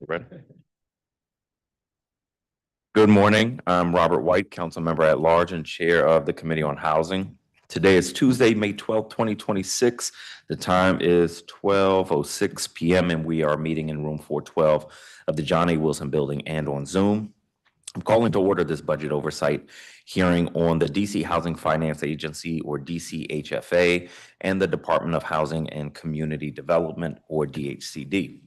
Ready? Good morning. I'm Robert White, council member at large and chair of the Committee on Housing. Today is Tuesday, May 12th, 2026. The time is 12:06 p.m. and we are meeting in room 412 of the John A. Wilson Building and on Zoom. I'm calling to order this budget oversight hearing on the DC Housing Finance Agency, or DCHFA, and the Department of Housing and Community Development, or DHCD.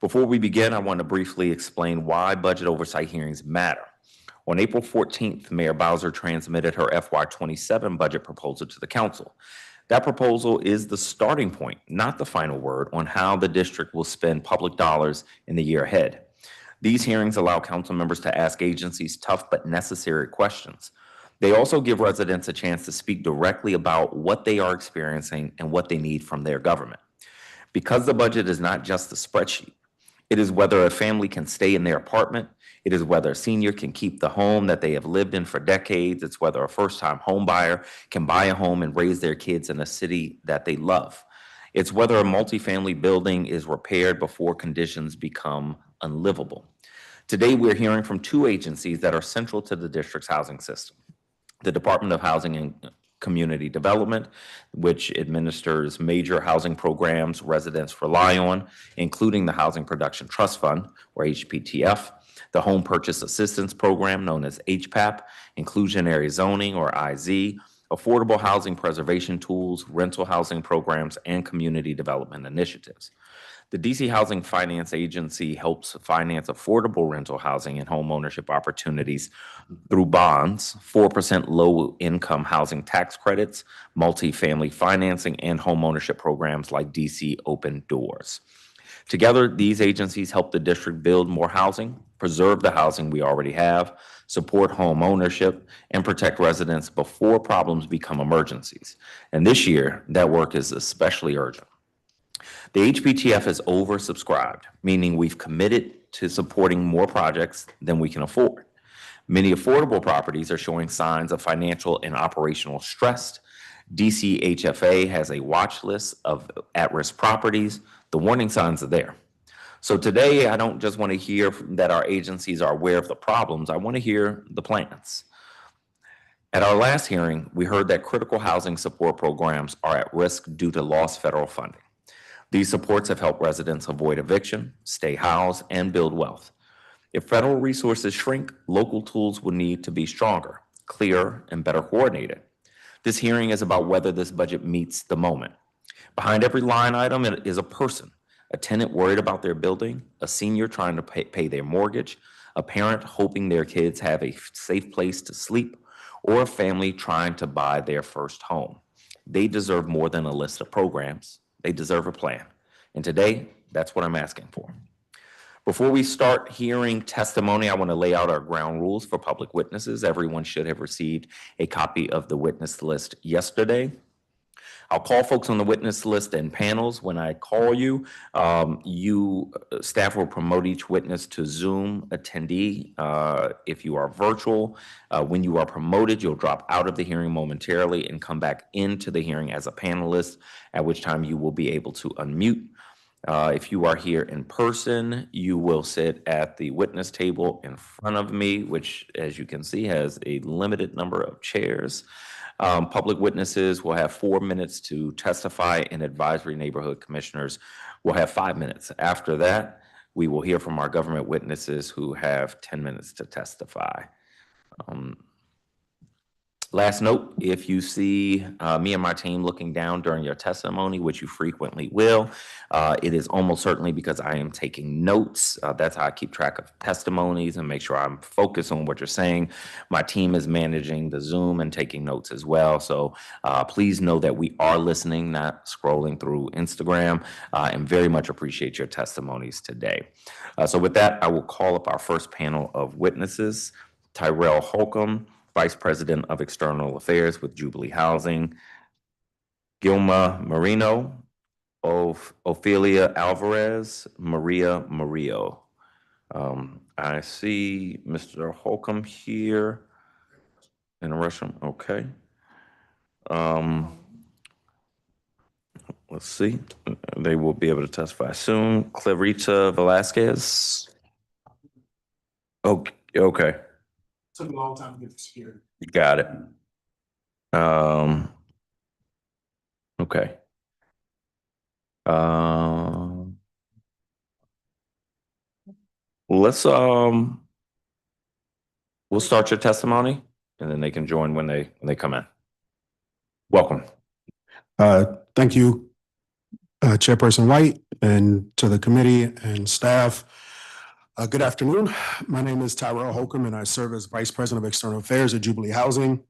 Before we begin, I want to briefly explain why budget oversight hearings matter. On April 14th, Mayor Bowser transmitted her FY27 budget proposal to the council. That proposal is the starting point, not the final word, on how the district will spend public dollars in the year ahead. These hearings allow council members to ask agencies tough but necessary questions. They also give residents a chance to speak directly about what they are experiencing and what they need from their government. Because the budget is not just a spreadsheet, it is whether a family can stay in their apartment. It is whether a senior can keep the home that they have lived in for decades. It's whether a first-time home buyer can buy a home and raise their kids in a city that they love. It's whether a multifamily building is repaired before conditions become unlivable. Today, we're hearing from two agencies that are central to the district's housing system: the Department of Housing and Community Development, which administers major housing programs residents rely on, including the Housing Production Trust Fund, or HPTF, the Home Purchase Assistance Program, known as HPAP, inclusionary zoning, or IZ, affordable housing preservation tools, rental housing programs, and community development initiatives. The DC Housing Finance Agency helps finance affordable rental housing and home ownership opportunities through bonds, 4% low-income housing tax credits, multifamily financing, and home ownership programs like DC Open Doors. Together, these agencies help the district build more housing, preserve the housing we already have, support home ownership, and protect residents before problems become emergencies. And this year, that work is especially urgent. The HPTF is oversubscribed, meaning we've committed to supporting more projects than we can afford. Many affordable properties are showing signs of financial and operational stress. DCHFA has a watch list of at-risk properties. The warning signs are there. So today, I don't just want to hear that our agencies are aware of the problems. I want to hear the plans. At our last hearing, we heard that critical housing support programs are at risk due to lost federal funding. These supports have helped residents avoid eviction, stay housed, and build wealth. If federal resources shrink, local tools will need to be stronger, clearer, and better coordinated. This hearing is about whether this budget meets the moment. Behind every line item is a person: a tenant worried about their building, a senior trying to pay their mortgage, a parent hoping their kids have a safe place to sleep, or a family trying to buy their first home. They deserve more than a list of programs. They deserve a plan. And today, that's what I'm asking for. Before we start hearing testimony, I want to lay out our ground rules for public witnesses. Everyone should have received a copy of the witness list yesterday. I'll call folks on the witness list in panels. When I call you, staff will promote each witness to Zoom attendee. If you are virtual, when you are promoted, you'll drop out of the hearing momentarily and come back into the hearing as a panelist, at which time you will be able to unmute. If you are here in person, you will sit at the witness table in front of me, which, as you can see, has a limited number of chairs. Public witnesses will have 4 minutes to testify, and advisory neighborhood commissioners will have 5 minutes. After that, we will hear from our government witnesses who have 10 minutes to testify. Last note, if you see me and my team looking down during your testimony, which you frequently will, it is almost certainly because I am taking notes. That's how I keep track of testimonies and make sure I'm focused on what you're saying. My team is managing the Zoom and taking notes as well. So please know that we are listening, not scrolling through Instagram, and very much appreciate your testimonies today. So with that, I will call up our first panel of witnesses: Tyrell Holcomb, Vice President of External Affairs with Jubilee Housing; Gilma Marino; Ophelia Alvarez; Maria Murillo. I see Mr. Holcomb here in the restroom. Okay. Let's see. They will be able to testify soon. Clarita Velasquez. Okay, okay, Took a long time to get this here. you got it. Okay. Um, let's, we'll start your testimony and then they can join when they come in. Welcome. Thank you, Chairperson White, and to the committee and staff. Good afternoon. My name is Tyrell Holcomb, and I serve as Vice President of External Affairs at Jubilee Housing.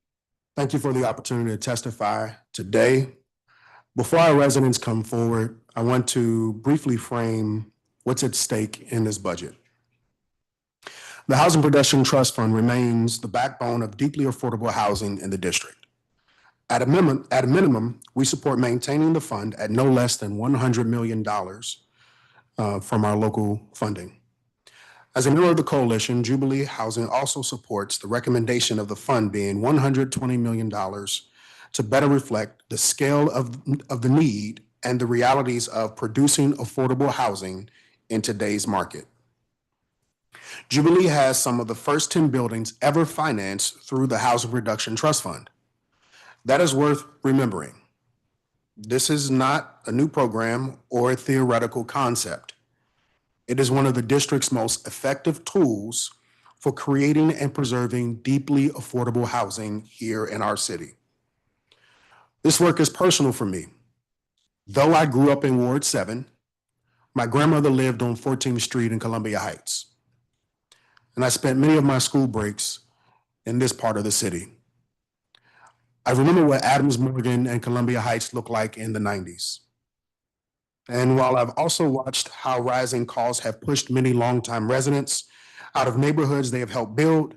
Thank you for the opportunity to testify today. Before our residents come forward, I want to briefly frame what's at stake in this budget. The Housing Production Trust Fund remains the backbone of deeply affordable housing in the district. At a minimum, we support maintaining the fund at no less than $100 million from our local funding. As a member of the coalition, Jubilee Housing also supports the recommendation of the fund being $120 million to better reflect the scale of the need and the realities of producing affordable housing in today's market. Jubilee has some of the first 10 buildings ever financed through the Housing Production Trust Fund. That is worth remembering. This is not a new program or a theoretical concept. It is one of the district's most effective tools for creating and preserving deeply affordable housing here in our city. This work is personal for me. Though I grew up in Ward 7, my grandmother lived on 14th Street in Columbia Heights, and I spent many of my school breaks in this part of the city. I remember what Adams Morgan and Columbia Heights looked like in the 90s. And while I've also watched how rising costs have pushed many longtime residents out of neighborhoods they have helped build,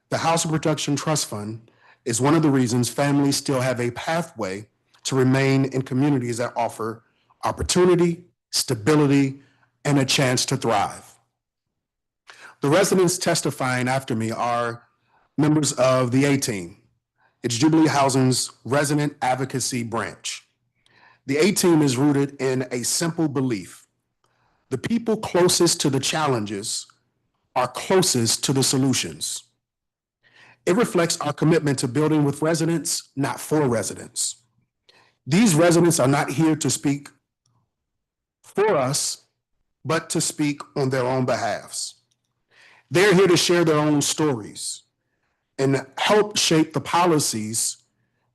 the Housing Production Trust Fund is one of the reasons families still have a pathway to remain in communities that offer opportunity, stability, and a chance to thrive. The residents testifying after me are members of the A-Team. It's Jubilee Housing's resident advocacy branch. The A-Team is rooted in a simple belief. The people closest to the challenges are closest to the solutions. It reflects our commitment to building with residents, not for residents. These residents are not here to speak for us, but to speak on their own behalves. They're here to share their own stories and help shape the policies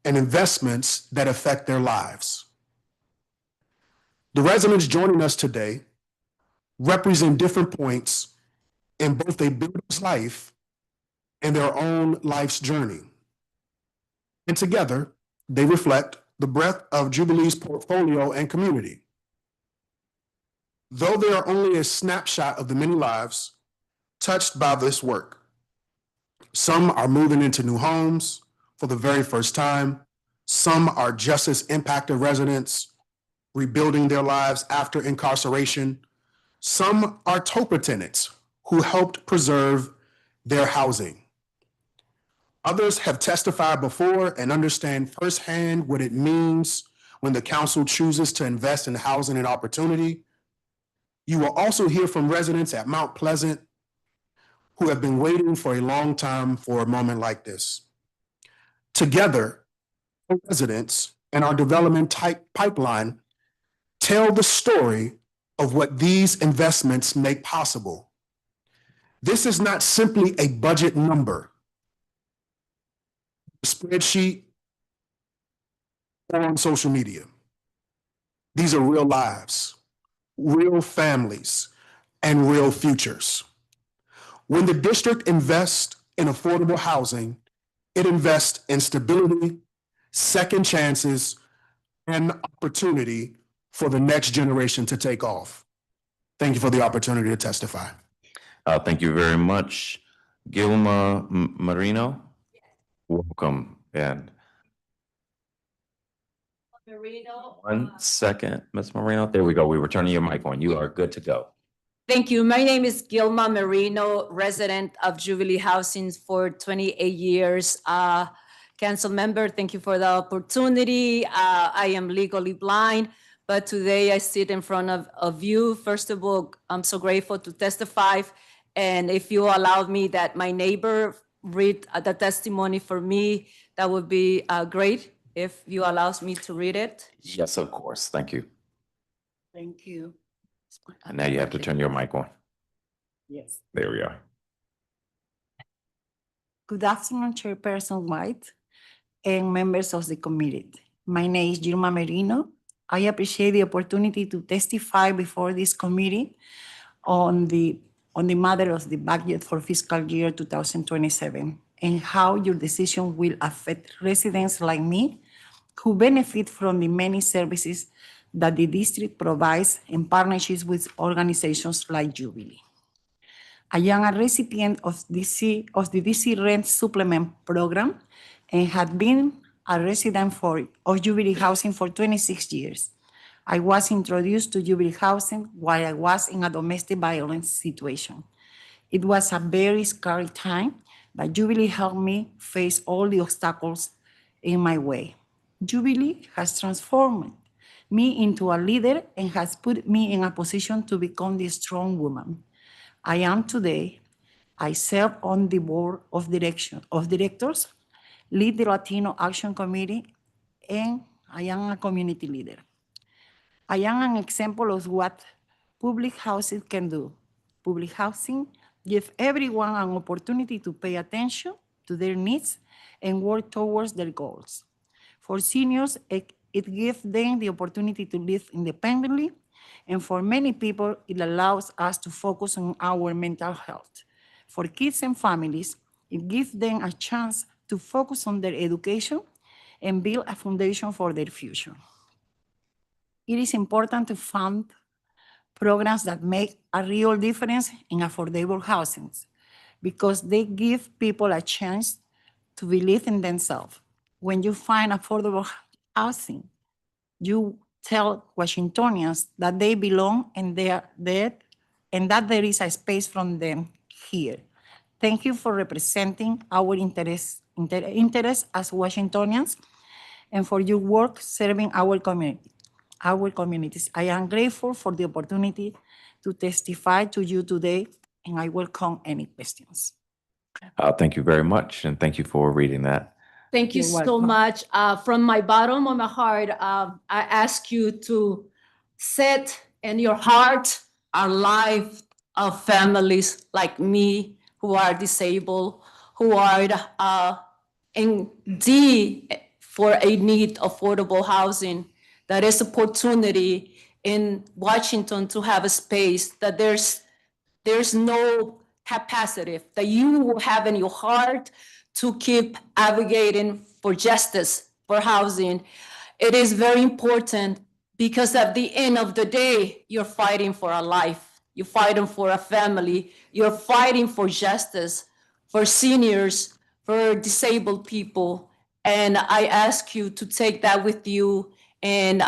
and investments that affect their lives. The residents joining us today represent different points in both a builder's life and their own life's journey. And together, they reflect the breadth of Jubilee's portfolio and community. Though they are only a snapshot of the many lives touched by this work, some are moving into new homes for the very first time. Some are justice impacted residents rebuilding their lives after incarceration. Some are TOPA tenants who helped preserve their housing. Others have testified before and understand firsthand what it means when the council chooses to invest in housing and opportunity. You will also hear from residents at Mount Pleasant who have been waiting for a long time for a moment like this. Together, residents and our development pipeline tell the story of what these investments make possible. This is not simply a budget number, a spreadsheet, or on social media. These are real lives, real families, and real futures. When the district invests in affordable housing, it invests in stability, second chances, and opportunity for the next generation to take off. Thank you for the opportunity to testify. Thank you very much. Gilma Marino, welcome. And Marino. 1 second, Ms. Marino. There we go. We were turning your mic on. You are good to go. Thank you. My name is Gilma Marino, resident of Jubilee Housing for 28 years. Council member, thank you for the opportunity. I am legally blind, but today I sit in front of you. First of all, I'm so grateful to testify And if you allow me that my neighbor read the testimony for me, that would be great if you allows me to read it. Yes, of course. Thank you. Thank you. And now you have to turn your mic on. Yes. There we are. Good afternoon, Chairperson White and members of the committee. My name is Gilma Merino. I appreciate the opportunity to testify before this committee on the matter of the budget for fiscal year 2027 and how your decision will affect residents like me who benefit from the many services that the district provides in partnerships with organizations like Jubilee. I am a recipient of the DC Rent Supplement Program and had been a resident of Jubilee Housing for 26 years. I was introduced to Jubilee Housing while I was in a domestic violence situation. It was a very scary time, but Jubilee helped me face all the obstacles in my way. Jubilee has transformed me into a leader and has put me in a position to become the strong woman I am today. I serve on the board of directors, lead the Latino Action Committee, and I am a community leader. I am an example of what public housing can do. Public housing gives everyone an opportunity to pay attention to their needs and work towards their goals. For seniors, it gives them the opportunity to live independently, and for many people, it allows us to focus on our mental health. For kids and families, it gives them a chance to focus on their education and build a foundation for their future. It is important to fund programs that make a real difference in affordable housing because they give people a chance to believe in themselves. When you find affordable housing, you tell Washingtonians that they belong and they are there and that there is a space from them here. Thank you for representing our interests as Washingtonians and for your work serving our communities. I am grateful for the opportunity to testify to you today, and I welcome any questions. Thank you very much, and thank you for reading that. Thank you You're so welcome. much. From my bottom of my heart, I ask you to set in your heart a life of families like me who are disabled, who are in for a need affordable housing. That is opportunity in Washington to have a space that there's no capacity that you have in your heart to keep advocating for justice, for housing. It is very important because at the end of the day, you're fighting for a life, you're fighting for a family, you're fighting for justice, for seniors, for disabled people. And I ask you to take that with you and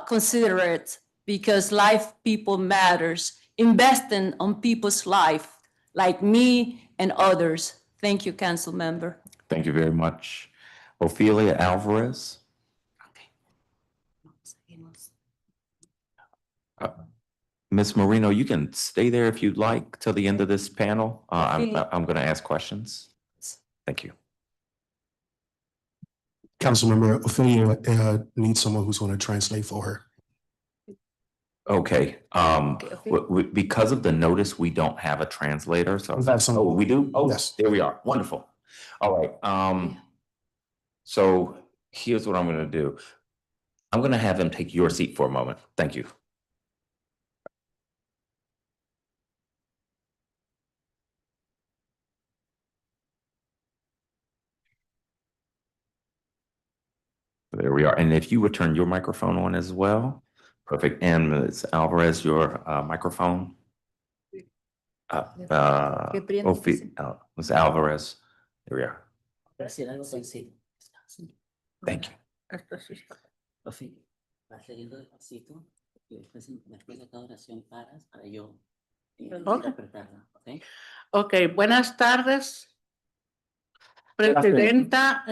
consider it because life people matters. Investing on people's life, like me and others. Thank you, council member. Thank you very much. Ophelia Alvarez. Ms. Marino, you can stay there if you'd like till the end of this panel. I'm going to ask questions. Thank you. Councilmember Ophelia needs someone who's going to translate for her. Okay. Okay. Because of the notice, we don't have a translator. So We have some- we do? Oh, Yes. there we are. Wonderful. All right. So here's what I'm going to do. I'm going to have him take your seat for a moment. Thank you. There we are. And if you would turn your microphone on as well. Perfect. And Ms. Alvarez, your microphone. Ms. Alvarez, there we are. Thank you. Va saliendo despacito y después de cada oración paras para yo interpretarla, ¿ok? Ok, buenas tardes. Presidenta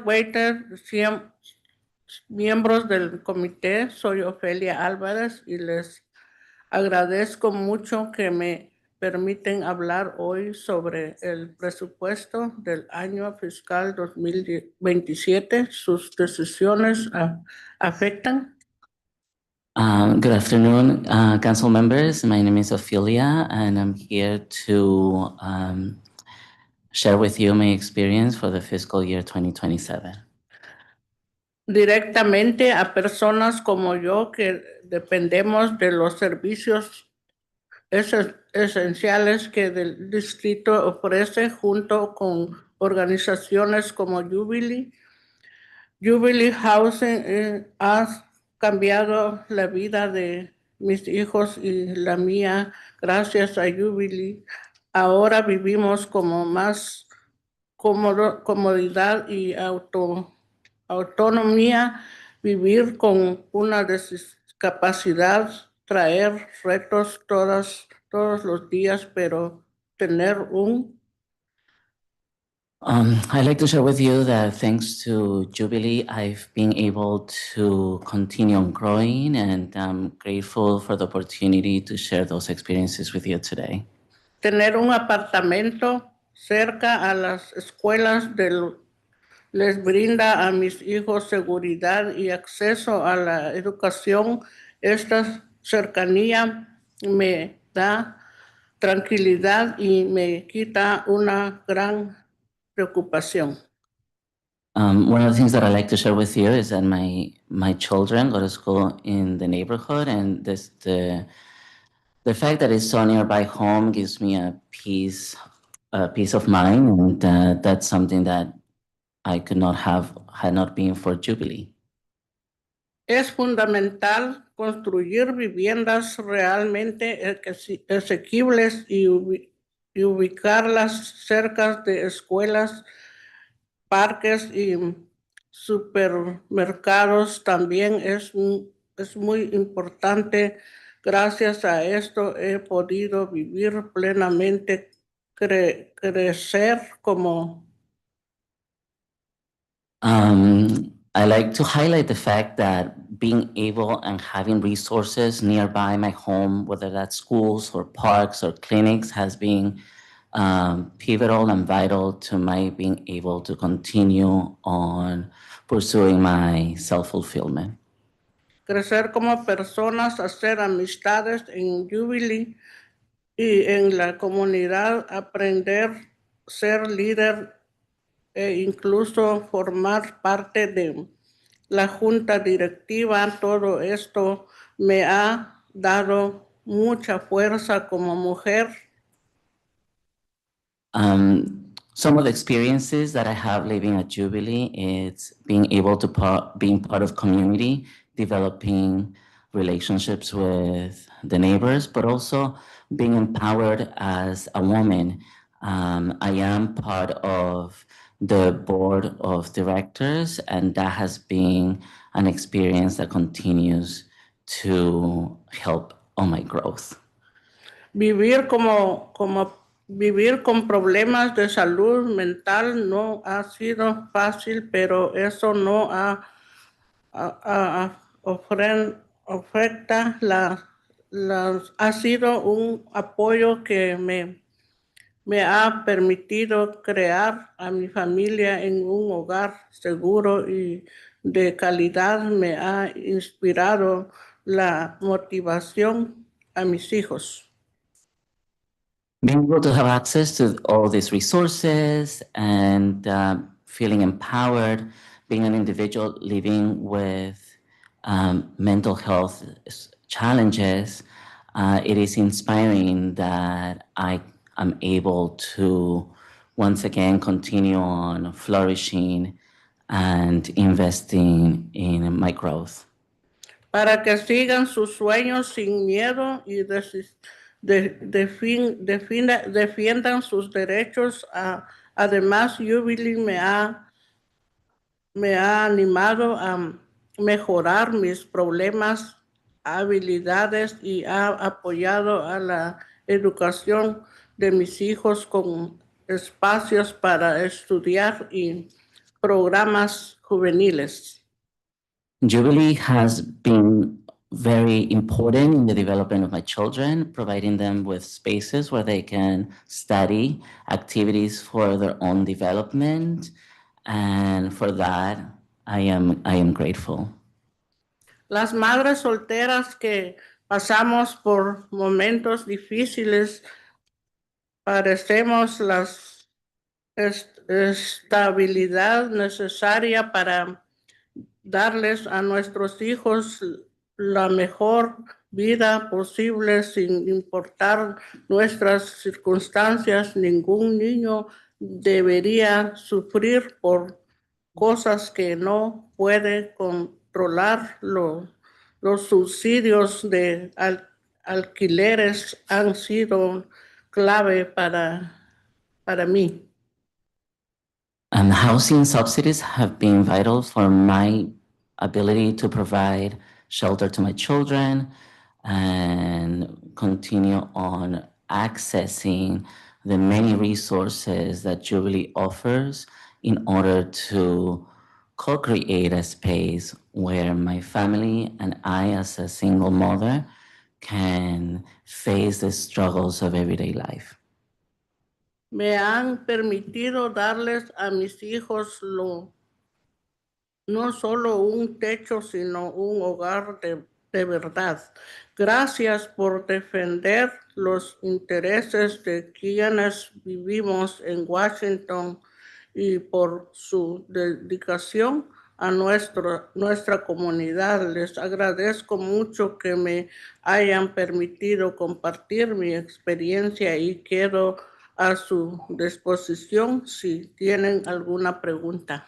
Waiter, miembros del comité, soy Ofelia Álvarez y les Agradezco mucho que me permiten hablar hoy sobre el presupuesto del año fiscal 2027. Sus decisiones afectan. Good afternoon, council members. My name is Ophelia, and I'm here to share with you my experience for the fiscal year 2027. Directamente a personas como yo que dependemos de los servicios esenciales que el distrito ofrece junto con organizaciones como Jubilee. Jubilee Housing ha cambiado la vida de mis hijos y la mía gracias a Jubilee. Ahora vivimos como más comodidad y autonomía, vivir con una discapacidad, traer retos todos los días, pero tener I'd like to share with you that thanks to Jubilee, I've been able to continue on growing, and I'm grateful for the opportunity to share those experiences with you today. tener un apartamento cerca a las escuelas les brinda a mis hijos seguridad y acceso a la educación. Esta cercanía me da tranquilidad y me quita una gran preocupación. One of the things that I like to share with you is that my children go to school in the neighborhood, and the fact that it's so nearby home gives me a peace of mind, and that's something that I could not have had not been for Jubilee. Es fundamental construir viviendas realmente asequibles y ubicarlas cerca de escuelas, parques y supermercados. También es muy importante. Gracias a esto he podido vivir plenamente, crecer como I like to highlight the fact that being able and having resources nearby my home, whether that's schools or parks or clinics, has been pivotal and vital to my being able to continue on pursuing my self-fulfillment. crecer como personas, hacer amistades en Jubilee y en la comunidad, aprender, ser líder e incluso formar parte de la junta directiva. Todo esto me ha dado mucha fuerza como mujer. Some of the experiences that I have living at Jubilee is being able to being part of community, developing relationships with the neighbors, but also being empowered as a woman. I am part of the board of directors, and that has been an experience that continues to help on my growth. Vivir vivir con problemas de salud mental no ha sido fácil, pero eso no afecta ha sido un apoyo que me ha permitido crear a mi familia en un hogar seguro y de calidad. Me ha inspirado la motivación a mis hijos. Being able to have access to all these resources and feeling empowered, being an individual living with mental health challenges, it is inspiring that I am able to once again continue on flourishing and investing in my growth. Para que sigan sus sueños sin miedo y defiendan sus derechos. Además, Jubilee me ha animado a mejorar mis problemas, habilidades y ha apoyado a la educación de mis hijos con espacios para estudiar y programas juveniles. Jubilee has been very important in the development of my children, providing them with spaces where they can study, activities for their own development, and for that, I am grateful. Las madres solteras que pasamos por momentos difíciles, parecemos la estabilidad necesaria para darles a nuestros hijos la mejor vida posible sin importar nuestras circunstancias. Ningún niño debería sufrir por cosas que no puede controlar. Los subsidios de alquileres han sido clave para mí. Housing subsidies have been vital for my ability to provide shelter to my children and continue on accessing the many resources that Jubilee offers in order to co-create a space where my family and I, as a single mother, can face the struggles of everyday life. Me han permitido darles a mis hijos no solo un techo, sino un hogar de verdad. Gracias por defender los intereses de quienes vivimos en Washington y por su dedicación a nuestra comunidad. Les agradezco mucho que me hayan permitido compartir mi experiencia y quedo a su disposición si tienen alguna pregunta.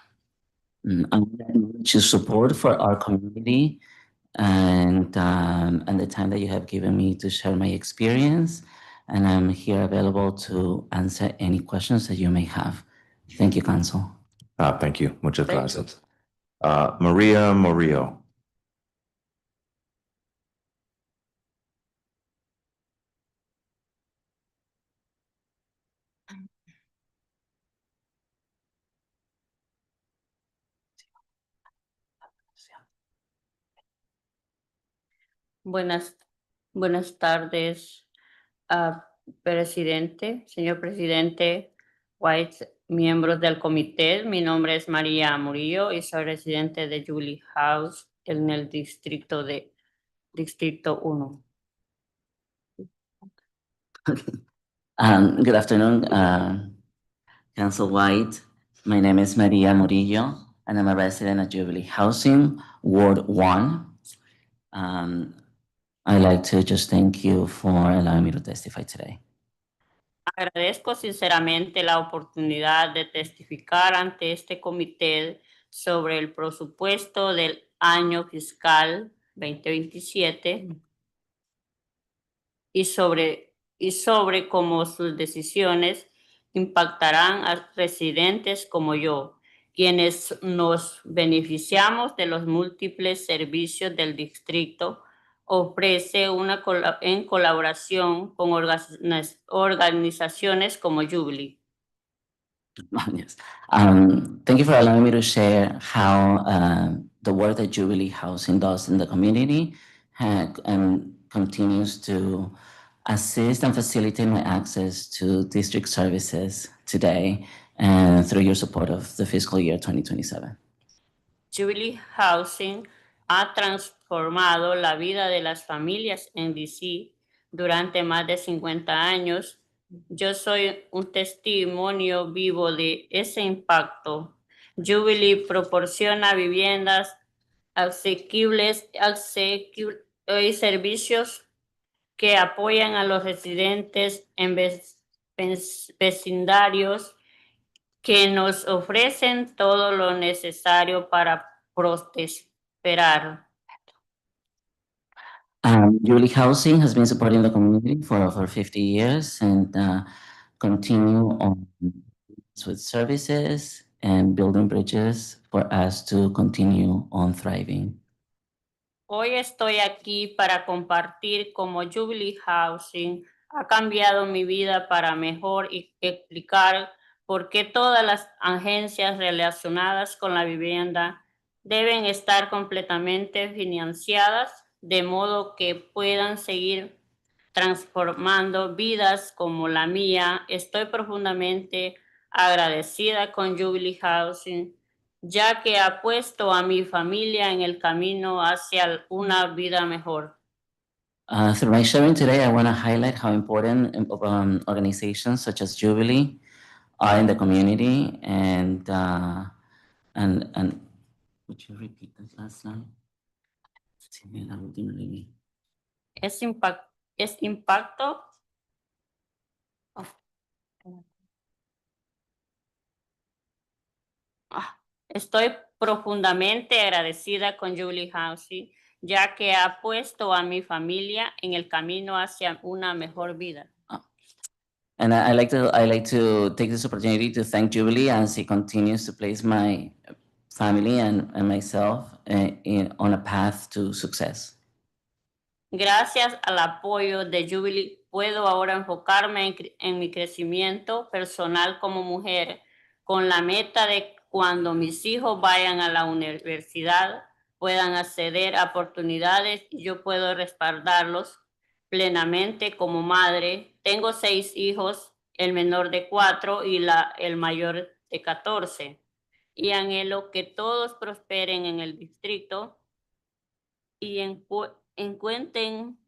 I want to acknowledge your support for our community and the time that you have given me to share my experience. And I'm here available to answer any questions that you may have. Thank you, Council. Thank you. Muchas Thank gracias. Maria Murillo. Buenas tardes, señor presidente White, miembros del comité. Mi nombre es María Murillo y soy residente de Jubilee House en el distrito 1. Good afternoon, Council White. My name is Maria Murillo, and I'm a resident of Jubilee Housing, Ward 1. I'd like to just thank you for allowing me to testify today. Agradezco sinceramente la oportunidad de testificar ante este comité sobre el presupuesto del año fiscal 2027 y sobre cómo sus decisiones impactarán a residentes como yo, quienes nos beneficiamos de los múltiples servicios del distrito. Ofrece en colaboración con organizaciones como Jubilee. Yes. Thank you for allowing me to share how the work that Jubilee Housing does in the community and continues to assist and facilitate my access to district services today and through your support of the fiscal year 2027. Jubilee Housing ha transformado la vida de las familias en DC durante más de 50 años. Yo soy un testimonio vivo de ese impacto. Jubilee proporciona viviendas asequibles y servicios que apoyan a los residentes en vecindarios que nos ofrecen todo lo necesario para prosperar. Jubilee Housing has been supporting the community for over 50 years and continue on with services and building bridges for us to continue on thriving. Hoy estoy aquí para compartir cómo Jubilee Housing ha cambiado mi vida para mejor y explicar por qué todas las agencias relacionadas con la vivienda deben estar completamente financiadas de modo que puedan seguir transformando vidas como la mía. Estoy profundamente agradecida con Jubilee Housing, ya que ha puesto a mi familia en el camino hacia una vida mejor. Through my sharing today, I want to highlight how important organizations such as Jubilee are in the community, and would you repeat this last line? Sí, la última línea. Es impacto. Estoy profundamente agradecida con Jubilee Housing, ya que ha puesto a mi familia en el camino hacia una mejor vida. And I like to take this opportunity to thank Jubilee as he continues to place my family and myself on a path to success. Gracias al apoyo de Jubilee, puedo ahora enfocarme en mi crecimiento personal como mujer, con la meta de cuando mis hijos vayan a la universidad, puedan acceder a oportunidades y yo puedo respaldarlos plenamente como madre. Tengo 6 hijos, el menor de 4 y el mayor de 14. Y anhelo que todos prosperen en el distrito y cuenten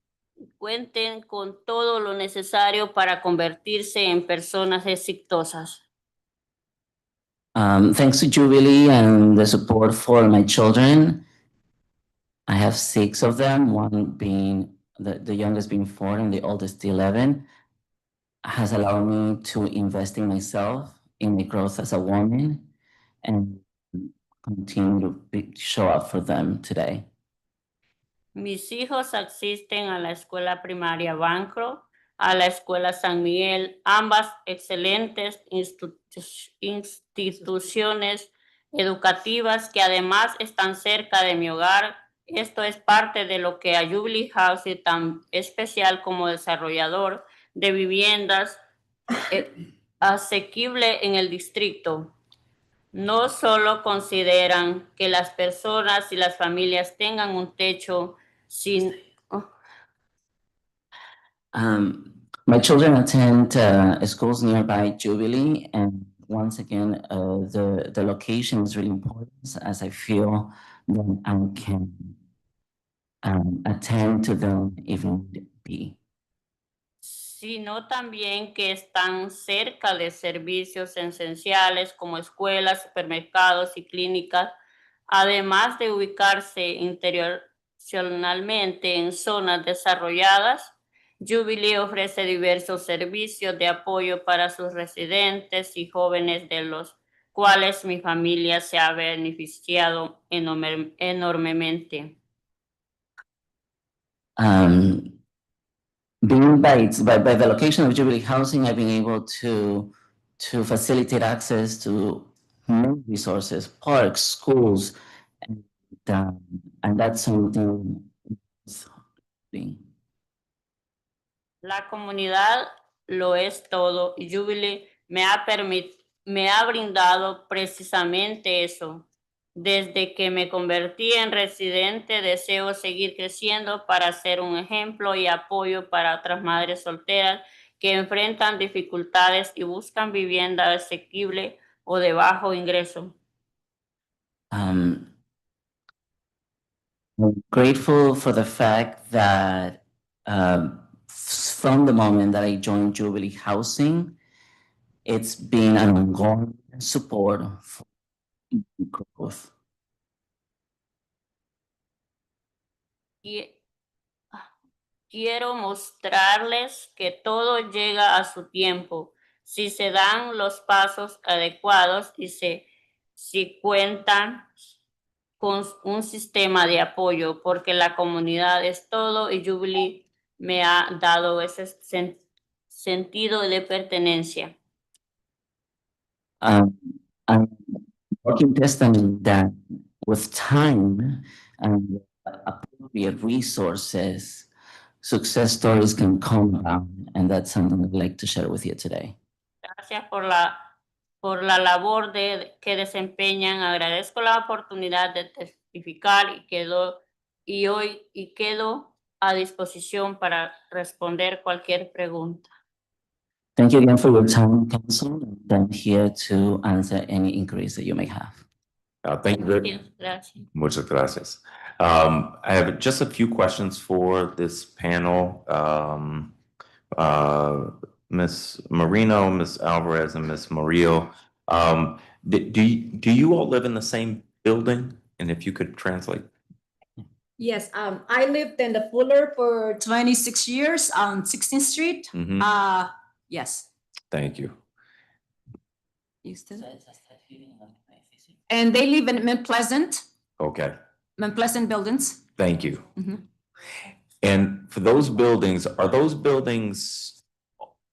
con todo lo necesario para convertirse en personas exitosas. Thanks to Jubilee and the support for my children, I have 6 of them, one being the youngest being 4 and the oldest 11, has allowed me to invest in myself, in my growth as a woman, and continue to show up for them today. Mis hijos asisten a la escuela primaria Bancro, a la escuela San Miguel, ambas excelentes instituciones educativas que además están cerca de mi hogar. Esto es parte de lo que a Jubilee House es tan especial como desarrollador de viviendas asequible en el distrito. No solo consideran que las personas y las familias tengan un techo sin... My children attend schools nearby Jubilee, and once again, the location is really important as I feel that I can attend to them if need be. sino también que están cerca de servicios esenciales como escuelas, supermercados y clínicas, además de ubicarse internacionalmente en zonas desarrolladas. Jubilee ofrece diversos servicios de apoyo para sus residentes y jóvenes, de los cuales mi familia se ha beneficiado enormemente. Being by the location of Jubilee Housing, I've been able to facilitate access to many resources, parks, schools, and that's something. La comunidad lo es todo y Jubilee me ha brindado precisamente eso. Desde que me convertí en residente, deseo seguir creciendo para ser un ejemplo y apoyo para otras madres solteras que enfrentan dificultades y buscan vivienda asequible o de bajo ingreso. I'm grateful for the fact that from the moment that I joined Jubilee Housing, it's been an ongoing support for growth. Quiero mostrarles que todo llega a su tiempo, si se dan los pasos adecuados y si cuentan con un sistema de apoyo, porque la comunidad es todo y Jubilee me ha dado ese sentido de pertenencia. I'm working testament that with time and appropriate resources, success stories can come about, and that's something I'd like to share with you today. Gracias por la labor que desempeñan. Agradezco la oportunidad de testificar y hoy quedo a disposición para responder cualquier pregunta. Thank you again for your time, Council. I'm here to answer any inquiries that you may have. Thank you very much. Gracias. Muchas gracias. I have just a few questions for this panel. Ms. Marino, Ms. Alvarez, and Ms. Murillo. Do you all live in the same building? And if you could translate. Yes, I lived in the Fuller for 26 years on 16th Street. Mhm. Yes. Thank you. And they live in Mount Pleasant, Okay, Mount Pleasant buildings. thank you. Mhm. And for those buildings, are those buildings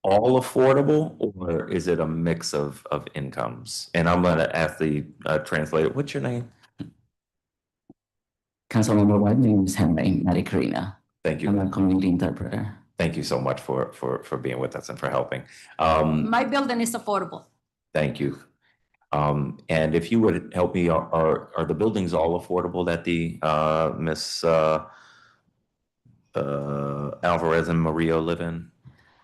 all affordable, or is it a mix of incomes? And I'm gonna ask the translator, what's your name? Councilmember White, my name is Henry Maricarina. Thank I'm you. a community interpreter. Thank you so much for being with us and for helping. My building is affordable. Thank you. And if you would help me, are the buildings all affordable that the Miss Alvarez and Murillo live in?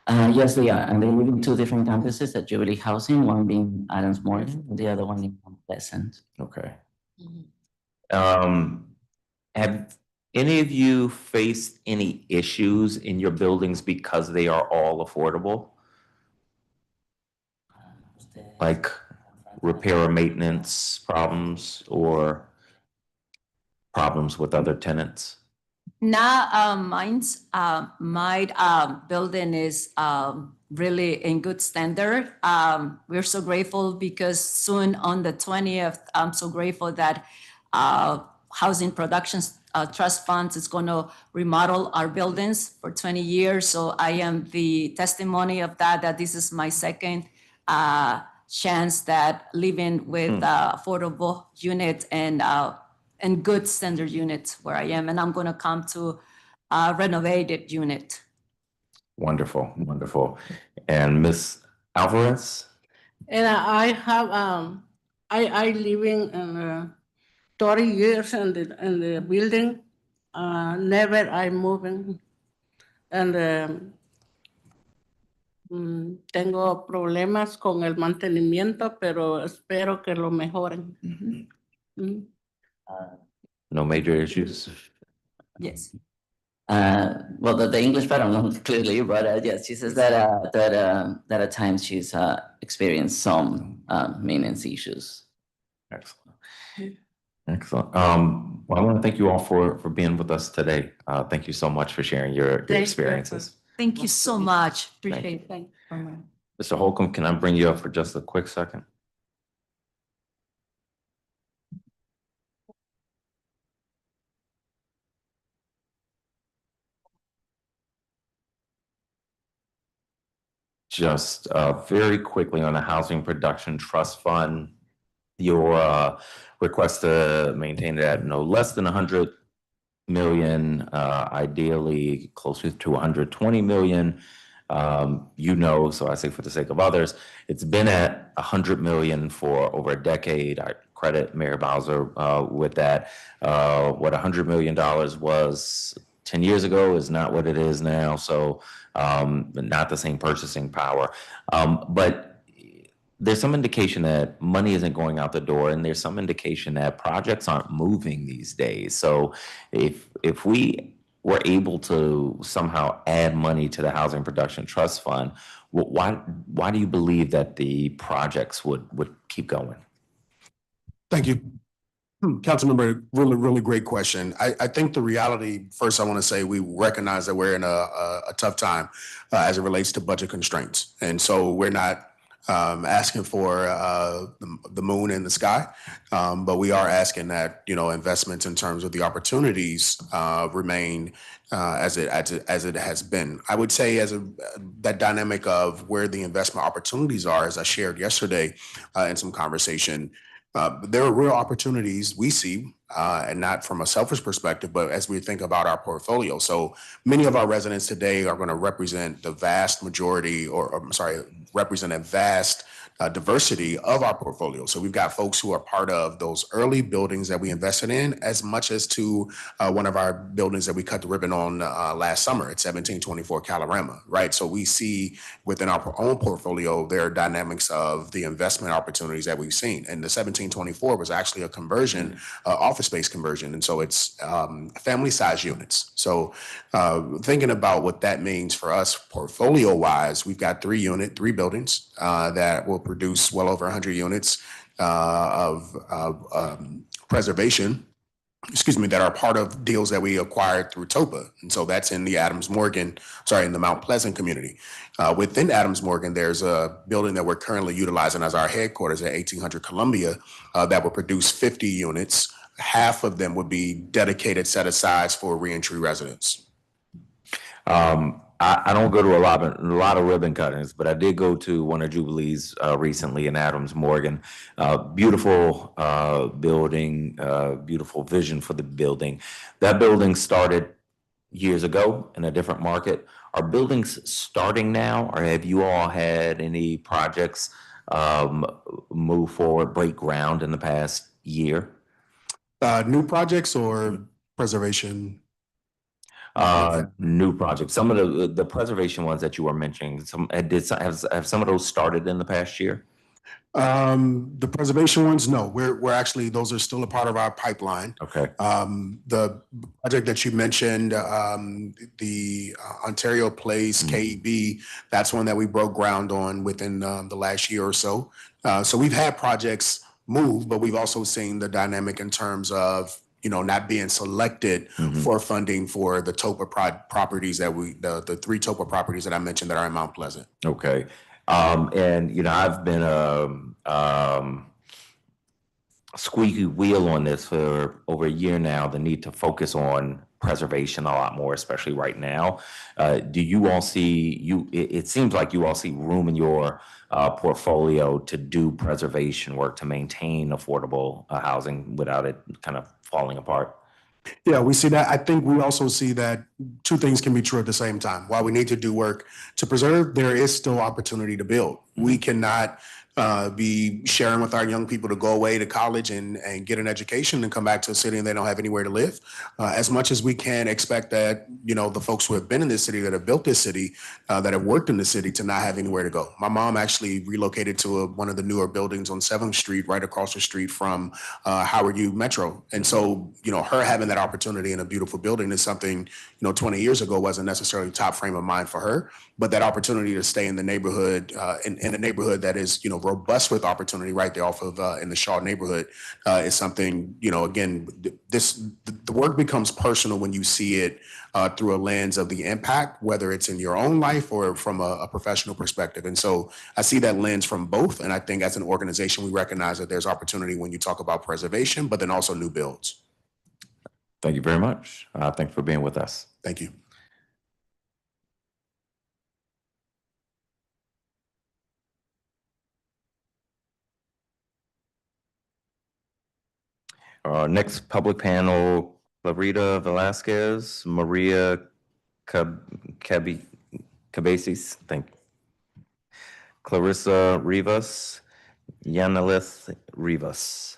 Yes, they are. And they live in two different campuses at Jubilee Housing, one being Adams Morgan, and the other one in Mount Pleasant. Okay. Have any of you faced any issues in your buildings because they are all affordable? Like repair or maintenance problems or problems with other tenants? Now, my building is really in good standard. We're so grateful because soon on the 20th, I'm so grateful that Housing Productions Trust Funds is going to remodel our buildings for 20 years. So I am the testimony of that this is my second chance that living with affordable unit and good standard units where I am, and I'm going to come to a renovated unit. Wonderful, wonderful. And Miss Alvarez? And I have I living in 30 years in the building. Never I moving, and tengo problemas con el mantenimiento, pero espero que lo mejoren. Mm. No major issues? Yes. Well, the English part, I don't know clearly, but yes, she says that at times she's experienced some maintenance issues. Excellent. Excellent. Well, I want to thank you all for being with us today. Thank you so much for sharing your Thank you. experiences. Thank you so much. Appreciate it. Thank you. Mr. Holcomb, can I bring you up for just a quick second? Just very quickly on the Housing Production Trust Fund, your request to maintain it at no less than 100 million, ideally closer to 120 million. So I say for the sake of others, it's been at 100 million for over a decade. I credit Mayor Bowser with that. What $100 million was 10 years ago is not what it is now. So not the same purchasing power. But there's some indication that money isn't going out the door, and there's some indication that projects aren't moving these days. So if we were able to somehow add money to the Housing Production Trust Fund, why do you believe that the projects would keep going? Thank you. Councilmember, really great question. I think the reality, first, I want to say we recognize that we're in a tough time as it relates to budget constraints. And so we're not asking for the moon in the sky, but we are asking that, investments in terms of the opportunities remain as it has been. I would say that dynamic of where the investment opportunities are, as I shared yesterday in some conversation, there are real opportunities we see, and not from a selfish perspective, but as we think about our portfolio. So many of our residents today are going to represent the vast majority, represent a vast diversity of our portfolio. So we've got folks who are part of those early buildings that we invested in, as much as to one of our buildings that we cut the ribbon on last summer at 1724 Calorama, right? So we see within our own portfolio, there are dynamics of the investment opportunities that we've seen. And the 1724 was actually a conversion, office space conversion. And so it's family size units. So thinking about what that means for us portfolio wise, we've got three buildings that will produce well over 100 units of preservation, that are part of deals that we acquired through TOPA. And so that's in the in the Mount Pleasant community. Within Adams Morgan, there's a building that we're currently utilizing as our headquarters at 1800 Columbia that will produce 50 units. Half of them would be dedicated set asides for reentry residents. I don't go to a lot of ribbon cuttings, but I did go to one of Jubilee's recently in Adams Morgan. Beautiful building, beautiful vision for the building. That building started years ago in a different market. Are buildings starting now, or have you all had any projects move forward, break ground in the past year? New projects or preservation? New projects. Some of the preservation ones that you were mentioning, have some of those started in the past year? The preservation ones, no, we're actually, those are still a part of our pipeline. Okay. The project that you mentioned, the Ontario Place KEB, that's one that we broke ground on within the last year or so. So we've had projects move, but we've also seen the dynamic in terms of not being selected for funding for the TOPA properties that the three TOPA properties that I mentioned that are in Mount Pleasant. Okay. And I've been squeaky wheel on this for over a year now, the need to focus on preservation a lot more, especially right now. Do you all it seems like you all see room in your portfolio to do preservation work to maintain affordable housing without it kind of falling apart? Yeah, we see that. I think we also see that two things can be true at the same time. While we need to do work to preserve, there is still opportunity to build. We cannot be sharing with our young people to go away to college and get an education and come back to a city and they don't have anywhere to live. As much as we can expect that, the folks who have been in this city, that have built this city, that have worked in the city, to not have anywhere to go. My mom actually relocated to one of the newer buildings on 7th Street, right across the street from Howard U Metro. And so, her having that opportunity in a beautiful building is something, 20 years ago wasn't necessarily top frame of mind for her, but that opportunity to stay in the neighborhood, in a neighborhood that is, robust with opportunity right there off of in the Shaw neighborhood is something, again, the work becomes personal when you see it through a lens of the impact, whether it's in your own life or from a professional perspective. And so I see that lens from both. And I think as an organization, we recognize that there's opportunity when you talk about preservation, but then also new builds. Thank you very much. Thanks for being with us. Thank you. Next public panel, Clarita Velasquez, Maria Cabezas, thank you. Clarissa Rivas, Yanelith Rivas.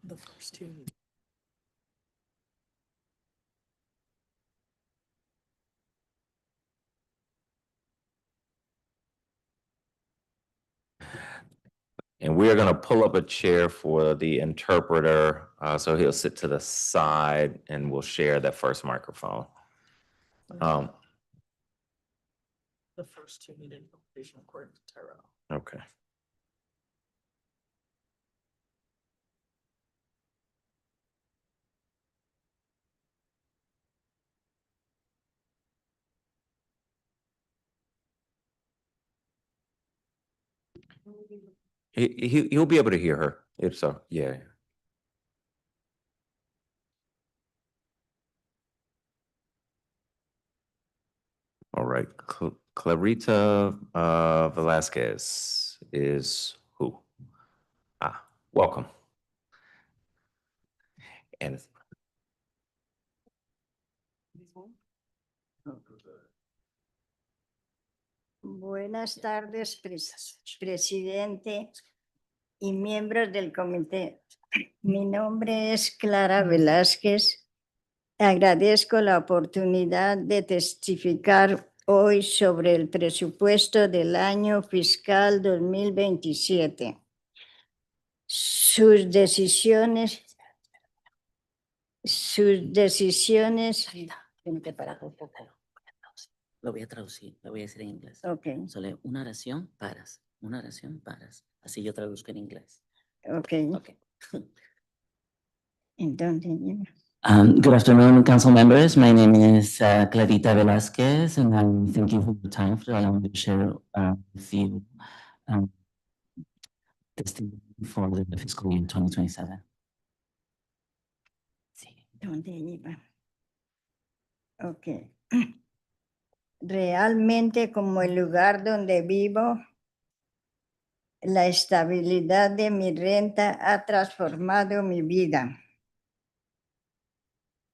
The first two. And we're going to pull up a chair for the interpreter. So he'll sit to the side and we'll share that first microphone. The first two needed information according to Tyrell. Okay. He'll be able to hear her if so. Yeah. All right. Clarita Velasquez is who? Welcome. And Buenas tardes, presidente y miembros del comité. Mi nombre es Clara Velázquez. Agradezco la oportunidad de testificar hoy sobre el presupuesto del año fiscal 2027. Sus decisiones. Lo voy a traducir, lo voy a decir en inglés. Ok, Solo una oración, paras. Una oración, paras. Así yo traduzco en inglés. ok. Okay. Entonces, Good afternoon, council members. My name is Clarita Velasquez, and I thank you for your time for allowing me to share with you testimony for the fiscal year 2027. Sí. ¿dónde iba? Ok. Realmente, como el lugar donde vivo, la estabilidad de mi renta ha transformado mi vida.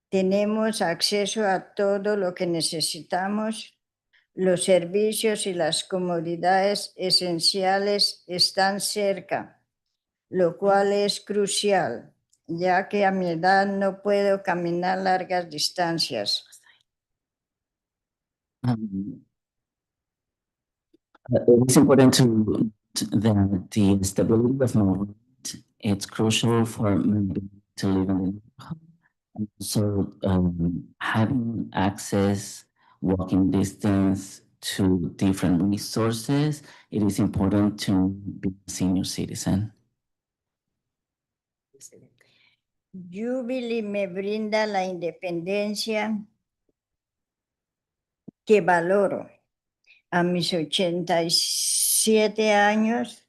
Tenemos acceso a todo lo que necesitamos. Los servicios y las comodidades esenciales están cerca, lo cual es crucial, ya que a mi edad no puedo caminar largas distancias. It's important to the stability of my rent. It's crucial for me to live in the neighborhood. And so having access, walking distance to different resources, it is important to be a senior citizen. Jubilee me brinda la independencia que valoro. A mis 87 años,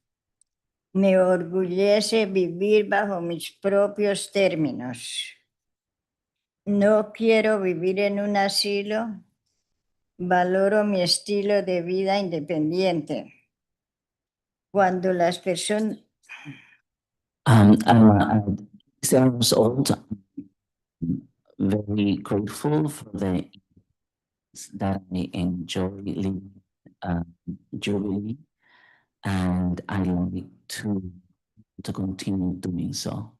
me orgullece vivir bajo mis propios términos. No quiero vivir en un asilo. Valoro mi estilo de vida independiente. Cuando las personas... I'm 7 years old. I'm very grateful for the that I enjoy living Jubilee, and I like to continue doing so.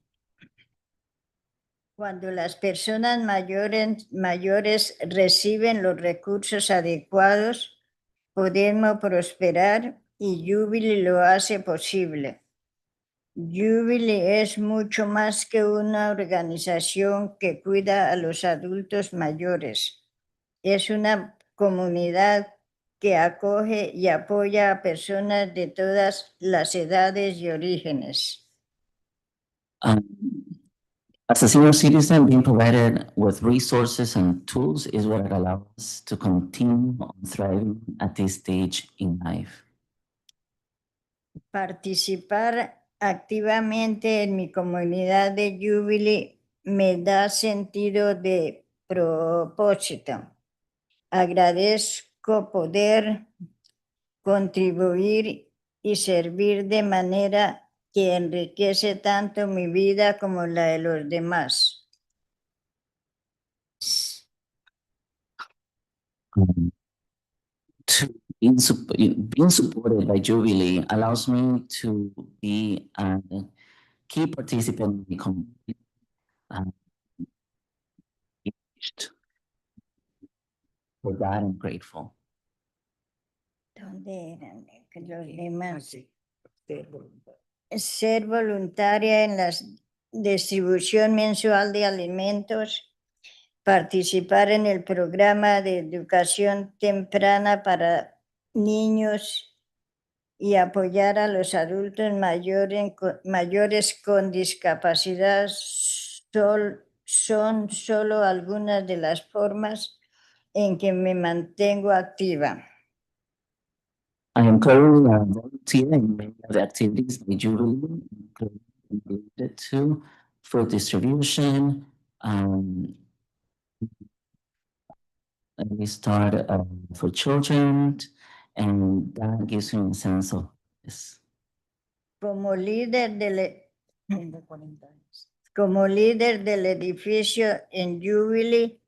Cuando las personas mayores reciben los recursos adecuados, podemos prosperar y Jubilee lo hace posible. Jubilee es mucho más que una organización que cuida a los adultos mayores. Es una comunidad que acoge y apoya a personas de todas las edades y orígenes. As a senior citizen, being provided with resources and tools is what allows us to continue thriving at this stage in life. Participar activamente en mi comunidad de Jubilee me da sentido de propósito. Agradezco poder contribuir y servir de manera que enriquece tanto mi vida como la de los demás. Being supported by Jubilee allows me to be a key participant in the community. For that, I'm grateful. ¿Dónde eran los demás? Ser voluntaria en la distribución mensual de alimentos, participar en el programa de educación temprana para niños y apoyar a los adultos mayores con discapacidad son solo algunas de las formas en que me mantengo activa. I am currently a volunteer in many of the activities by Jubilee, including related to food distribution. We start for children, and that gives me a sense of this. Como líder del edificio en Jubilee,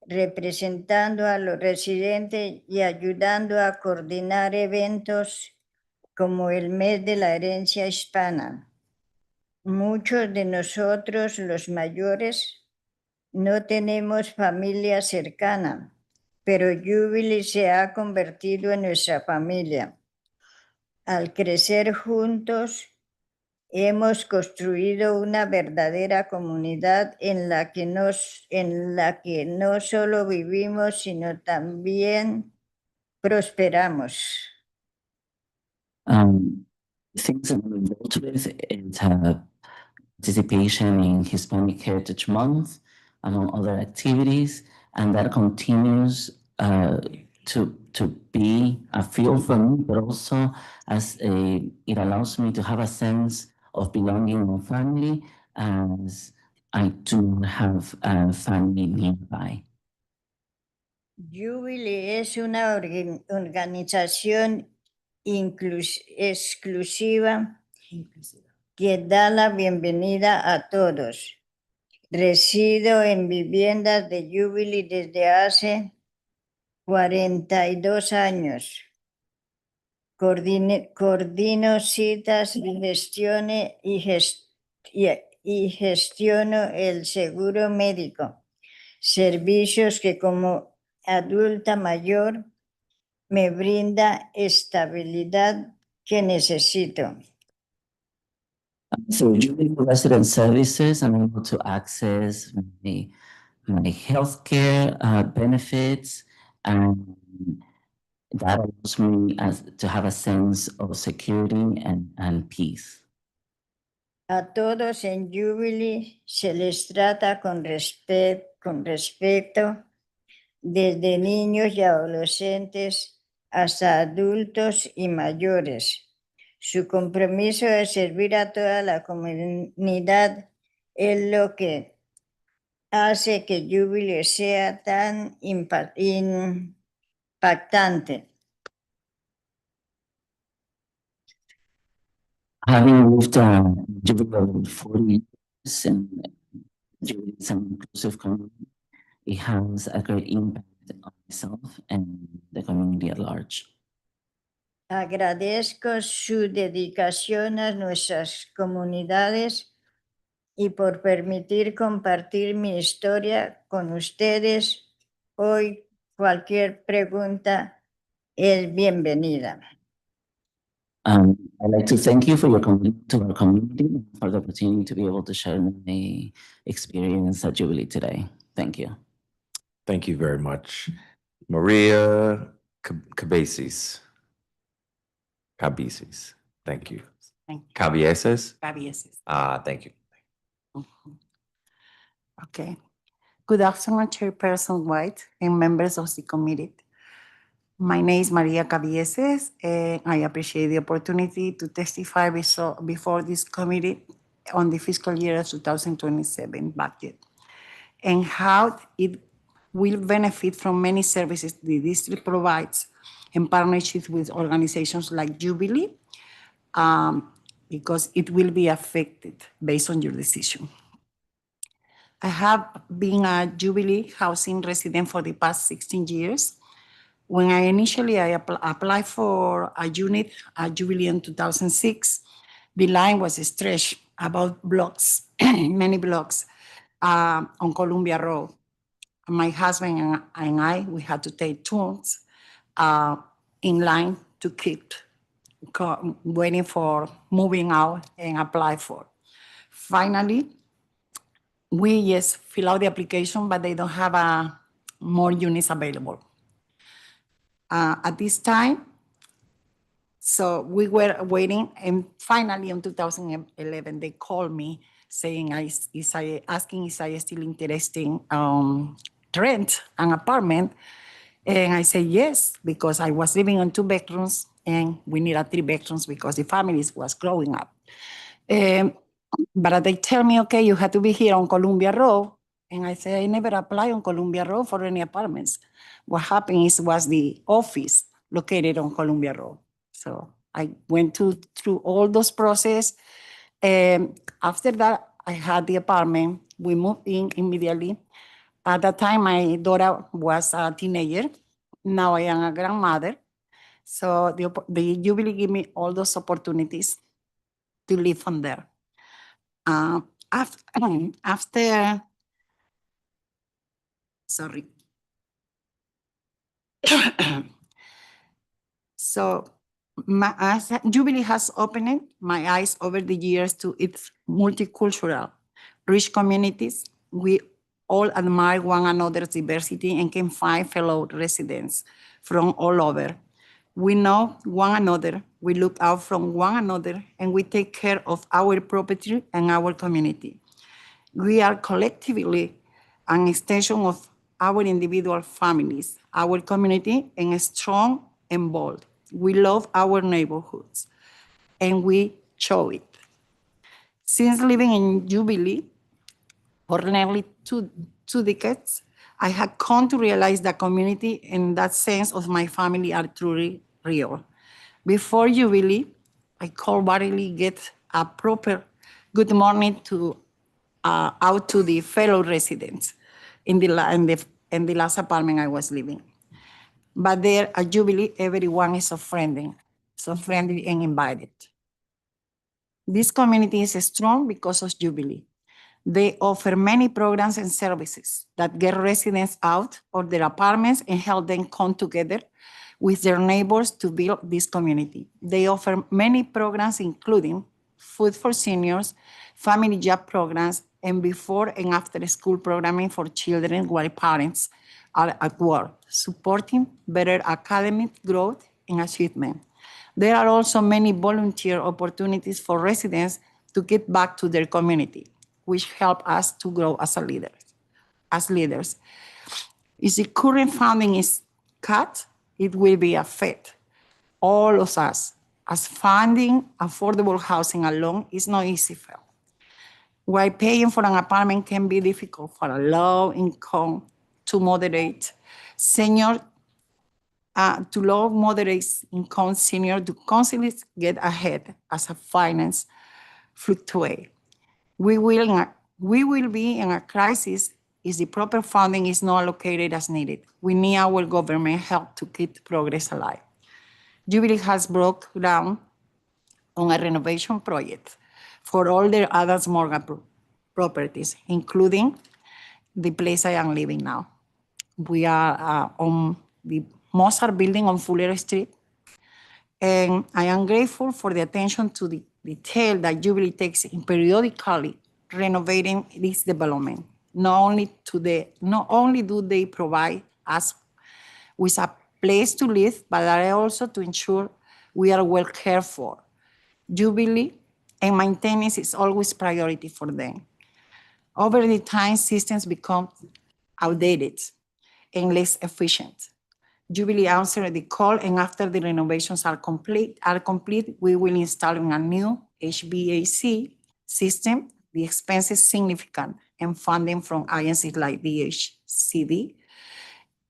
representando a los residentes y ayudando a coordinar eventos como el Mes de la Herencia Hispana. Muchos de nosotros, los mayores, no tenemos familia cercana, pero Jubilee se ha convertido en nuestra familia. Al crecer juntos, hemos construido una verdadera comunidad en la que no solo vivimos, sino también prosperamos. Things I'm involved with is participation in Hispanic Heritage Month, among other activities, and that continues to be a field for me, but also it allows me to have a sense of belonging in family, as I do have a family nearby. Jubilee es una organización exclusiva que da la bienvenida a todos. Resido en viviendas de Jubilee desde hace 42 años. Coordino citas y gestiono el seguro médico, servicios que como adulta mayor me brinda estabilidad que necesito. So during resident services, I'm able to access my healthcare benefits, and that allows me to have a sense of security and peace. A todos en Jubilee se les trata con respeto, desde niños y adolescentes hasta adultos y mayores. Su compromiso de servir a toda la comunidad es lo que hace que Jubilee sea tan impactante. Having lived Jubilee over 40 years and Jubilee is an inclusive community, it has a great impact on myself and the community at large. Agradezco su dedicación a nuestras comunidades y por permitir compartir mi historia con ustedes. Hoy cualquier pregunta es bienvenida. I'd like to thank you for your commitment to our community and for the opportunity to be able to share my experience at Jubilee today. Thank you. Thank you very much. Maria Cabezas. Cabezas. Thank you. Thank you. Cabezas? Cabezas. Thank you. Okay. Good afternoon, Chairperson White and members of the committee. My name is Maria Cabieses, and I appreciate the opportunity to testify before this committee on the fiscal year 2027 budget and how it will benefit from many services the district provides in partnership with organizations like Jubilee, because it will be affected based on your decision. I have been a Jubilee housing resident for the past 16 years. When I initially applied for a unit at Jubilee in 2006, the line was stretched about blocks, many blocks, on Columbia Road. My husband and I, we had to take turns in line to keep waiting for moving out and apply for. Finally, we just fill out the application, but they don't have more units available. At this time, so we were waiting, and finally in 2011, they called me saying, asking if I still interested in rent an apartment. And I said yes, because I was living in 2 bedrooms and we needed 3 bedrooms because the families was growing up. But they tell me, okay, you have to be here on Columbia Road. And I said, I never applied on Columbia Road for any apartments. What happened was the office located on Columbia Road. So I went through all those process. After that, I had the apartment. We moved in immediately. At that time, my daughter was a teenager. Now I am a grandmother. So the Jubilee gave me all those opportunities to live from there. After, sorry. So as Jubilee has opened my eyes over the years to its multicultural, rich communities. We all admire one another's diversity and can find fellow residents from all over. We know one another, we look out from one another, and we take care of our property and our community. We are collectively an extension of our individual families, our community, and strong and bold. We love our neighborhoods, and we show it. Since living in Jubilee for nearly two decades, I have come to realize that community and that sense of my family are truly real. Before Jubilee, I could barely get a proper good morning to out to the fellow residents in the last apartment I was living. But there at Jubilee, everyone is so friendly and invited. This community is strong because of Jubilee. They offer many programs and services that get residents out of their apartments and help them come together with their neighbors to build this community. They offer many programs, including food for seniors, family job programs, and before and after school programming for children while parents are at work, supporting better academic growth and achievement. There are also many volunteer opportunities for residents to get back to their community, which help us to grow as leaders. If the current funding is cut, it will be affect all of us, as funding affordable housing alone is not easy. While paying for an apartment can be difficult for a low income to moderate senior, to low moderate income senior to constantly get ahead as a finance fluctuate. We will be in a crisis if the proper funding is not allocated as needed. We need our government help to keep progress alive. Jubilee has broke ground on a renovation project for all their other mortgage properties, including the place I am living now. We are on the Mozart building on Fuller Street. And I am grateful for the attention to the detail that Jubilee takes in periodically renovating this development. Not only do they provide us with a place to live, but also to ensure we are well cared for. Jubilee and maintenance is always priority for them. Over the time, systems become outdated and less efficient. Jubilee answered the call, and after the renovations are complete, we will install a new HVAC system. The expense is significant, and funding from agencies like DHCD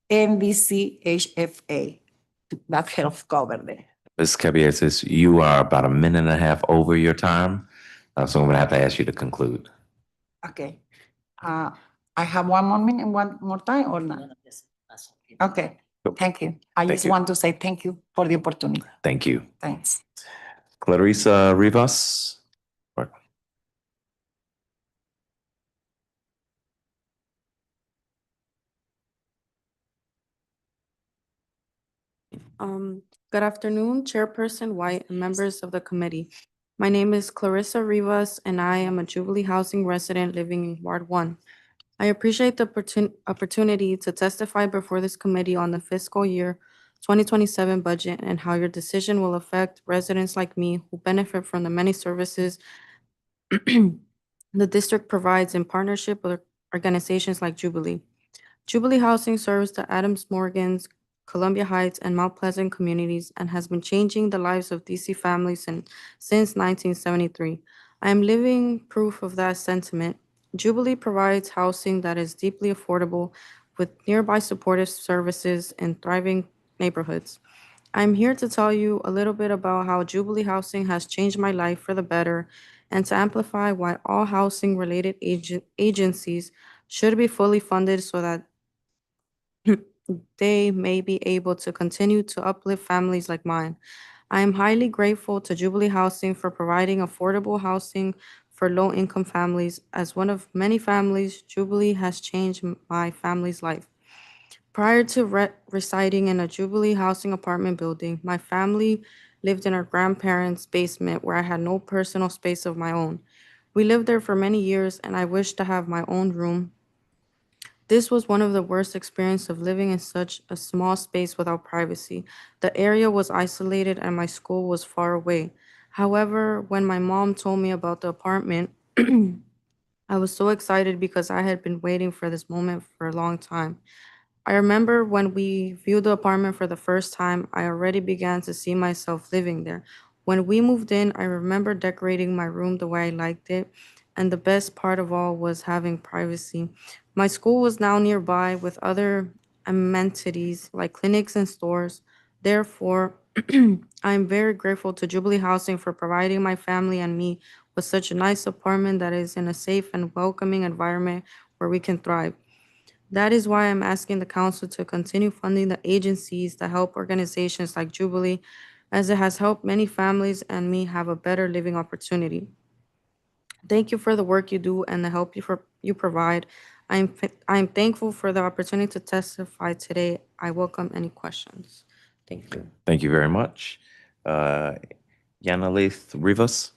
and DCHFA that help cover them. Ms. Cabieses, you are about a minute and a half over your time, so I'm going to have to ask you to conclude. Okay. I have one more minute, one more time, or not? Okay. Thank you. I just want to say thank you for the opportunity. Thank you. Thanks. Clarissa Rivas. Good afternoon, Chairperson White and members of the committee. My name is Clarissa Rivas, and I am a Jubilee Housing resident living in Ward 1. I appreciate the opportunity to testify before this committee on the fiscal year 2027 budget and how your decision will affect residents like me who benefit from the many services the district provides in partnership with organizations like Jubilee. Jubilee Housing serves the Adams Morgans, Columbia Heights, and Mount Pleasant communities and has been changing the lives of DC families since 1973. I am living proof of that sentiment. Jubilee provides housing that is deeply affordable with nearby supportive services in thriving neighborhoods. I'm here to tell you a little bit about how Jubilee Housing has changed my life for the better and to amplify why all housing-related agencies should be fully funded so that they may be able to continue to uplift families like mine. I am highly grateful to Jubilee Housing for providing affordable housing for low-income families. As one of many families, Jubilee has changed my family's life. Prior to residing in a Jubilee housing apartment building, my family lived in our grandparents' basement where I had no personal space of my own. We lived there for many years, and I wished to have my own room. This was one of the worst experiences of living in such a small space without privacy. The area was isolated and my school was far away. However, when my mom told me about the apartment, I was so excited because I had been waiting for this moment for a long time. I remember when we viewed the apartment for the first time, I already began to see myself living there. When we moved in, I remember decorating my room the way I liked it, and the best part of all was having privacy. My school was now nearby with other amenities like clinics and stores. Therefore, I am very grateful to Jubilee Housing for providing my family and me with such a nice apartment that is in a safe and welcoming environment where we can thrive. That is why I'm asking the council to continue funding the agencies that help organizations like Jubilee, as it has helped many families and me have a better living opportunity. Thank you for the work you do and the help you provide. I'm thankful for the opportunity to testify today. I welcome any questions. Thank you. Thank you very much. Yanalith Rivas.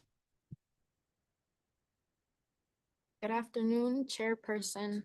Good afternoon, Chairperson.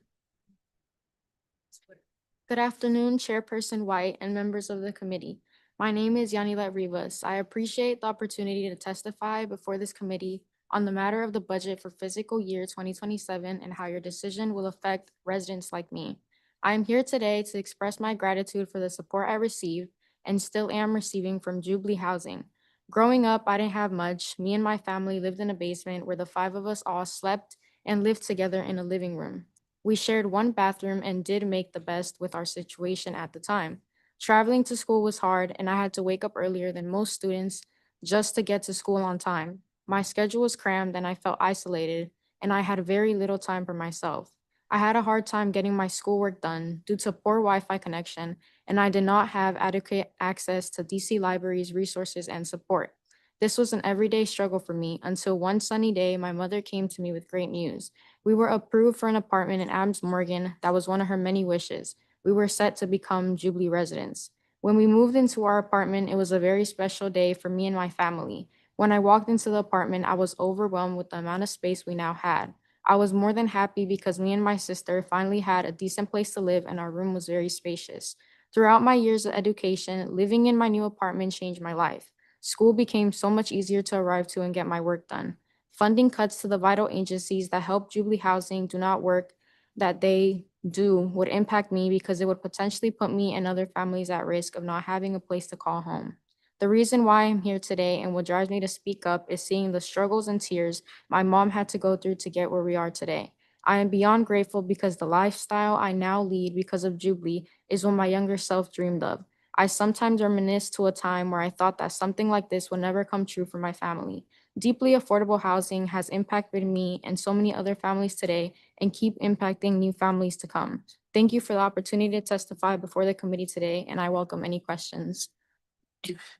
Good afternoon, Chairperson White and members of the committee. My name is Yanilet Rivas. I appreciate the opportunity to testify before this committee on the matter of the budget for fiscal year 2027 and how your decision will affect residents like me. I am here today to express my gratitude for the support I received and still am receiving from Jubilee Housing. Growing up, I didn't have much. Me and my family lived in a basement where the 5 of us all slept and lived together in a living room. We shared one bathroom and did make the best with our situation at the time. Traveling to school was hard, and I had to wake up earlier than most students just to get to school on time. My schedule was crammed and I felt isolated, and I had very little time for myself. I had a hard time getting my schoolwork done due to poor Wi-Fi connection, and I did not have adequate access to DC Library's resources and support. This was an everyday struggle for me until one sunny day, my mother came to me with great news. We were approved for an apartment in Adams Morgan that was one of her many wishes. We were set to become Jubilee residents. When we moved into our apartment, it was a very special day for me and my family. When I walked into the apartment, I was overwhelmed with the amount of space we now had. I was more than happy because me and my sister finally had a decent place to live and our room was very spacious. Throughout my years of education, living in my new apartment changed my life. School became so much easier to arrive to and get my work done. Funding cuts to the vital agencies that help Jubilee Housing do not work that they do would impact me because it would potentially put me and other families at risk of not having a place to call home. The reason why I'm here today and what drives me to speak up is seeing the struggles and tears my mom had to go through to get where we are today. I am beyond grateful because the lifestyle I now lead because of Jubilee is what my younger self dreamed of. I sometimes reminisce to a time where I thought that something like this would never come true for my family. Deeply affordable housing has impacted me and so many other families today and keep impacting new families to come. Thank you for the opportunity to testify before the committee today, and I welcome any questions.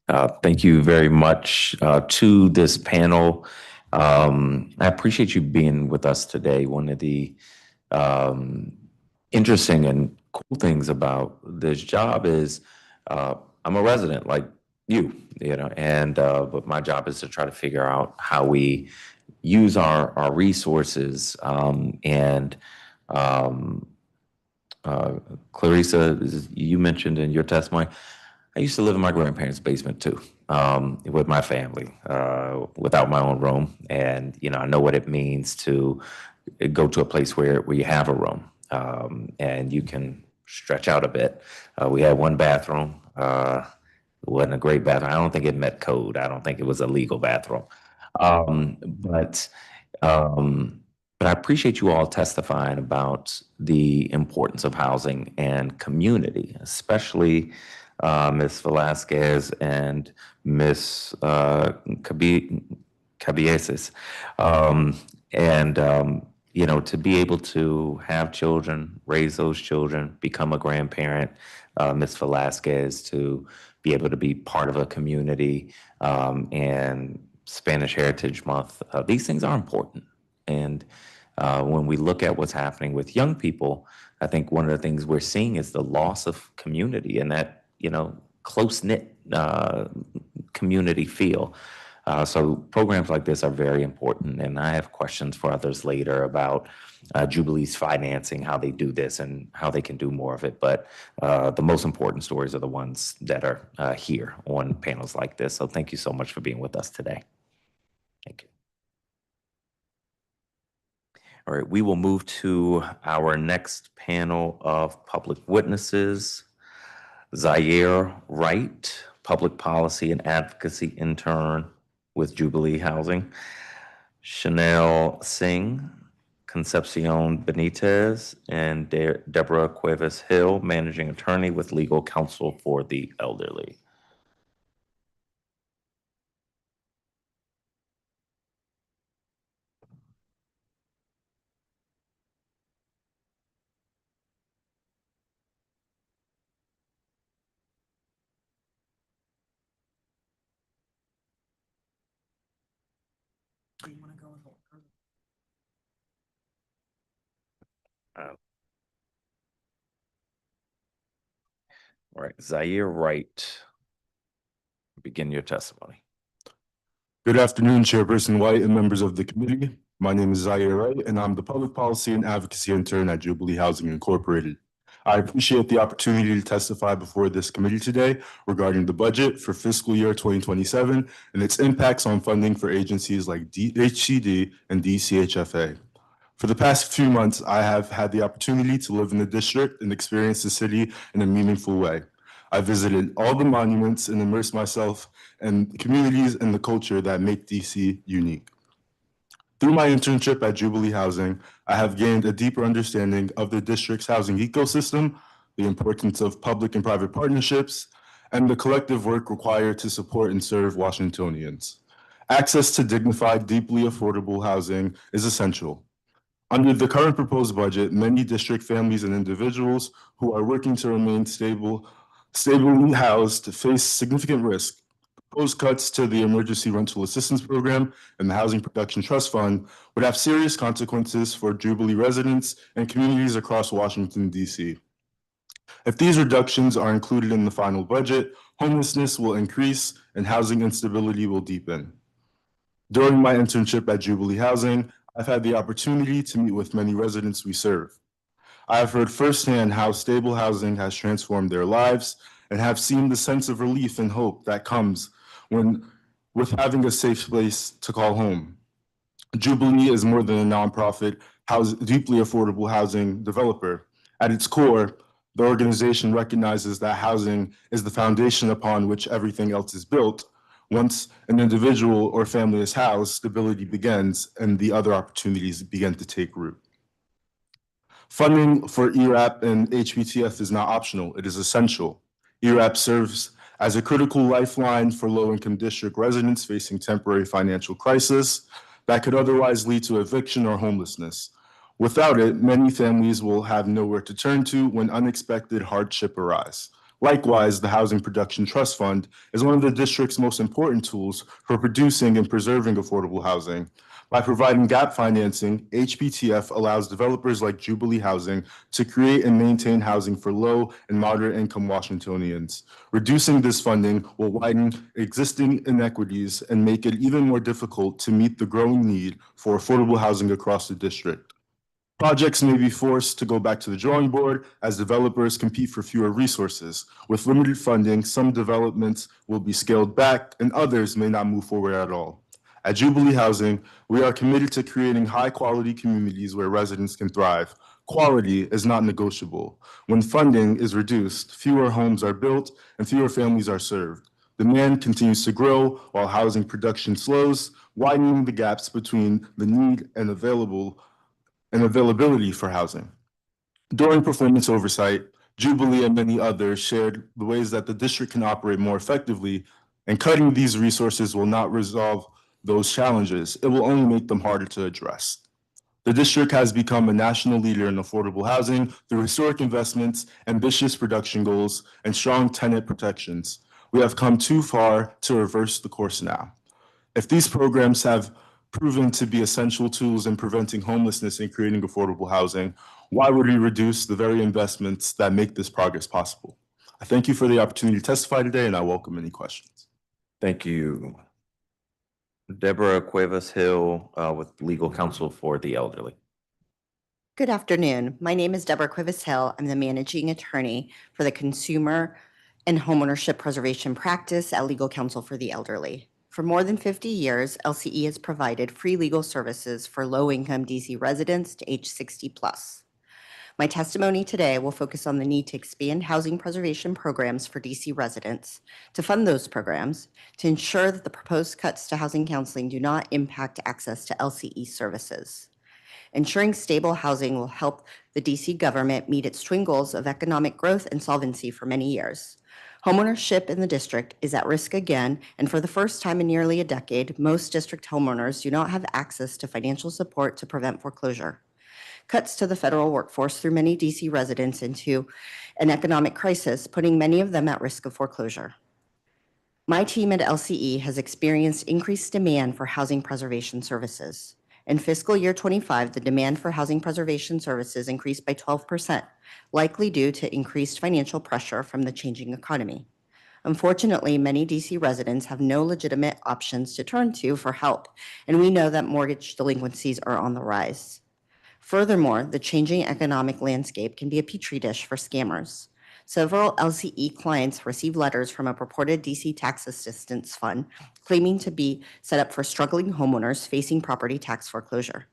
Thank you very much to this panel. I appreciate you being with us today. One of the interesting and cool things about this job is I'm a resident like you know, and but my job is to try to figure out how we use our resources. And Clarissa, you mentioned in your testimony, I used to live in my grandparents' basement too, with my family, without my own room. And, you know, I know what it means to go to a place where you have a room, and you can stretch out a bit. We had one bathroom. It wasn't a great bathroom. I don't think it met code. I don't think it was a legal bathroom. Um, but um, but I appreciate you all testifying about the importance of housing and community, especially Ms. Velasquez and Ms. Cabieses. And to be able to have children, raise those children, become a grandparent, Ms. Velasquez, to be able to be part of a community, and Spanish Heritage Month, these things are important. And when we look at what's happening with young people, I think one of the things we're seeing is the loss of community and that, close-knit community feel. So programs like this are very important, and I have questions for others later about Jubilee's financing, how they do this, and how they can do more of it. But the most important stories are the ones that are here on panels like this. So thank you so much for being with us today. Thank you. All right, we will move to our next panel of public witnesses. Zaire Wright, Public Policy and Advocacy Intern with Jubilee Housing. Chanel Singh, Concepcion Benitez, and Deborah Cuevas Hill, Managing Attorney with Legal Counsel for the Elderly. All right, Zaire Wright, begin your testimony. Good afternoon, Chairperson White and members of the committee. My name is Zaire Wright, and I'm the Public Policy and Advocacy Intern at Jubilee Housing Incorporated. I appreciate the opportunity to testify before this committee today regarding the budget for fiscal year 2027 and its impacts on funding for agencies like HCD and DCHFA. For the past few months, I have had the opportunity to live in the district and experience the city in a meaningful way. I visited all the monuments and immersed myself in communities and the culture that make DC unique. Through my internship at Jubilee Housing, I have gained a deeper understanding of the district's housing ecosystem, the importance of public and private partnerships, and the collective work required to support and serve Washingtonians. Access to dignified, deeply affordable housing is essential. Under the current proposed budget, many district families and individuals who are working to remain stably housed face significant risk. Proposed cuts to the Emergency Rental Assistance Program and the Housing Production Trust Fund would have serious consequences for Jubilee residents and communities across Washington, D.C. If these reductions are included in the final budget, homelessness will increase and housing instability will deepen. During my internship at Jubilee Housing, I've had the opportunity to meet with many residents we serve. I have heard firsthand how stable housing has transformed their lives and have seen the sense of relief and hope that comes with having a safe place to call home. Jubilee is more than a nonprofit, deeply affordable housing developer. At its core, the organization recognizes that housing is the foundation upon which everything else is built. Once an individual or family is housed, stability begins and the other opportunities begin to take root. Funding for ERAP and HPTF is not optional, it is essential. ERAP serves as a critical lifeline for low-income district residents facing temporary financial crisis that could otherwise lead to eviction or homelessness. Without it, many families will have nowhere to turn to when unexpected hardship arise. Likewise, the Housing Production Trust Fund is one of the district's most important tools for producing and preserving affordable housing. By providing gap financing, HPTF allows developers like Jubilee Housing to create and maintain housing for low and moderate income Washingtonians. Reducing this funding will widen existing inequities and make it even more difficult to meet the growing need for affordable housing across the district. Projects may be forced to go back to the drawing board as developers compete for fewer resources. With limited funding, some developments will be scaled back and others may not move forward at all. At Jubilee Housing, we are committed to creating high-quality communities where residents can thrive. Quality is not negotiable. When funding is reduced, fewer homes are built and fewer families are served. Demand continues to grow while housing production slows, widening the gaps between the need and availability for housing. During performance oversight, Jubilee and many others shared the ways that the district can operate more effectively, and cutting these resources will not resolve those challenges. It will only make them harder to address. The district has become a national leader in affordable housing through historic investments, ambitious production goals, and strong tenant protections. We have come too far to reverse the course now. If these programs have proven to be essential tools in preventing homelessness and creating affordable housing, why would we reduce the very investments that make this progress possible? I thank you for the opportunity to testify today, and I welcome any questions. Thank you. Deborah Cuevas Hill with legal counsel for the elderly. Good afternoon. My name is Deborah Cuevas Hill. I'm the managing attorney for the Consumer and Homeownership Preservation Practice at Legal Counsel for the Elderly. For more than 50 years, LCE has provided free legal services for low-income DC residents to age 60 plus. My testimony today will focus on the need to expand housing preservation programs for DC residents, to fund those programs, to ensure that the proposed cuts to housing counseling do not impact access to LCE services. Ensuring stable housing will help the DC government meet its twin goals of economic growth and solvency for many years. Homeownership in the district is at risk again, and for the first time in nearly a decade, most district homeowners do not have access to financial support to prevent foreclosure. Cuts to the federal workforce threw many DC residents into an economic crisis, putting many of them at risk of foreclosure. My team at LCE has experienced increased demand for housing preservation services. In fiscal year 25, the demand for housing preservation services increased by 12%, likely due to increased financial pressure from the changing economy. Unfortunately, many DC residents have no legitimate options to turn to for help, and we know that mortgage delinquencies are on the rise. Furthermore, the changing economic landscape can be a petri dish for scammers. Several LCE clients receive letters from a purported DC tax assistance fund claiming to be set up for struggling homeowners facing property tax foreclosure.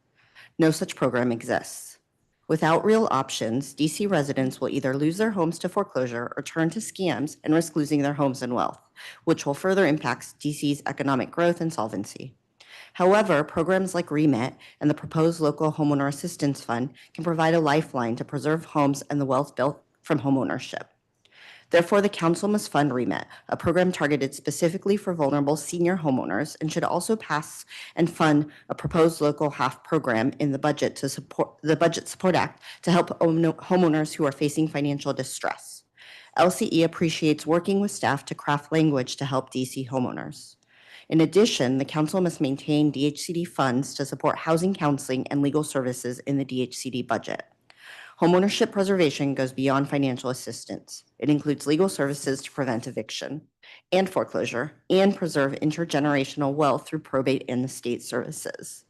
No such program exists. Without real options, DC residents will either lose their homes to foreclosure or turn to scams and risk losing their homes and wealth, which will further impact DC's economic growth and solvency. However, programs like REMIT and the proposed local homeowner assistance fund can provide a lifeline to preserve homes and the wealth built from homeownership. Therefore, the council must fund REMIT, a program targeted specifically for vulnerable senior homeowners, and should also pass and fund a proposed local HAF program in the Budget Support Act to help homeowners who are facing financial distress. LCE appreciates working with staff to craft language to help DC homeowners. In addition, the council must maintain DHCD funds to support housing counseling and legal services in the DHCD budget. Homeownership preservation goes beyond financial assistance. It includes legal services to prevent eviction and foreclosure and preserve intergenerational wealth through probate and estate services.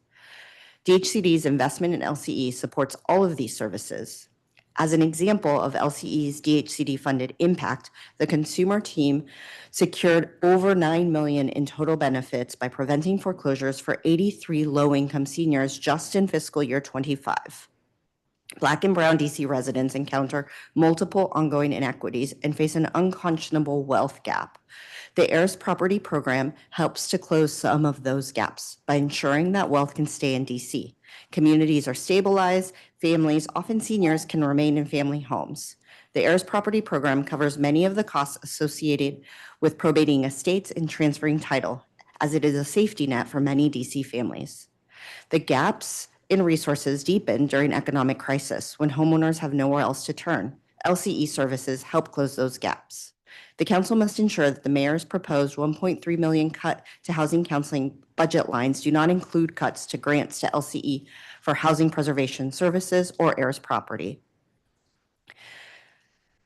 DHCD's investment in LCE supports all of these services. As an example of LCE's DHCD-funded impact, the consumer team secured over $9 million in total benefits by preventing foreclosures for 83 low-income seniors just in fiscal year 25. Black and Brown DC residents encounter multiple ongoing inequities and face an unconscionable wealth gap. The heirs property program helps to close some of those gaps by ensuring that wealth can stay in DC. Communities are stabilized, families, often seniors, can remain in family homes. The heirs property program covers many of the costs associated with probating estates and transferring title, as it is a safety net for many DC families. The gaps in resources deepen during economic crisis when homeowners have nowhere else to turn. LCE services help close those gaps. The council must ensure that the mayor's proposed $1.3 million cut to housing counseling budget lines do not include cuts to grants to LCE for housing preservation services or heirs property.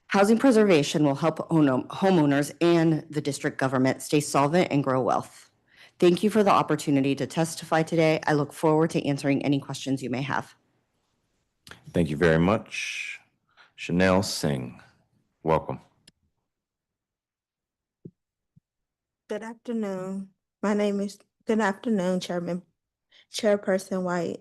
Housing preservation will help homeowners and the district government stay solvent and grow wealth. Thank you for the opportunity to testify today. I look forward to answering any questions you may have. Thank you very much. Chanel Singh, welcome. Good afternoon. Good afternoon, Chairperson White,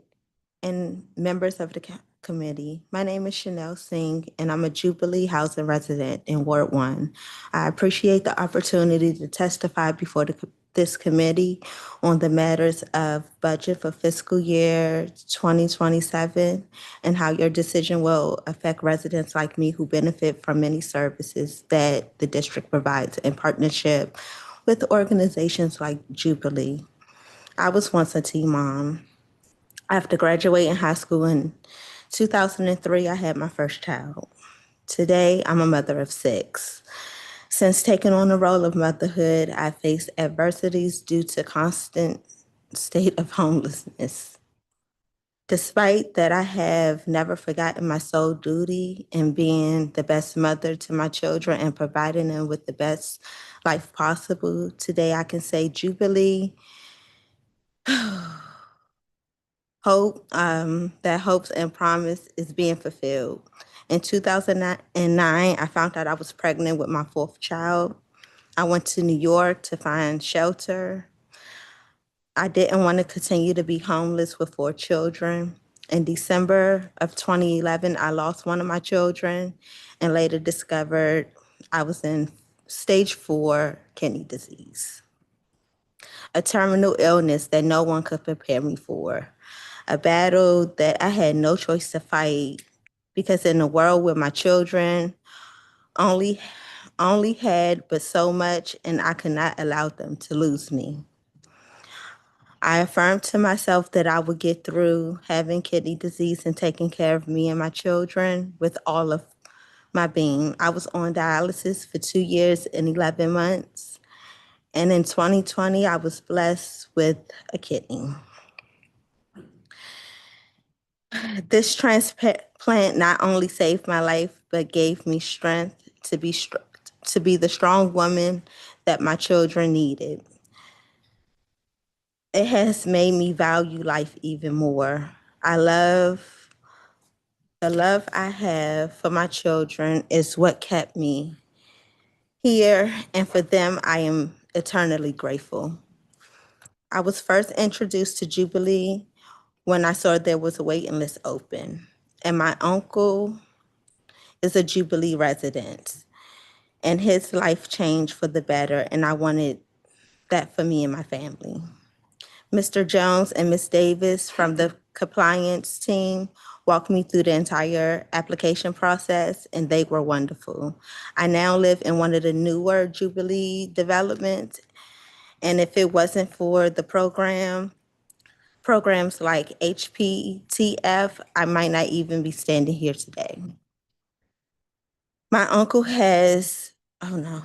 and members of the committee. My name is Chanel Singh, and I'm a Jubilee housing resident in Ward 1. I appreciate the opportunity to testify before this committee on the matters of budget for fiscal year 2027 and how your decision will affect residents like me who benefit from many services that the district provides in partnership with organizations like Jubilee. I was once a teen mom. After graduating high school in 2003, I had my first child. Today, I'm a mother of 6. Since taking on the role of motherhood, I faced adversities due to constant state of homelessness. Despite that, I have never forgotten my sole duty in being the best mother to my children and providing them with the best life possible. Today, I can say Jubilee, hope, that hopes and promise is being fulfilled. In 2009, I found out I was pregnant with my 4th child. I went to New York to find shelter. I didn't want to continue to be homeless with 4 children. In December of 2011, I lost one of my children and later discovered I was in stage 4 kidney disease, a terminal illness that no one could prepare me for, a battle that I had no choice to fight because in a world where my children only had but so much and I could not allow them to lose me. I affirmed to myself that I would get through having kidney disease and taking care of me and my children with all of my being. I was on dialysis for 2 years and 11 months. And in 2020, I was blessed with a kidney. This transplant not only saved my life, but gave me strength to be the strong woman that my children needed. It has made me value life even more. The love I have for my children is what kept me here, and for them, I am eternally grateful. I was first introduced to Jubilee when I saw there was a waiting list open, and my uncle is a Jubilee resident, and his life changed for the better, and I wanted that for me and my family. Mr. Jones and Ms. Davis from the compliance team walked me through the entire application process, and they were wonderful. I now live in one of the newer Jubilee developments, and if it wasn't for the programs like HPTF, I might not even be standing here today. My uncle has, oh no,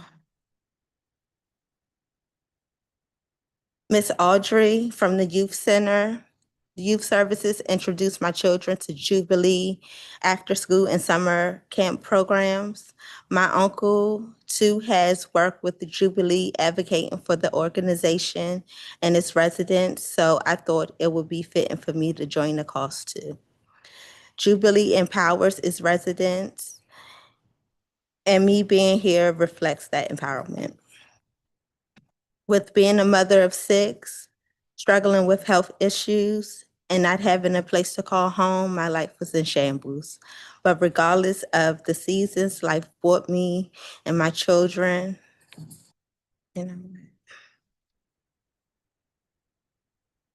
Miss Audrey from the Youth Center, Youth Services introduced my children to Jubilee after school and summer camp programs. My uncle, too, has worked with the Jubilee advocating for the organization and its residents, so I thought it would be fitting for me to join the cause too. Jubilee empowers its residents, and me being here reflects that empowerment. With being a mother of 6, struggling with health issues, and not having a place to call home, my life was in shambles. But regardless of the seasons, life brought me and my children.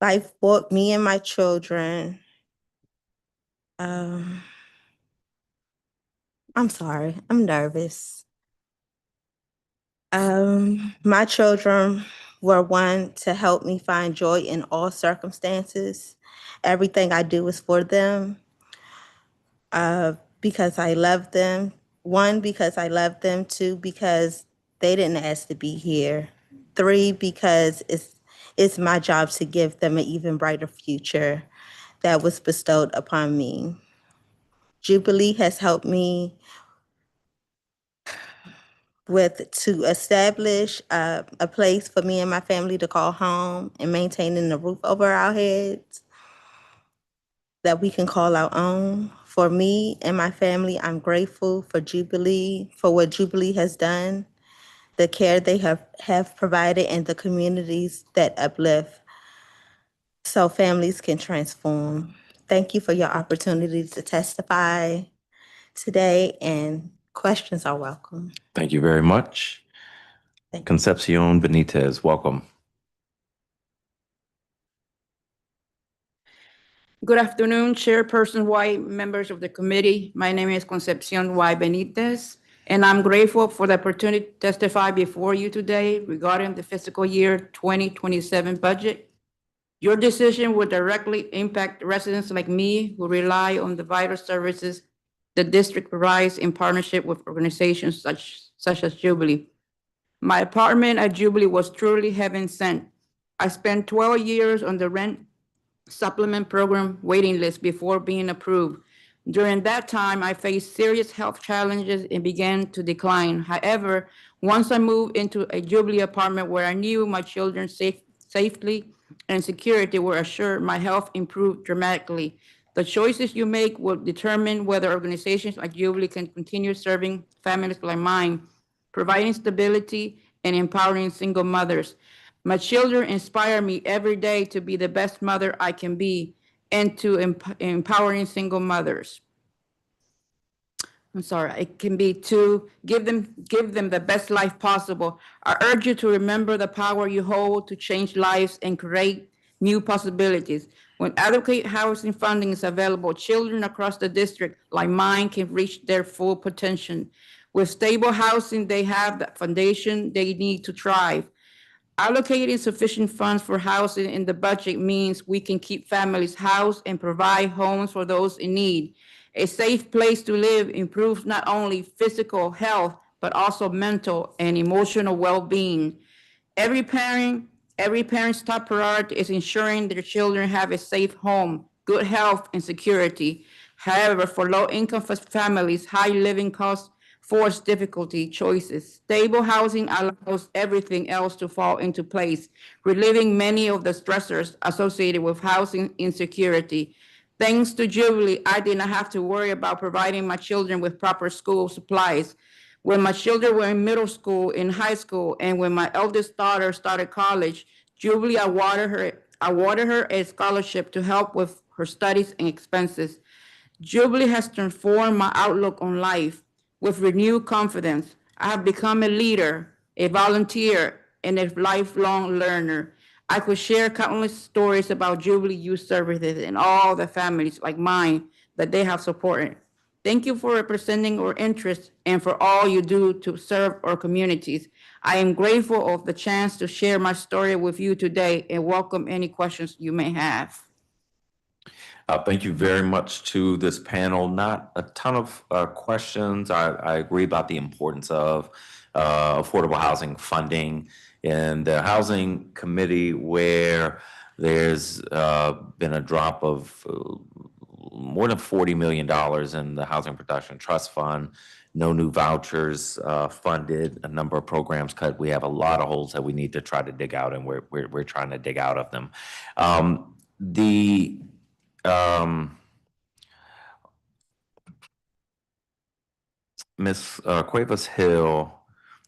Life brought me and my children. I'm sorry, I'm nervous. My children were one to help me find joy in all circumstances. Everything I do is for them. Because I love them. 1, because I love them. 2, because they didn't ask to be here. 3, because it's my job to give them an even brighter future that was bestowed upon me. Jubilee has helped me to establish a place for me and my family to call home and maintaining the roof over our heads that we can call our own. For me and my family, I'm grateful for Jubilee, for what Jubilee has done, the care they have provided, and the communities that uplift so families can transform. Thank you for your opportunity to testify today, and questions are welcome. Thank you very much. Thank you. Concepcion Benitez, welcome. Good afternoon, Chairperson White, members of the committee. My name is Concepcion Y. Benitez, and I'm grateful for the opportunity to testify before you today regarding the fiscal year 2027 budget. Your decision will directly impact residents like me who rely on the vital services the district provides in partnership with organizations such as Jubilee. My apartment at Jubilee was truly heaven sent. I spent 12 years on the rent supplement program waiting list before being approved. During that time, I faced serious health challenges and began to decline. However, once I moved into a Jubilee apartment where I knew my children's safety and security were assured, my health improved dramatically. The choices you make will determine whether organizations like Jubilee can continue serving families like mine, providing stability and empowering single mothers. My children inspire me every day to be the best mother I can be and to empowering single mothers. I'm sorry, it can be to give them the best life possible. I urge you to remember the power you hold to change lives and create new possibilities. When adequate housing funding is available, children across the district like mine can reach their full potential. With stable housing, they have the foundation they need to thrive. Allocating sufficient funds for housing in the budget means we can keep families housed and provide homes for those in need. A safe place to live improves not only physical health, but also mental and emotional well-being. Every parent's top priority is ensuring their children have a safe home, good health, and security. However, for low-income families, high living costs force difficulty choices. Stable housing allows everything else to fall into place, relieving many of the stressors associated with housing insecurity. Thanks to Jubilee, I did not have to worry about providing my children with proper school supplies. When my children were in middle school, in high school, and when my eldest daughter started college, Jubilee awarded her a scholarship to help with her studies and expenses. Jubilee has transformed my outlook on life. With renewed confidence, I have become a leader, a volunteer, and a lifelong learner. I could share countless stories about Jubilee Youth Services and all the families like mine that they have supported. Thank you for representing our interests and for all you do to serve our communities. I am grateful of the chance to share my story with you today and welcome any questions you may have. Thank you very much to this panel. Not a ton of questions. I agree about the importance of affordable housing funding in the housing committee where there's been a drop of more than $40 million in the Housing Production Trust Fund. No new vouchers funded, a number of programs cut. We have a lot of holes that we need to try to dig out, and we're trying to dig out of them. Ms. Cuevas Hill,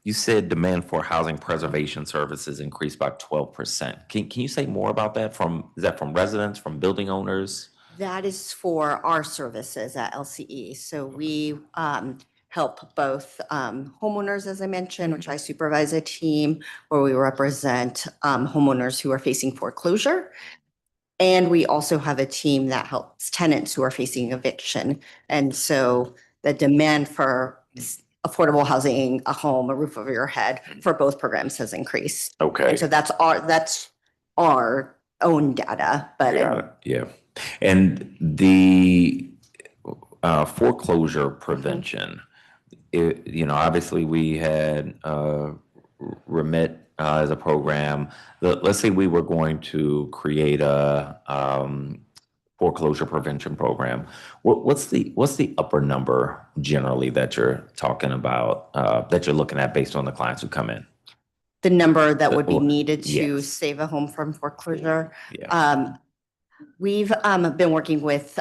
you said demand for housing preservation services increased by 12%. Can you say more about that? Is that from residents, from building owners? That is for our services at LCE. So we help both homeowners, as I mentioned, which I supervise a team where we represent homeowners who are facing foreclosure. And we also have a team that helps tenants who are facing eviction. And so the demand for affordable housing, a home, a roof over your head for both programs has increased. Okay. And so that's our own data, but yeah. And the foreclosure prevention, obviously we had Remit as a program. Let's say we were going to create a foreclosure prevention program. What's the upper number generally that you're talking about, that you're looking at based on the clients who come in? the number that would be needed to Yes. save a home from foreclosure. Yeah. We've been working with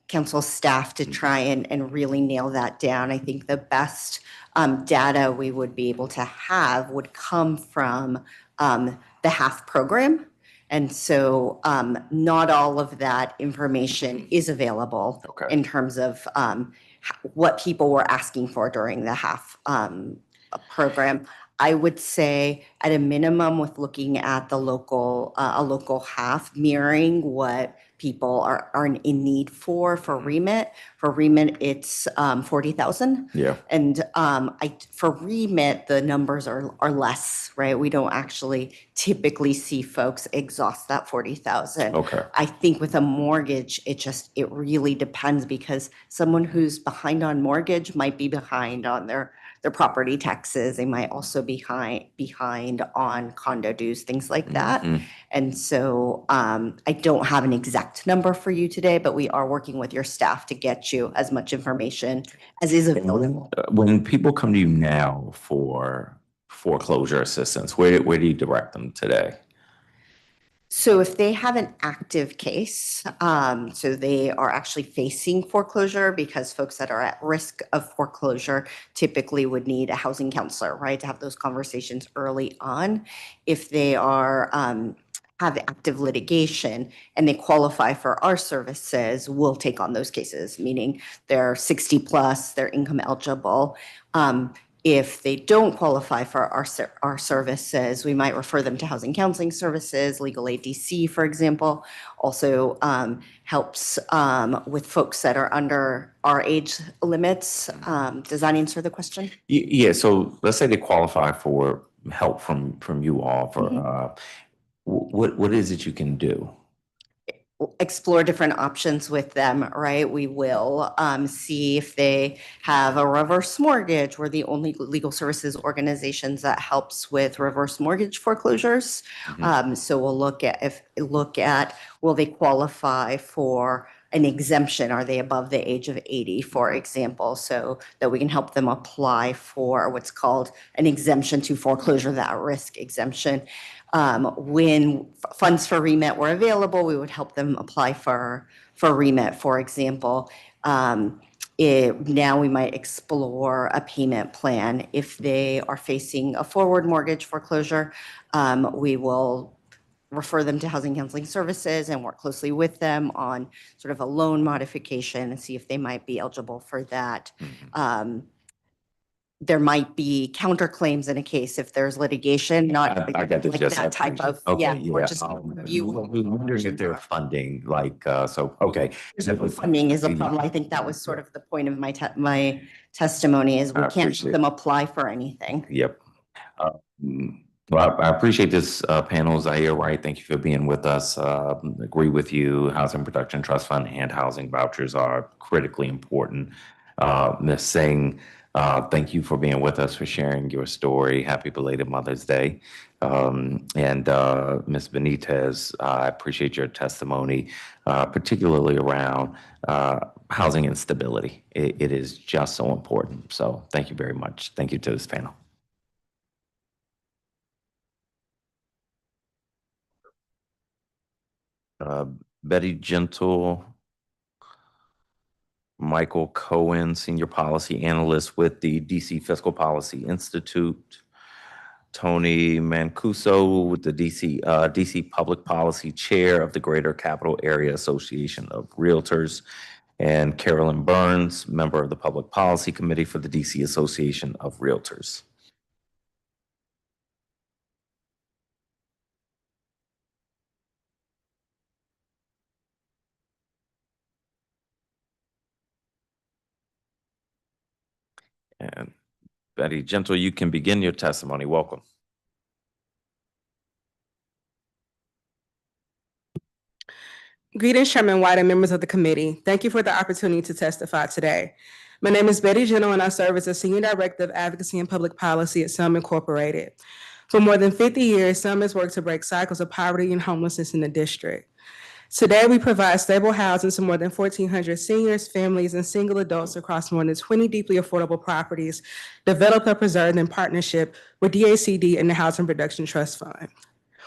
council staff to try and really nail that down. I think the best data we would be able to have would come from the HAF program. And so not all of that information is available in terms of what people were asking for during the HAF program. I would say at a minimum with looking at the local, a local half mirroring what people are in need for remit. For remit, it's 40,000. Yeah. And for remit, the numbers are less, right? We don't actually typically see folks exhaust that 40,000. Okay. I think with a mortgage, it really depends because someone who's behind on mortgage might be behind on their property taxes. They might also be behind on condo dues, things like that. Mhm. And so I don't have an exact number for you today, but we are working with your staff to get you as much information as is available. When people come to you now for foreclosure assistance, where do you direct them today? So if they have an active case, so they are actually facing foreclosure, because folks that are at risk of foreclosure typically would need a housing counselor, right, to have those conversations early on. If they are have active litigation and they qualify for our services, we'll take on those cases, meaning they're 60 plus, they're income eligible. If they don't qualify for our services, we might refer them to housing counseling services, legal aid DC, for example. Also helps with folks that are under our age limits. Does that answer the question? Yeah, so let's say they qualify for help from you all for what is it you can do? Explore different options with them, right? We will see if they have a reverse mortgage. We're the only legal services organizations that helps with reverse mortgage foreclosures. So we'll look at will they qualify for an exemption? Are they above the age of 80, for example, so that we can help them apply for what's called an exemption to foreclosure, that risk exemption. When funds for remit were available, we would help them apply for remit, for example. Now we might explore a payment plan. If they are facing a forward mortgage foreclosure, we will refer them to housing counseling services and work closely with them on sort of a loan modification and see if they might be eligible for that. There might be counterclaims in a case if there's litigation, not I got the like gist. that type of, Okay, yeah. yeah. We're just, We were wondering if they're funding, like, so, okay. funding is a problem. I think that was sort of the point of my testimony is we I can't appreciate let them apply for anything. Yep. Well, I appreciate this panel, Zaire Wright. Thank you for being with us. Agree with you. Housing Production Trust Fund and housing vouchers are critically important. Ms. Singh, thank you for being with us, for sharing your story. Happy belated Mother's Day. And Ms. Benitez, I appreciate your testimony, particularly around housing instability. It is just so important. So thank you very much. Thank you to this panel. Betty Gentle, Michael Cohen, Senior Policy Analyst with the DC Fiscal Policy Institute, Tony Mancuso with the DC Public Policy Chair of the Greater Capital Area Association of Realtors, and Carolyn Burns, member of the Public Policy Committee for the DC Association of Realtors. And Betty Gentle, you can begin your testimony. Welcome. Greetings, Chairman White and members of the committee. Thank you for the opportunity to testify today. My name is Betty Gentle, and I serve as the Senior Director of Advocacy and Public Policy at SUM Incorporated. For more than 50 years, SUM has worked to break cycles of poverty and homelessness in the district. Today, we provide stable housing to more than 1,400 seniors, families, and single adults across more than 20 deeply affordable properties developed or preserved in partnership with DACD and the Housing Production Trust Fund.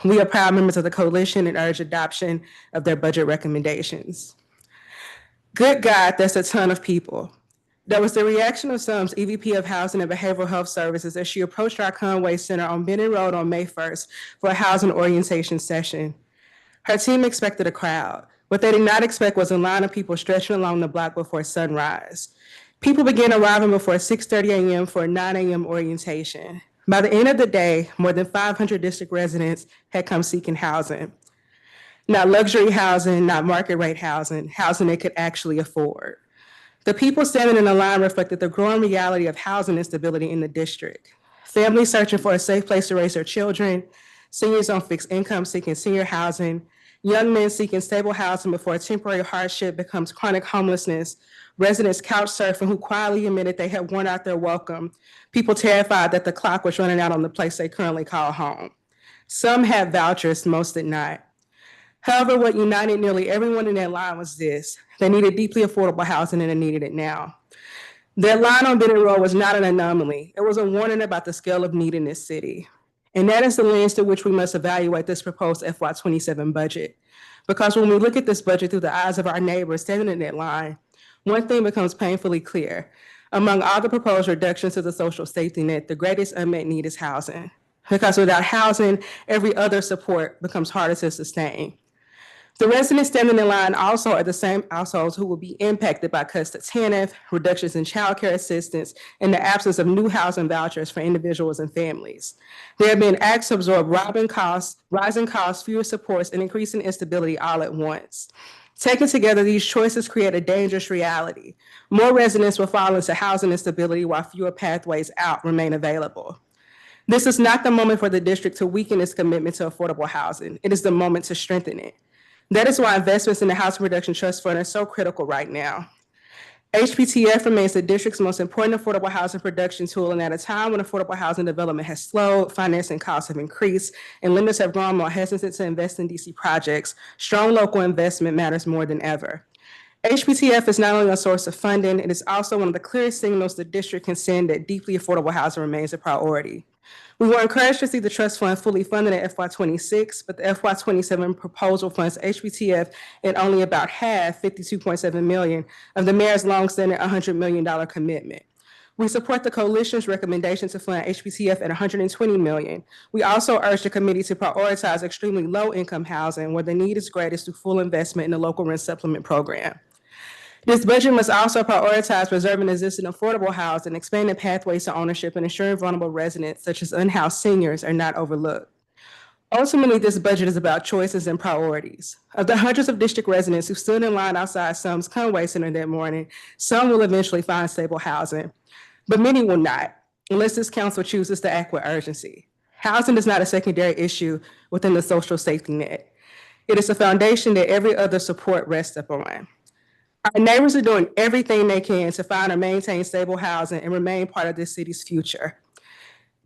We are proud members of the coalition and urge adoption of their budget recommendations. Good God, that's a ton of people. That was the reaction of SUM's EVP of Housing and Behavioral Health Services as she approached our Conway Center on Benning Road on May 1st for a housing orientation session. Her team expected a crowd. What they did not expect was a line of people stretching along the block before sunrise. People began arriving before 6:30 a.m. for a 9 a.m. orientation. By the end of the day, more than 500 district residents had come seeking housing. Not luxury housing, not market rate housing, housing they could actually afford. The people standing in the line reflected the growing reality of housing instability in the district. Families searching for a safe place to raise their children, seniors on fixed income seeking senior housing, young men seeking stable housing before temporary hardship becomes chronic homelessness, residents couch surfing who quietly admitted they had worn out their welcome, people terrified that the clock was running out on the place they currently call home. Some had vouchers, most did not. However, what united nearly everyone in that line was this: they needed deeply affordable housing and they needed it now. That line on Bennett Road was not an anomaly. It was a warning about the scale of need in this city. And that is the lens through which we must evaluate this proposed FY27 budget. Because when we look at this budget through the eyes of our neighbors standing in that line, one thing becomes painfully clear. Among all the proposed reductions to the social safety net, the greatest unmet need is housing. Because without housing, every other support becomes harder to sustain. The residents standing in line also are the same households who will be impacted by cuts to TANF, reductions in child care assistance, and the absence of new housing vouchers for individuals and families. They have been asked to absorb rising costs, fewer supports, and increasing instability all at once. Taken together, these choices create a dangerous reality. More residents will fall into housing instability while fewer pathways out remain available. This is not the moment for the district to weaken its commitment to affordable housing. It is the moment to strengthen it. That is why investments in the Housing Production Trust Fund are so critical right now. HPTF remains the district's most important affordable housing production tool, and at a time when affordable housing development has slowed, financing costs have increased, and lenders have grown more hesitant to invest in DC projects, strong local investment matters more than ever. HPTF is not only a source of funding, it is also one of the clearest signals the district can send that deeply affordable housing remains a priority. We were encouraged to see the trust fund fully funded at FY26, but the FY27 proposal funds HPTF at only about half, $52.7 million, of the mayor's longstanding $100 million commitment. We support the coalition's recommendation to fund HPTF at $120 million. We also urge the committee to prioritize extremely low-income housing where the need is greatest through full investment in the local rent supplement program. This budget must also prioritize preserving existing affordable housing, expanding pathways to ownership, and ensuring vulnerable residents, such as unhoused seniors, are not overlooked. Ultimately, this budget is about choices and priorities. Of the hundreds of district residents who stood in line outside SUM's Conway Center that morning, some will eventually find stable housing, but many will not, unless this council chooses to act with urgency. Housing is not a secondary issue within the social safety net. It is a foundation that every other support rests upon. Our neighbors are doing everything they can to find or maintain stable housing and remain part of this city's future.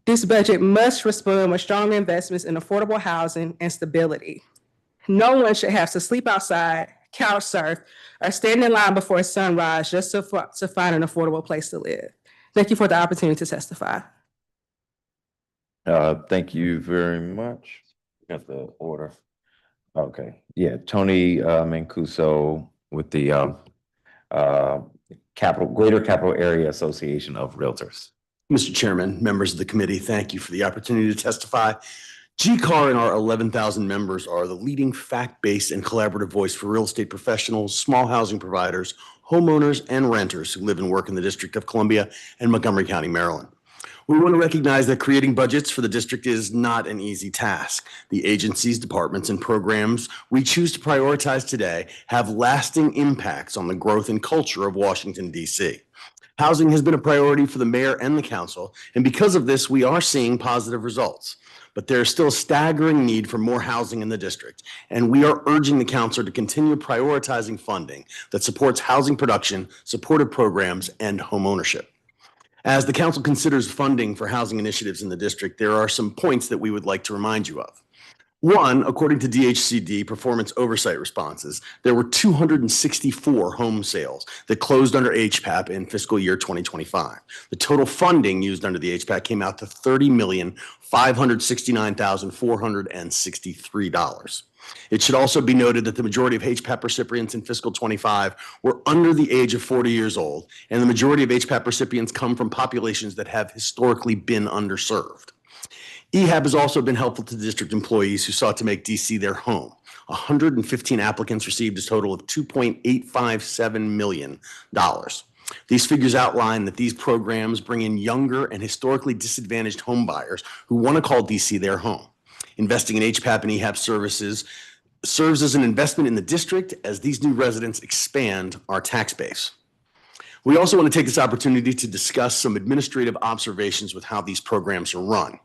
This budget must respond with strong investments in affordable housing and stability. No one should have to sleep outside, couch surf, or stand in line before sunrise just to find an affordable place to live. Thank you for the opportunity to testify. Thank you very much. Got the order. Okay, yeah, Tony Mancuso with the Greater Capital Area Association of Realtors. Mr. Chairman, members of the committee, thank you for the opportunity to testify. GCAR and our 11,000 members are the leading fact-based and collaborative voice for real estate professionals, small housing providers, homeowners, and renters who live and work in the District of Columbia and Montgomery County, Maryland. We want to recognize that creating budgets for the district is not an easy task. The agencies, departments, and programs we choose to prioritize today have lasting impacts on the growth and culture of Washington, D.C. Housing has been a priority for the mayor and the council, and because of this, we are seeing positive results. But there is still a staggering need for more housing in the district, and we are urging the council to continue prioritizing funding that supports housing production, supportive programs, and homeownership. As the council considers funding for housing initiatives in the district, there are some points that we would like to remind you of. One, according to DHCD performance oversight responses, there were 264 home sales that closed under HPAP in fiscal year 2025. The total funding used under the HPAP came out to $30,569,463. It should also be noted that the majority of HPAP recipients in fiscal 25 were under the age of 40 years old, and the majority of HPAP recipients come from populations that have historically been underserved. EHAB has also been helpful to district employees who sought to make DC their home. 115 applicants received a total of $2.857 million. These figures outline that these programs bring in younger and historically disadvantaged home buyers who want to call DC their home. Investing in HPAP and EHAP services serves as an investment in the district as these new residents expand our tax base. We also want to take this opportunity to discuss some administrative observations with how these programs are run.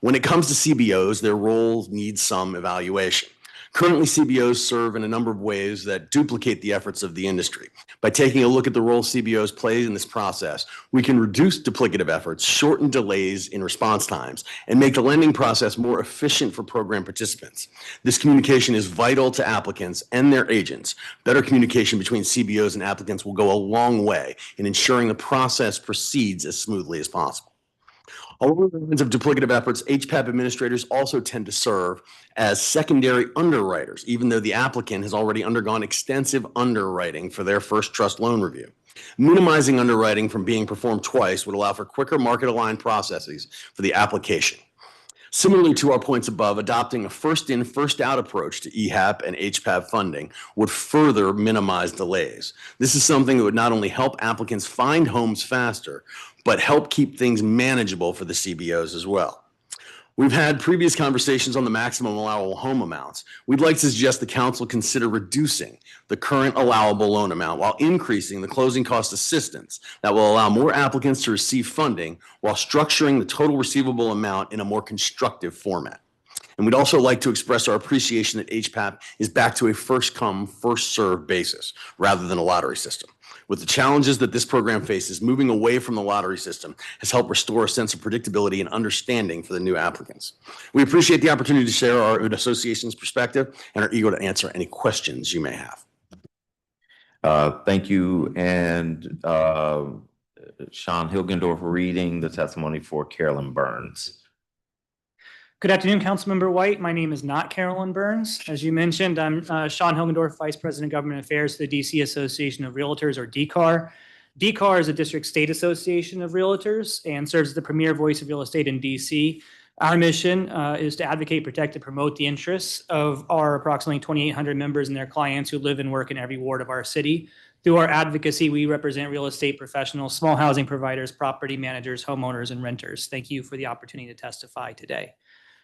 When it comes to CBOs, their role needs some evaluation. Currently, CBOs serve in a number of ways that duplicate the efforts of the industry. By taking a look at the role CBOs play in this process, we can reduce duplicative efforts, shorten delays in response times, and make the lending process more efficient for program participants. This communication is vital to applicants and their agents. Better communication between CBOs and applicants will go a long way in ensuring the process proceeds as smoothly as possible. Along the lines of duplicative efforts, HPAP administrators also tend to serve as secondary underwriters, even though the applicant has already undergone extensive underwriting for their first trust loan review. Minimizing underwriting from being performed twice would allow for quicker market-aligned processes for the application. Similarly to our points above, adopting a first-in, first-out approach to EHAP and HPAP funding would further minimize delays. This is something that would not only help applicants find homes faster, but help keep things manageable for the CBOs as well. We've had previous conversations on the maximum allowable home amounts. We'd like to suggest the council consider reducing the current allowable loan amount while increasing the closing cost assistance that will allow more applicants to receive funding while structuring the total receivable amount in a more constructive format. And we'd also like to express our appreciation that HPAP is back to a first-come, first-served basis rather than a lottery system. With the challenges that this program faces, moving away from the lottery system has helped restore a sense of predictability and understanding for the new applicants. We appreciate the opportunity to share our association's perspective and are eager to answer any questions you may have. Thank you. And Sean Hilgendorf reading the testimony for Carolyn Burns. Good afternoon, Councilmember White. My name is not Carolyn Burns. As you mentioned, I'm Sean Hilgendorf, Vice President of Government Affairs for the DC Association of Realtors, or DCAR. DCAR is a district state association of realtors and serves as the premier voice of real estate in DC. Our mission is to advocate, protect, and promote the interests of our approximately 2,800 members and their clients who live and work in every ward of our city. Through our advocacy, we represent real estate professionals, small housing providers, property managers, homeowners, and renters. Thank you for the opportunity to testify today.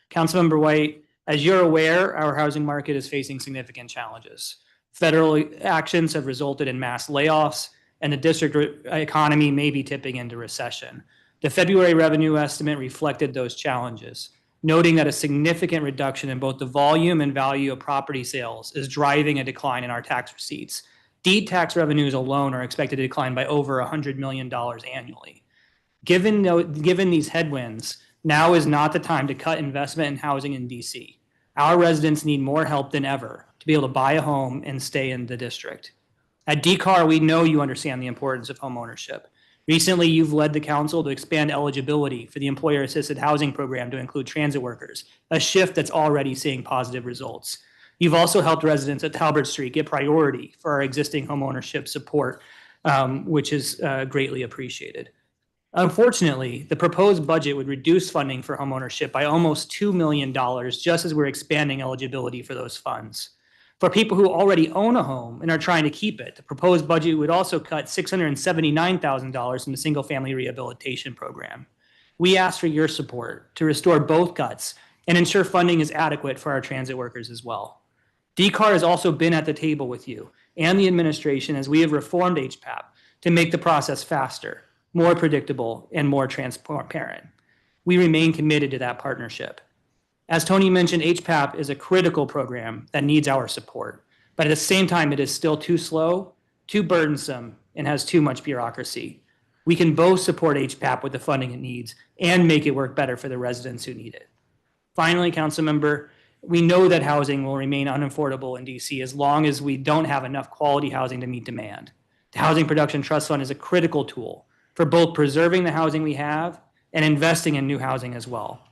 Councilmember White, as you're aware, our housing market is facing significant challenges. Federal actions have resulted in mass layoffs, and the district economy may be tipping into recession. The February revenue estimate reflected those challenges, noting that a significant reduction in both the volume and value of property sales is driving a decline in our tax receipts. Deed tax revenues alone are expected to decline by over $100 million annually. Given these headwinds, now is not the time to cut investment in housing in DC. Our residents need more help than ever to be able to buy a home and stay in the district. At DCAR, we know you understand the importance of homeownership. Recently, you've led the council to expand eligibility for the employer-assisted housing program to include transit workers, a shift that's already seeing positive results. You've also helped residents at Talbot Street get priority for our existing homeownership support, which is greatly appreciated. Unfortunately, the proposed budget would reduce funding for homeownership by almost $2 million just as we're expanding eligibility for those funds. For people who already own a home and are trying to keep it, the proposed budget would also cut $679,000 from the single-family rehabilitation program. We ask for your support to restore both cuts and ensure funding is adequate for our transit workers as well. DCAR has also been at the table with you and the administration as we have reformed HPAP to make the process faster, more predictable, and more transparent. We remain committed to that partnership. As Tony mentioned, HPAP is a critical program that needs our support, but at the same time, it is still too slow, too burdensome, and has too much bureaucracy. We can both support HPAP with the funding it needs and make it work better for the residents who need it. Finally, Councilmember, we know that housing will remain unaffordable in DC as long as we don't have enough quality housing to meet demand. The Housing Production Trust Fund is a critical tool for both preserving the housing we have and investing in new housing as well.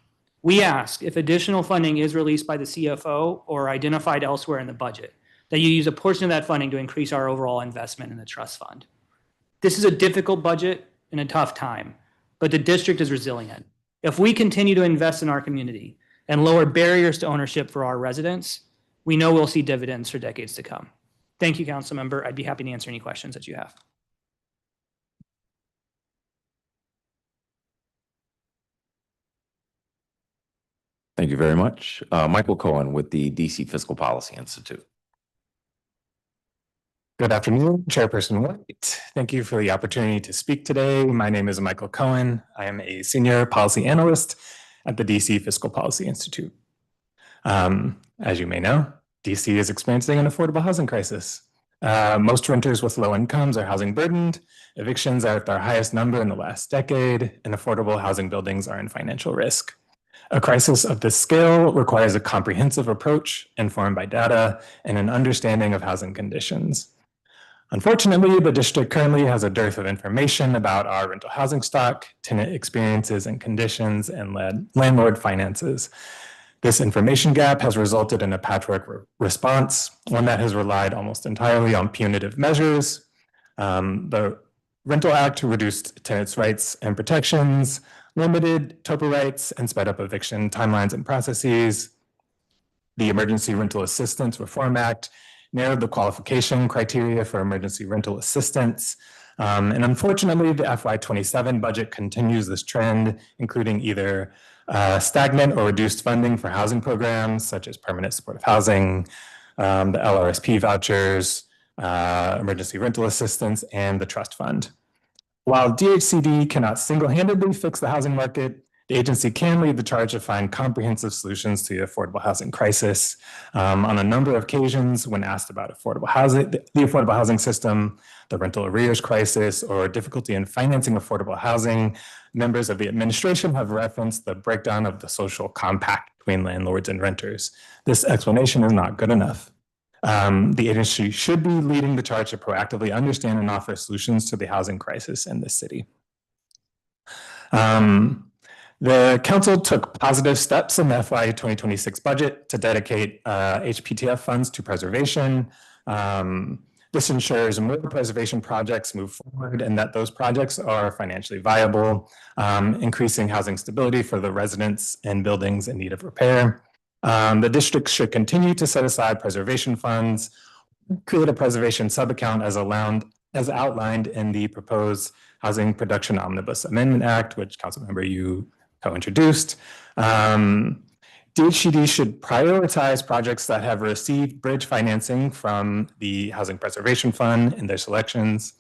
We ask if additional funding is released by the CFO or identified elsewhere in the budget, that you use a portion of that funding to increase our overall investment in the trust fund. This is a difficult budget and a tough time, but the district is resilient. If we continue to invest in our community and lower barriers to ownership for our residents, we know we'll see dividends for decades to come. Thank you, Councilmember. I'd be happy to answer any questions that you have. Thank you very much. Michael Cohen with the DC Fiscal Policy Institute. Good afternoon, Chairperson White. Thank you for the opportunity to speak today. My name is Michael Cohen. I am a senior policy analyst at the DC Fiscal Policy Institute. As you may know, DC is experiencing an affordable housing crisis. Most renters with low incomes are housing burdened. Evictions are at their highest number in the last decade, and affordable housing buildings are in financial risk. A crisis of this scale requires a comprehensive approach informed by data and an understanding of housing conditions. Unfortunately, the district currently has a dearth of information about our rental housing stock, tenant experiences and conditions, and landlord finances. This information gap has resulted in a patchwork response, one that has relied almost entirely on punitive measures. The Rental Act reduced tenants' rights and protections, limited TOPA rights, and sped up eviction timelines and processes. The Emergency Rental Assistance Reform Act narrowed the qualification criteria for emergency rental assistance. And unfortunately, the FY27 budget continues this trend, including either stagnant or reduced funding for housing programs such as permanent supportive housing, the LRSP vouchers, emergency rental assistance, and the trust fund. While DHCD cannot single-handedly fix the housing market, the agency can lead the charge to find comprehensive solutions to the affordable housing crisis. On a number of occasions, when asked about affordable housing, the affordable housing system, the rental arrears crisis, or difficulty in financing affordable housing, members of the administration have referenced the breakdown of the social compact between landlords and renters. This explanation is not good enough. The agency should be leading the charge to proactively understand and offer solutions to the housing crisis in this city. The council took positive steps in the FY 2026 budget to dedicate HPTF funds to preservation. This ensures more preservation projects move forward and that those projects are financially viable, increasing housing stability for the residents and buildings in need of repair. The district should continue to set aside preservation funds, create a preservation subaccount as outlined in the proposed Housing Production Omnibus Amendment Act, which Councilmember you co-introduced. DHCD should prioritize projects that have received bridge financing from the Housing Preservation Fund in their selections.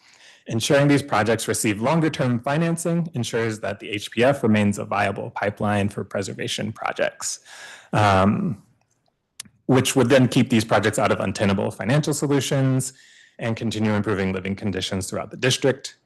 Ensuring these projects receive longer-term financing ensures that the HPF remains a viable pipeline for preservation projects, which would then keep these projects out of untenable financial solutions and continue improving living conditions throughout the district.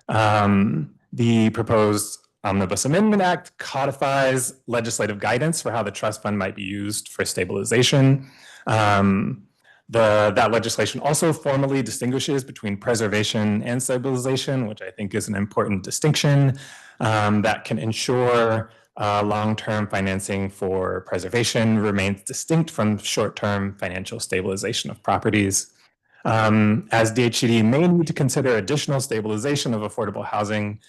The proposed Omnibus Amendment Act codifies legislative guidance for how the trust fund might be used for stabilization. That legislation also formally distinguishes between preservation and stabilization, which I think is an important distinction that can ensure long-term financing for preservation remains distinct from short-term financial stabilization of properties. As DHCD may need to consider additional stabilization of affordable housing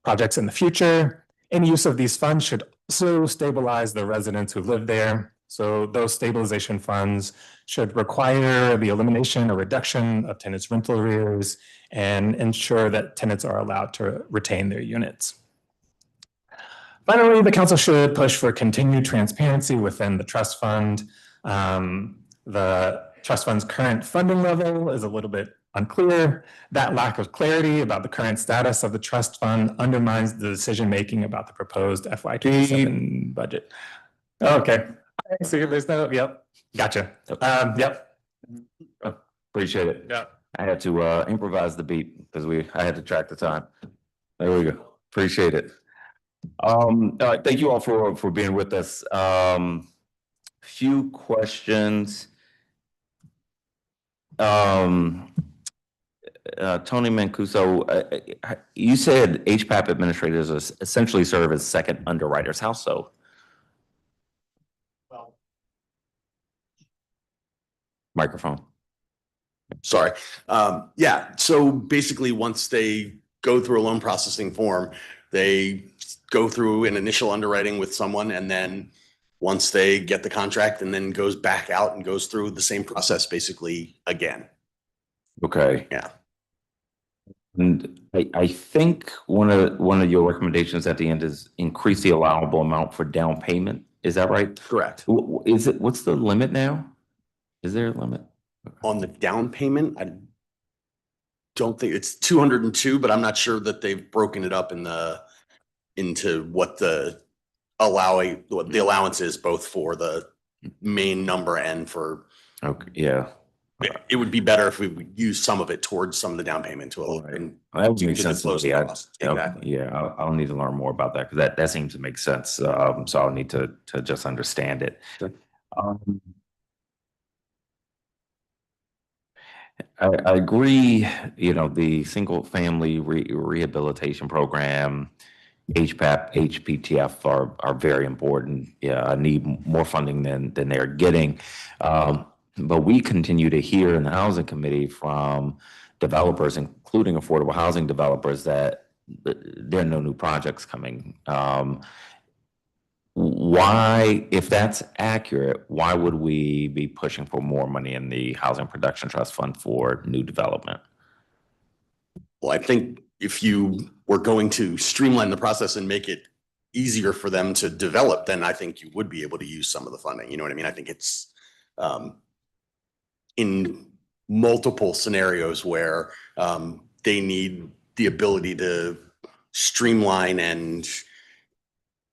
projects in the future, any use of these funds should also stabilize the residents who live there. So those stabilization funds should require the elimination or reduction of tenants' rental arrears and ensure that tenants are allowed to retain their units. Finally, the council should push for continued transparency within the trust fund. The trust fund's current funding level is a little bit unclear. That lack of clarity about the current status of the trust fund undermines the decision-making about the proposed FY27 budget. Okay. See, there's no, yep, gotcha. Yep. Appreciate it. Yeah. I had to improvise the beat because I had to track the time. There we go. Appreciate it. Thank you all for being with us. Few questions. Tony Mancuso, you said HPAP administrators essentially serve as second underwriters. How so? Microphone. Sorry. Yeah, so basically once they go through a loan processing form, they go through an initial underwriting with someone, and then once they get the contract, and then goes back out and goes through the same process basically again. Okay. Yeah. And I think one of your recommendations at the end is increase the allowable amount for down payment Is that right? Correct. What's the limit now? Is there a limit? On the down payment, I don't think it's 202, but I'm not sure that they've broken it up into what the allowance is, both for the main number and for. Okay, yeah. It would be better if we would use some of it towards some of the down payment to allow. Well, that would make sense. Exactly. Yeah, I'll need to learn more about that because that seems to make sense. So I'll need to just understand it. Sure. I agree, the single family rehabilitation program, HPAP, HPTF are very important. Yeah, I need more funding than they're getting. But we continue to hear in the housing committee from developers, including affordable housing developers, that there are no new projects coming. Why, if that's accurate, why would we be pushing for more money in the Housing Production Trust Fund for new development? Well, I think if you were going to streamline the process and make it easier for them to develop, then I think you would be able to use some of the funding. You know what I mean? I think it's in multiple scenarios where they need the ability to streamline, and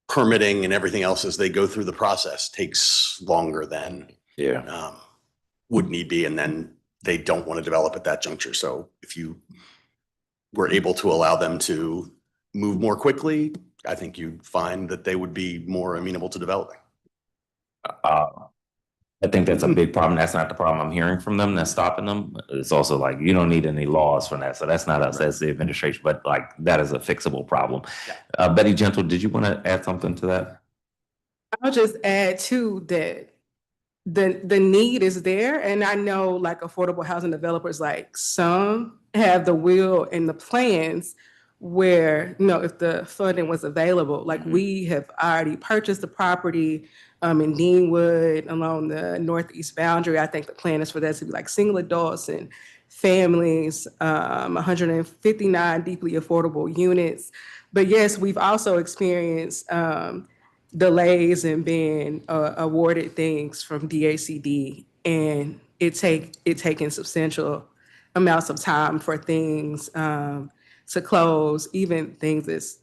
permitting and everything else as they go through the process takes longer than would need be. And then they don't want to develop at that juncture. So if you were able to allow them to move more quickly, I think you'd find that they would be more amenable to developing. I think that's a big problem. That's not the problem I'm hearing from them that's stopping them. It's also like, you don't need any laws from that. So that's not us, that's the administration, but like that is a fixable problem. Betty Gentle, did you want to add something to that? I'll just add too that the need is there. And I know like affordable housing developers, like some have the will and the plans where, if the funding was available, like we have already purchased the property in Deanwood along the northeast boundary. I think the plan is for that to be like single adults and families, 159 deeply affordable units. But yes, we've also experienced delays in being awarded things from DACD, and it taking substantial amounts of time for things to close, even things that's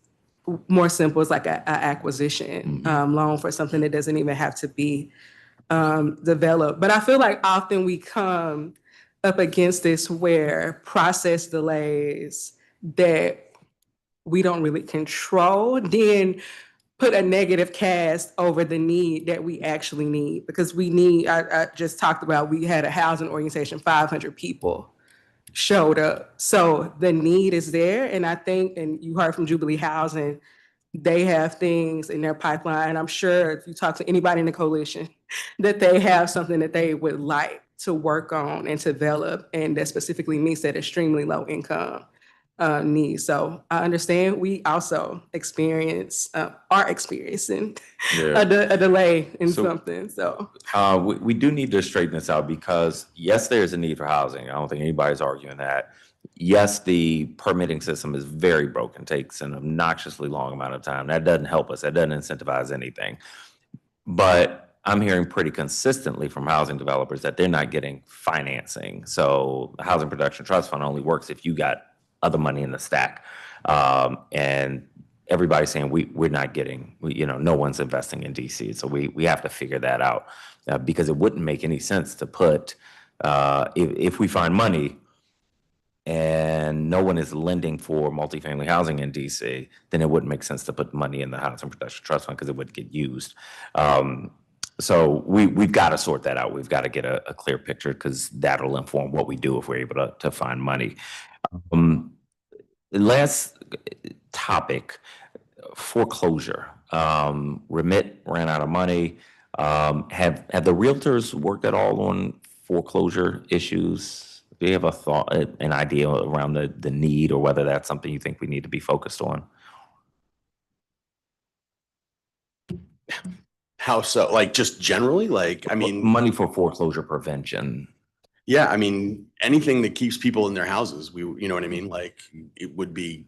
more simple as like a acquisition loan for something that doesn't even have to be developed. But I feel like often we come up against this where process delays that we don't really control then put a negative cast over the need that we actually need, because we need, I just talked about, we had a housing organization, 500 people showed up. So the need is there. And I think, and you heard from Jubilee Housing, they have things in their pipeline. I'm sure if you talk to anybody in the coalition, that they have something that they would like to work on and develop, and that specifically meets that extremely low income needs. So I understand we also are experiencing a delay in something. So we do need to straighten this out, because yes, there's a need for housing. I don't think anybody's arguing that. Yes, the permitting system is very broken, takes an obnoxiously long amount of time. That doesn't help us. That doesn't incentivize anything. But I'm hearing pretty consistently from housing developers that they're not getting financing. So the Housing Production Trust Fund only works if you got other money in the stack. And everybody's saying we're not getting, no one's investing in DC. So we have to figure that out, because it wouldn't make any sense to put, if we find money and no one is lending for multifamily housing in DC, then it wouldn't make sense to put money in the Housing Production Trust Fund, because it wouldn't get used. So we've got to sort that out. We've got to get a clear picture, because that'll inform what we do if we're able to find money. Last topic, foreclosure. Remit ran out of money. Have the realtors worked at all on foreclosure issues? Do you have a thought, an idea around the need, or whether that's something you think we need to be focused on? How so? Like just generally, money for foreclosure prevention. Yeah, I mean, anything that keeps people in their houses, you know what I mean? Like it would be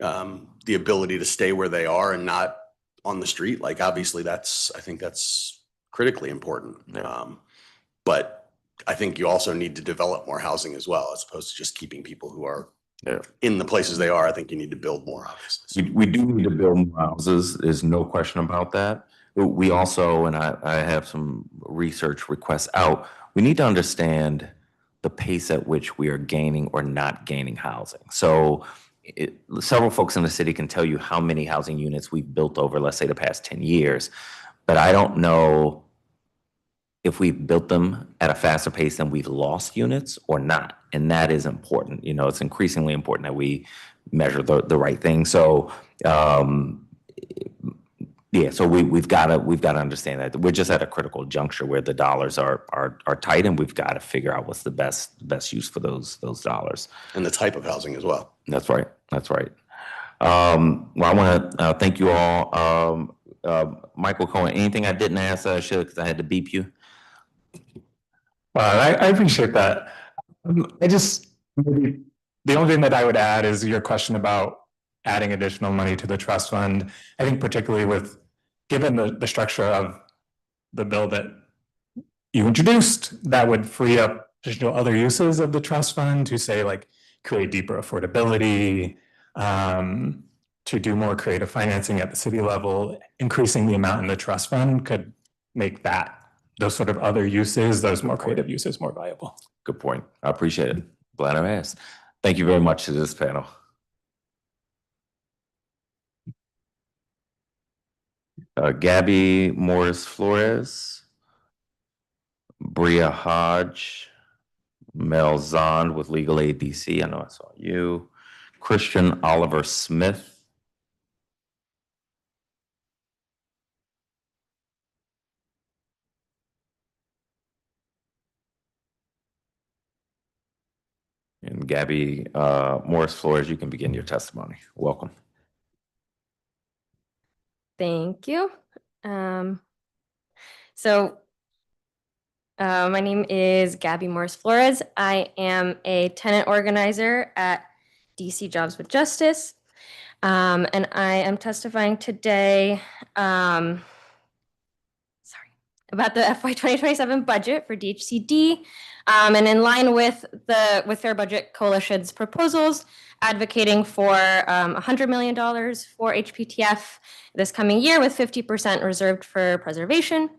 the ability to stay where they are and not on the street. Like, obviously I think that's critically important. But I think you also need to develop more housing as well, as opposed to just keeping people who are in the places they are. I think you need to build more, obviously. We do need to build more houses. There's no question about that. But we also, and I have some research requests out, we need to understand the pace at which we are gaining or not gaining housing. So several folks in the city can tell you how many housing units we've built over, let's say, the past 10 years. But I don't know if we've built them at a faster pace than we've lost units or not. And that is important. You know, it's increasingly important that we measure the right thing. So, yeah, so we've got to understand that we're just at a critical juncture where the dollars are tight, and we've got to figure out what's the best use for those dollars. And the type of housing as well. That's right. That's right. Well, I want to thank you all. Michael Cohen, anything I didn't ask, I should, because I had to beep you. Well, I appreciate that. Maybe the only thing that I would add is your question about adding additional money to the trust fund. I think particularly given the structure of the bill that you introduced, that would free up additional other uses of the trust fund to, say, like, create deeper affordability, to do more creative financing at the city level. Increasing the amount in the trust fund could make those sort of other uses, those more creative uses, more viable. Good point. I appreciate it. Glad I asked. Thank you very much to this panel. Gabby Morris Flores, Bria Hodge, Mel Zond with Legal Aid DC. I know I saw you. Christian Oliver Smith. And Gabby Morris Flores, you can begin your testimony. Welcome. Thank you. My name is Gabby Morris Flores. I am a tenant organizer at DC Jobs with Justice. And I am testifying today about the FY 2027 budget for DHCD. And in line with Fair Budget Coalition's proposals, advocating for $100 million for HPTF this coming year, with 50% reserved for preservation.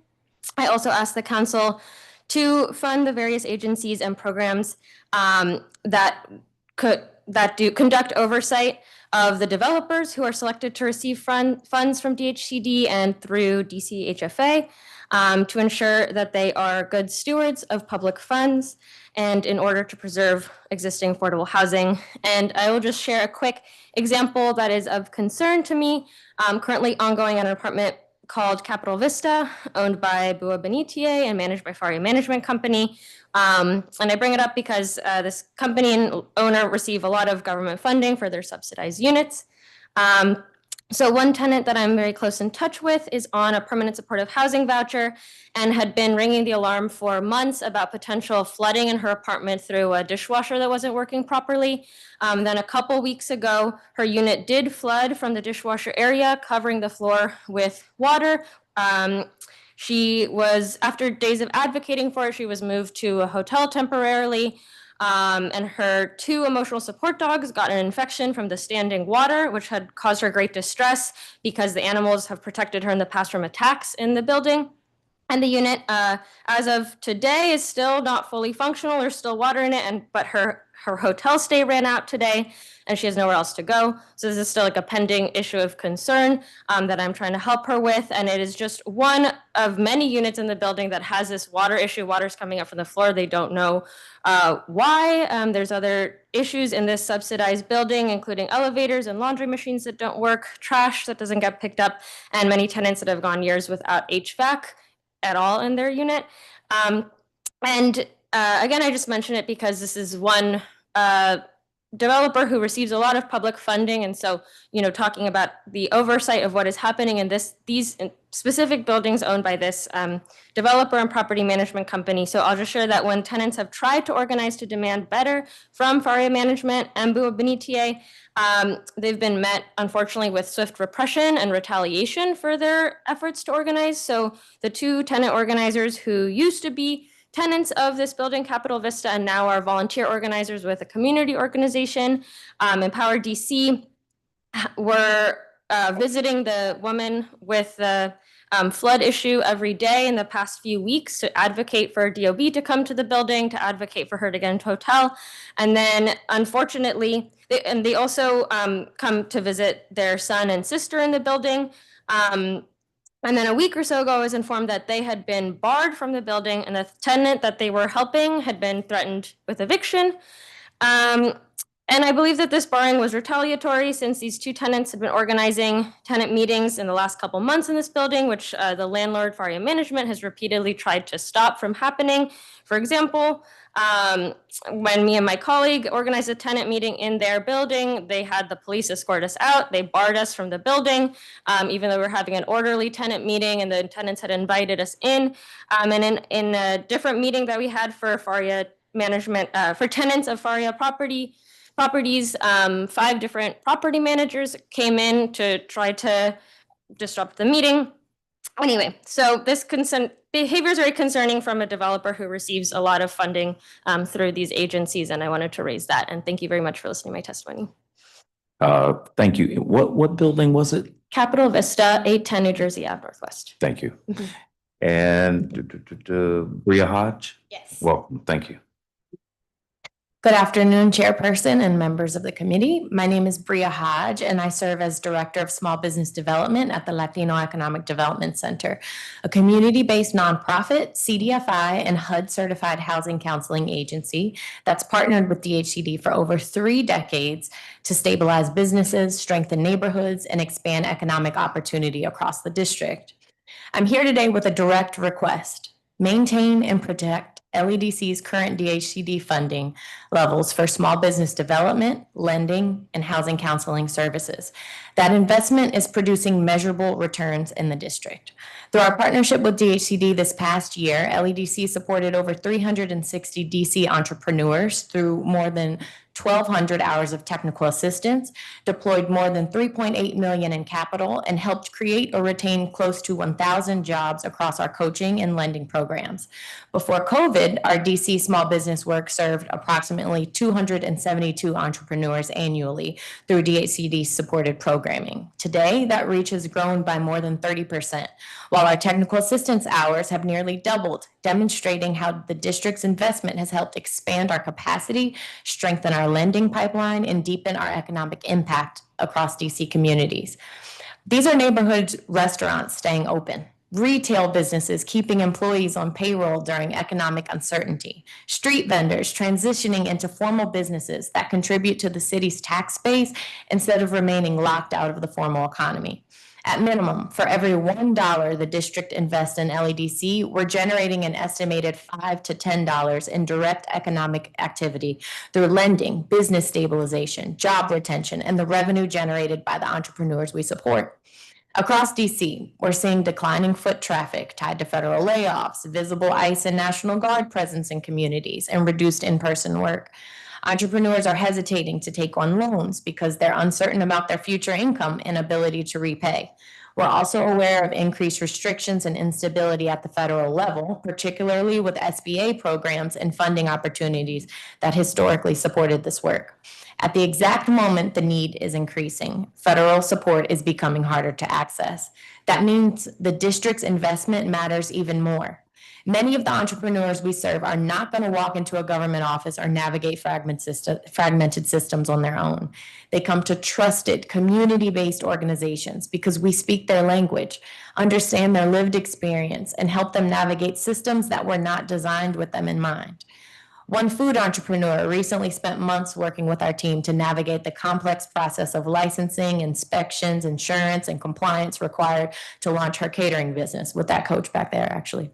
I also asked the council to fund the various agencies and programs that conduct oversight of the developers who are selected to receive funds from DHCD and through DCHFA, to ensure that they are good stewards of public funds and in order to preserve existing affordable housing. And I will just share a quick example that is of concern to me, currently ongoing at an apartment called Capital Vista, owned by Bua Benitier and managed by Faria Management Company. And I bring it up because this company and owner receive a lot of government funding for their subsidized units. So one tenant that I'm very close in touch with is on a permanent supportive housing voucher and had been ringing the alarm for months about potential flooding in her apartment through a dishwasher that wasn't working properly. Then a couple weeks ago, her unit did flood from the dishwasher area, covering the floor with water. She was, after days of advocating for it, she was moved to a hotel temporarily. And her 2 emotional support dogs got an infection from the standing water, which had caused her great distress because the animals have protected her in the past from attacks in the building. And the unit, as of today, is still not fully functional. There's still water in it, but her hotel stay ran out today, and she has nowhere else to go. So this is still like a pending issue of concern that I'm trying to help her with. And it is just one of many units in the building that has this water issue. Water's coming up from the floor. They don't know why. There's other issues in this subsidized building, including elevators and laundry machines that don't work, trash that doesn't get picked up, and many tenants that have gone years without HVAC at all in their unit. Again, I just mention it because this is one developer who receives a lot of public funding. And so, talking about the oversight of what is happening in these specific buildings owned by this developer and property management company. So I'll just share that when tenants have tried to organize to demand better from Faria Management and Bua Benitier, they've been met, unfortunately, with swift repression and retaliation for their efforts to organize. So the two tenant organizers who used to be tenants of this building, Capital Vista, and now are volunteer organizers with a community organization, Empower DC, were visiting the woman with the flood issue every day in the past few weeks to advocate for DOB to come to the building, to advocate for her to get into a hotel. And then, unfortunately, they also come to visit their son and sister in the building. And then a week or so ago, I was informed that they had been barred from the building and the tenant that they were helping had been threatened with eviction. And I believe that this barring was retaliatory since these two tenants had been organizing tenant meetings in the last couple months in this building, which the landlord, Faria Management, has repeatedly tried to stop from happening. For example, when me and my colleague organized a tenant meeting in their building, they had the police escort us out. They barred us from the building, even though we were having an orderly tenant meeting and the tenants had invited us in. And in a different meeting that we had for Faria Management, for tenants of Faria properties, 5 different property managers came in to try to disrupt the meeting. Anyway, so this behavior is very concerning from a developer who receives a lot of funding through these agencies, and I wanted to raise that. And thank you very much for listening to my testimony. Thank you. What building was it? Capital Vista, 810 New Jersey Ave Northwest. Thank you. And Bria Hodge? Yes. Welcome. Thank you. Good afternoon, Chairperson and members of the committee. My name is Bria Hodge, and I serve as Director of Small Business Development at the Latino Economic Development Center, a community-based nonprofit, CDFI, and HUD-certified housing counseling agency that's partnered with DHCD for over 3 decades to stabilize businesses, strengthen neighborhoods, and expand economic opportunity across the district. I'm here today with a direct request: maintain and protect LEDC's current DHCD funding levels for small business development, lending, and housing counseling services. That investment is producing measurable returns in the district. Through our partnership with DHCD this past year, LEDC supported over 360 DC entrepreneurs through more than 1,200 hours of technical assistance, deployed more than $3.8 million in capital, and helped create or retain close to 1,000 jobs across our coaching and lending programs. Before COVID, our DC small business work served approximately 272 entrepreneurs annually through DHCD supported programming. Today, that reach has grown by more than 30%, while our technical assistance hours have nearly doubled, demonstrating how the district's investment has helped expand our capacity, strengthen our lending pipeline, and deepen our economic impact across DC communities. These are neighborhood restaurants staying open, retail businesses keeping employees on payroll during economic uncertainty, street vendors transitioning into formal businesses that contribute to the city's tax base instead of remaining locked out of the formal economy. At minimum, for every $1 the district invests in LEDC, we're generating an estimated $5 to $10 in direct economic activity through lending, business stabilization, job retention, and the revenue generated by the entrepreneurs we support. Across DC, we're seeing declining foot traffic tied to federal layoffs, visible ICE and National Guard presence in communities, and reduced in-person work. Entrepreneurs are hesitating to take on loans because they're uncertain about their future income and ability to repay. We're also aware of increased restrictions and instability at the federal level, particularly with SBA programs and funding opportunities that historically supported this work. At the exact moment the need is increasing, federal support is becoming harder to access. That means the district's investment matters even more. Many of the entrepreneurs we serve are not going to walk into a government office or navigate fragmented systems on their own. They come to trusted, community-based organizations because we speak their language, understand their lived experience, and help them navigate systems that were not designed with them in mind. One food entrepreneur recently spent months working with our team to navigate the complex process of licensing, inspections, insurance, and compliance required to launch her catering business, with that coach back there, actually.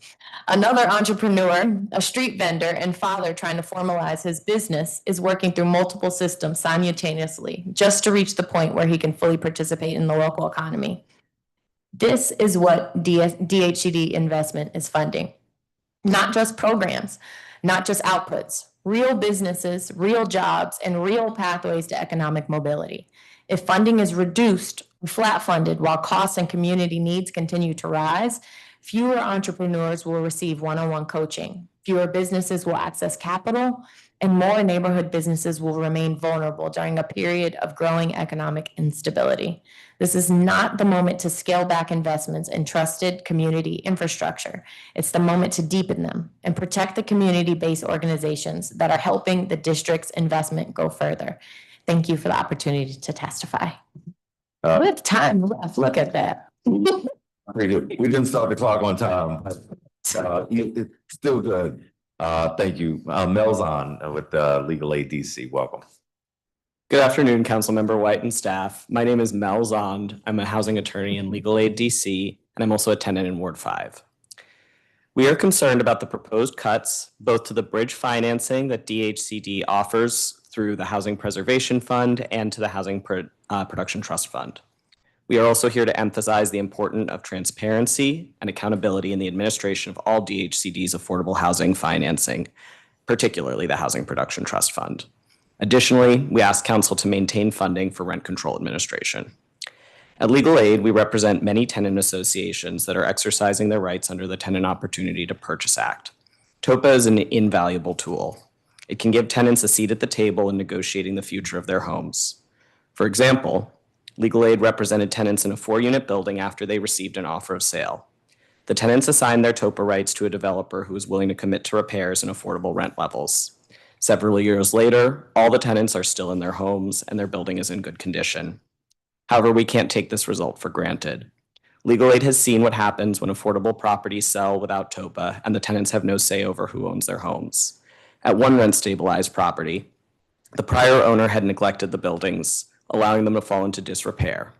Another entrepreneur, a street vendor, and father trying to formalize his business is working through multiple systems simultaneously just to reach the point where he can fully participate in the local economy. This is what DHCD investment is funding. Not just programs, not just outputs, real businesses, real jobs, and real pathways to economic mobility. If funding is reduced or flat funded while costs and community needs continue to rise, fewer entrepreneurs will receive one-on-one coaching, fewer businesses will access capital, and more neighborhood businesses will remain vulnerable during a period of growing economic instability. This is not the moment to scale back investments in trusted community infrastructure. It's the moment to deepen them and protect the community-based organizations that are helping the district's investment go further. Thank you for the opportunity to testify. We have time left. Look at that. We didn't start the clock on time, but it's still good. Thank you. Mel's on with Legal Aid DC. Welcome. Good afternoon, Councilmember White and staff. My name is Mel Zond. I'm a housing attorney in Legal Aid DC, and I'm also a tenant in Ward 5. We are concerned about the proposed cuts, both to the bridge financing that DHCD offers through the Housing Preservation Fund and to the Housing Production Trust Fund. We are also here to emphasize the importance of transparency and accountability in the administration of all DHCD's affordable housing financing, particularly the Housing Production Trust Fund. Additionally, we ask Council to maintain funding for rent control administration. At Legal Aid, we represent many tenant associations that are exercising their rights under the Tenant Opportunity to Purchase Act. TOPA is an invaluable tool. It can give tenants a seat at the table in negotiating the future of their homes. For example, Legal Aid represented tenants in a 4-unit building after they received an offer of sale. The tenants assigned their TOPA rights to a developer who was willing to commit to repairs and affordable rent levels. Several years later, all the tenants are still in their homes and their building is in good condition. However, we can't take this result for granted. Legal Aid has seen what happens when affordable properties sell without TOPA and the tenants have no say over who owns their homes. At one rent-stabilized property, the prior owner had neglected the buildings, allowing them to fall into disrepair.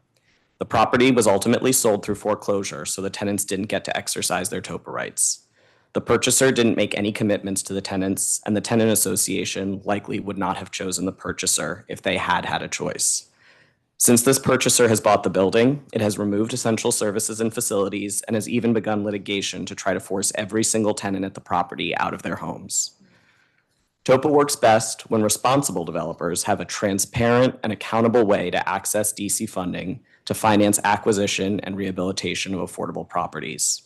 The property was ultimately sold through foreclosure, so the tenants didn't get to exercise their TOPA rights. The purchaser didn't make any commitments to the tenants, and the tenant association likely would not have chosen the purchaser if they had had a choice. Since this purchaser has bought the building, it has removed essential services and facilities and has even begun litigation to try to force every single tenant at the property out of their homes. TOPA works best when responsible developers have a transparent and accountable way to access DC funding to finance acquisition and rehabilitation of affordable properties.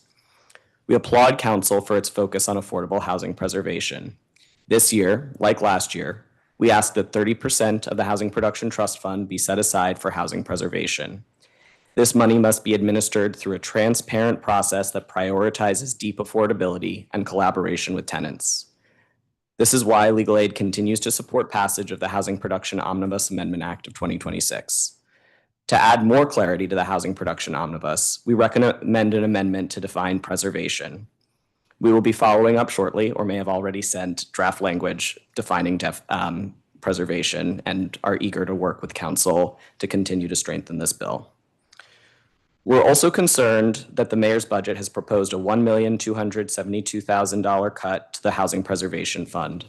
We applaud Council for its focus on affordable housing preservation. This year, like last year, we ask that 30% of the Housing Production Trust Fund be set aside for housing preservation. This money must be administered through a transparent process that prioritizes deep affordability and collaboration with tenants. This is why Legal Aid continues to support passage of the Housing Production Omnibus Amendment Act of 2026. To add more clarity to the Housing Production Omnibus, we recommend an amendment to define preservation. We will be following up shortly, or may have already sent draft language defining preservation, and are eager to work with Council to continue to strengthen this bill. We're also concerned that the mayor's budget has proposed a $1,272,000 cut to the Housing Preservation Fund.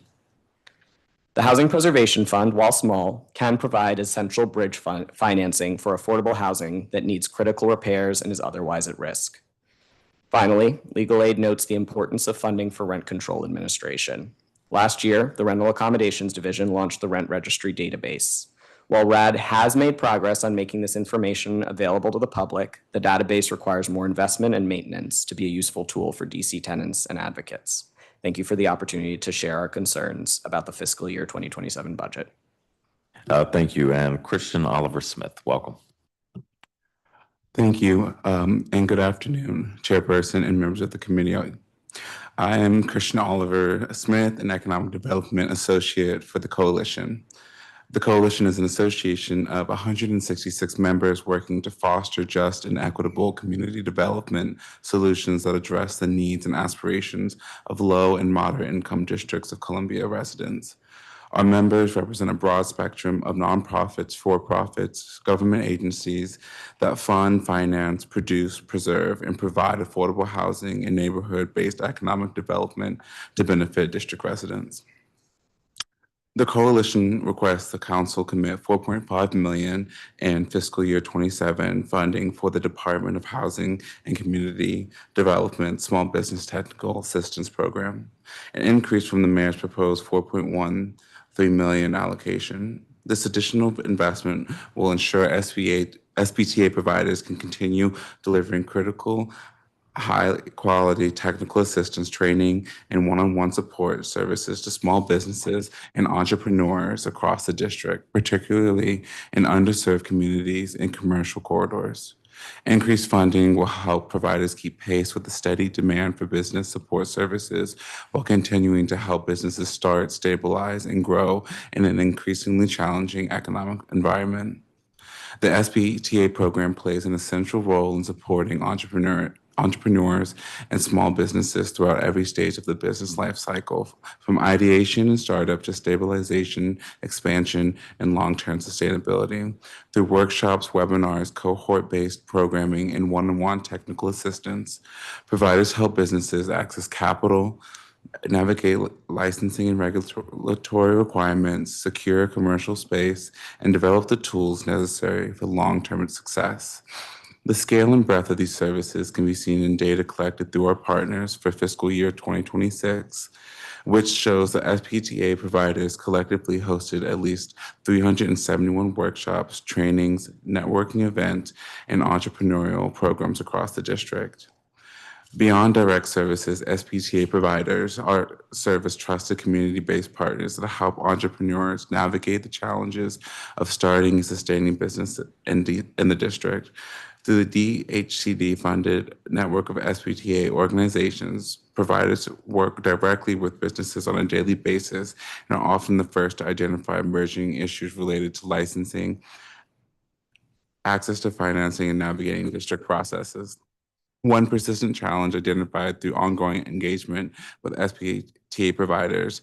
The Housing Preservation Fund, while small, can provide essential bridge financing for affordable housing that needs critical repairs and is otherwise at risk. Finally, Legal Aid notes the importance of funding for rent control administration. Last year, the Rental Accommodations Division launched the Rent Registry database. While RAD has made progress on making this information available to the public, the database requires more investment and maintenance to be a useful tool for DC tenants and advocates. Thank you for the opportunity to share our concerns about the fiscal year 2027 budget. Thank you. And Christian Oliver Smith, welcome. Thank you, and good afternoon, Chairperson and members of the committee. I am Christian Oliver Smith, an Economic Development Associate for the Coalition. The coalition is an association of 166 members working to foster just and equitable community development solutions that address the needs and aspirations of low and moderate income districts of Columbia residents. Our members represent a broad spectrum of nonprofits, for-profits, government agencies that fund, finance, produce, preserve, and provide affordable housing and neighborhood-based economic development to benefit district residents. The coalition requests the council commit $4.5 million in fiscal year 27 funding for the Department of Housing and Community Development Small Business Technical Assistance Program, an increase from the mayor's proposed $4.13 million allocation. This additional investment will ensure SBTA providers can continue delivering critical high-quality technical assistance training and one-on-one support services to small businesses and entrepreneurs across the district, particularly in underserved communities and commercial corridors. Increased funding will help providers keep pace with the steady demand for business support services while continuing to help businesses start, stabilize, and grow in an increasingly challenging economic environment. The SBTA program plays an essential role in supporting entrepreneurs and small businesses throughout every stage of the business life cycle, from ideation and startup to stabilization, expansion, and long-term sustainability. Through workshops, webinars, cohort-based programming, and one-on-one technical assistance, providers help businesses access capital, navigate licensing and regulatory requirements, secure commercial space, and develop the tools necessary for long-term success. The scale and breadth of these services can be seen in data collected through our partners for fiscal year 2026, which shows that SPTA providers collectively hosted at least 371 workshops, trainings, networking events, and entrepreneurial programs across the district. Beyond direct services, SPTA providers serve as trusted community-based partners that help entrepreneurs navigate the challenges of starting and sustaining business in the district. Through the DHCD-funded network of SPTA organizations, providers work directly with businesses on a daily basis and are often the first to identify emerging issues related to licensing, access to financing, and navigating district processes. One persistent challenge identified through ongoing engagement with SPTA providers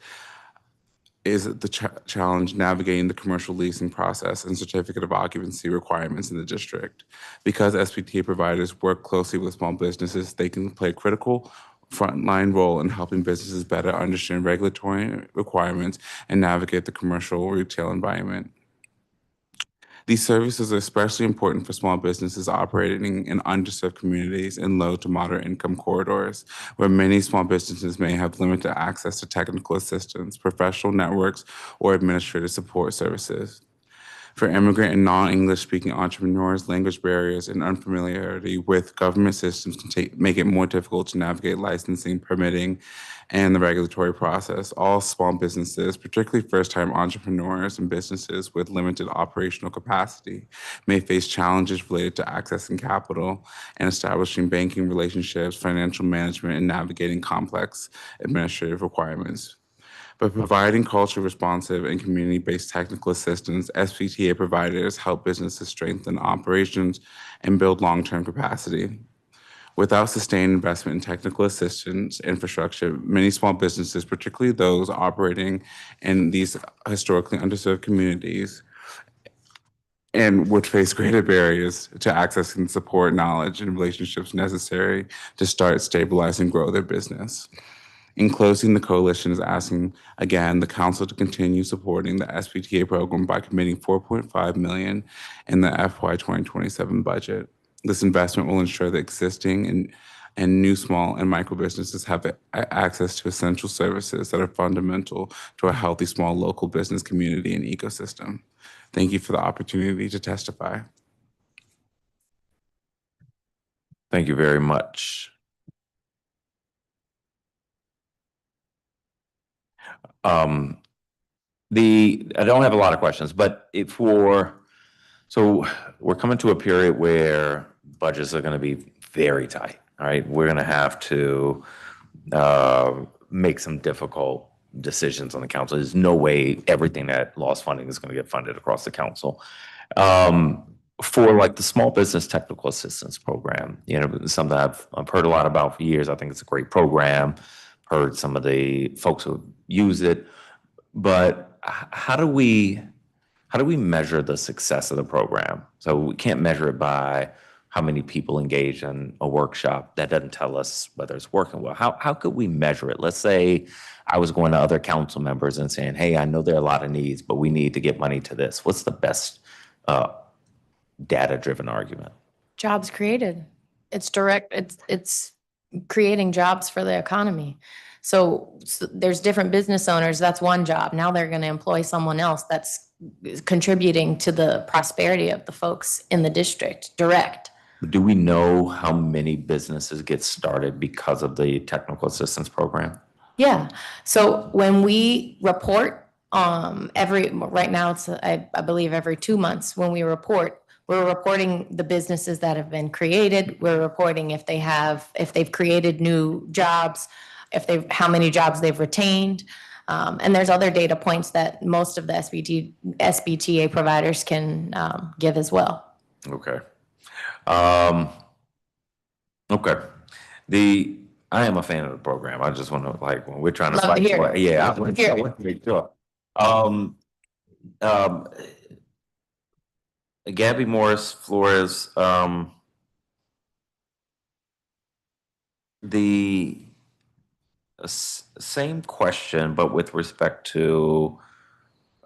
is the challenge navigating the commercial leasing process and certificate of occupancy requirements in the district. Because SPTA providers work closely with small businesses, they can play a critical frontline role in helping businesses better understand regulatory requirements and navigate the commercial retail environment. These services are especially important for small businesses operating in underserved communities in low to moderate income corridors, where many small businesses may have limited access to technical assistance, professional networks, or administrative support services. For immigrant and non-English speaking entrepreneurs, language barriers and unfamiliarity with government systems can make it more difficult to navigate licensing, permitting, and the regulatory process. All small businesses, particularly first-time entrepreneurs and businesses with limited operational capacity, may face challenges related to accessing capital and establishing banking relationships, financial management, and navigating complex administrative requirements. By providing culture responsive and community-based technical assistance, SPTA providers help businesses strengthen operations and build long-term capacity. Without sustained investment in technical assistance infrastructure, many small businesses, particularly those operating in these historically underserved communities, and would face greater barriers to accessing support, knowledge, and relationships necessary to start, stabilize, and grow their business. In closing, the coalition is asking, again, the council to continue supporting the SPTA program by committing $4.5 million in the FY 2027 budget. This investment will ensure that existing and new small and micro businesses have access to essential services that are fundamental to a healthy small local business community and ecosystem. Thank you for the opportunity to testify. Thank you very much. I don't have a lot of questions, but so we're coming to a period where budgets are going to be very tight. All right, we're going to have to make some difficult decisions on the council. There's no way everything that lost funding is going to get funded across the council. For like the small business technical assistance program, you know, something I've heard a lot about for years. I think it's a great program. Heard some of the folks who use it, but how do we measure the success of the program? So we can't measure it by how many people engage in a workshop. That doesn't tell us whether it's working well. How could we measure it? Let's say I was going to other council members and saying, hey, I know there are a lot of needs, but we need to get money to this. What's the best data-driven argument? Jobs created. It's direct, it's creating jobs for the economy. So there's different business owners, that's one job. Now they're gonna employ someone else that's contributing to the prosperity of the folks in the district, direct. Do we know how many businesses get started because of the technical assistance program? Yeah, so when we report, right now it's, I believe every 2 months when we report, we're reporting the businesses that have been created. We're reporting if they've created new jobs, how many jobs they've retained. And there's other data points that most of the SBTA providers can give as well. Okay. Okay. I am a fan of the program. I just want to, like, when we're trying to Love to fight hear for it. it. Yeah, I Love to want hear it. to make sure. Gabby Morris Flores, the same question, but with respect to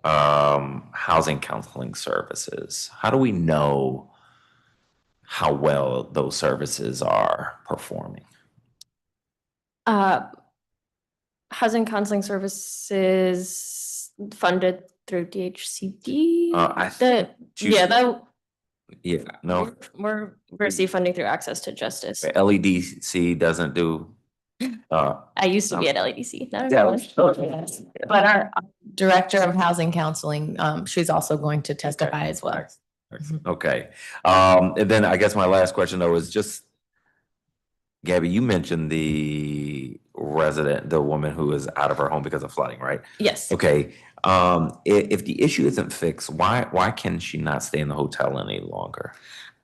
housing counseling services. How do we know how well those services are performing? Housing counseling services funded through DHCD. Yeah, no. We're receive funding through Access to Justice. LEDC doesn't do. I used to be at LEDC. Not Yeah, anymore. But our director of housing counseling, she's also going to testify as well. Okay. And then I guess my last question though is just, Gabby, you mentioned the woman who is out of her home because of flooding, right? Yes. Okay. If the issue isn't fixed, why can she not stay in the hotel any longer?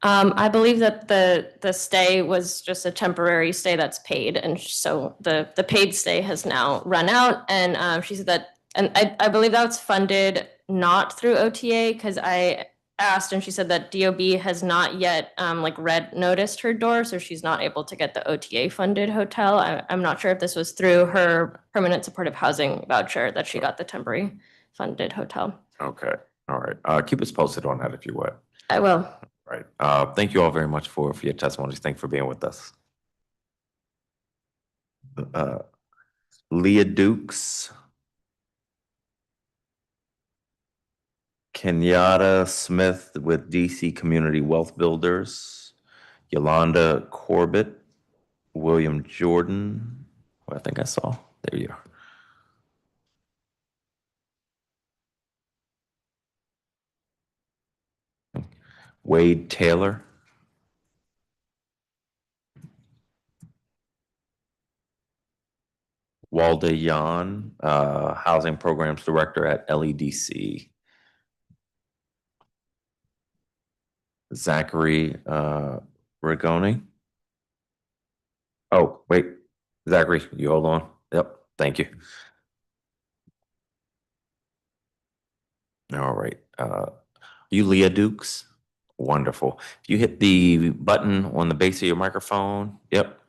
I believe that the stay was just a temporary stay that's paid, and so the paid stay has now run out. And she said that, and I believe that's funded not through OTA, because I asked and she said that DOB has not yet red noticed her door, so she's not able to get the OTA funded hotel. I'm not sure if this was through her permanent supportive housing voucher that she got the temporary funded hotel. Okay. All right. Keep us posted on that if you would. I will. Right. Thank you all very much for your testimonies. Thank you for being with us. Leah Dukes. Kenyatta Smith with DC Community Wealth Builders. Yolanda Corbett. William Jordan. Who I think I saw. There you are. Wade Taylor. Walda Yan, Housing Programs Director at LEDC. Zachary Rigoni. Oh, wait. Zachary, you hold on. Yep, thank you. All right. You Leah Dukes? Wonderful. If you hit the button on the base of your microphone, yep.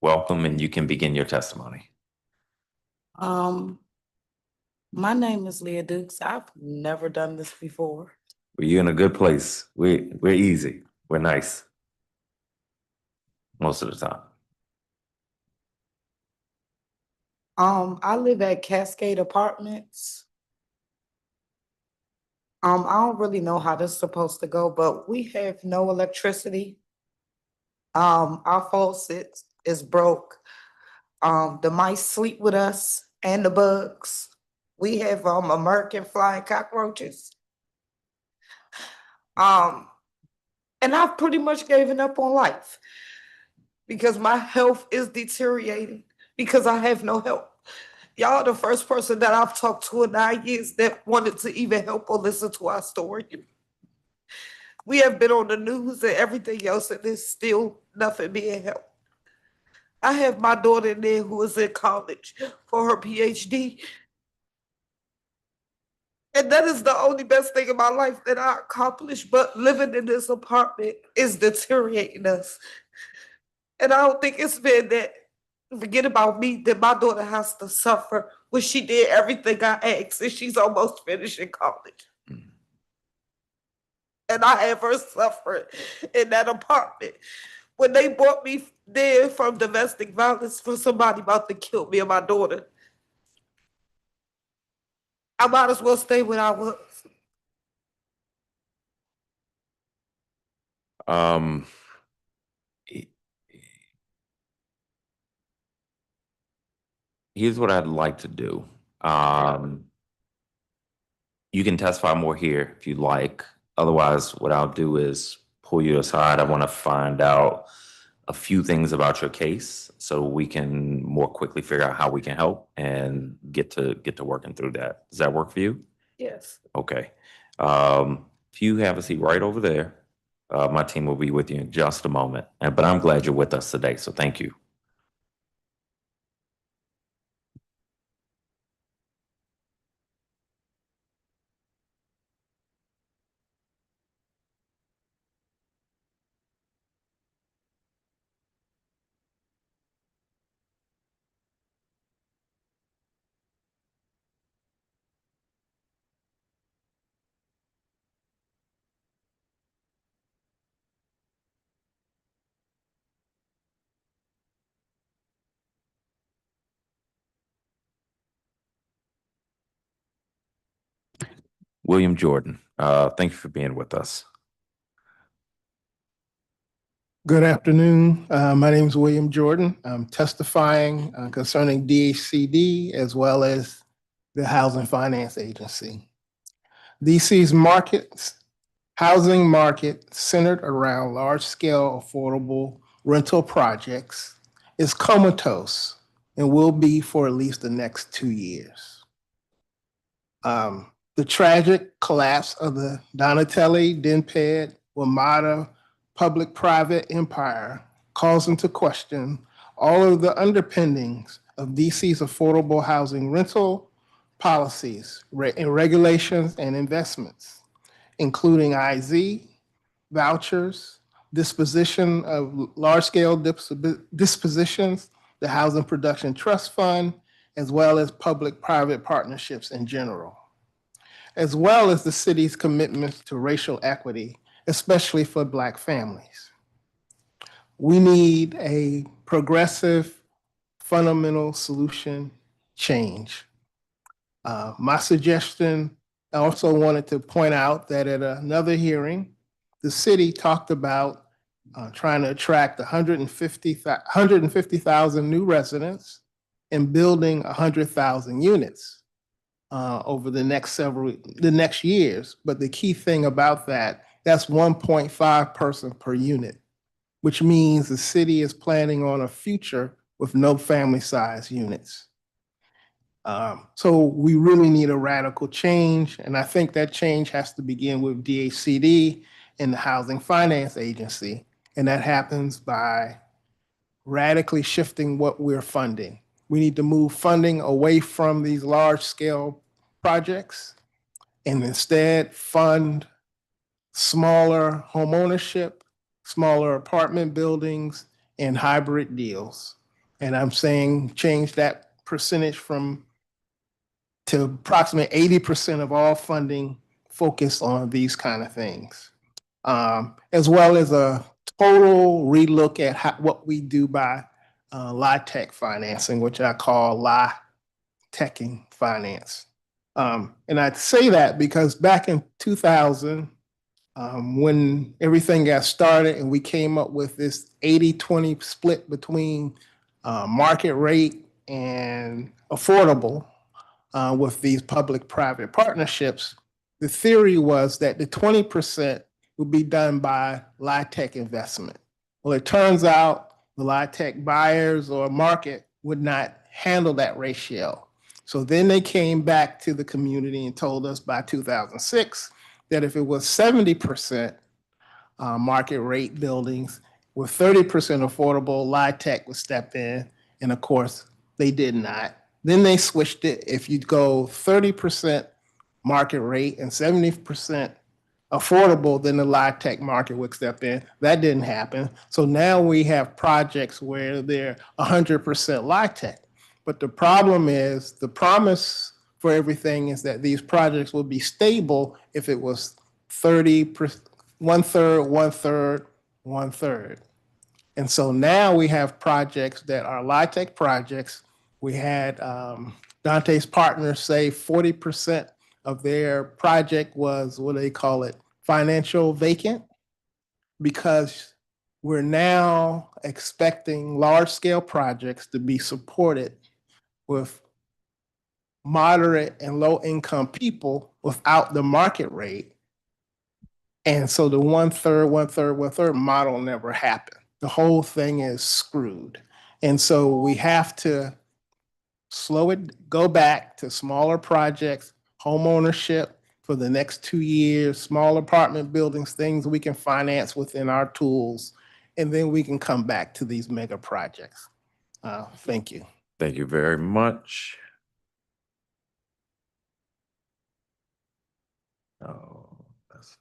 Welcome, and you can begin your testimony. My name is Leah Dukes. I've never done this before. Well, you're in a good place. We're easy. We're nice. Most of the time. I live at Cascade Apartments. I don't really know how this is supposed to go, but we have no electricity. Our faucet is broke. The mice sleep with us and the bugs. We have American flying cockroaches. And I've pretty much given up on life because my health is deteriorating because I have no help. Y'all the first person that I've talked to in 9 years that wanted to even help or listen to our story. We have been on the news and everything else, and there's still nothing being helped. I have my daughter in there who is in college for her PhD. And that is the only best thing in my life that I accomplished. But living in this apartment is deteriorating us. And I don't think it's fair that, forget about me, that my daughter has to suffer when she did everything I asked and she's almost finishing college. And I have her suffering in that apartment. When they brought me there from domestic violence for somebody about to kill me and my daughter, I might as well stay where I was. He- Here's what I'd like to do. You can testify more here if you'd like. Otherwise, what I'll do is pull you aside. I want to find out a few things about your case so we can more quickly figure out how we can help and get to working through that. Does that work for you? Yes. Okay. If you have a seat right over there, my team will be with you in just a moment. But I'm glad you're with us today, so thank you. William Jordan, thank you for being with us. Good afternoon. My name is William Jordan. I'm testifying concerning DHCD as well as the Housing Finance Agency. DC's housing market centered around large-scale affordable rental projects is comatose and will be for at least the next 2 years. The tragic collapse of the Donatelli, Denped, WMATA public-private empire calls into question all of the underpinnings of DC's affordable housing rental policies and regulations and investments, including IZ, vouchers, disposition of large-scale dispositions, the Housing Production Trust Fund, as well as public-private partnerships in general, as well as the city's commitments to racial equity, especially for Black families. We need a progressive, fundamental solution change. My suggestion, I also wanted to point out that at another hearing, the city talked about trying to attract 150,000 new residents and building 100,000 units over the next years. But the key thing about that's 1.5 person per unit, which means the city is planning on a future with no family size units. So we really need a radical change. And I think that change has to begin with DHCD and the Housing Finance Agency. And that happens by radically shifting what we're funding. We need to move funding away from these large scale projects and instead fund smaller homeownership, smaller apartment buildings, and hybrid deals. And I'm saying change that percentage to approximately 80% of all funding focused on these kind of things, as well as a total relook at what we do by LIHTC financing, which I call LIHTCing finance. And I'd say that because back in 2000, when everything got started and we came up with this 80-20 split between market rate and affordable with these public-private partnerships, the theory was that the 20% would be done by LIHTC investment. Well, it turns out the LIHTC buyers or market would not handle that ratio. So then they came back to the community and told us by 2006 that if it was 70% market rate buildings with 30% affordable, LIHTC would step in. And of course, they did not. Then they switched it. If you go 30% market rate and 70% affordable, then the LIHTC market would step in. That didn't happen. So now we have projects where they're 100% LIHTC. But the problem is the promise for everything is that these projects will be stable if it was 30%, one third. And so now we have projects that are LIHTC projects. We had Dante's partners say 40% of their project was, what do they call it, financial vacant, because we're now expecting large-scale projects to be supported with moderate and low-income people without the market rate. And so the one third model never happened. The whole thing is screwed. And so we have to go back to smaller projects, home ownership for the next 2 years, small apartment buildings, things we can finance within our tools, and then we can come back to these mega projects. Thank you. Thank you very much. Oh, that's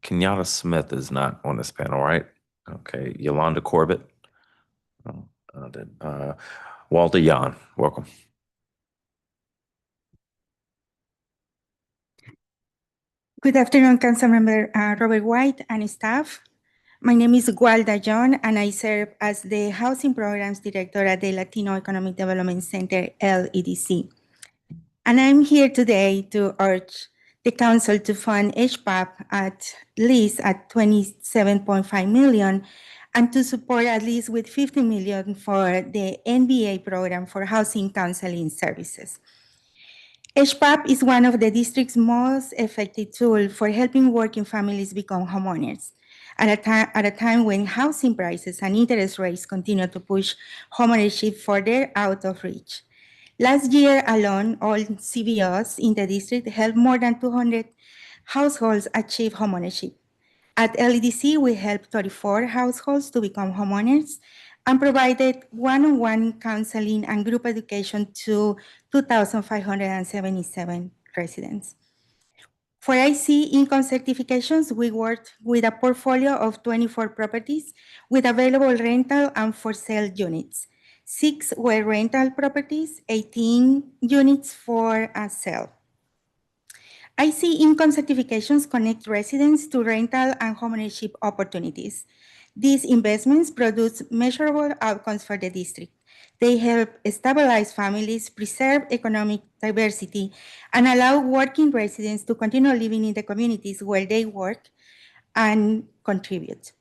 Kenyatta Smith is not on this panel, right? Okay, Yolanda Corbett. Walter Yan, welcome. Good afternoon, Councilmember Robert White and staff. My name is Gualda John, and I serve as the Housing Programs Director at the Latino Economic Development Center, LEDC. And I'm here today to urge the Council to fund HPAP at least at $27.5 million and to support at least with $50 million for the NBA program for housing counseling services. HPAP is one of the district's most effective tools for helping working families become homeowners at a time when housing prices and interest rates continue to push homeownership further out of reach. Last year alone, all CBOs in the district helped more than 200 households achieve homeownership. At LEDC, we helped 34 households to become homeowners and provided one-on-one counseling and group education to 2,577 residents. For IC income certifications, we worked with a portfolio of 24 properties with available rental and for sale units. 6 were rental properties, 18 units for a sale. IC income certifications connect residents to rental and homeownership opportunities. These investments produce measurable outcomes for the district. They help stabilize families, preserve economic diversity, and allow working residents to continue living in the communities where they work and contribute.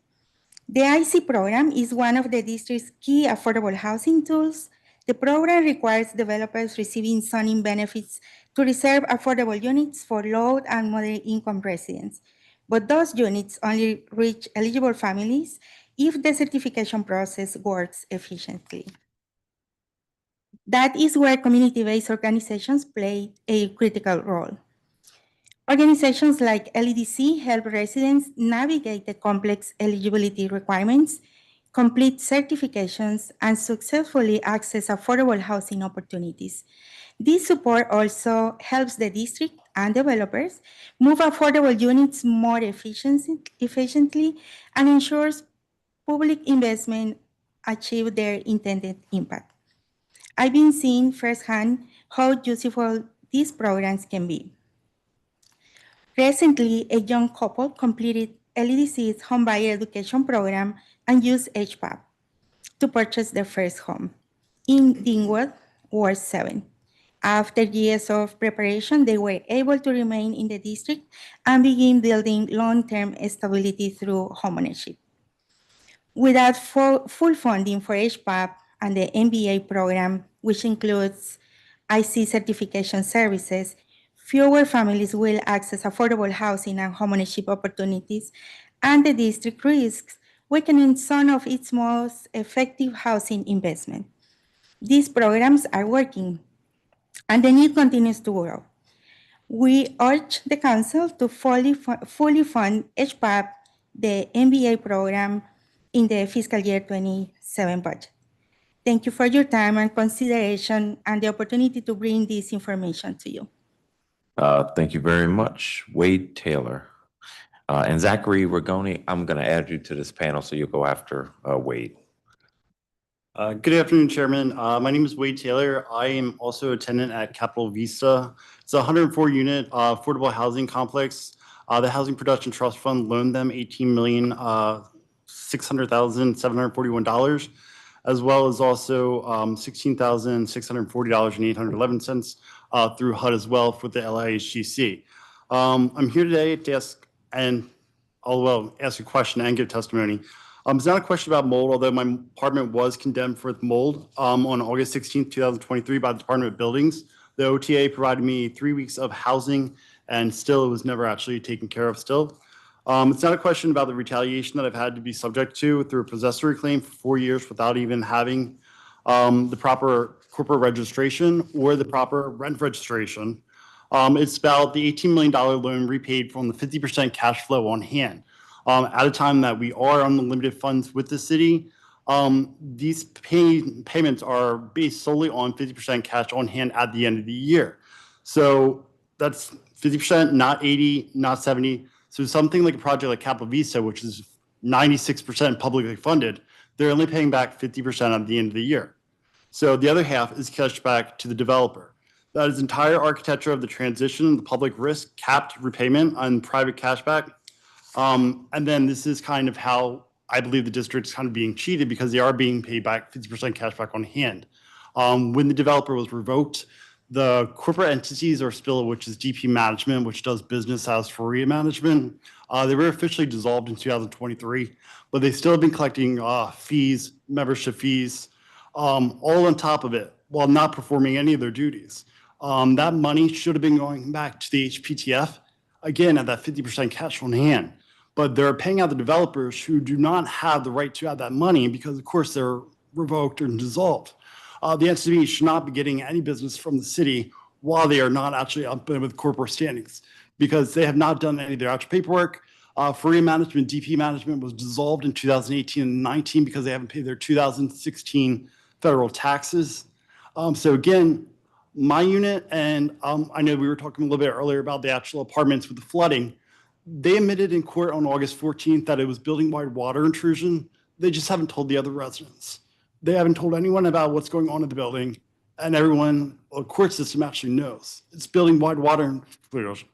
The IC program is one of the district's key affordable housing tools. The program requires developers receiving zoning benefits to reserve affordable units for low and moderate income residents. But those units only reach eligible families if the certification process works efficiently. That is where community-based organizations play a critical role. Organizations like LEDC help residents navigate the complex eligibility requirements, complete certifications, and successfully access affordable housing opportunities. This support also helps the district and developers move affordable units more efficiently and ensures public investment achieve their intended impact. I've been seeing firsthand how useful these programs can be. Recently, a young couple completed LEDC's home buyer education program and used HPAP to purchase their first home in Dingwood, Ward 7. After years of preparation, they were able to remain in the district and begin building long-term stability through homeownership. Without full funding for HPAP and the MBA program, which includes IC certification services, fewer families will access affordable housing and homeownership opportunities, and the district risks weakening some of its most effective housing investment. These programs are working, and the need continues to grow. We urge the Council to fully fund HPAP, the MBA program, in the fiscal year 27 budget. Thank you for your time and consideration and the opportunity to bring this information to you. Thank you very much, Wade Taylor. And Zachary Rigoni, I'm going to add you to this panel, so you'll go after Wade. Good afternoon, Chairman. My name is Wade Taylor. I am also a tenant at Capital Vista. It's a 104-unit affordable housing complex. The Housing Production Trust Fund loaned them $18,600,741, as well as also $16,640.811 through HUD as well for the LIHGC. I'm here today to ask a question and give testimony. It's not a question about mold, although my apartment was condemned for mold on August 16, 2023 by the Department of Buildings. The OTA provided me 3 weeks of housing, and still it was never actually taken care of still. It's not a question about the retaliation that I've had to be subject to through a possessory claim for 4 years without even having the proper corporate registration or the proper rent registration. It's about the $18 million loan repaid from the 50% cash flow on hand. At a time that we are on the limited funds with the city, these payments are based solely on 50% cash on hand at the end of the year. So that's 50%, not 80, not 70. So something like a project like Capital Vista, which is 96% publicly funded, they're only paying back 50% at the end of the year. So the other half is cashed back to the developer. That is entire architecture of the transition, the public risk, capped repayment on private cashback. And then this is kind of how I believe the district's kind of being cheated, because they are being paid back 50% cash back on hand. When the developer was revoked, the corporate entities are still, which is DP Management, which does business as Faria Management. They were officially dissolved in 2023, but they still have been collecting fees, membership fees, all on top of it, while not performing any of their duties. That money should have been going back to the HPTF, again, at that 50% cash on hand. But they're paying out the developers who do not have the right to have that money because, of course, they're revoked or dissolved. The entity should not be getting any business from the city while they are not actually up with corporate standings, because they have not done any of their actual paperwork. Faria Management, DP Management was dissolved in 2018 and 19 because they haven't paid their 2016 federal taxes. So again, my unit, and I know we were talking a little bit earlier about the actual apartments with the flooding. They admitted in court on August 14th that it was building-wide water intrusion. They just haven't told the other residents. They haven't told anyone about what's going on in the building, and everyone, the court system actually knows. It's building-wide water intrusion.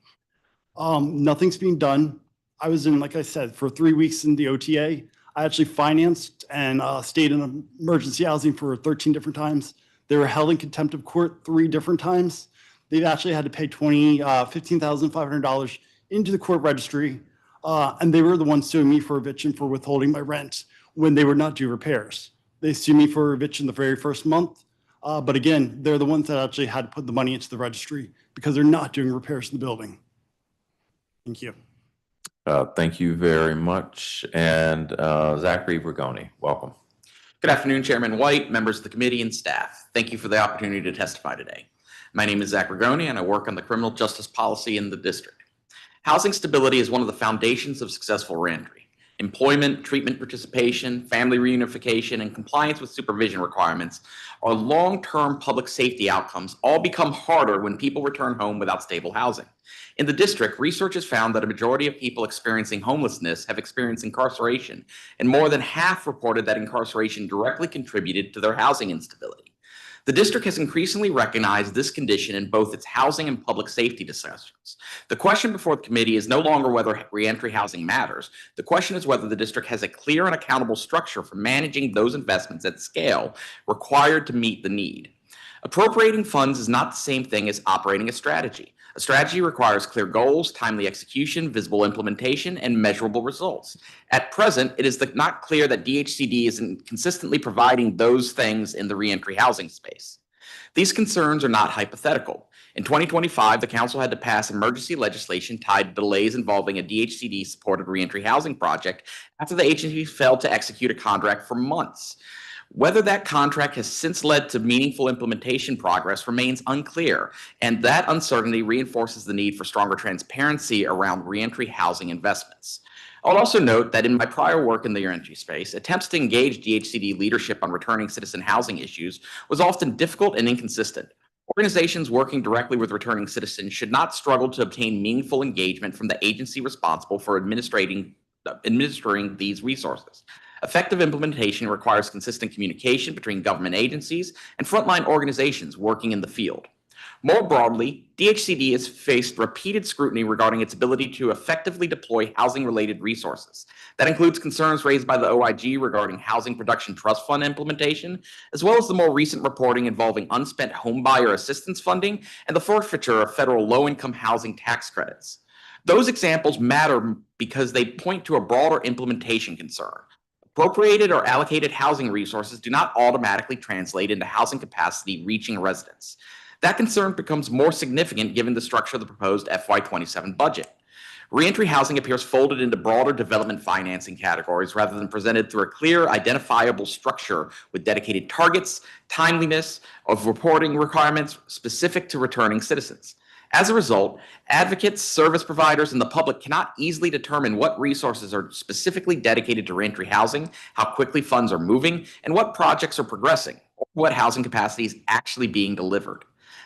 Nothing's being done. I was in, like I said, for 3 weeks in the OTA. I actually financed and stayed in emergency housing for 13 different times. They were held in contempt of court 3 different times. They've actually had to pay $15,500 into the court registry, and they were the ones suing me for eviction for withholding my rent when they were not due repairs. They sued me for eviction the very first month, but again, they're the ones that actually had to put the money into the registry because they're not doing repairs in the building. Thank you. Thank you very much. And Zachary Rigoni, welcome. Good afternoon, Chairman White, members of the committee, and staff. Thank you for the opportunity to testify today. My name is Zach Rigoni, and I work on the criminal justice policy in the district. Housing stability is one of the foundations of successful reentry. Employment, treatment participation, family reunification, and compliance with supervision requirements are long-term public safety outcomes all become harder when people return home without stable housing. In the district, research has found that a majority of people experiencing homelessness have experienced incarceration, and more than half reported that incarceration directly contributed to their housing instability. The district has increasingly recognized this condition in both its housing and public safety discussions. The question before the committee is no longer whether reentry housing matters. The question is whether the district has a clear and accountable structure for managing those investments at scale required to meet the need. Appropriating funds is not the same thing as operating a strategy. A strategy requires clear goals, timely execution, visible implementation, and measurable results. At present, it is not clear that DHCD isn't consistently providing those things in the reentry housing space. These concerns are not hypothetical. In 2025, the council had to pass emergency legislation tied to delays involving a DHCD-supported reentry housing project after the agency failed to execute a contract for months. Whether that contract has since led to meaningful implementation progress remains unclear, and that uncertainty reinforces the need for stronger transparency around reentry housing investments. I'll also note that in my prior work in the reentry space, attempts to engage DHCD leadership on returning citizen housing issues was often difficult and inconsistent. Organizations working directly with returning citizens should not struggle to obtain meaningful engagement from the agency responsible for administering these resources. Effective implementation requires consistent communication between government agencies and frontline organizations working in the field. More broadly, DHCD has faced repeated scrutiny regarding its ability to effectively deploy housing-related resources. That includes concerns raised by the OIG regarding Housing Production Trust Fund implementation, as well as the more recent reporting involving unspent homebuyer assistance funding and the forfeiture of federal low-income housing tax credits. Those examples matter because they point to a broader implementation concern. Appropriated or allocated housing resources do not automatically translate into housing capacity reaching residents. That concern becomes more significant given the structure of the proposed FY27 budget. Reentry housing appears folded into broader development financing categories rather than presented through a clear, identifiable structure with dedicated targets, timeliness of reporting requirements specific to returning citizens. As a result, advocates, service providers, and the public cannot easily determine what resources are specifically dedicated to reentry housing, how quickly funds are moving, and what projects are progressing, or what housing capacity is actually being delivered.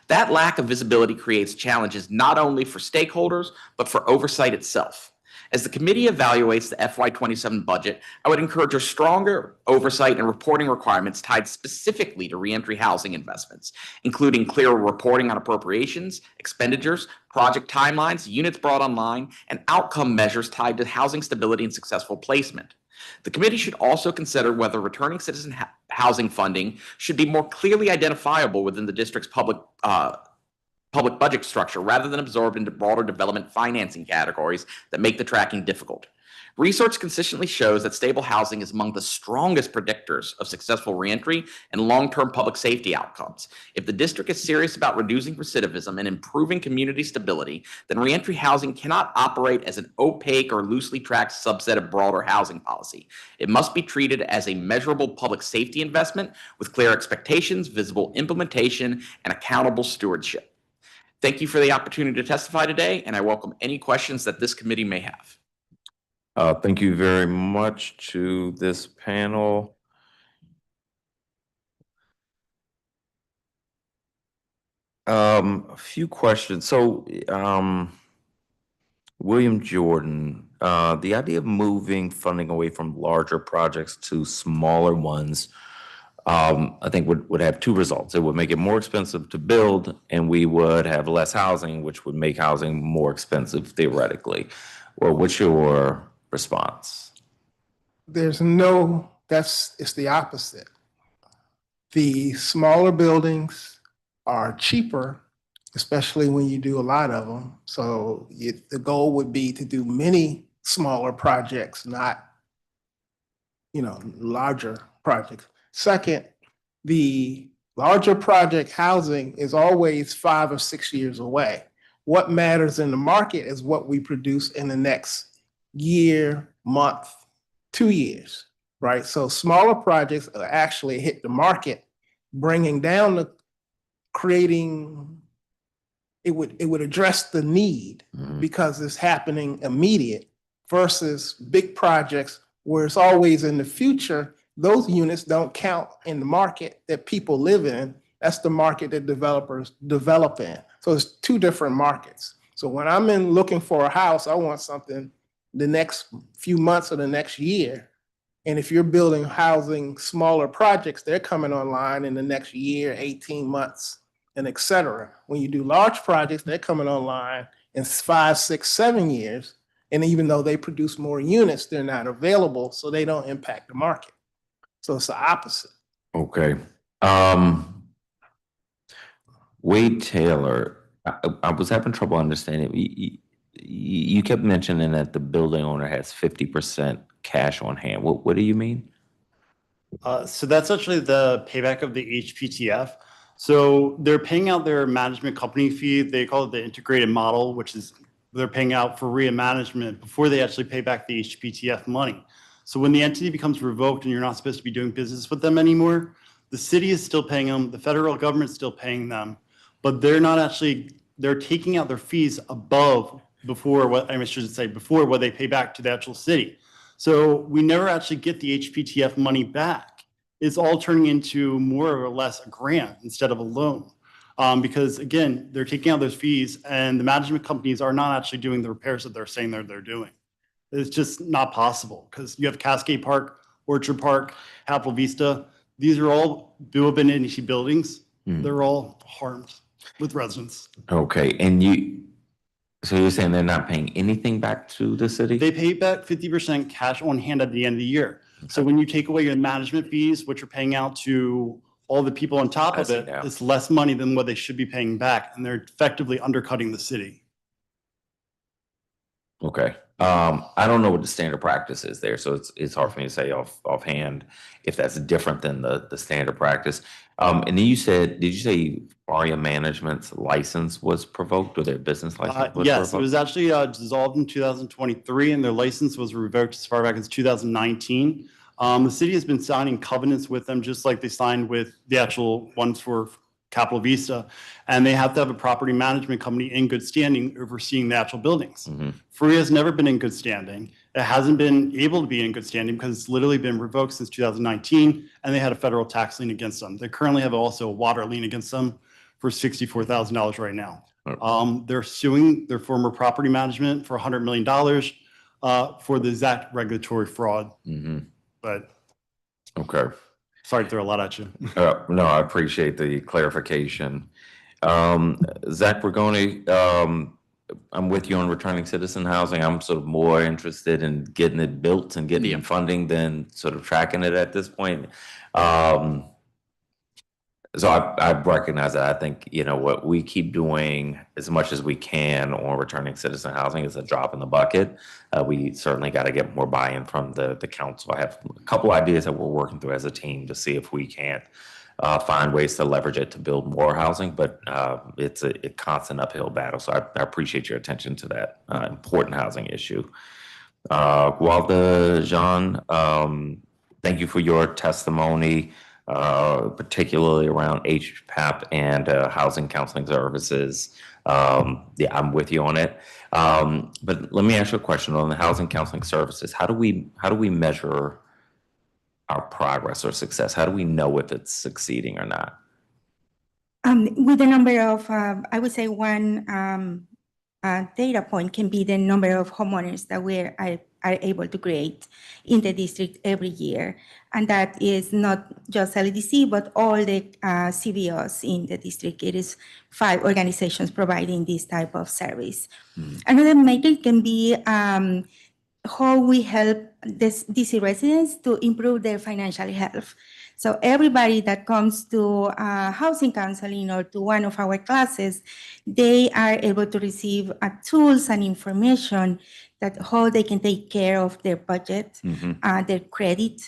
That lack of visibility creates challenges not only for stakeholders, but for oversight itself. As the committee evaluates the FY27 budget, I would encourage a stronger oversight and reporting requirements tied specifically to reentry housing investments, including clearer reporting on appropriations, expenditures, project timelines, units brought online, and outcome measures tied to housing stability and successful placement. The committee should also consider whether returning citizen housing funding should be more clearly identifiable within the district's public budget structure rather than absorbed into broader development financing categories that make the tracking difficult. Research consistently shows that stable housing is among the strongest predictors of successful reentry and long-term public safety outcomes. If the district is serious about reducing recidivism and improving community stability, then reentry housing cannot operate as an opaque or loosely tracked subset of broader housing policy. It must be treated as a measurable public safety investment with clear expectations, visible implementation, and accountable stewardship. Thank you for the opportunity to testify today, and I welcome any questions that this committee may have. Thank you very much to this panel. A few questions. So, William Jordan, the idea of moving funding away from larger projects to smaller ones, I think would have two results. It would make it more expensive to build, and we would have less housing, which would make housing more expensive theoretically. Well, what's your response? It's the opposite. The smaller buildings are cheaper, especially when you do a lot of them. So the goal would be to do many smaller projects, not, larger projects. Second, the larger project housing is always 5 or 6 years away. What matters in the market is what we produce in the next year, month, 2 years, right? So smaller projects actually hit the market, bringing down it would address the need because it's happening immediate versus big projects where it's always in the future. Those units don't count in the market that people live in. That's the market that developers develop in. So it's two different markets. So when I'm looking for a house, I want something the next few months or the next year. And if you're building housing, smaller projects, they're coming online in the next year, 18 months, and et cetera. When you do large projects, they're coming online in 5, 6, 7 years. And even though they produce more units, they're not available, so they don't impact the market. So it's the opposite. Okay. Wade Taylor, I was having trouble understanding. You kept mentioning that the building owner has 50% cash on hand. What do you mean? So that's actually the payback of the HPTF. So they're paying out their management company fee. They call it the integrated model, which is they're paying out for RIA management before they actually pay back the HPTF money. So when the entity becomes revoked and you're not supposed to be doing business with them anymore, the city is still paying them, the federal government's still paying them, but they're not actually, they're taking out their fees above before what, I should say, before what they pay back to the actual city. So we never actually get the HPTF money back. It's all turning into more or less a grant instead of a loan. Because again, they're taking out those fees and the management companies are not actually doing the repairs that they're saying they're doing. It's just not possible because you have Cascade Park, Orchard Park, Apple Vista. These are all building buildings. They're all harmed with residents. Okay, so you're saying they're not paying anything back to the city? They pay back 50% cash on hand at the end of the year. So when you take away your management fees, which you're paying out to all the people on top of it, it's less money than what they should be paying back, and they're effectively undercutting the city. Okay. I don't know what the standard practice is there, so it's hard for me to say offhand if that's different than the standard practice. And then did you say ARIA Management's license was provoked or their business license was Yes, it revoked? was actually dissolved in 2023, and their license was revoked as far back as 2019. The city has been signing covenants with them, just like they signed with the actual ones for Capital Vista, and they have to have a property management company in good standing overseeing the actual buildings. FREA has never been in good standing. It hasn't been able to be in good standing because it's literally been revoked since 2019, and they had a federal tax lien against them. They currently have also a water lien against them for $64,000 right now. They're suing their former property management for $100 million for the exact regulatory fraud. But okay. Sorry to throw a lot at you. No, I appreciate the clarification. Zach Bergoni, I'm with you on returning citizen housing. I'm sort of more interested in getting it built and getting funding than sort of tracking it at this point. So I recognize that. I think, what we keep doing as much as we can on returning citizen housing is a drop in the bucket. We certainly got to get more buy-in from the council. I have a couple ideas that we're working through as a team to see if we can't find ways to leverage it to build more housing, but it's a constant uphill battle. So I appreciate your attention to that important housing issue. Walda Jean, thank you for your testimony, particularly around HPAP and housing counseling services. Yeah, I'm with you on it. But let me ask you a question on the housing counseling services. How do we measure our progress or success? How do we know if it's succeeding or not? With the number of, I would say one data point can be the number of homeowners that we are able to create in the district every year. And that is not just LDC, but all the CBOs in the district. It is 5 organizations providing this type of service. Another metric can be how we help DC residents to improve their financial health. So everybody that comes to housing counseling or to one of our classes, they are able to receive tools and information that how they can take care of their budget, their credit.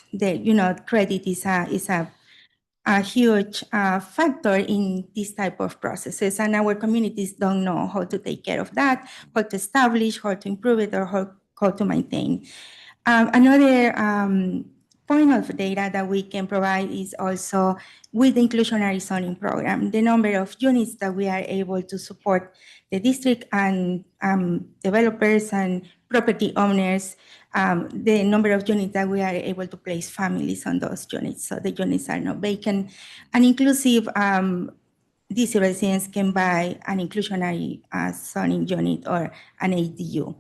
Credit is a huge factor in this type of processes, and our communities don't know how to take care of that, how to establish, how to improve it, or how to maintain. Another point of data that we can provide is also with the inclusionary zoning program, the number of units that we are able to support the district and developers and property owners, the number of units that we are able to place families on those units, so the units are not vacant. And inclusive DC residents can buy an inclusionary zoning unit or an ADU.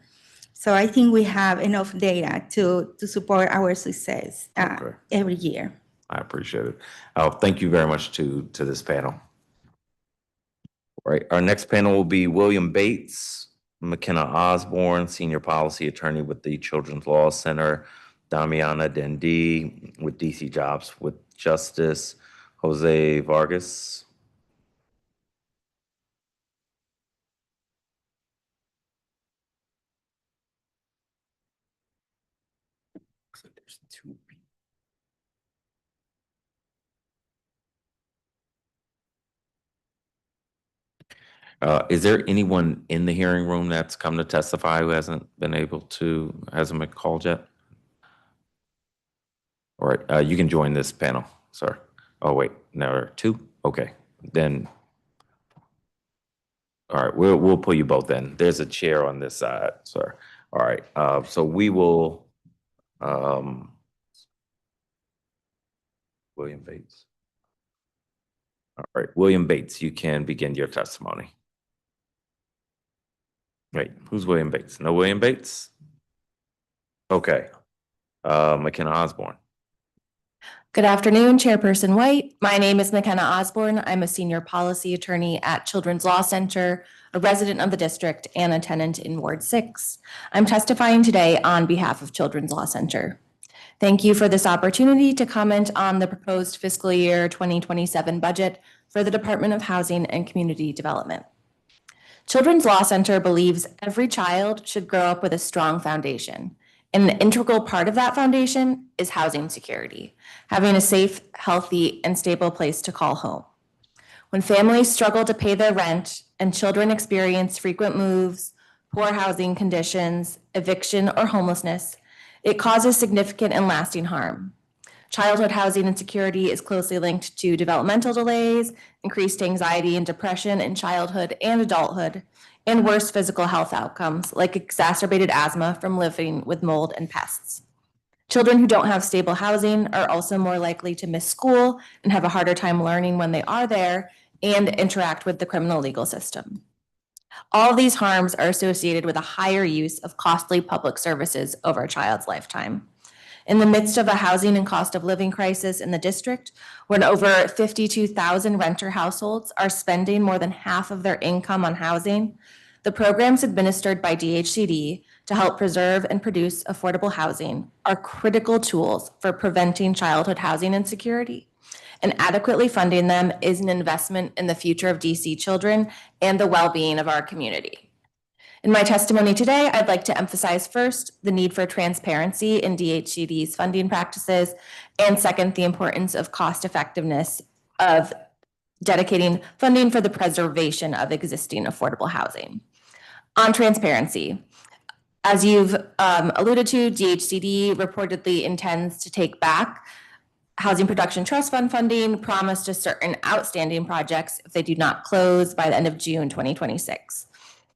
So I think we have enough data to support our success every year. I appreciate it. Thank you very much to this panel. All right, our next panel will be William Bates, McKenna Osborne, Senior Policy Attorney with the Children's Law Center, Damiana Dendi with DC Jobs with Justice, Jose Vargas. There's 2 people. Is there anyone in the hearing room that's come to testify who hasn't been called yet? All right, you can join this panel, sir. Oh, wait, no, there are two? Okay, then. All right, we'll pull you both in. There's a chair on this side, sir. All right, so we will, William Bates. All right, William Bates, you can begin your testimony. Wait, who's William Bates? No William Bates? Okay, McKenna Osborne. Good afternoon, Chairperson White. My name is McKenna Osborne. I'm a senior policy attorney at Children's Law Center, a resident of the district, and a tenant in Ward 6. I'm testifying today on behalf of Children's Law Center. Thank you for this opportunity to comment on the proposed fiscal year 2027 budget for the Department of Housing and Community Development. Children's Law Center believes every child should grow up with a strong foundation. And an integral part of that foundation is housing security, having a safe, healthy, and stable place to call home. When families struggle to pay their rent and children experience frequent moves, poor housing conditions, eviction, or homelessness, it causes significant and lasting harm. Childhood housing insecurity is closely linked to developmental delays, increased anxiety and depression in childhood and adulthood, and worse physical health outcomes like exacerbated asthma from living with mold and pests. Children who don't have stable housing are also more likely to miss school and have a harder time learning when they are there and interact with the criminal legal system. All of these harms are associated with a higher use of costly public services over a child's lifetime. In the midst of a housing and cost of living crisis in the district, when over 52,000 renter households are spending more than half of their income on housing, the programs administered by DHCD to help preserve and produce affordable housing are critical tools for preventing childhood housing insecurity. And adequately funding them is an investment in the future of DC children and the well-being of our community. In my testimony today, I'd like to emphasize first the need for transparency in DHCD's funding practices, and second, the importance of cost effectiveness of dedicating funding for the preservation of existing affordable housing. On transparency, as you've alluded to, DHCD reportedly intends to take back Housing Production Trust Fund funding promised to certain outstanding projects if they do not close by the end of June 2026.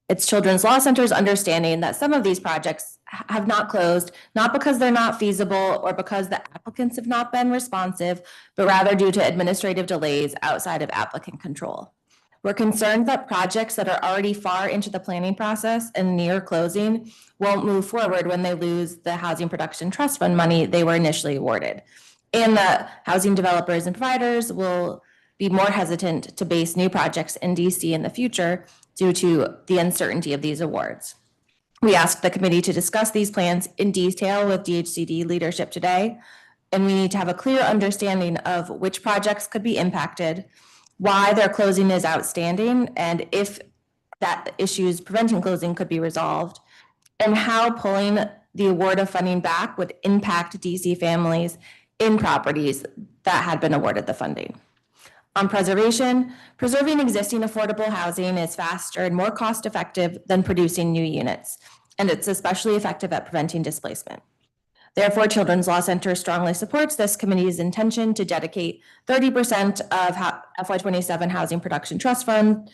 It's Children's Law Center's understanding that some of these projects have not closed, not because they're not feasible or because the applicants have not been responsive, but rather due to administrative delays outside of applicant control. We're concerned that projects that are already far into the planning process and near closing won't move forward when they lose the Housing Production Trust Fund money they were initially awarded, and that housing developers and providers will be more hesitant to base new projects in DC in the future due to the uncertainty of these awards. We asked the committee to discuss these plans in detail with DHCD leadership today, and we need to have a clear understanding of which projects could be impacted, why their closing is outstanding, and if that issues preventing closing could be resolved, and how pulling the award of funding back would impact DC families in properties that had been awarded the funding. On preservation, preserving existing affordable housing is faster and more cost-effective than producing new units, and it's especially effective at preventing displacement. Therefore, Children's Law Center strongly supports this committee's intention to dedicate 30% of FY27 Housing Production Trust Fund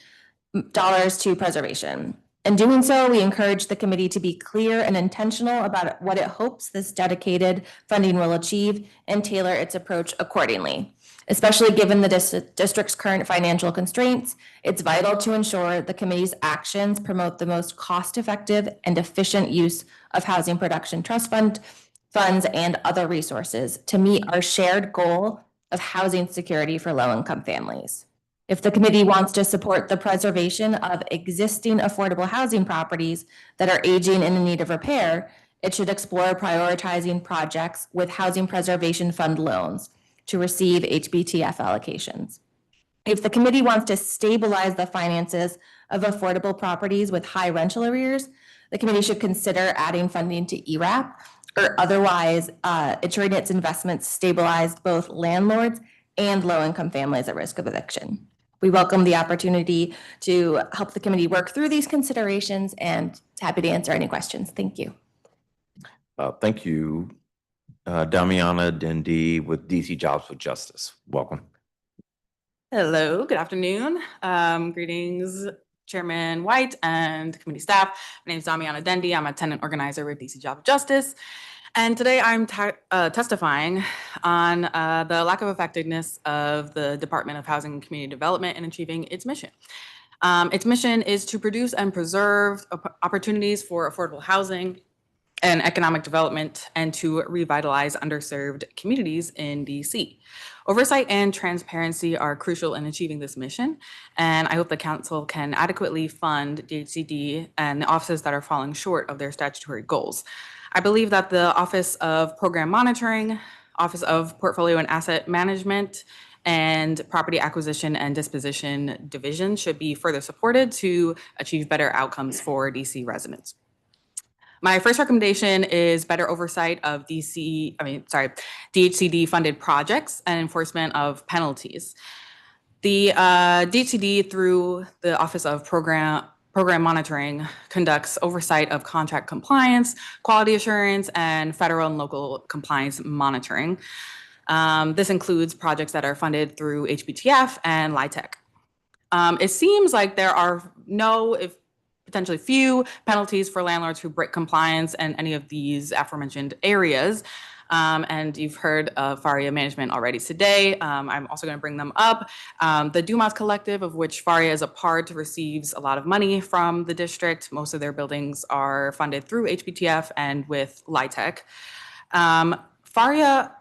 dollars to preservation. In doing so, we encourage the committee to be clear and intentional about what it hopes this dedicated funding will achieve and tailor its approach accordingly. Especially given the district's current financial constraints, it's vital to ensure the committee's actions promote the most cost-effective and efficient use of Housing Production Trust Fund funds and other resources to meet our shared goal of housing security for low-income families. If the committee wants to support the preservation of existing affordable housing properties that are aging and in need of repair, it should explore prioritizing projects with Housing Preservation Fund loans to receive HBTF allocations. If the committee wants to stabilize the finances of affordable properties with high rental arrears, the committee should consider adding funding to ERAP or otherwise ensuring its investments stabilize both landlords and low-income families at risk of eviction. We welcome the opportunity to help the committee work through these considerations and happy to answer any questions. Thank you. Thank you, Damiana Dendi with DC Jobs with Justice. Welcome. Hello, good afternoon. Greetings, Chairman White and committee staff. My name is Damiana Dendi. I'm a tenant organizer with DC Job Justice. And today I'm testifying on the lack of effectiveness of the Department of Housing and Community Development in achieving its mission. Its mission is to produce and preserve opportunities for affordable housing and economic development and to revitalize underserved communities in DC. Oversight and transparency are crucial in achieving this mission, and I hope the council can adequately fund DHCD and the offices that are falling short of their statutory goals. I believe that the Office of Program Monitoring, Office of Portfolio and Asset Management, and Property Acquisition and Disposition Division should be further supported to achieve better outcomes for DC residents. My first recommendation is better oversight of DHCD funded projects and enforcement of penalties. The DHCD, through the Office of Program Monitoring, conducts oversight of contract compliance, quality assurance, and federal and local compliance monitoring. This includes projects that are funded through HBTF and LIHTC. It seems like there are potentially few penalties for landlords who break compliance in any of these aforementioned areas. And you've heard of Faria Management already today. I'm also going to bring them up. The Dumas Collective, of which Faria is a part, receives a lot of money from the district. Most of their buildings are funded through HBTF and with LIHTC. Faria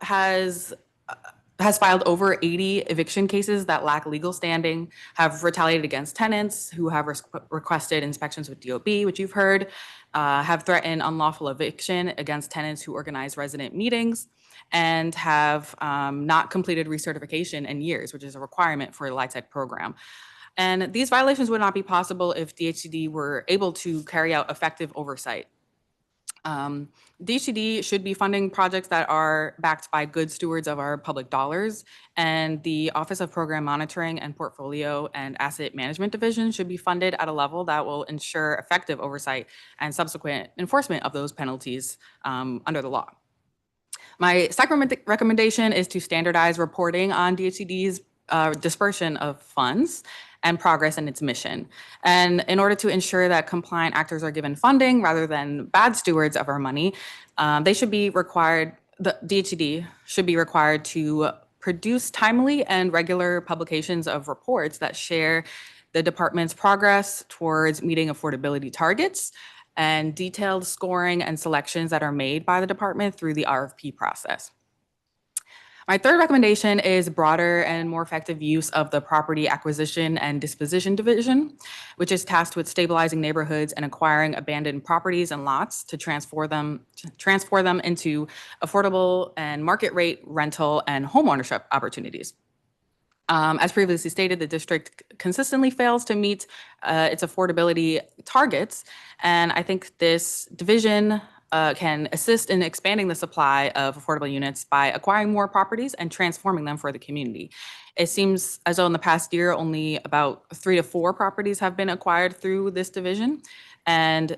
has filed over 80 eviction cases that lack legal standing, have retaliated against tenants who have requested inspections with DOB, which you've heard, have threatened unlawful eviction against tenants who organize resident meetings, and have not completed recertification in years, which is a requirement for the LIHTC program. And these violations would not be possible if DHCD were able to carry out effective oversight. DHCD should be funding projects that are backed by good stewards of our public dollars, and the Office of Program Monitoring and Portfolio and Asset Management Division should be funded at a level that will ensure effective oversight and subsequent enforcement of those penalties under the law. My second recommendation is to standardize reporting on DHCD's dispersion of funds and progress in its mission. And in order to ensure that compliant actors are given funding rather than bad stewards of our money, the DHCD should be required to produce timely and regular publications of reports that share the department's progress towards meeting affordability targets and detailed scoring and selections that are made by the department through the RFP process. My third recommendation is broader and more effective use of the Property Acquisition and Disposition Division, which is tasked with stabilizing neighborhoods and acquiring abandoned properties and lots to transfer them into affordable and market rate rental and homeownership opportunities. As previously stated, the district consistently fails to meet its affordability targets, and I think this division can assist in expanding the supply of affordable units by acquiring more properties and transforming them for the community. It seems as though in the past year, only about 3 to 4 properties have been acquired through this division, and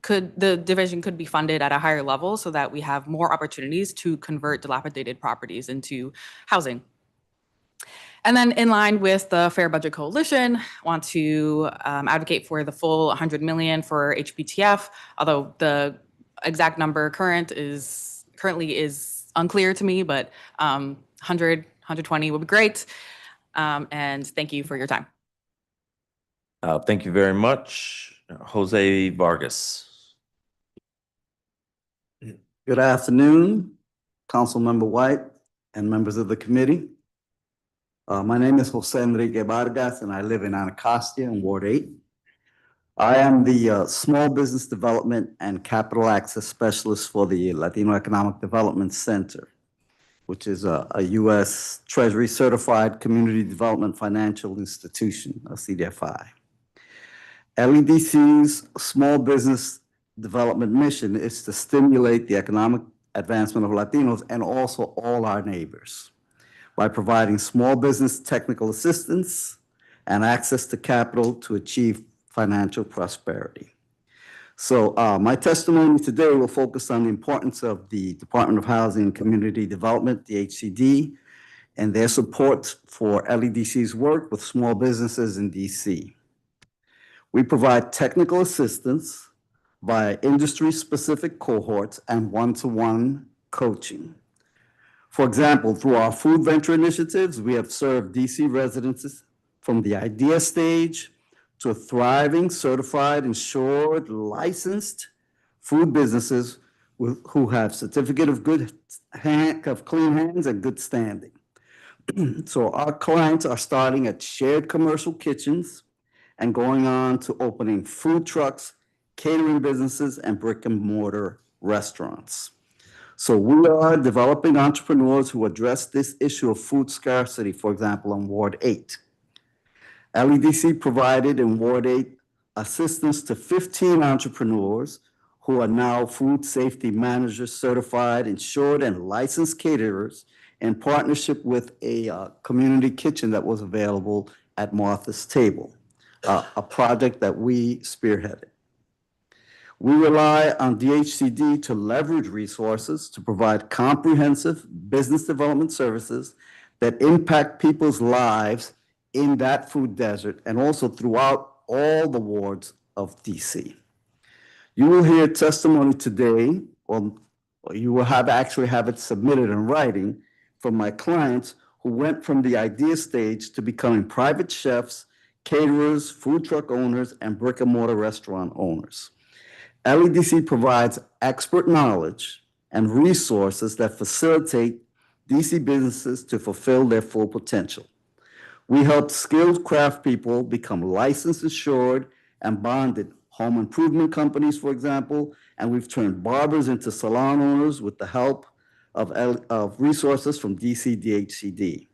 the division could be funded at a higher level so that we have more opportunities to convert dilapidated properties into housing. And then in line with the Fair Budget Coalition, I want to advocate for the full $100 million for HPTF, although the exact number currently is unclear to me, but 120 would be great. And thank you for your time. Thank you very much. Jose Vargas. Good afternoon, Councilmember White and members of the committee. My name is Jose Enrique Vargas, and I live in Anacostia in Ward 8. I am the Small Business Development and Capital Access Specialist for the Latino Economic Development Center, which is a U.S. Treasury Certified Community Development Financial Institution, a CDFI. LEDC's Small Business Development mission is to stimulate the economic advancement of Latinos and also all our neighbors by providing small business technical assistance, and access to capital to achieve financial prosperity. So my testimony today will focus on the importance of the Department of Housing and Community Development, DHCD, and their support for LEDC's work with small businesses in DC. We provide technical assistance via industry-specific cohorts and one-to-one coaching. For example, through our food venture initiatives, we have served DC residents from the idea stage to thriving, certified, insured, licensed food businesses who have certificate of clean hands and good standing. So our clients are starting at shared commercial kitchens and going on to opening food trucks, catering businesses, and brick and mortar restaurants. So we are developing entrepreneurs who address this issue of food scarcity, for example, in Ward 8. LEDC provided in Ward 8 assistance to 15 entrepreneurs who are now food safety managers, certified, insured, and licensed caterers in partnership with a community kitchen that was available at Martha's Table, a project that we spearheaded. We rely on DHCD to leverage resources to provide comprehensive business development services that impact people's lives in that food desert and also throughout all the wards of DC. You will hear testimony today, or you will actually have it submitted in writing from my clients who went from the idea stage to becoming private chefs, caterers, food truck owners, and brick and mortar restaurant owners. LEDC provides expert knowledge and resources that facilitate DC businesses to fulfill their full potential. We help skilled craft people become licensed, insured, and bonded home improvement companies, for example, and we've turned barbers into salon owners with the help of resources from DC DHCD.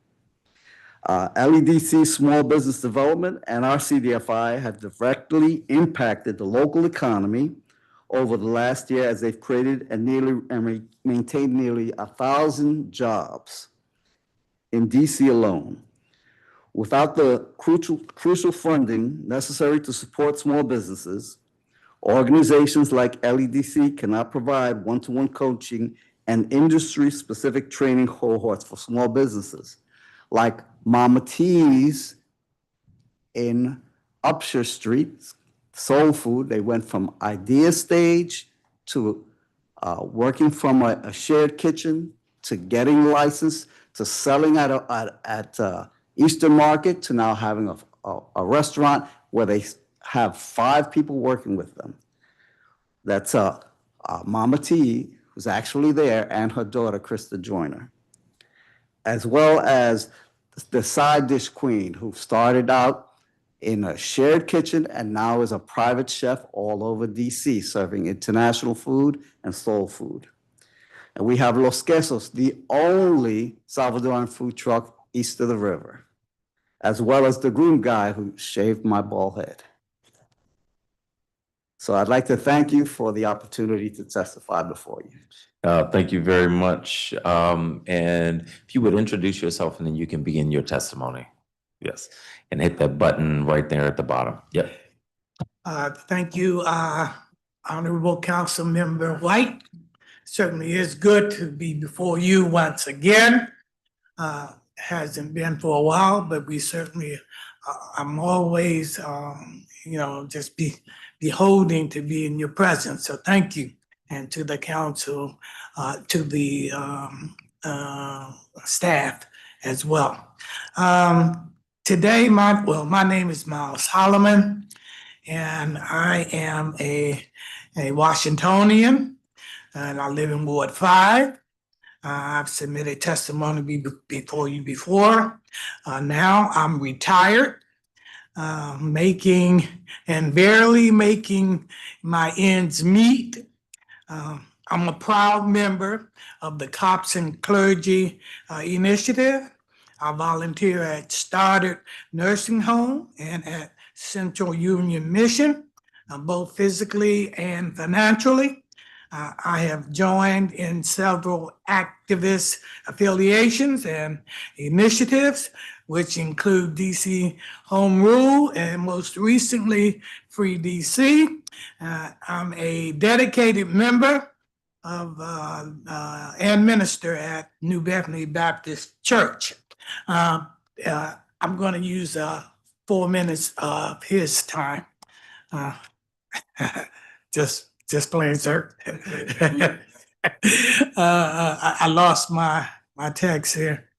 LEDC Small Business Development and our CDFI have directly impacted the local economy over the last year as they've created and maintained nearly 1,000 jobs in DC alone. Without the crucial funding necessary to support small businesses, organizations like LEDC cannot provide one-to-one coaching and industry-specific training cohorts for small businesses, like Mama T's in Upshur Street, Soul Food. They went from idea stage to working from a shared kitchen to getting licensed to selling at Eastern Market to now having a restaurant where they have 5 people working with them. That's Mama T, who's actually there, and her daughter, Krista Joyner, as well as the side dish queen, who started out in a shared kitchen and now is a private chef all over DC, serving international food and soul food. And we have Los Quesos, the only Salvadoran food truck east of the river, as well as the groom guy who shaved my bald head. So I'd like to thank you for the opportunity to testify before you. Thank you very much. And if you would introduce yourself and then you can begin your testimony. Yes, and hit that button right there at the bottom. Yep. Thank you, Honorable Council Member White. Certainly is good to be before you once again. Hasn't been for a while, but we certainly, I'm always, just beholding to be in your presence. So thank you. And to the council, to the staff as well. Today, my name is Miles Holloman, and I am a Washingtonian, and I live in Ward 5. I've submitted testimony before you before. Now I'm retired, making and barely making my ends meet. I'm a proud member of the Cops and Clergy Initiative. I volunteer at Stoddard Nursing Home and at Central Union Mission, both physically and financially. I have joined in several activist affiliations and initiatives, which include DC Home Rule and most recently Free DC. I'm a dedicated member of and minister at New Bethany Baptist Church. I'm going to use 4 minutes of his time. Just plain, sir. I lost my text here.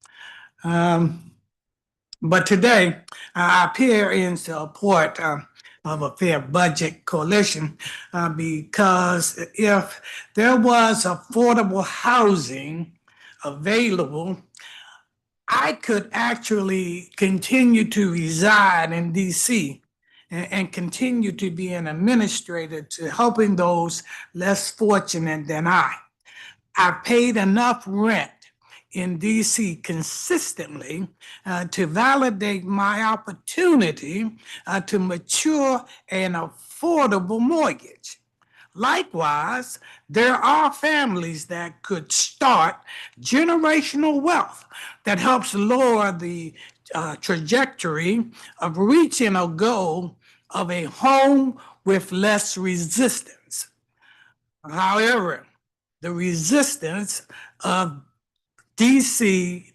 But today, I appear in support of a fair budget coalition because if there was affordable housing available, I could actually continue to reside in DC and continue to be an administrator to helping those less fortunate than I. I've paid enough rent in DC consistently to validate my opportunity to mature an affordable mortgage. Likewise, there are families that could start generational wealth that helps lower the trajectory of reaching a goal of a home with less resistance. However, the resistance of DHCD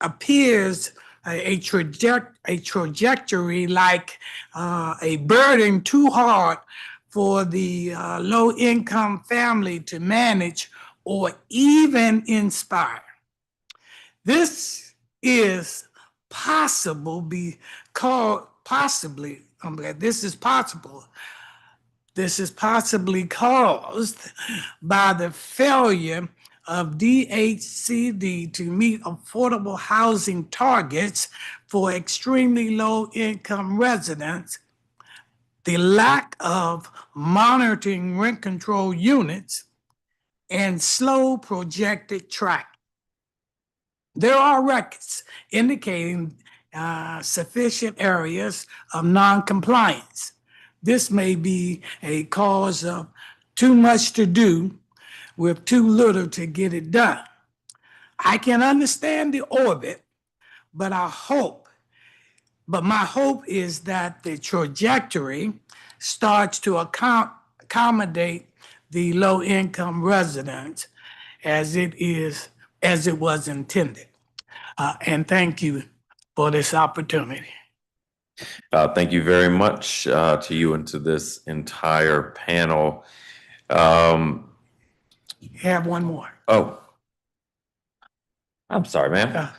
appears a trajectory like a burden too hard for the low-income family to manage or even inspire. This is possible because this is possible. This is possibly caused by the failure of DHCD to meet affordable housing targets for extremely low-income residents, the lack of monitoring rent control units, and slow projected tracking. There are records indicating sufficient areas of non-compliance. This may be a cause of too much to do with too little to get it done. I can understand the orbit, but my hope is that the trajectory starts to accommodate the low-income residents as it was intended. And thank you for this opportunity. Thank you very much to you and to this entire panel. Have one more. Oh, I'm sorry, ma'am.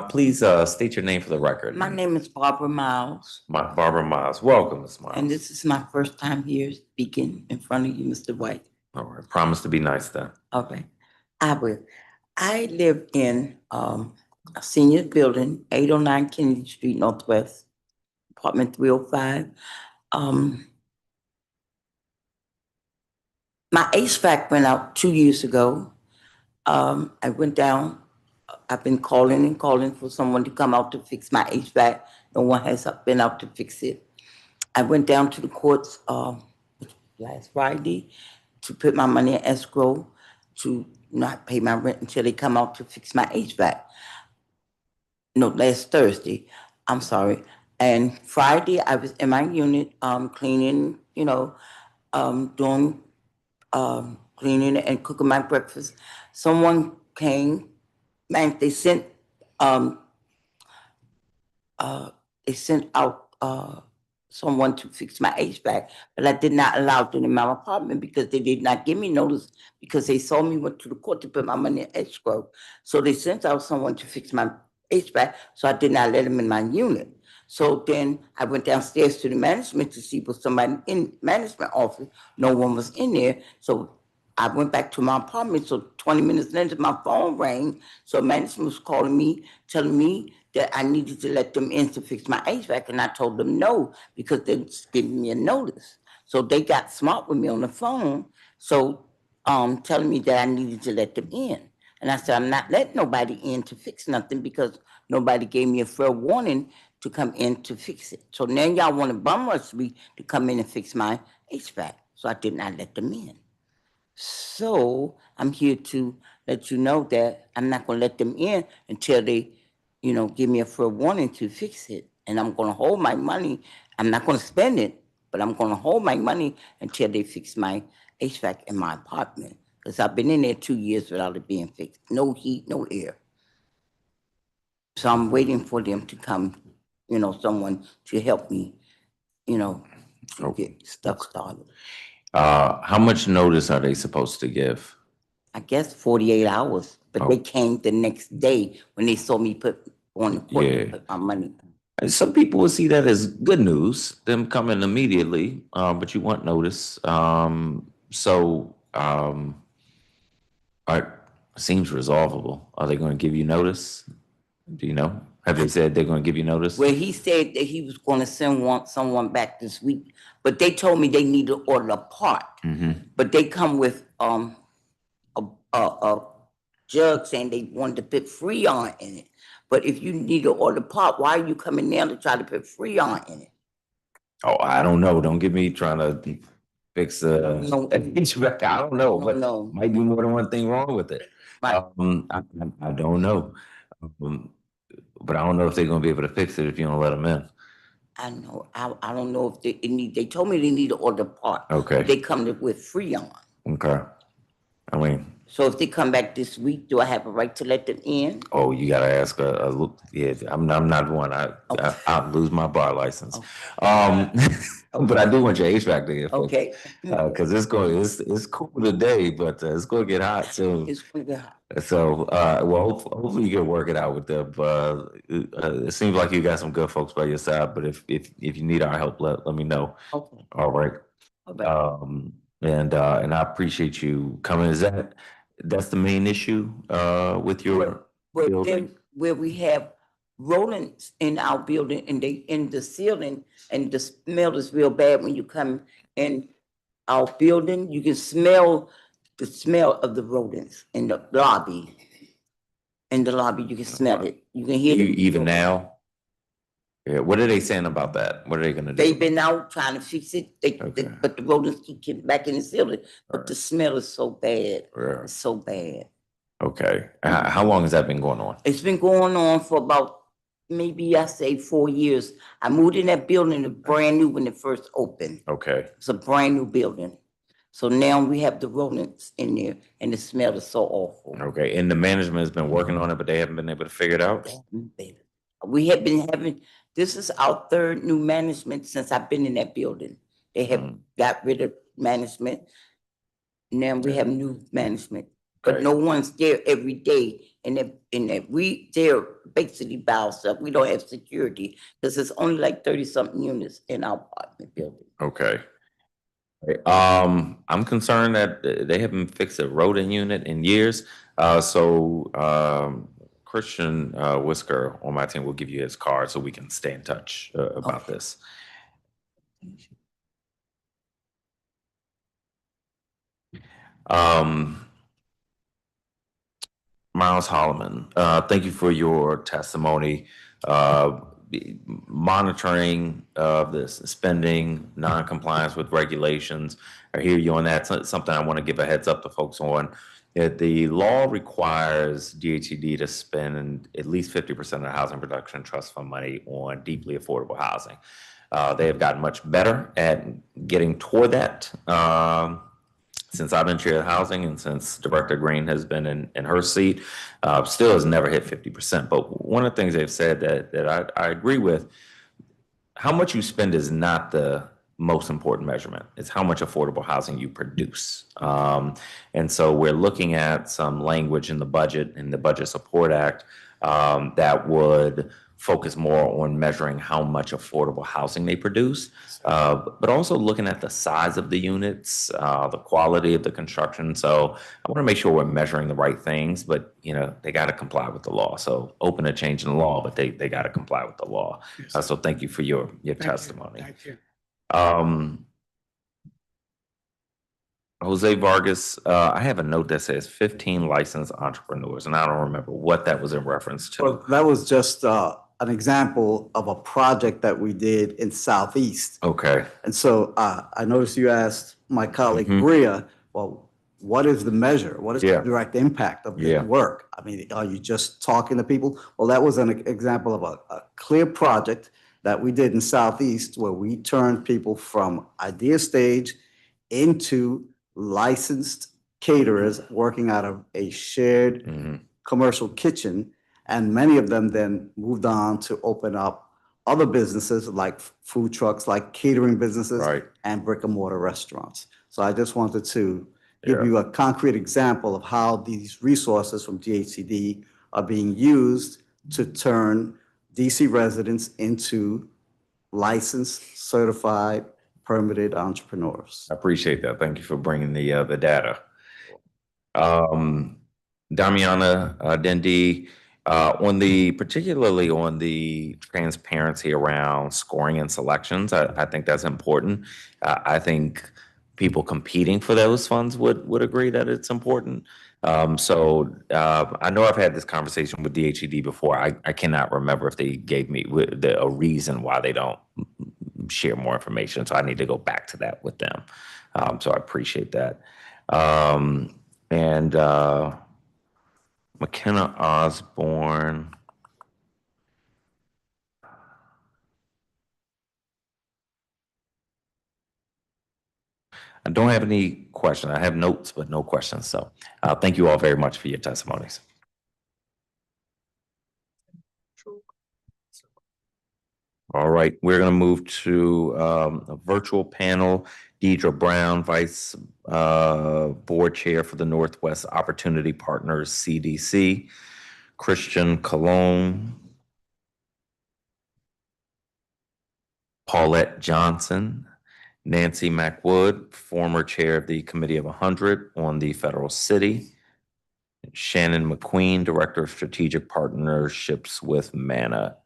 Please state your name for the record. My name is Barbara Miles. Barbara Miles. Welcome, Ms. Miles. And this is my first time here speaking in front of you, Mr. White. All right. Promise to be nice then. Okay. I will. I live in a senior building, 809 Kennedy Street Northwest, apartment 305. My HVAC went out 2 years ago. I went down. I've been calling and calling for someone to come out to fix my HVAC. No one has been out to fix it. I went down to the courts last Friday to put my money in escrow to not pay my rent until they come out to fix my HVAC. No, last Thursday. I'm sorry. And Friday, I was in my unit cleaning, doing cleaning and cooking my breakfast. Someone came, man, they sent out someone to fix my HVAC, but I did not allow them in my apartment because they did not give me notice because they saw me went to the court to put my money in escrow. So they sent out someone to fix my HVAC, so I did not let them in my unit. So then I went downstairs to the management to see was somebody in management office. No one was in there. So I went back to my apartment. So 20 minutes later, my phone rang. So management was calling me, telling me that I needed to let them in to fix my HVAC. And I told them no, because they're giving me a notice. So they got smart with me on the phone. So telling me that I needed to let them in. And I said, I'm not letting nobody in to fix nothing because nobody gave me a fair warning to come in to fix it. So now y'all want to bum rush me to come in and fix my HVAC. so I did not let them in. So I'm here to let you know that I'm not gonna let them in until they, give me a fair warning to fix it. And I'm gonna hold my money. I'm not gonna spend it, but I'm gonna hold my money until they fix my HVAC in my apartment. Because I've been in there 2 years without it being fixed. No heat, no air. So I'm waiting for them to come, someone to help me, to get stuff started. How much notice are they supposed to give? I guess 48 hours, but they came the next day when they saw me put on the court to put my money. And some people will see that as good news, them coming immediately, but you want notice. Seems resolvable. Are they going to give you notice? Do you know? Have they said they're going to give you notice? Well, he said that he was going to send someone back this week, but they told me they need to order a part. But they come with a jug saying they wanted to put Freon in it. But if you need to order a part, why are you coming now to try to put Freon in it? Oh, I don't know. Don't get me trying to fix HVAC. I don't know, but might be more than one thing wrong with it. I don't know. But I don't know if they're going to be able to fix it if you don't let them in. I know. I don't know if they told me they need to order a part. Okay. They come with Freon. Okay. I mean, so if they come back this week, do I have a right to let them in? Oh, you gotta ask yeah, I'm not one. I'll lose my bar license. But I do want your HVAC to get fixed. Okay. Cause it's cool today, but it's gonna get hot soon. It's gonna get hot. So, well, hopefully you can work it out with them. It seems like you got some good folks by your side, but if you need our help, let me know. Okay. All right. And I appreciate you coming. That's the main issue with your building? Then where we have rodents in our building and they in the ceiling and the smell is real bad when you come in our building, you can smell the smell of the rodents in the lobby. In the lobby, you can smell it. You can hear it. Even now? Yeah, what are they saying about that? What are they gonna do? They've been out trying to fix it, but the rodents keep getting back in the ceiling. But the smell is so bad. It's so bad. Okay. How long has that been going on? It's been going on for about, maybe I say 4 years. I moved in that building, it's brand new when it first opened. Okay. It's a brand new building. So now we have the rodents in there and the smell is so awful. Okay. And the management has been working on it, but they haven't been able to figure it out? We have been having, this is our third new management since I've been in that building. They have got rid of management. Now we have new management. But no one's there every day, and they're basically by ourselves. We don't have security because there's only like 30-something units in our apartment building. Okay. I'm concerned that they haven't fixed a rodent unit in years. Christian Whisker on my team will give you his card so we can stay in touch about this. Miles Holloman, thank you for your testimony. Monitoring of this spending, non-compliance with regulations. I hear you on that. It's something I want to give a heads up to folks on. The law requires DHED to spend at least 50% of the Housing Production Trust Fund money on deeply affordable housing. They have gotten much better at getting toward that. Since I've been chair of housing and since Director Green has been in her seat, still has never hit 50%. But one of the things they've said that I agree with, how much you spend is not the most important measurement. It's how much affordable housing you produce. And so we're looking at some language in the budget, in the Budget Support Act, that would focus more on measuring how much affordable housing they produce, but also looking at the size of the units, the quality of the construction. So I want to make sure we're measuring the right things, but they got to comply with the law. So open to changing the law, but they got to comply with the law. So thank you for your testimony. Thank you. Jose Vargas, I have a note that says 15 licensed entrepreneurs, and I don't remember what that was in reference to. Well, that was just an example of a project that we did in Southeast. Okay. And so I noticed you asked my colleague Mhm. Bria, well, what is the measure? What is the Yeah. direct impact of Yeah. this work? I mean, are you just talking to people? Well, that was an example of a clear project that we did in Southeast where we turned people from idea stage into licensed caterers working out of a shared Mhm. commercial kitchen. And many of them then moved on to open up other businesses like food trucks, like catering businesses, Right. and brick and mortar restaurants. So I just wanted to give Yeah. you a concrete example of how these resources from DHCD are being used to turn DC residents into licensed, certified, permitted entrepreneurs. I appreciate that. Thank you for bringing the data. Damiana, Dendi, particularly on the transparency around scoring and selections, I think that's important. I think people competing for those funds would agree that it's important. I know I've had this conversation with DHED before. I cannot remember if they gave me a reason why they don't share more information. So I need to go back to that with them. So I appreciate that. And McKenna Osborne. I don't have any questions. I have notes, but no questions. So thank you all very much for your testimonies. All right, we're going to move to a virtual panel. Deidre Brown, Vice Board Chair for the Northwest Opportunity Partners, CDC. Christian Cologne. Paulette Johnson. Nancy McWood, former chair of the Committee of 100 on the Federal City. Shannon McQueen, Director of Strategic Partnerships with MANA.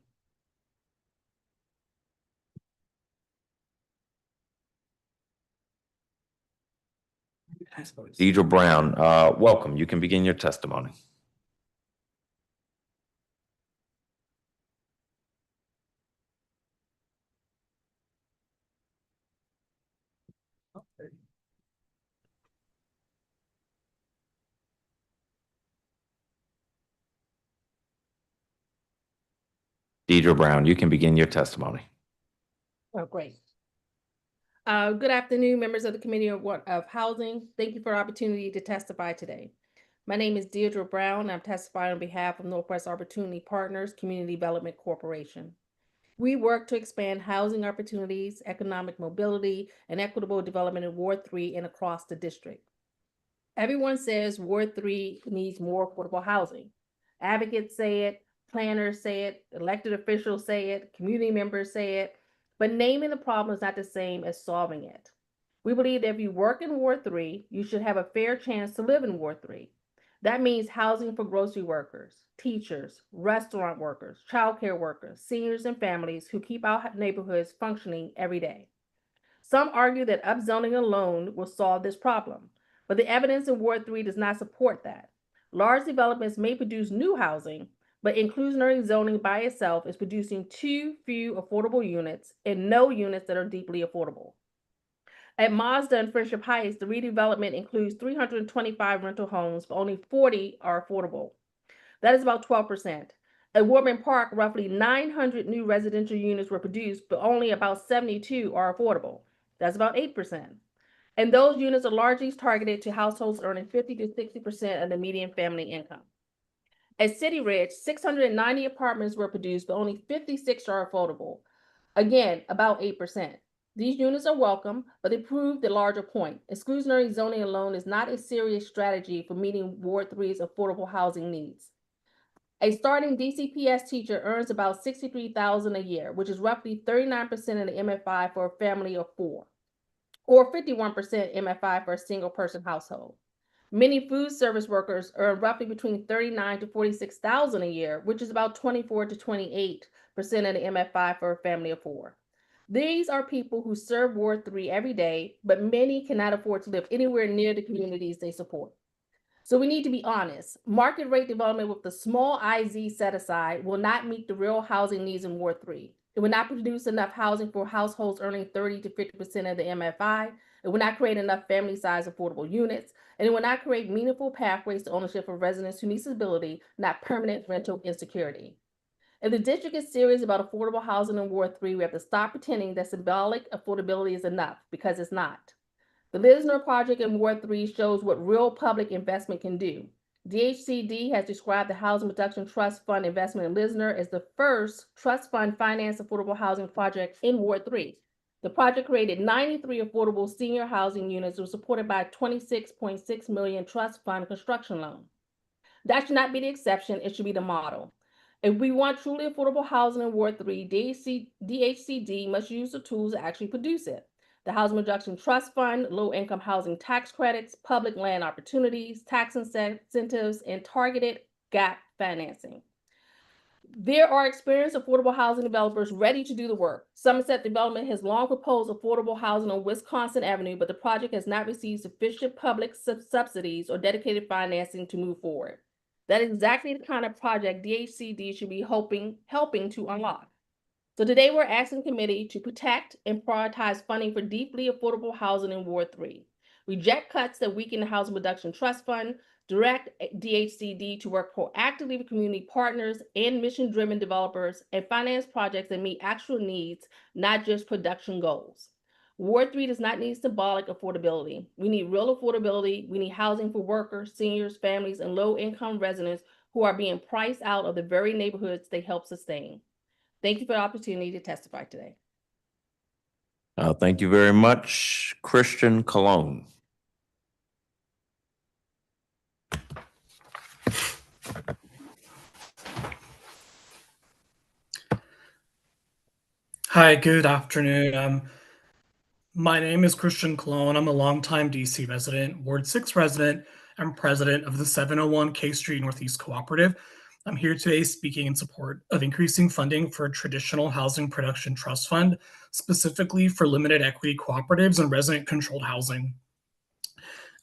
Deidre Brown, welcome. You can begin your testimony. Deidre Brown, you can begin your testimony. Oh, great. Good afternoon, members of the Committee of Housing. Thank you for the opportunity to testify today. My name is Deirdre Brown. I'm testifying on behalf of Northwest Opportunity Partners Community Development Corporation. We work to expand housing opportunities, economic mobility, and equitable development in Ward 3 and across the district. Everyone says Ward 3 needs more affordable housing. Advocates say it, planners say it, elected officials say it, community members say it, but naming the problem is not the same as solving it. We believe that if you work in Ward 3, you should have a fair chance to live in Ward 3. That means housing for grocery workers, teachers, restaurant workers, childcare workers, seniors, and families who keep our neighborhoods functioning every day. Some argue that upzoning alone will solve this problem, but the evidence in Ward 3 does not support that. Large developments may produce new housing, but inclusionary zoning by itself is producing too few affordable units and no units that are deeply affordable. At Mazda and Friendship Heights, the redevelopment includes 325 rental homes, but only 40 are affordable. That is about 12%. At Warman Park, roughly 900 new residential units were produced, but only about 72 are affordable. That's about 8%. And those units are largely targeted to households earning 50 to 60% of the median family income. At City Ridge, 690 apartments were produced, but only 56 are affordable. Again, about 8%. These units are welcome, but they prove the larger point. Exclusionary zoning alone is not a serious strategy for meeting Ward 3's affordable housing needs. A starting DCPS teacher earns about $63,000 a year, which is roughly 39% of the MFI for a family of 4, or 51% MFI for a single-person household. Many food service workers earn roughly between $39,000 to $46,000 a year, which is about 24 to 28% of the MFI for a family of 4. These are people who serve Ward 3 every day, but many cannot afford to live anywhere near the communities they support. So we need to be honest. Market rate development with the small IZ set aside will not meet the real housing needs in Ward 3. It will not produce enough housing for households earning 30 to 50% of the MFI, It will not create enough family-sized affordable units, and it will not create meaningful pathways to ownership for residents who need stability, not permanent rental insecurity. If the district is serious about affordable housing in Ward 3, we have to stop pretending that symbolic affordability is enough, because it's not. The Lisner project in Ward 3 shows what real public investment can do. DHCD has described the Housing Production Trust Fund investment in Lisner as the first trust fund financed affordable housing project in Ward 3. The project created 93 affordable senior housing units and was supported by a $26.6 million trust fund construction loan. That should not be the exception, it should be the model. If we want truly affordable housing in Ward 3, DHCD must use the tools to actually produce it. The Housing Reduction Trust Fund, low-income housing tax credits, public land opportunities, tax incentives, and targeted gap financing. There are experienced affordable housing developers ready to do the work. Somerset Development has long proposed affordable housing on Wisconsin Avenue, but the project has not received sufficient public subsidies or dedicated financing to move forward. That is exactly the kind of project DHCD should be helping to unlock. So today we're asking the committee to protect and prioritize funding for deeply affordable housing in Ward 3. Reject cuts that weaken the Housing Reduction Trust Fund, direct DHCD to work proactively with community partners and mission-driven developers, and finance projects that meet actual needs, not just production goals. Ward 3 does not need symbolic affordability. We need real affordability. We need housing for workers, seniors, families, and low-income residents who are being priced out of the very neighborhoods they help sustain. Thank you for the opportunity to testify today. Thank you very much. Christian Cologne. Hi, good afternoon. My name is Christian Cologne. I'm a longtime DC resident, Ward 6 resident, and president of the 701 K Street Northeast Cooperative. I'm here today speaking in support of increasing funding for a traditional housing production trust fund, specifically for limited equity cooperatives and resident-controlled housing.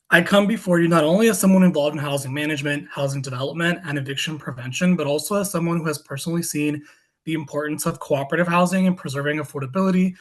I come before you not only as someone involved in housing management, housing development, and eviction prevention, but also as someone who has personally seen the importance of cooperative housing and preserving affordability,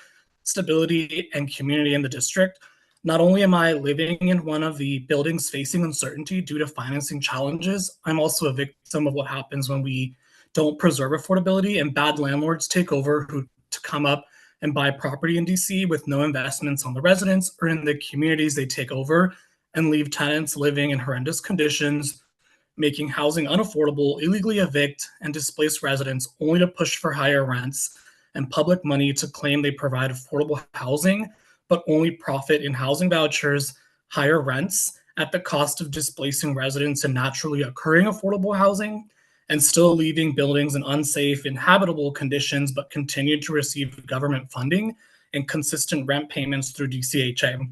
stability, and community in the district. Not only am I living in one of the buildings facing uncertainty due to financing challenges, I'm also a victim of what happens when we don't preserve affordability and bad landlords take over who to come up and buy property in DC with no investments on the residents or in the communities they take over and leave tenants living in horrendous conditions, making housing unaffordable, illegally evict, and displace residents only to push for higher rents and public money to claim they provide affordable housing, but only profit in housing vouchers, higher rents at the cost of displacing residents in naturally occurring affordable housing, and still leaving buildings in unsafe, inhabitable conditions, but continue to receive government funding and consistent rent payments through DCHA.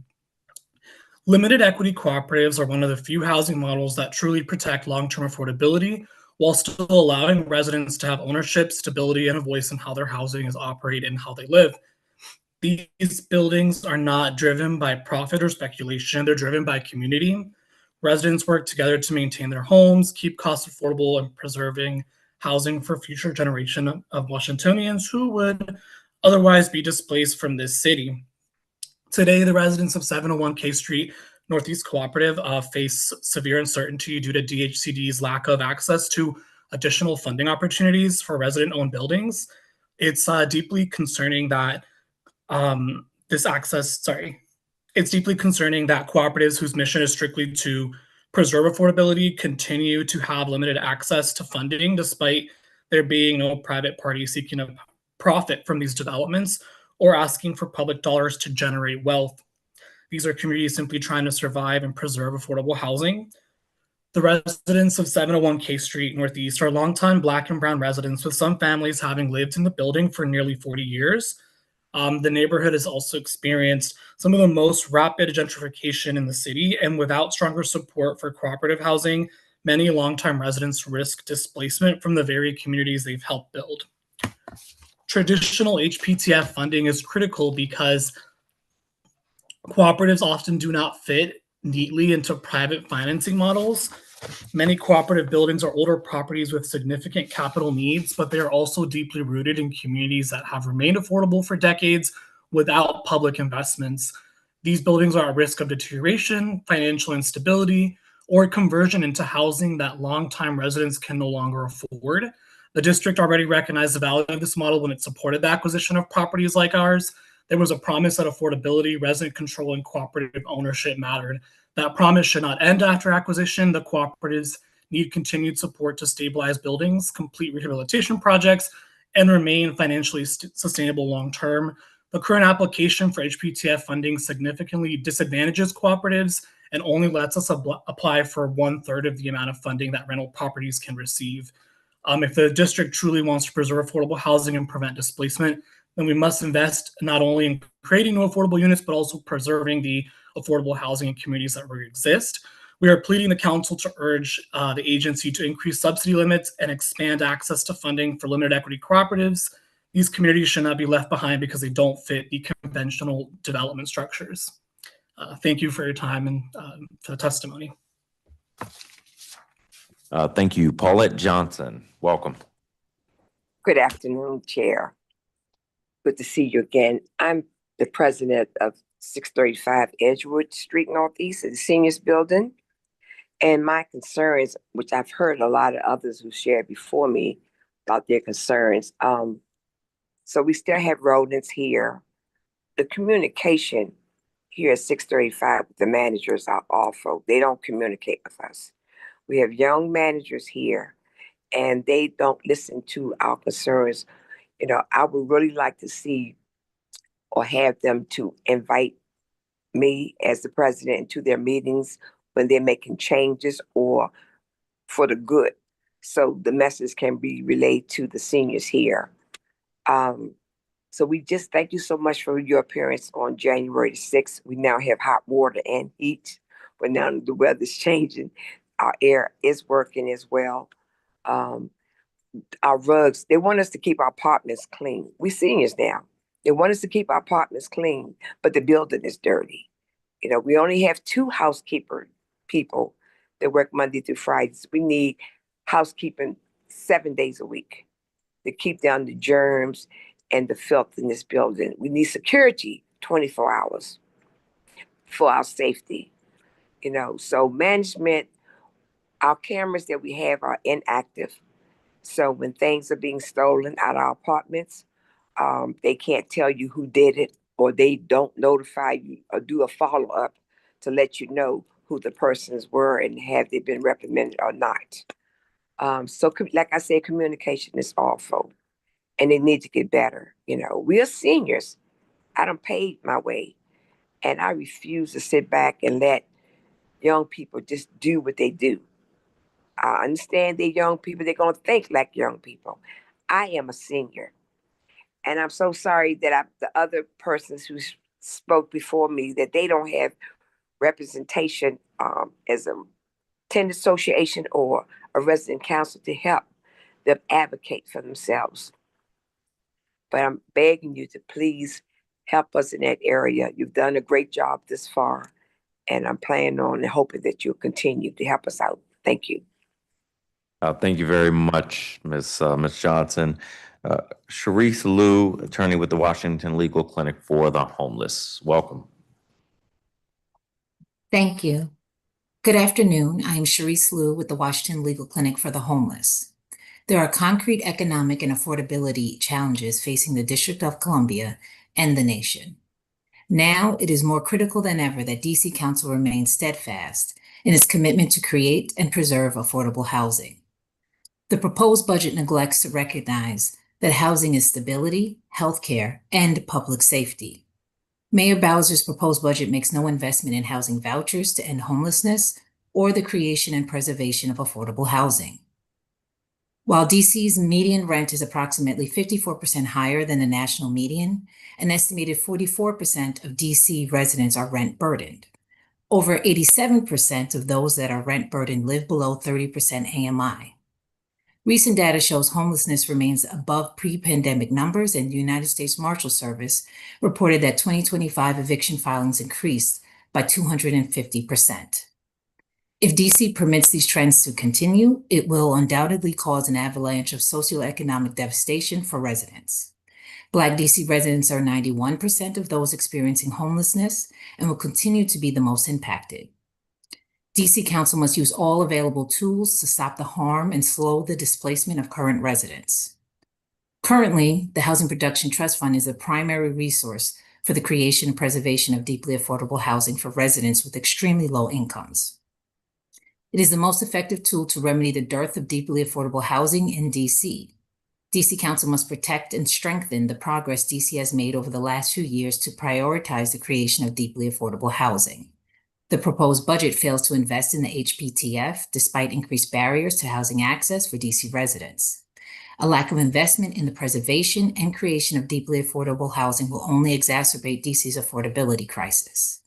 Limited equity cooperatives are one of the few housing models that truly protect long-term affordability while still allowing residents to have ownership, stability, and a voice in how their housing is operated and how they live. These buildings are not driven by profit or speculation, they're driven by community. Residents work together to maintain their homes, keep costs affordable, and preserving housing for future generation of Washingtonians who would otherwise be displaced from this city. Today, the residents of 701 K Street Northeast Cooperative face severe uncertainty due to DHCD's lack of access to additional funding opportunities for resident-owned buildings. It's deeply concerning that it's deeply concerning that cooperatives whose mission is strictly to preserve affordability continue to have limited access to funding despite there being no private party seeking a profit from these developments or asking for public dollars to generate wealth. These are communities simply trying to survive and preserve affordable housing. The residents of 701 K Street Northeast are longtime Black and Brown residents, with some families having lived in the building for nearly 40 years. The neighborhood has also experienced some of the most rapid gentrification in the city, and without stronger support for cooperative housing, many longtime residents risk displacement from the very communities they've helped build. Traditional HPTF funding is critical because cooperatives often do not fit neatly into private financing models. Many cooperative buildings are older properties with significant capital needs, but they are also deeply rooted in communities that have remained affordable for decades without public investments. These buildings are at risk of deterioration, financial instability, or conversion into housing that longtime residents can no longer afford. The district already recognized the value of this model when it supported the acquisition of properties like ours. There was a promise that affordability, resident control, and cooperative ownership mattered. That promise should not end after acquisition. The cooperatives need continued support to stabilize buildings, complete rehabilitation projects, and remain financially sustainable long term. The current application for HPTF funding significantly disadvantages cooperatives and only lets us apply for 1/3 of the amount of funding that rental properties can receive. If the district truly wants to preserve affordable housing and prevent displacement, then we must invest not only in creating new affordable units, but also preserving the affordable housing in communities that already exist. We are pleading the council to urge the agency to increase subsidy limits and expand access to funding for limited equity cooperatives. These communities should not be left behind because they don't fit the conventional development structures. Thank you for your time and for the testimony. Thank you. Paulette Johnson, welcome. Good afternoon, Chair. Good to see you again. I'm the president of 635 Edgewood Street Northeast, the seniors building. And my concerns, which I've heard a lot of others who shared before me about their concerns. So we still have rodents here. The communication here at 635 with the managers are awful. They don't communicate with us. We have young managers here and they don't listen to our concerns. You know, I would really like to see or have them to invite me as the president to their meetings when they're making changes or for the good. So the message can be relayed to the seniors here. So we just thank you so much for your appearance on January the 6th. We now have hot water and heat, but now the weather's changing. Our air is working as well. Our rugs, they want us to keep our apartments clean. We seniors now. They want us to keep our apartments clean, but the building is dirty. You know, we only have 2 housekeeper people that work Monday through Fridays. We need housekeeping 7 days a week to keep down the germs and the filth in this building. We need security 24 hours for our safety. You know, so management, our cameras that we have are inactive. So when things are being stolen out of our apartments, they can't tell you who did it, or they don't notify you or do a follow-up to let you know who the persons were and have they been reprimanded or not. So like I said, communication is awful and they need to get better. You know, we are seniors. I done paid my way and I refuse to sit back and let young people just do what they do. I understand they're young people. They're going to think like young people. I am a senior. And I'm so sorry that the other persons who spoke before me, that they don't have representation as a tenant association or a resident council to help them advocate for themselves. But I'm begging you to please help us in that area. You've done a great job this far. And I'm planning on and hoping that you'll continue to help us out. Thank you. Thank you very much, Ms. Johnson. Sharice Liu, attorney with the Washington Legal Clinic for the Homeless. Welcome. Thank you. Good afternoon. I am Sharice Liu with the Washington Legal Clinic for the Homeless. There are concrete economic and affordability challenges facing the District of Columbia and the nation. Now it is more critical than ever that DC Council remains steadfast in its commitment to create and preserve affordable housing. The proposed budget neglects to recognize that housing is stability, healthcare, and public safety. Mayor Bowser's proposed budget makes no investment in housing vouchers to end homelessness or the creation and preservation of affordable housing. While DC's median rent is approximately 54% higher than the national median, an estimated 44% of DC residents are rent burdened. Over 87% of those that are rent burdened live below 30% AMI. Recent data shows homelessness remains above pre-pandemic numbers, and the United States Marshal Service reported that 2025 eviction filings increased by 250%. If DC permits these trends to continue, it will undoubtedly cause an avalanche of socioeconomic devastation for residents. Black DC residents are 91% of those experiencing homelessness and will continue to be the most impacted. DC Council must use all available tools to stop the harm and slow the displacement of current residents. Currently, the Housing Production Trust Fund is a primary resource for the creation and preservation of deeply affordable housing for residents with extremely low incomes. It is the most effective tool to remedy the dearth of deeply affordable housing in DC. DC Council must protect and strengthen the progress DC has made over the last few years to prioritize the creation of deeply affordable housing. The proposed budget fails to invest in the HPTF despite increased barriers to housing access for DC residents. A lack of investment in the preservation and creation of deeply affordable housing will only exacerbate DC's affordability crisis.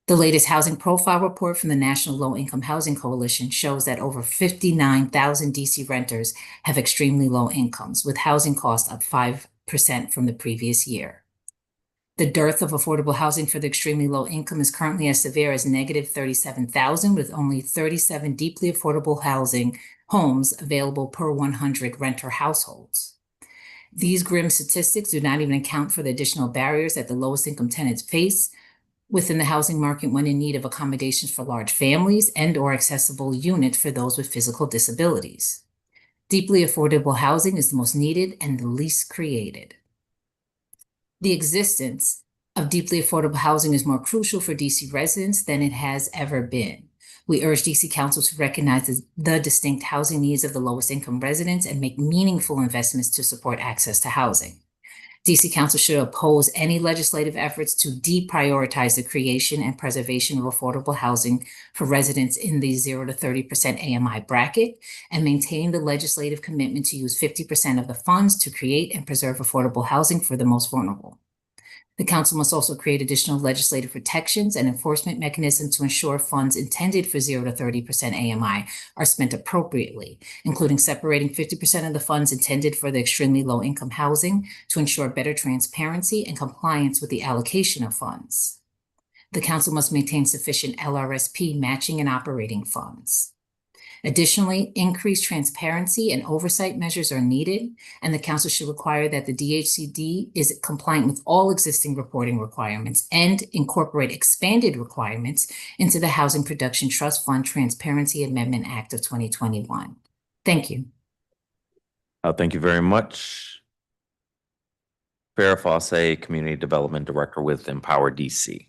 The latest housing profile report from the National Low Income Housing Coalition shows that over 59,000 DC renters have extremely low incomes, with housing costs up 5% from the previous year. The dearth of affordable housing for the extremely low income is currently as severe as negative 37,000, with only 37 deeply affordable housing homes available per 100 renter households. These grim statistics do not even account for the additional barriers that the lowest income tenants face within the housing market when in need of accommodations for large families and/or accessible units for those with physical disabilities. Deeply affordable housing is the most needed and the least created. The existence of deeply affordable housing is more crucial for DC residents than it has ever been. We urge DC Council to recognize the distinct housing needs of the lowest income residents and make meaningful investments to support access to housing. DC Council should oppose any legislative efforts to deprioritize the creation and preservation of affordable housing for residents in the 0 to 30% AMI bracket and maintain the legislative commitment to use 50% of the funds to create and preserve affordable housing for the most vulnerable. The Council must also create additional legislative protections and enforcement mechanisms to ensure funds intended for 0 to 30% AMI are spent appropriately, including separating 50% of the funds intended for the extremely low-income housing to ensure better transparency and compliance with the allocation of funds. The Council must maintain sufficient LRSP matching and operating funds. Additionally, increased transparency and oversight measures are needed, and the Council should require that the DHCD is compliant with all existing reporting requirements and incorporate expanded requirements into the Housing Production Trust Fund Transparency Amendment Act of 2021. Thank you. Thank you very much. Farrah Fawcett, Community Development Director with Empower DC.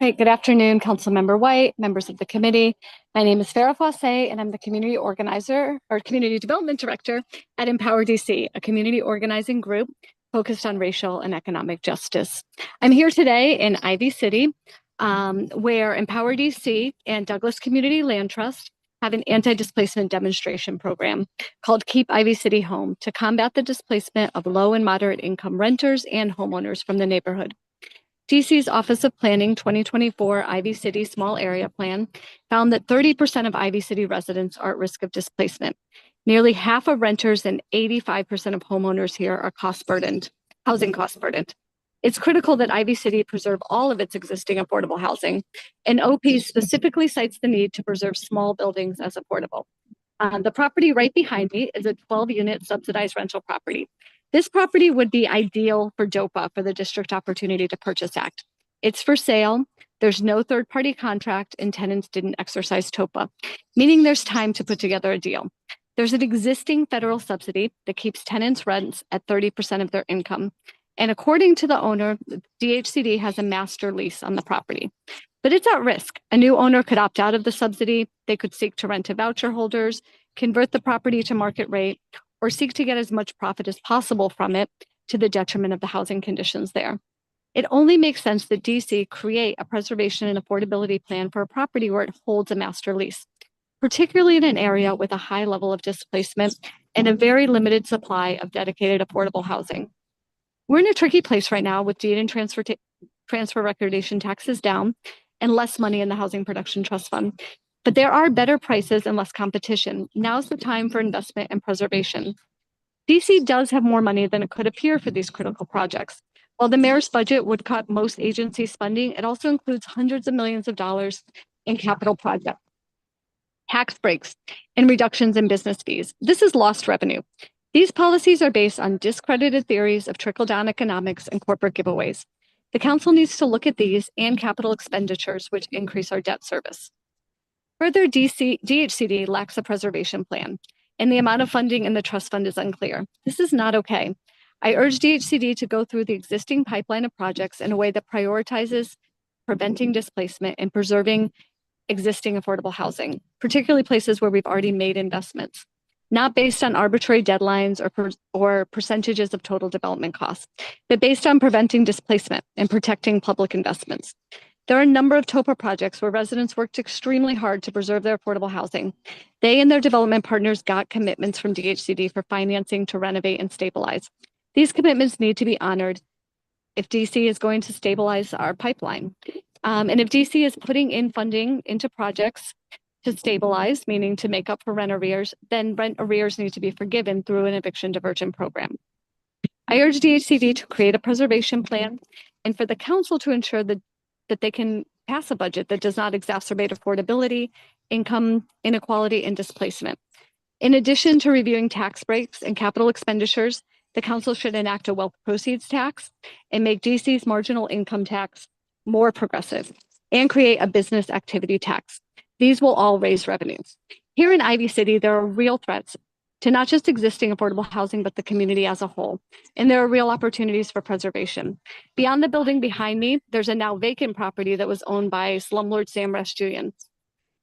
Hey, good afternoon, Councilmember White, members of the committee. My name is Farrah Fawcett, and I'm the community organizer or community development director at Empower DC, a community organizing group focused on racial and economic justice. I'm here today in Ivy City, where Empower DC and Douglas Community Land Trust have an anti-displacement demonstration program called Keep Ivy City Home to combat the displacement of low and moderate income renters and homeowners from the neighborhood. DC's Office of Planning 2024 Ivy City Small Area Plan found that 30% of Ivy City residents are at risk of displacement. Nearly half of renters and 85% of homeowners here are housing cost burdened. It's critical that Ivy City preserve all of its existing affordable housing, and OP specifically cites the need to preserve small buildings as affordable. The property right behind me is a 12-unit subsidized rental property. This property would be ideal for DOPA, for the District Opportunity to Purchase Act. It's for sale, there's no third-party contract, and tenants didn't exercise TOPA, meaning there's time to put together a deal. There's an existing federal subsidy that keeps tenants' rents at 30% of their income. And according to the owner, the DHCD has a master lease on the property. But it's at risk. A new owner could opt out of the subsidy, they could seek to rent to voucher holders, convert the property to market rate, or seek to get as much profit as possible from it to the detriment of the housing conditions there. It only makes sense that DC create a preservation and affordability plan for a property where it holds a master lease, particularly in an area with a high level of displacement and a very limited supply of dedicated affordable housing. We're in a tricky place right now with deed and transfer recordation taxes down and less money in the Housing Production Trust Fund. But there are better prices and less competition. Now's the time for investment and preservation. DC does have more money than it could appear for these critical projects. While the mayor's budget would cut most agency spending, it also includes hundreds of millions of dollars in capital projects, tax breaks, and reductions in business fees. This is lost revenue. These policies are based on discredited theories of trickle-down economics and corporate giveaways. The council needs to look at these and capital expenditures, which increase our debt service. Further, DHCD lacks a preservation plan, and the amount of funding in the trust fund is unclear. This is not okay. I urge DHCD to go through the existing pipeline of projects in a way that prioritizes preventing displacement and preserving existing affordable housing, particularly places where we've already made investments, not based on arbitrary deadlines or percentages of total development costs, but based on preventing displacement and protecting public investments. There are a number of TOPA projects where residents worked extremely hard to preserve their affordable housing. They and their development partners got commitments from DHCD for financing to renovate and stabilize. These commitments need to be honored if DC is going to stabilize our pipeline. And if DC is putting in funding into projects to stabilize, meaning to make up for rent arrears, then rent arrears need to be forgiven through an eviction diversion program. I urge DHCD to create a preservation plan and for the council to ensure that they can pass a budget that does not exacerbate affordability, income inequality, and displacement. In addition to reviewing tax breaks and capital expenditures, the council should enact a wealth proceeds tax and make DC's marginal income tax more progressive and create a business activity tax. These will all raise revenues. Here in Ivy City, there are real threats to not just existing affordable housing, but the community as a whole. And there are real opportunities for preservation. Beyond the building behind me, there's a now vacant property that was owned by slumlord Sam Restream.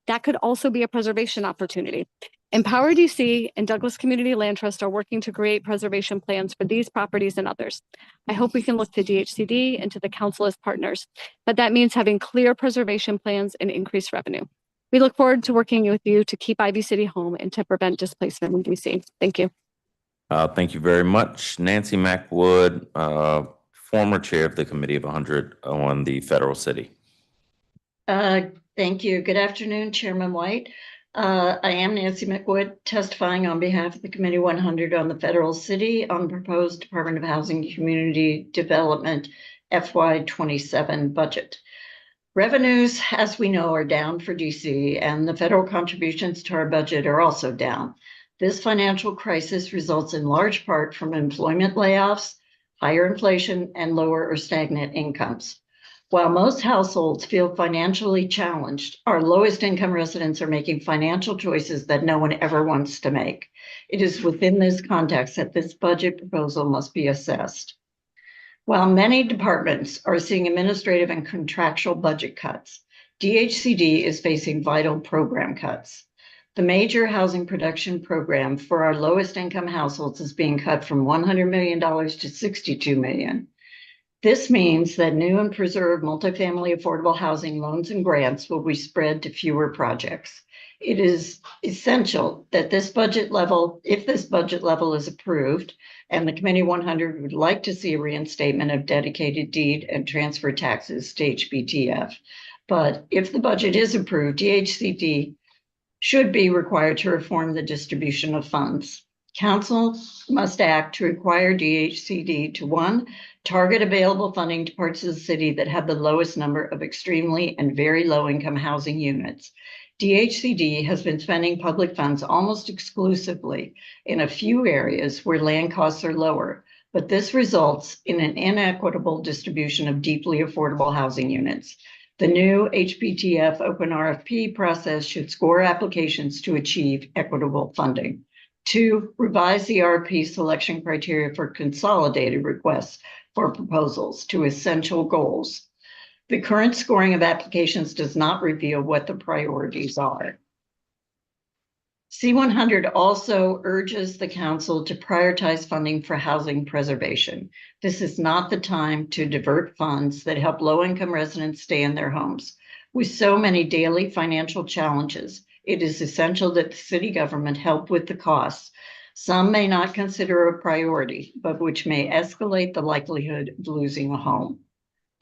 That could also be a preservation opportunity. Empower DC and Douglas Community Land Trust are working to create preservation plans for these properties and others. I hope we can look to DHCD and to the council as partners, but that means having clear preservation plans and increased revenue. We look forward to working with you to keep Ivy City home and to prevent displacement in DC. Thank you. Thank you very much. Nancy McWood, former chair of the Committee of 100 on the Federal City. Thank you. Good afternoon, Chairman White. I am Nancy McWood, testifying on behalf of the Committee 100 on the Federal City on the proposed Department of Housing and Community Development FY27 budget. Revenues, as we know, are down for DC, and the federal contributions to our budget are also down. This financial crisis results in large part from employment layoffs, higher inflation, and lower or stagnant incomes. While most households feel financially challenged, our lowest income residents are making financial choices that no one ever wants to make. It is within this context that this budget proposal must be assessed. While many departments are seeing administrative and contractual budget cuts, DHCD is facing vital program cuts. The major housing production program for our lowest income households is being cut from $100 million to $62 million. This means that new and preserved multifamily affordable housing loans and grants will be spread to fewer projects. It is essential that this budget level, if this budget level is approved, and the Committee 100 would like to see a reinstatement of dedicated deed and transfer taxes to HBTF. But if the budget is approved, DHCD should be required to reform the distribution of funds. Council must act to require DHCD to 1, target available funding to parts of the city that have the lowest number of extremely and very low income housing units. DHCD has been spending public funds almost exclusively in a few areas where land costs are lower, but this results in an inequitable distribution of deeply affordable housing units. The new HBTF open RFP process should score applications to achieve equitable funding. 2, revise the RFP selection criteria for consolidated requests for proposals to essential goals. The current scoring of applications does not reveal what the priorities are. C100 also urges the council to prioritize funding for housing preservation. This is not the time to divert funds that help low-income residents stay in their homes. With so many daily financial challenges, it is essential that the city government help with the costs. Some may not consider a priority, but which may escalate the likelihood of losing a home.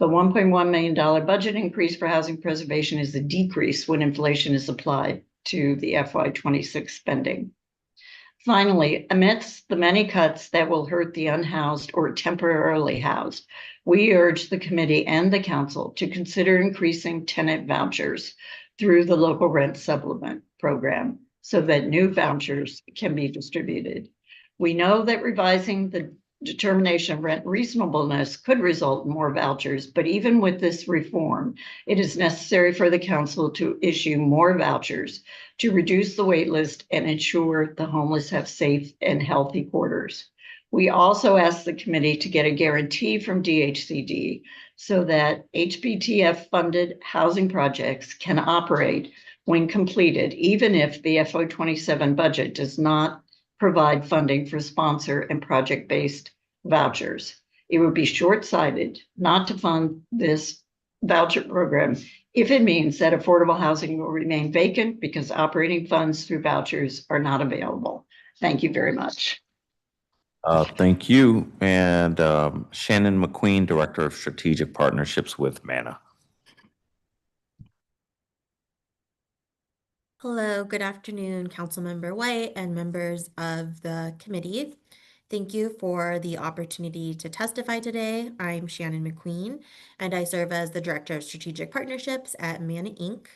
The $1.1 million budget increase for housing preservation is a decrease when inflation is applied to the FY26 spending. Finally, amidst the many cuts that will hurt the unhoused or temporarily housed, we urge the committee and the council to consider increasing tenant vouchers through the local rent supplement program so that new vouchers can be distributed. We know that revising the determination of rent reasonableness could result in more vouchers, but even with this reform, it is necessary for the council to issue more vouchers to reduce the wait list and ensure the homeless have safe and healthy quarters. We also asked the committee to get a guarantee from DHCD so that HBTF-funded housing projects can operate when completed, even if the FY27 budget does not provide funding for sponsor and project-based vouchers. It would be short-sighted not to fund this voucher program if it means that affordable housing will remain vacant because operating funds through vouchers are not available. Thank you very much. Thank you. And Shannon McQueen, Director of Strategic Partnerships with MANA. Hello, good afternoon, Councilmember White and members of the committee. Thank you for the opportunity to testify today. I'm Shannon McQueen, and I serve as the Director of Strategic Partnerships at MANA Inc.,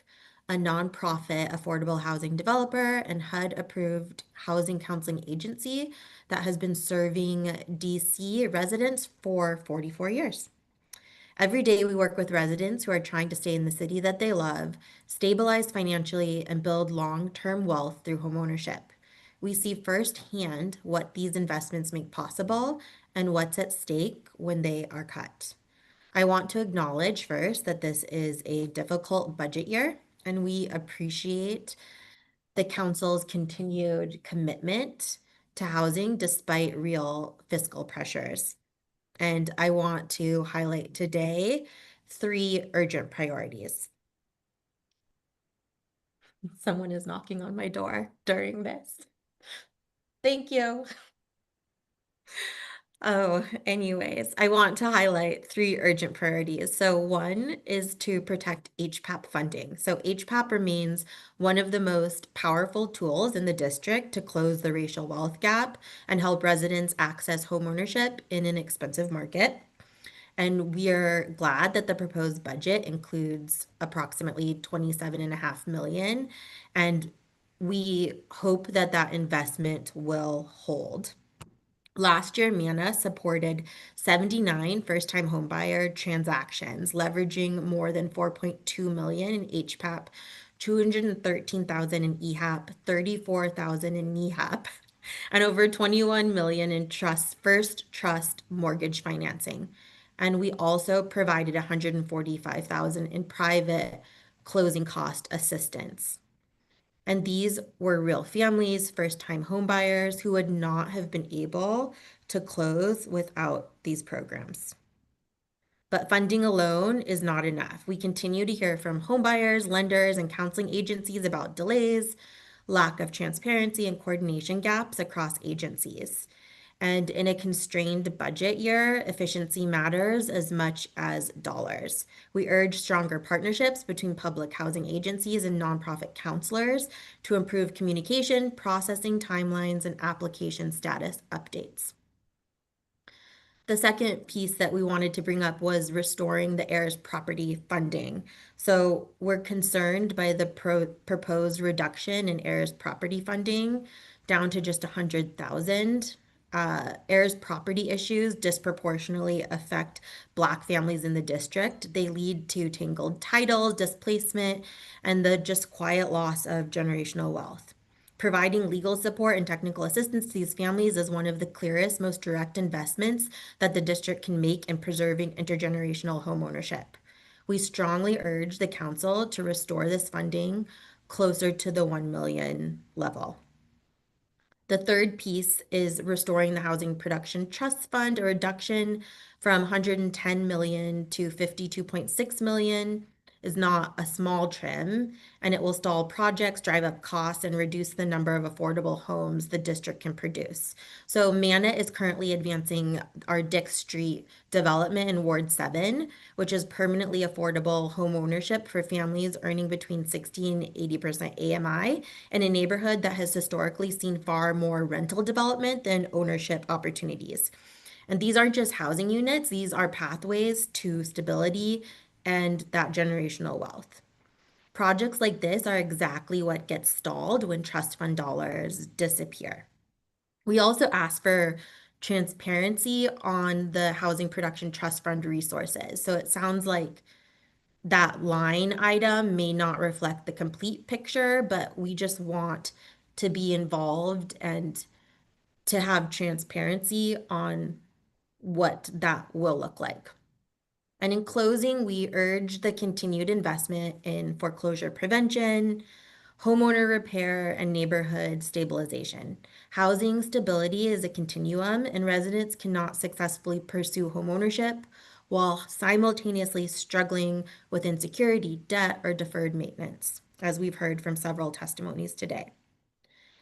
a nonprofit affordable housing developer and HUD-approved housing counseling agency that has been serving DC residents for 44 years. Every day we work with residents who are trying to stay in the city that they love, stabilize financially, and build long-term wealth through homeownership. We see firsthand what these investments make possible and what's at stake when they are cut. I want to acknowledge first that this is a difficult budget year, and we appreciate the council's continued commitment to housing despite real fiscal pressures. And I want to highlight today 3 urgent priorities. Someone is knocking on my door during this. Thank you. Oh, anyways, I want to highlight 3 urgent priorities. So 1 is to protect HPAP funding. So HPAP remains one of the most powerful tools in the district to close the racial wealth gap and help residents access homeownership in an expensive market. And we are glad that the proposed budget includes approximately $27.5 million, and we hope that that investment will hold. Last year, MANA supported 79 first-time homebuyer transactions, leveraging more than $4.2 million in HPAP, $213,000 in EHAP, $34,000 in NEHAP, and over $21 million in first trust mortgage financing. And we also provided $145,000 in private closing cost assistance. And these were real families, first-time homebuyers who would not have been able to close without these programs. But funding alone is not enough. We continue to hear from homebuyers, lenders, and counseling agencies about delays, lack of transparency, and coordination gaps across agencies. And in a constrained budget year, efficiency matters as much as dollars. We urge stronger partnerships between public housing agencies and nonprofit counselors to improve communication, processing timelines, and application status updates. The second piece that we wanted to bring up was restoring the heirs property funding. So we're concerned by the proposed reduction in heirs property funding down to just $100,000. Heirs property issues disproportionately affect Black families in the district. They lead to tangled titles, displacement, and the just quiet loss of generational wealth. Providing legal support and technical assistance to these families is one of the clearest, most direct investments that the district can make in preserving intergenerational homeownership. We strongly urge the council to restore this funding closer to the $1 million level. The third piece is restoring the Housing Production Trust Fund, a reduction from $110 million to $52.6 million is not a small trim, and it will stall projects, drive up costs, and reduce the number of affordable homes the district can produce. So MANA is currently advancing our Dick Street development in Ward 7, which is permanently affordable home ownership for families earning between 60 and 80% AMI in a neighborhood that has historically seen far more rental development than ownership opportunities. And these aren't just housing units, these are pathways to stability and that generational wealth. Projects like this are exactly what gets stalled when trust fund dollars disappear. We also asked for transparency on the Housing Production Trust Fund resources. So it sounds like that line item may not reflect the complete picture, but we just want to be involved and to have transparency on what that will look like. And in closing, we urge the continued investment in foreclosure prevention, homeowner repair, and neighborhood stabilization. Housing stability is a continuum, and residents cannot successfully pursue homeownership while simultaneously struggling with insecurity, debt, or deferred maintenance, as we've heard from several testimonies today.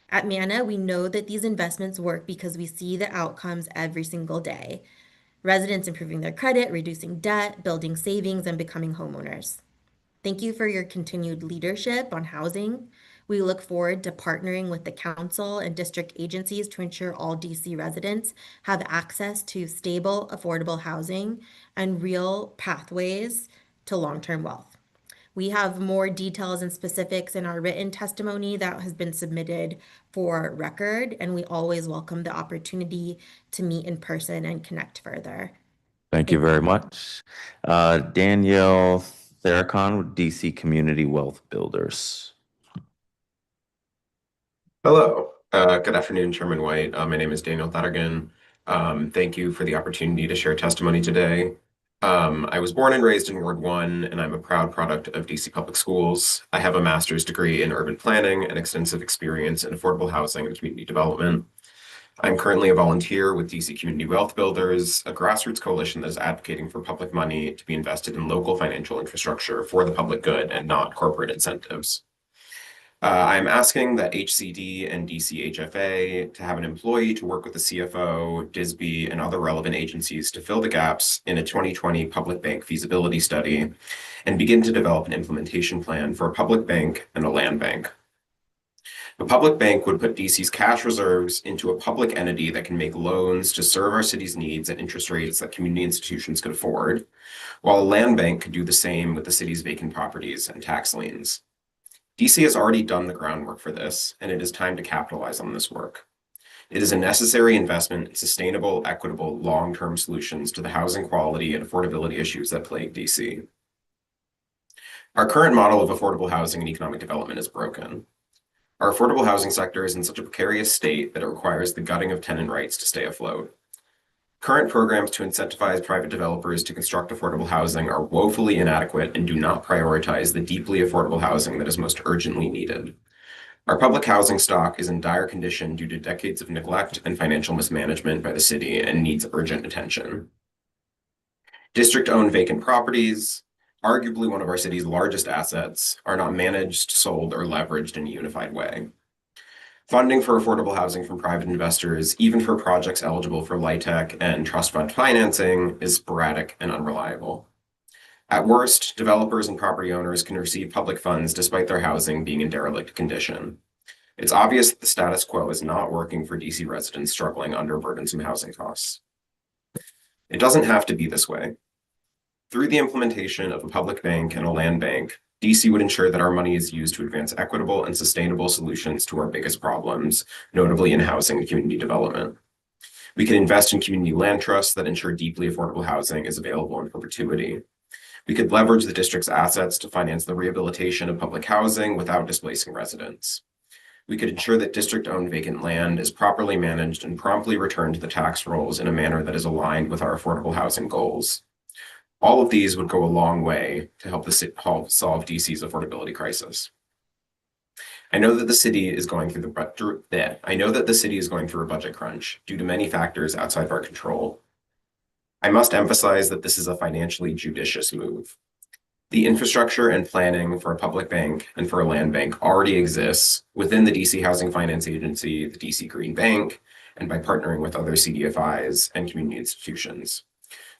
At MANA, we know that these investments work because we see the outcomes every single day. Residents improving their credit, reducing debt, building savings, and becoming homeowners. Thank you for your continued leadership on housing. We look forward to partnering with the council and district agencies to ensure all DC residents have access to stable, affordable housing and real pathways to long-term wealth. We have more details and specifics in our written testimony that has been submitted for record, and we always welcome the opportunity to meet in person and connect further. Thank you very much. Danielle Theracon with DC Community Wealth Builders. Hello. Good afternoon, Chairman White. My name is Daniel Thottergan. Thank you for the opportunity to share testimony today. I was born and raised in Ward 1, and I'm a proud product of DC Public Schools. I have a master's degree in urban planning and extensive experience in affordable housing and community development. I'm currently a volunteer with DC Community Wealth Builders, a grassroots coalition that is advocating for public money to be invested in local financial infrastructure for the public good and not corporate incentives. I'm asking that HCD and DCHFA to have an employee to work with the CFO, DISB, and other relevant agencies to fill the gaps in a 2020 public bank feasibility study and begin to develop an implementation plan for a public bank and a land bank. A public bank would put DC's cash reserves into a public entity that can make loans to serve our city's needs at interest rates that community institutions could afford, while a land bank could do the same with the city's vacant properties and tax liens. DC has already done the groundwork for this, and it is time to capitalize on this work. It is a necessary investment in sustainable, equitable, long-term solutions to the housing quality and affordability issues that plague DC. Our current model of affordable housing and economic development is broken. Our affordable housing sector is in such a precarious state that it requires the gutting of tenant rights to stay afloat. Current programs to incentivize private developers to construct affordable housing are woefully inadequate and do not prioritize the deeply affordable housing that is most urgently needed. Our public housing stock is in dire condition due to decades of neglect and financial mismanagement by the city and needs urgent attention. District-owned vacant properties, arguably one of our city's largest assets, are not managed, sold, or leveraged in a unified way. Funding for affordable housing from private investors, even for projects eligible for LIHTC and trust fund financing, is sporadic and unreliable. At worst, developers and property owners can receive public funds despite their housing being in derelict condition. It's obvious that the status quo is not working for DC residents struggling under burdensome housing costs. It doesn't have to be this way. Through the implementation of a public bank and a land bank, DC would ensure that our money is used to advance equitable and sustainable solutions to our biggest problems, notably in housing and community development. We can invest in community land trusts that ensure deeply affordable housing is available in perpetuity. We could leverage the district's assets to finance the rehabilitation of public housing without displacing residents. We could ensure that district-owned vacant land is properly managed and promptly returned to the tax rolls in a manner that is aligned with our affordable housing goals. All of these would go a long way to help solve DC's affordability crisis. I know that the city is going through a budget crunch due to many factors outside of our control. I must emphasize that this is a financially judicious move. The infrastructure and planning for a public bank and for a land bank already exists within the DC Housing Finance Agency, the DC Green Bank, and by partnering with other CDFIs and community institutions.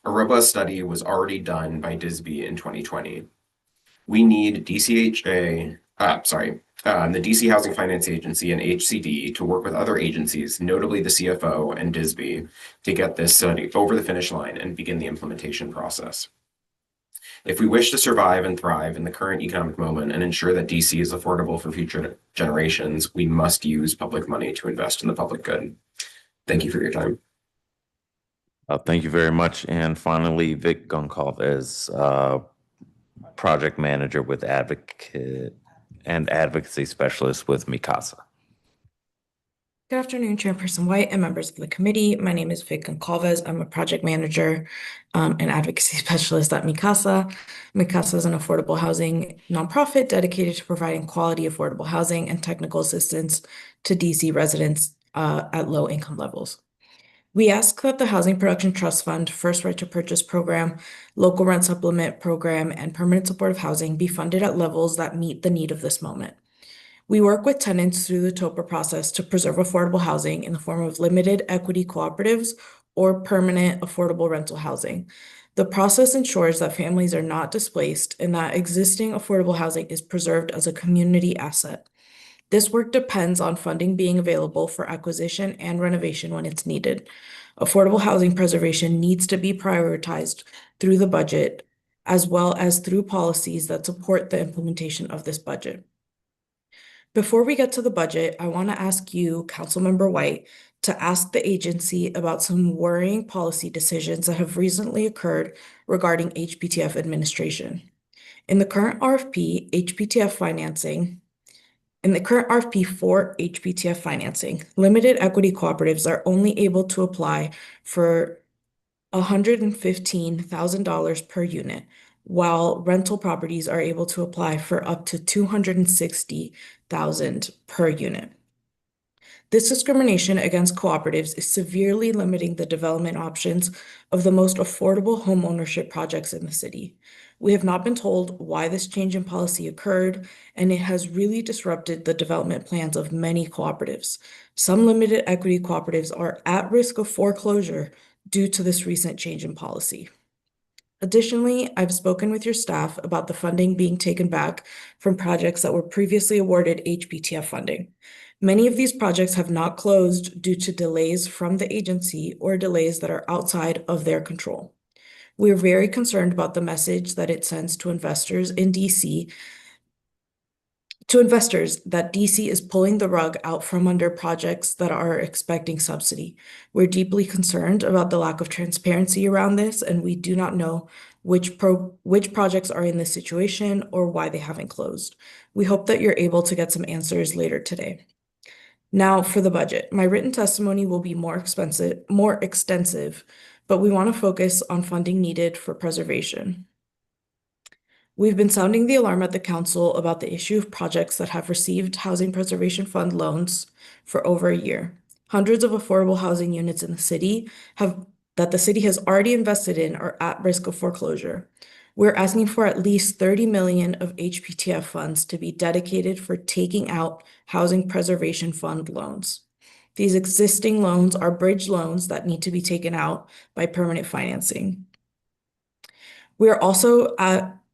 A robust study was already done by DISB in 2020. We need the DC Housing Finance Agency and HCD to work with other agencies, notably the CFO and DISB, to get this study over the finish line and begin the implementation process. If we wish to survive and thrive in the current economic moment and ensure that DC is affordable for future generations, we must use public money to invest in the public good. Thank you for your time. Thank you very much. And finally, Vic Gunkov as project manager with advocate and advocacy specialist with Mikasa. Good afternoon, Chairperson White and members of the committee. My name is Vic Goncalves. I'm a project manager and advocacy specialist at Mikasa. Mikasa is an affordable housing nonprofit dedicated to providing quality affordable housing and technical assistance to DC residents at low income levels. We ask that the Housing Production Trust Fund, First Right to Purchase Program, Local Rent Supplement Program, and Permanent Supportive Housing be funded at levels that meet the need of this moment. We work with tenants through the TOPA process to preserve affordable housing in the form of limited equity cooperatives or permanent affordable rental housing. The process ensures that families are not displaced and that existing affordable housing is preserved as a community asset. This work depends on funding being available for acquisition and renovation when it's needed. Affordable housing preservation needs to be prioritized through the budget, as well as through policies that support the implementation of this budget. Before we get to the budget, I want to ask you, Councilmember White, to ask the agency about some worrying policy decisions that have recently occurred regarding HPTF administration. In the current RFP, for HPTF financing, limited equity cooperatives are only able to apply for $115,000 per unit, while rental properties are able to apply for up to $260,000 per unit. This discrimination against cooperatives is severely limiting the development options of the most affordable homeownership projects in the city. We have not been told why this change in policy occurred, and it has really disrupted the development plans of many cooperatives. Some limited equity cooperatives are at risk of foreclosure due to this recent change in policy. Additionally, I've spoken with your staff about the funding being taken back from projects that were previously awarded HPTF funding. Many of these projects have not closed due to delays from the agency or delays that are outside of their control. We are very concerned about the message that it sends to investors in DC, that DC is pulling the rug out from under projects that are expecting subsidy. We're deeply concerned about the lack of transparency around this, and we do not know which projects are in this situation or why they haven't closed. We hope that you're able to get some answers later today. Now for the budget. My written testimony will be more extensive, but we want to focus on funding needed for preservation. We've been sounding the alarm at the council about the issue of projects that have received Housing Preservation Fund loans for over a year. Hundreds of affordable housing units in the city that the city has already invested in are at risk of foreclosure. We're asking for at least 30 million of HPTF funds to be dedicated for taking out Housing Preservation Fund loans. These existing loans are bridge loans that need to be taken out by permanent financing. We are also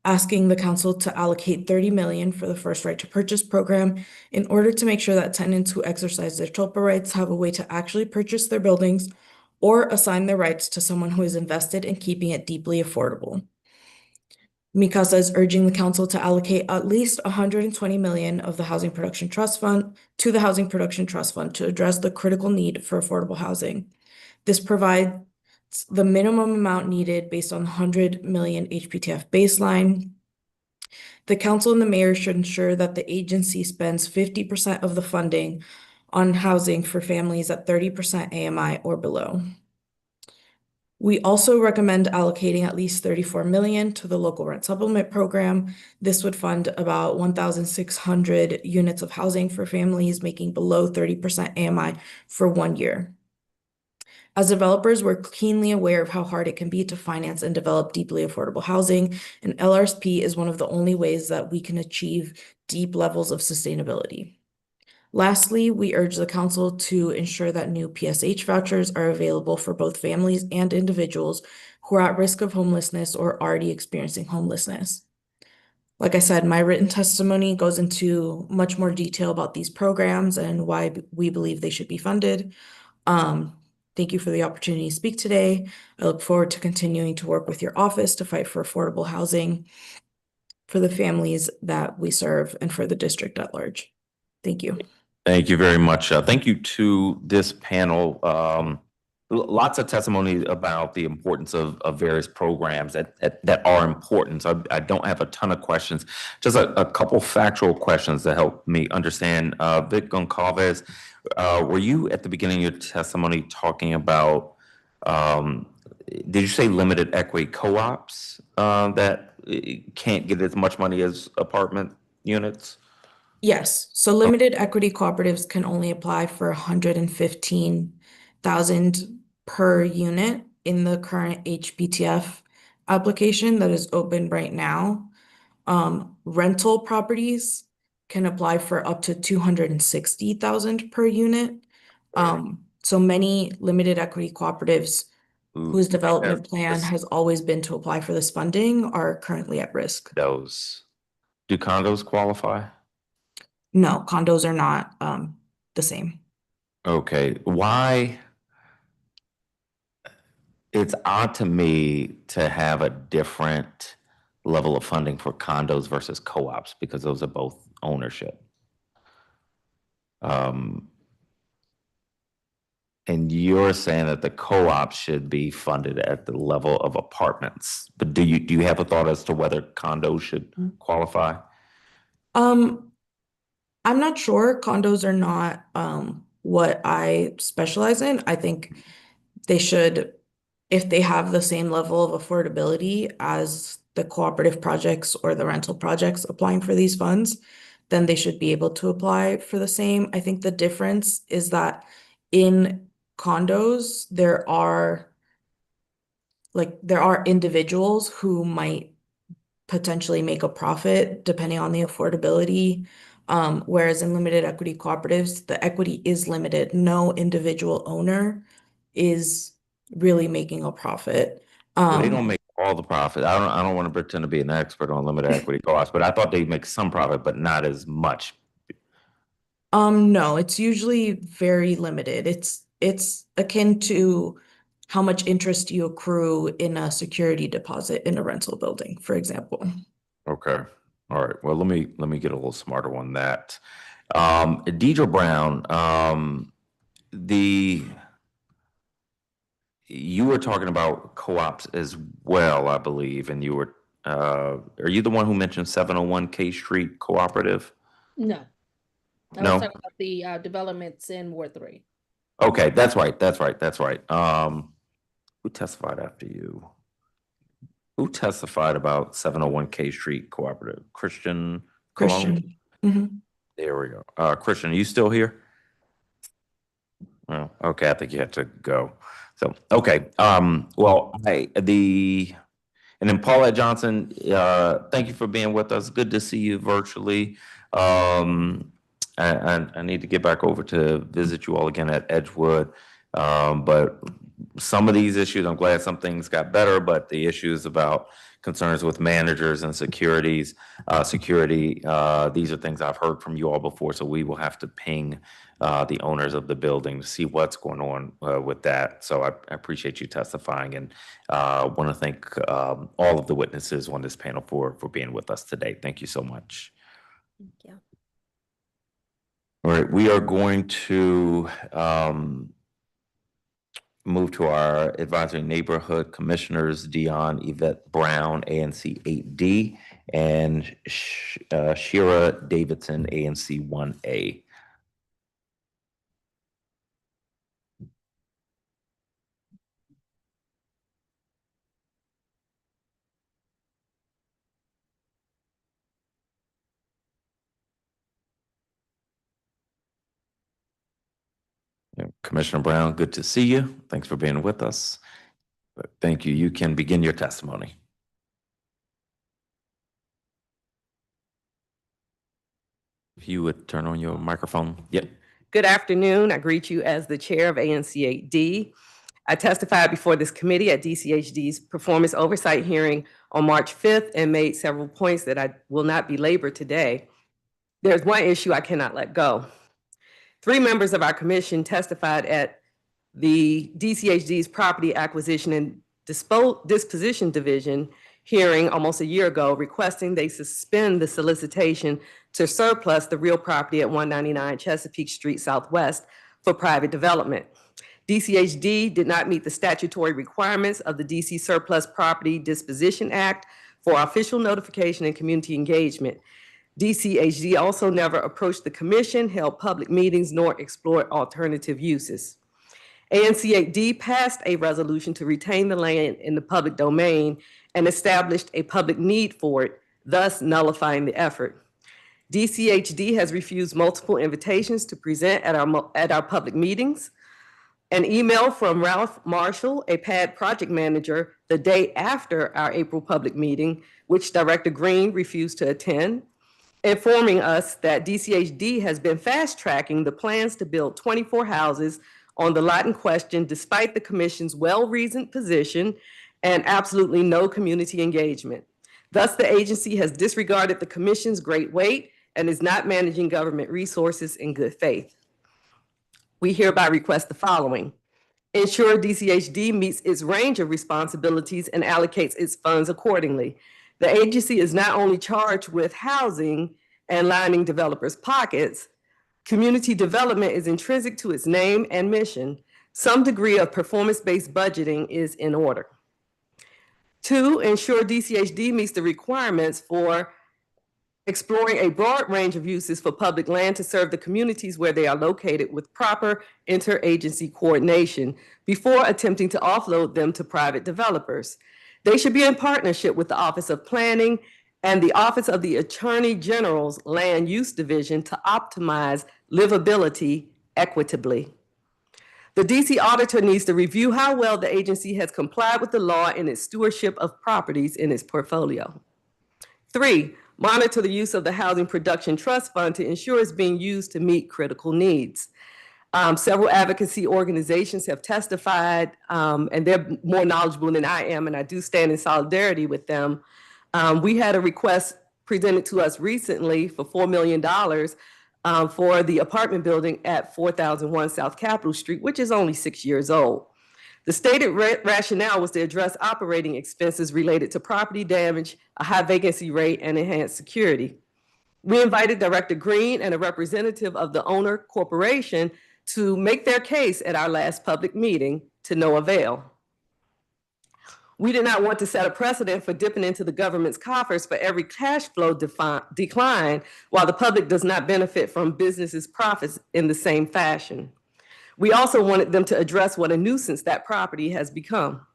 asking the council to allocate 30 million for the First Right to Purchase program in order to make sure that tenants who exercise their TOPA rights have a way to actually purchase their buildings or assign their rights to someone who is invested in keeping it deeply affordable. Mikasa is urging the council to allocate at least 120 million of the Housing Production Trust Fund to the Housing Production Trust Fund to address the critical need for affordable housing. This provides the minimum amount needed based on the 100 million HPTF baseline. The council and the mayor should ensure that the agency spends 50% of the funding on housing for families at 30% AMI or below. We also recommend allocating at least 34 million to the local rent supplement program. This would fund about 1,600 units of housing for families making below 30% AMI for 1 year. As developers, we're keenly aware of how hard it can be to finance and develop deeply affordable housing, and LRSP is one of the only ways that we can achieve deep levels of sustainability. Lastly, we urge the council to ensure that new PSH vouchers are available for both families and individuals who are at risk of homelessness or already experiencing homelessness. Like I said, my written testimony goes into much more detail about these programs and why we believe they should be funded. Thank you for the opportunity to speak today. I look forward to continuing to work with your office to fight for affordable housing for the families that we serve and for the district at large. Thank you. Thank you very much. Thank you to this panel. Lots of testimony about the importance of various programs that are important. So I don't have a ton of questions, just a couple factual questions to help me understand. Vic Goncalves, were you at the beginning of your testimony talking about, did you say limited equity co-ops that can't get as much money as apartment units? Yes, so limited equity cooperatives can only apply for 115,000 per unit in the current HPTF application that is open right now. Rental properties can apply for up to 260,000 per unit. So many limited equity cooperatives whose development plan has always been to apply for this funding are currently at risk. Do condos qualify? No, condos are not the same. Okay, why? It's odd to me to have a different level of funding for condos versus co-ops because those are both ownership. And you're saying that the co-op should be funded at the level of apartments, but do you have a thought as to whether condos should qualify? I'm not sure. Condos are not what I specialize in. I think they should, if they have the same level of affordability as the cooperative projects or the rental projects applying for these funds, then they should be able to apply for the same. I think the difference is that in condos, there are individuals who might potentially make a profit depending on the affordability. Whereas in limited equity cooperatives, the equity is limited. No individual owner is really making a profit. Well, they don't make all the profit. I don't want to pretend to be an expert on limited equity co-ops, but I thought they make some profit, but not as much. No, it's usually very limited. It's akin to how much interest you accrue in a security deposit in a rental building, for example. Okay. All right. Well, let me get a little smarter on that. Deidre Brown, you were talking about co-ops as well, I believe, and you were are you the one who mentioned 701 K Street Cooperative? No. I No? was talking about the developments in Ward 3. Okay, that's right. Who testified after you? Who testified about 701 K Street Cooperative? Christian Cologne? There we go. Christian, are you still here? Oh, okay, I think you had to go. So, okay. Well, and then Paulette Johnson, thank you for being with us. Good to see you virtually. I need to get back over to visit you all again at Edgewood. But some of these issues, I'm glad some things got better, but the issues about concerns with managers and security, these are things I've heard from you all before, so we will have to ping the owners of the building to see what's going on with that. So I appreciate you testifying, and want to thank all of the witnesses on this panel for being with us today. Thank you so much. Thank you. All right, we are going to move to our advisory neighborhood commissioners, Dion Yvette Brown, ANC 8D, and Shira Davidson, ANC 1A. Commissioner Brown, good to see you. Thanks for being with us. Thank you. You can begin your testimony. If you would turn on your microphone. Yep. Good afternoon. I greet you as the chair of ANC8D. I testified before this committee at DCHD's performance oversight hearing on March 5th and made several points that I will not belabor today. There's one issue I cannot let go. 3 members of our commission testified at the DCHD's property acquisition and disposition division hearing almost a year ago requesting they suspend the solicitation to surplus the real property at 199 Chesapeake Street Southwest for private development. DCHD did not meet the statutory requirements of the DC Surplus Property Disposition Act for official notification and community engagement. DCHD also never approached the commission, held public meetings, nor explored alternative uses. ANC8D passed a resolution to retain the land in the public domain and established a public need for it, thus nullifying the effort. DCHD has refused multiple invitations to present at our public meetings. An email from Ralph Marshall, a PAD project manager, the day after our April public meeting, which Director Green refused to attend, informing us that DCHD has been fast-tracking the plans to build 24 houses on the lot in question, despite the commission's well-reasoned position and absolutely no community engagement. Thus, the agency has disregarded the commission's great weight and is not managing government resources in good faith. We hereby request the following. Ensure DCHD meets its range of responsibilities and allocates its funds accordingly. The agency is not only charged with housing and lining developers' pockets, community development is intrinsic to its name and mission. Some degree of performance-based budgeting is in order. 2, ensure DCHD meets the requirements for exploring a broad range of uses for public land to serve the communities where they are located with proper interagency coordination before attempting to offload them to private developers. They should be in partnership with the Office of Planning and the Office of the Attorney General's Land Use Division to optimize livability equitably. The DC auditor needs to review how well the agency has complied with the law in its stewardship of properties in its portfolio. 3, monitor the use of the Housing Production Trust Fund to ensure it's being used to meet critical needs. Several advocacy organizations have testified, and they're more knowledgeable than I am, and I do stand in solidarity with them. We had a request presented to us recently for $4 million for the apartment building at 4001 South Capitol Street, which is only 6 years old. The stated rationale was to address operating expenses related to property damage, a high vacancy rate, and enhanced security. We invited Director Green and a representative of the owner corporation to make their case at our last public meeting, to no avail. We did not want to set a precedent for dipping into the government's coffers for every cash flow decline, while the public does not benefit from businesses' profits in the same fashion. We also wanted them to address what a nuisance that property has become.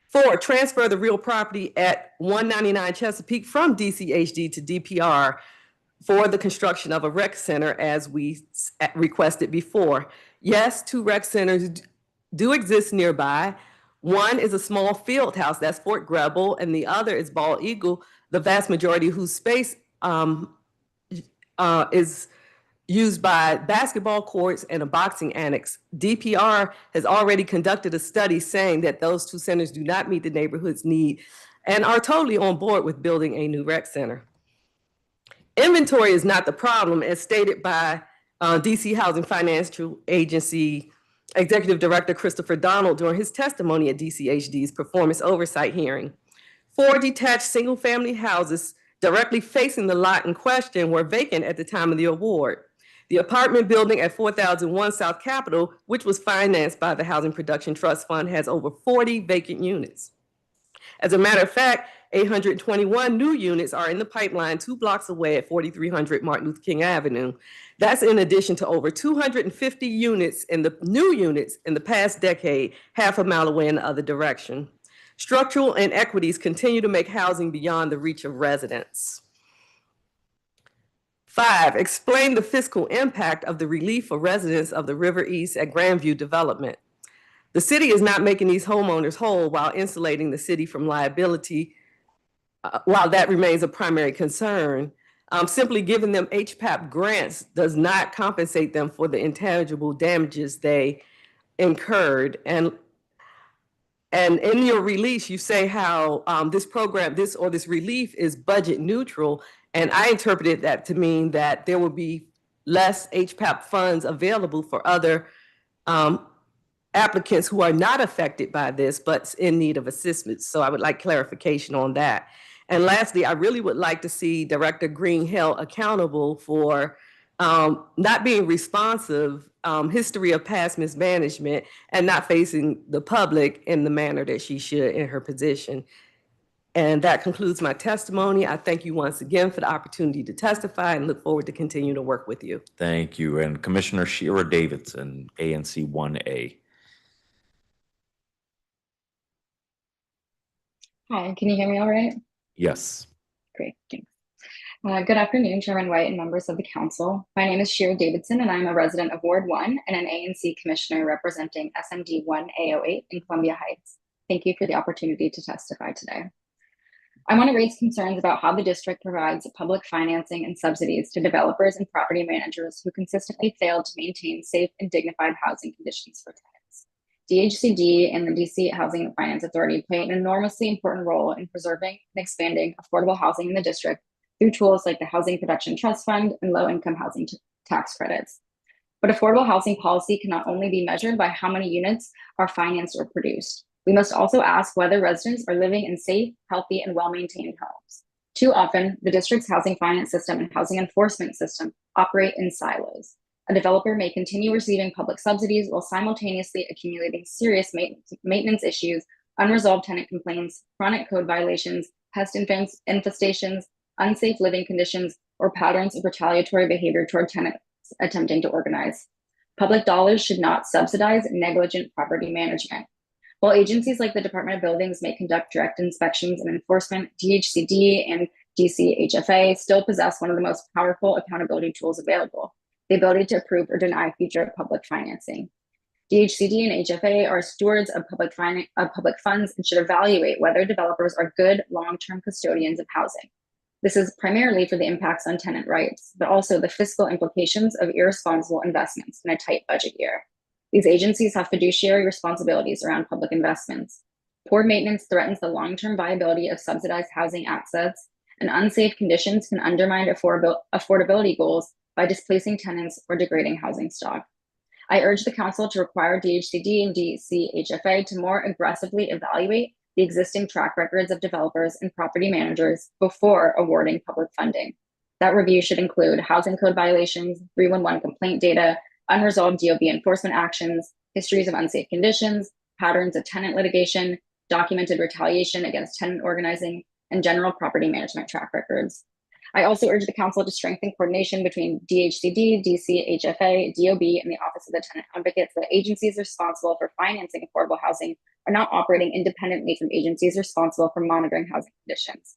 4, transfer the real property at 199 Chesapeake from DCHD to DPR for the construction of a rec center as we requested before. Yes, 2 rec centers do exist nearby. One is a small field house, that's Fort Greble, and the other is Bald Eagle, the vast majority of whose space is used by basketball courts and a boxing annex. DPR has already conducted a study saying that those 2 centers do not meet the neighborhood's need and are totally on board with building a new rec center. Inventory is not the problem, as stated by DC Housing Financial Agency Executive Director Christopher Donald during his testimony at DCHD's performance oversight hearing. 4 detached single-family houses directly facing the lot in question were vacant at the time of the award. The apartment building at 4001 South Capitol, which was financed by the Housing Production Trust Fund, has over 40 vacant units. As a matter of fact, 821 new units are in the pipeline 2 blocks away at 4300 Martin Luther King Avenue. That's in addition to over 250 units in the new units in the past decade, half a mile away in the other direction. Structural inequities continue to make housing beyond the reach of residents. 5, explain the fiscal impact of the relief for residents of the River East at Grandview development. The city is not making these homeowners whole while insulating the city from liability, while that remains a primary concern. Simply giving them HPAP grants does not compensate them for the intangible damages they incurred. And in your release, you say how this relief is budget neutral. And I interpreted that to mean that there will be less HPAP funds available for other applicants who are not affected by this, but in need of assistance. So I would like clarification on that. And lastly, I really would like to see Director Green held accountable for not being responsive, history of past mismanagement, and not facing the public in the manner that she should in her position. And that concludes my testimony. I thank you once again for the opportunity to testify and look forward to continue to work with you. Thank you. And Commissioner Shira Davidson, ANC 1A. Hi, can you hear me all right? Yes. Great, thanks. Good afternoon, Chairman White and members of the council. My name is Shira Davidson and I'm a resident of Ward 1 and an ANC commissioner representing SMD 1A08 in Columbia Heights. Thank you for the opportunity to testify today. I want to raise concerns about how the district provides public financing and subsidies to developers and property managers who consistently fail to maintain safe and dignified housing conditions for tenants. DHCD and the DC Housing and Finance Authority play an enormously important role in preserving and expanding affordable housing in the district through tools like the Housing Production Trust Fund and low-income housing tax credits. But affordable housing policy cannot only be measured by how many units are financed or produced. We must also ask whether residents are living in safe, healthy, and well-maintained homes. Too often, the district's housing finance system and housing enforcement system operate in silos. A developer may continue receiving public subsidies while simultaneously accumulating serious maintenance issues, unresolved tenant complaints, chronic code violations, pest infestations, unsafe living conditions, or patterns of retaliatory behavior toward tenants attempting to organize. Public dollars should not subsidize negligent property management. While agencies like the Department of Buildings may conduct direct inspections and enforcement, DHCD and DC HFA still possess one of the most powerful accountability tools available: the ability to approve or deny future public financing. DHCD and HFA are stewards of public funds and should evaluate whether developers are good long-term custodians of housing. This is primarily for the impacts on tenant rights, but also the fiscal implications of irresponsible investments in a tight budget year. These agencies have fiduciary responsibilities around public investments. Poor maintenance threatens the long-term viability of subsidized housing assets, and unsafe conditions can undermine affordability goals by displacing tenants or degrading housing stock. I urge the council to require DHCD and DCHFA to more aggressively evaluate the existing track records of developers and property managers before awarding public funding. That review should include housing code violations, 311 complaint data, unresolved DOB enforcement actions, histories of unsafe conditions, patterns of tenant litigation, documented retaliation against tenant organizing, and general property management track records. I also urge the council to strengthen coordination between DHCD, DC, HFA, DOB, and the Office of the Tenant Advocate so that agencies responsible for financing affordable housing are not operating independently from agencies responsible for monitoring housing conditions.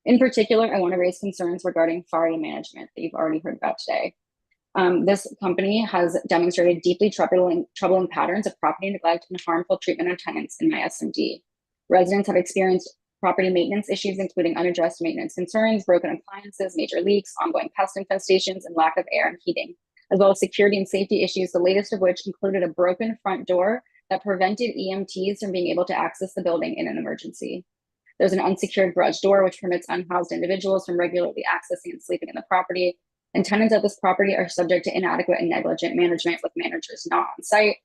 In particular, I want to raise concerns regarding FARI management that you've already heard about today. This company has demonstrated deeply troubling patterns of property neglect and harmful treatment of tenants in my SMD. Residents have experienced property maintenance issues, including unaddressed maintenance concerns, broken appliances, major leaks, ongoing pest infestations, and lack of air and heating, as well as security and safety issues, the latest of which included a broken front door that prevented EMTs from being able to access the building in an emergency. There's an unsecured garage door, which permits unhoused individuals from regularly accessing and sleeping in the property, and tenants at this property are subject to inadequate and negligent management, with managers not on site,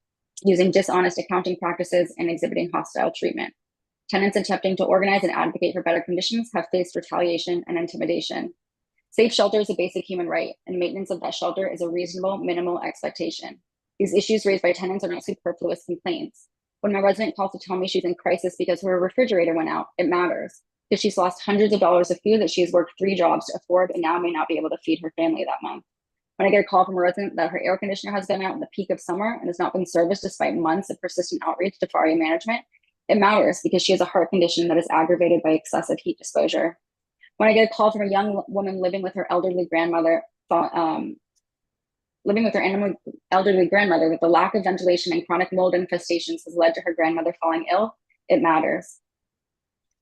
using dishonest accounting practices, and exhibiting hostile treatment. Tenants attempting to organize and advocate for better conditions have faced retaliation and intimidation. Safe shelter is a basic human right, and maintenance of that shelter is a reasonable, minimal expectation. These issues raised by tenants are not superfluous complaints. When my resident calls to tell me she's in crisis because her refrigerator went out, it matters, because she's lost hundreds of dollars of food that she's worked 3 jobs to afford and now may not be able to feed her family that month. When I get a call from a resident that her air conditioner has gone out in the peak of summer and has not been serviced despite months of persistent outreach to FARI management, it matters because she has a heart condition that is aggravated by excessive heat exposure. When I get a call from a young woman living with her elderly grandmother, with the lack of ventilation and chronic mold infestations has led to her grandmother falling ill, it matters.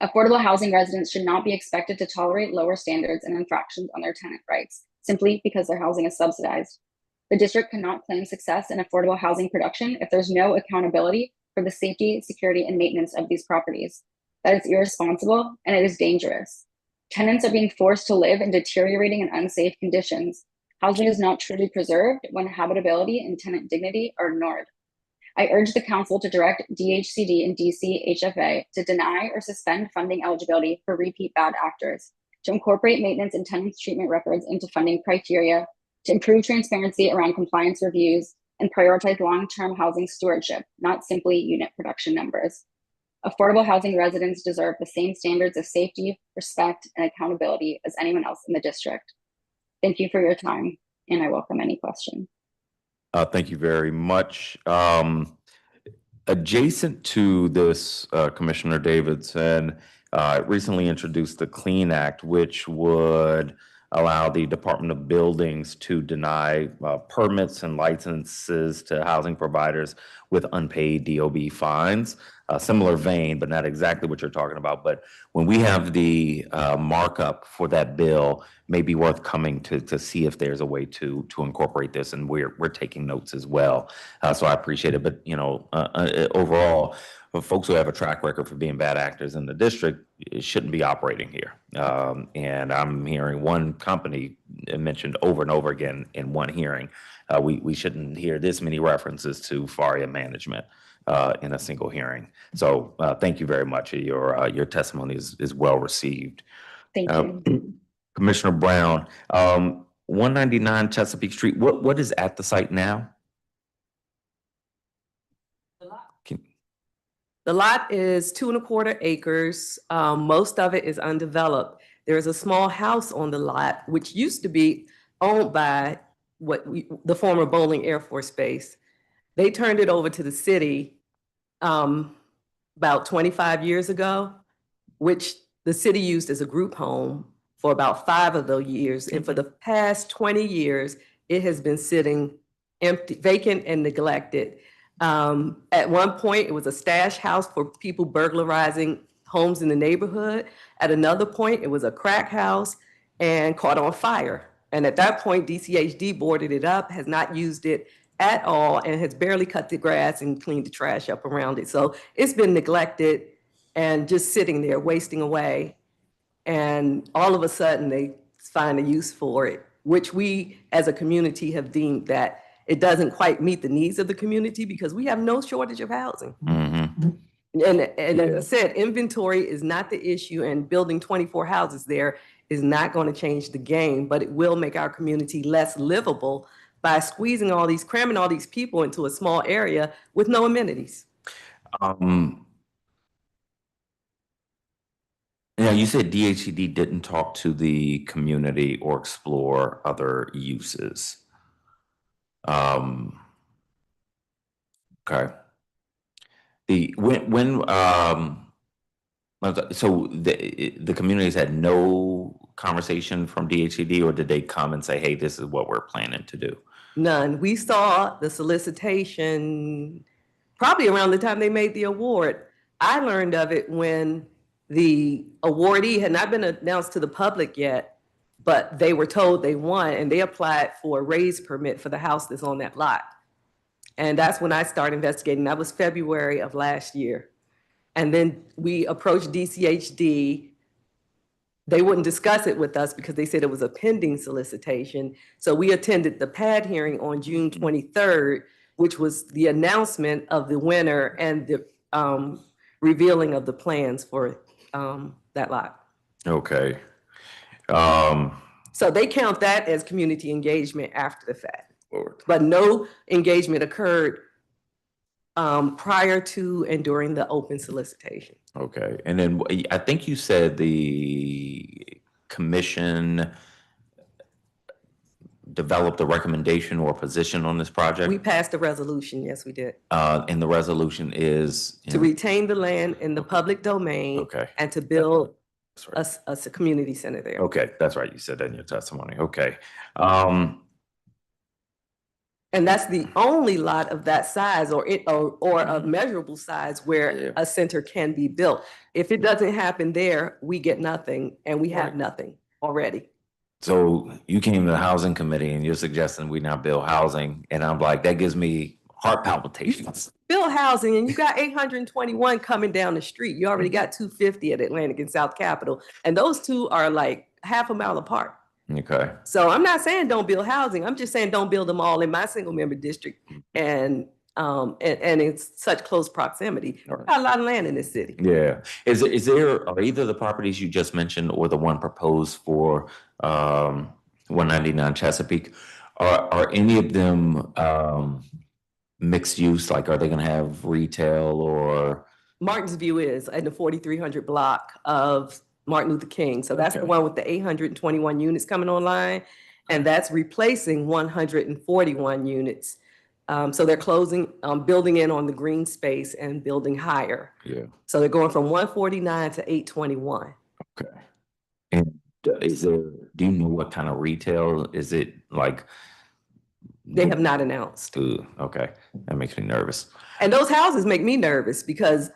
Affordable housing residents should not be expected to tolerate lower standards and infractions on their tenant rights simply because their housing is subsidized. The district cannot claim success in affordable housing production if there's no accountability for the safety, security, and maintenance of these properties. That is irresponsible and it is dangerous. Tenants are being forced to live in deteriorating and unsafe conditions. Housing is not truly preserved when habitability and tenant dignity are ignored. I urge the council to direct DHCD and DC HFA to deny or suspend funding eligibility for repeat bad actors, to incorporate maintenance and tenants treatment records into funding criteria, to improve transparency around compliance reviews, and prioritize long-term housing stewardship, not simply unit production numbers. Affordable housing residents deserve the same standards of safety, respect, and accountability as anyone else in the district. Thank you for your time, and I welcome any questions. Thank you very much. Adjacent to this, Commissioner Davidson recently introduced the Clean Act, which would allow the Department of Buildings to deny permits and licenses to housing providers with unpaid DOB fines. Similar vein, but not exactly what you're talking about. But when we have the markup for that bill, may be worth coming to see if there's a way to incorporate this, and we're taking notes as well. So I appreciate it. But overall, for folks who have a track record for being bad actors in the district, it shouldn't be operating here. And I'm hearing one company mentioned over and over again in one hearing. We shouldn't hear this many references to FARIA management in a single hearing. So thank you very much. Your testimony is well received. Thank you. Commissioner Brown, 199 Chesapeake Street, what is at the site now? The lot is 2¼ acres. Most of it is undeveloped. There is a small house on the lot, which used to be owned by the former Bowling Air Force Base. They turned it over to the city about 25 years ago, which the city used as a group home for about 5 of those years. And for the past 20 years, it has been sitting empty, vacant and neglected. At one point, it was a stash house for people burglarizing homes in the neighborhood. At another point, it was a crack house and caught on fire. And at that point, DCHD boarded it up, has not used it at all, and has barely cut the grass and cleaned the trash up around it. So it's been neglected and just sitting there, wasting away. And all of a sudden, they find a use for it, which we as a community have deemed that it doesn't quite meet the needs of the community because we have no shortage of housing. Mm-hmm. And as I said, inventory is not the issue, and building 24 houses there is not going to change the game, but it will make our community less livable by cramming all these people into a small area with no amenities. Now, you said DHCD didn't talk to the community or explore other uses. Okay. So the communities had no conversation from DHCD, or did they come and say, hey, this is what we're planning to do? None. We saw the solicitation probably around the time they made the award. I learned of it when the awardee had not been announced to the public yet, but they were told they won, and they applied for a raise permit for the house that's on that lot. And that's when I started investigating. That was February of last year. And then we approached DCHD. They wouldn't discuss it with us because they said it was a pending solicitation. So we attended the PAD hearing on June 23rd, which was the announcement of the winner and the revealing of the plans for that lot. Okay. So they count that as community engagement after the fact. But no engagement occurred prior to and during the open solicitation. Okay. And then I think you said the commission developed a recommendation or position on this project? We passed a resolution, yes, we did. And the resolution is? To retain the land in the public domain. Okay. And to build a community center there. Okay, that's right. You said that in your testimony. Okay. And that's the only lot of that size or of measurable size where a center can be built. If it doesn't happen there, we get nothing, and we have nothing already. So you came to the housing committee and you're suggesting we now build housing, and I'm like, that gives me heart palpitations. Build housing, and you got 821 coming down the street. You already got 250 at Atlantic and South Capitol, and those two are like half a mile apart. Okay. So I'm not saying don't build housing. I'm just saying don't build them all in my single member district and and it's such close proximity. All right. Got a lot of land in this city. Yeah. Is there, are either the properties you just mentioned or the one proposed for 199 Chesapeake, are any of them mixed use? Like, are they gonna have retail or? Martin's View is in the 4300 block of Martin Luther King. So that's the Okay. one with the 821 units coming online. And that's replacing 141 units. So they're closing, building in on the green space and building higher. Yeah. So they're going from 149 to 821. Okay. And is there, do you know what kind of retail? Is it like? They have not announced. Ooh, okay, that makes me nervous. And those houses make me nervous because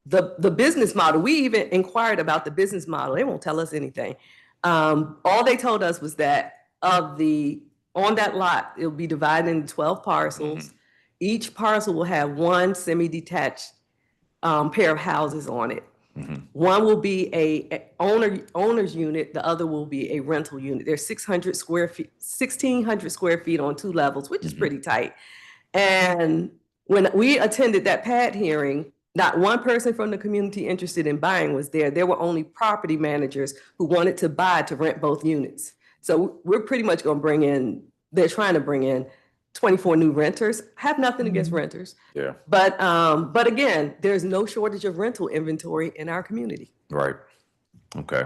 the business model, we even inquired about the business model. They won't tell us anything. All they told us was that on that lot, it'll be divided into 12 parcels. Each parcel will have one semi-detached pair of houses on it. One will be a owner's unit, the other will be a rental unit. There's 600 square feet, 1,600 square feet on 2 levels, which is pretty tight. And when we attended that PAD hearing, not one person from the community interested in buying was there. There were only property managers who wanted to buy to rent both units. So we're pretty much going to bring in, they're trying to bring in 24 new renters. Have nothing against renters. Yeah. But again, there's no shortage of rental inventory in our community. Right. Okay.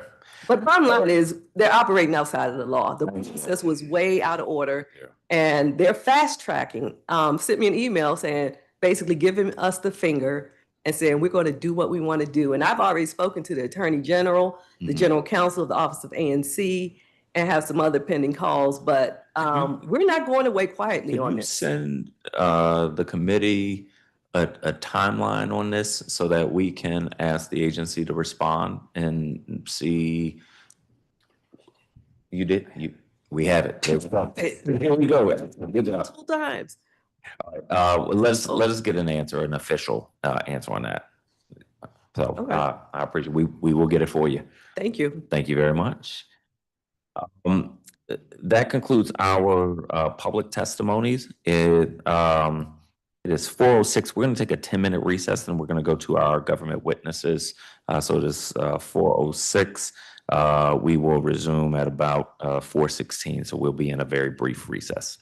But bottom line is they're operating outside of the law. The process was way out of order. Yeah. And they're fast tracking. Sent me an email saying, basically giving us the finger and saying, we're going to do what we want to do. And I've already spoken to the Attorney General, the General Counsel of the Office of ANC, and have some other pending calls. But we're not going away quietly Can on you this. send the committee a timeline on this so that we can ask the agency to respond and see? You did? We have it. There we go. Here we go. Good job. Multiple times. Let us get an answer, an official answer on that. So Okay. I appreciate, we will get it for you. Thank you. Thank you very much. That concludes our public testimonies. It is 4:06. We're going to take a 10-minute recess and we're going to go to our government witnesses. So it is 4:06. We will resume at about 4:16. So we'll be in a very brief recess.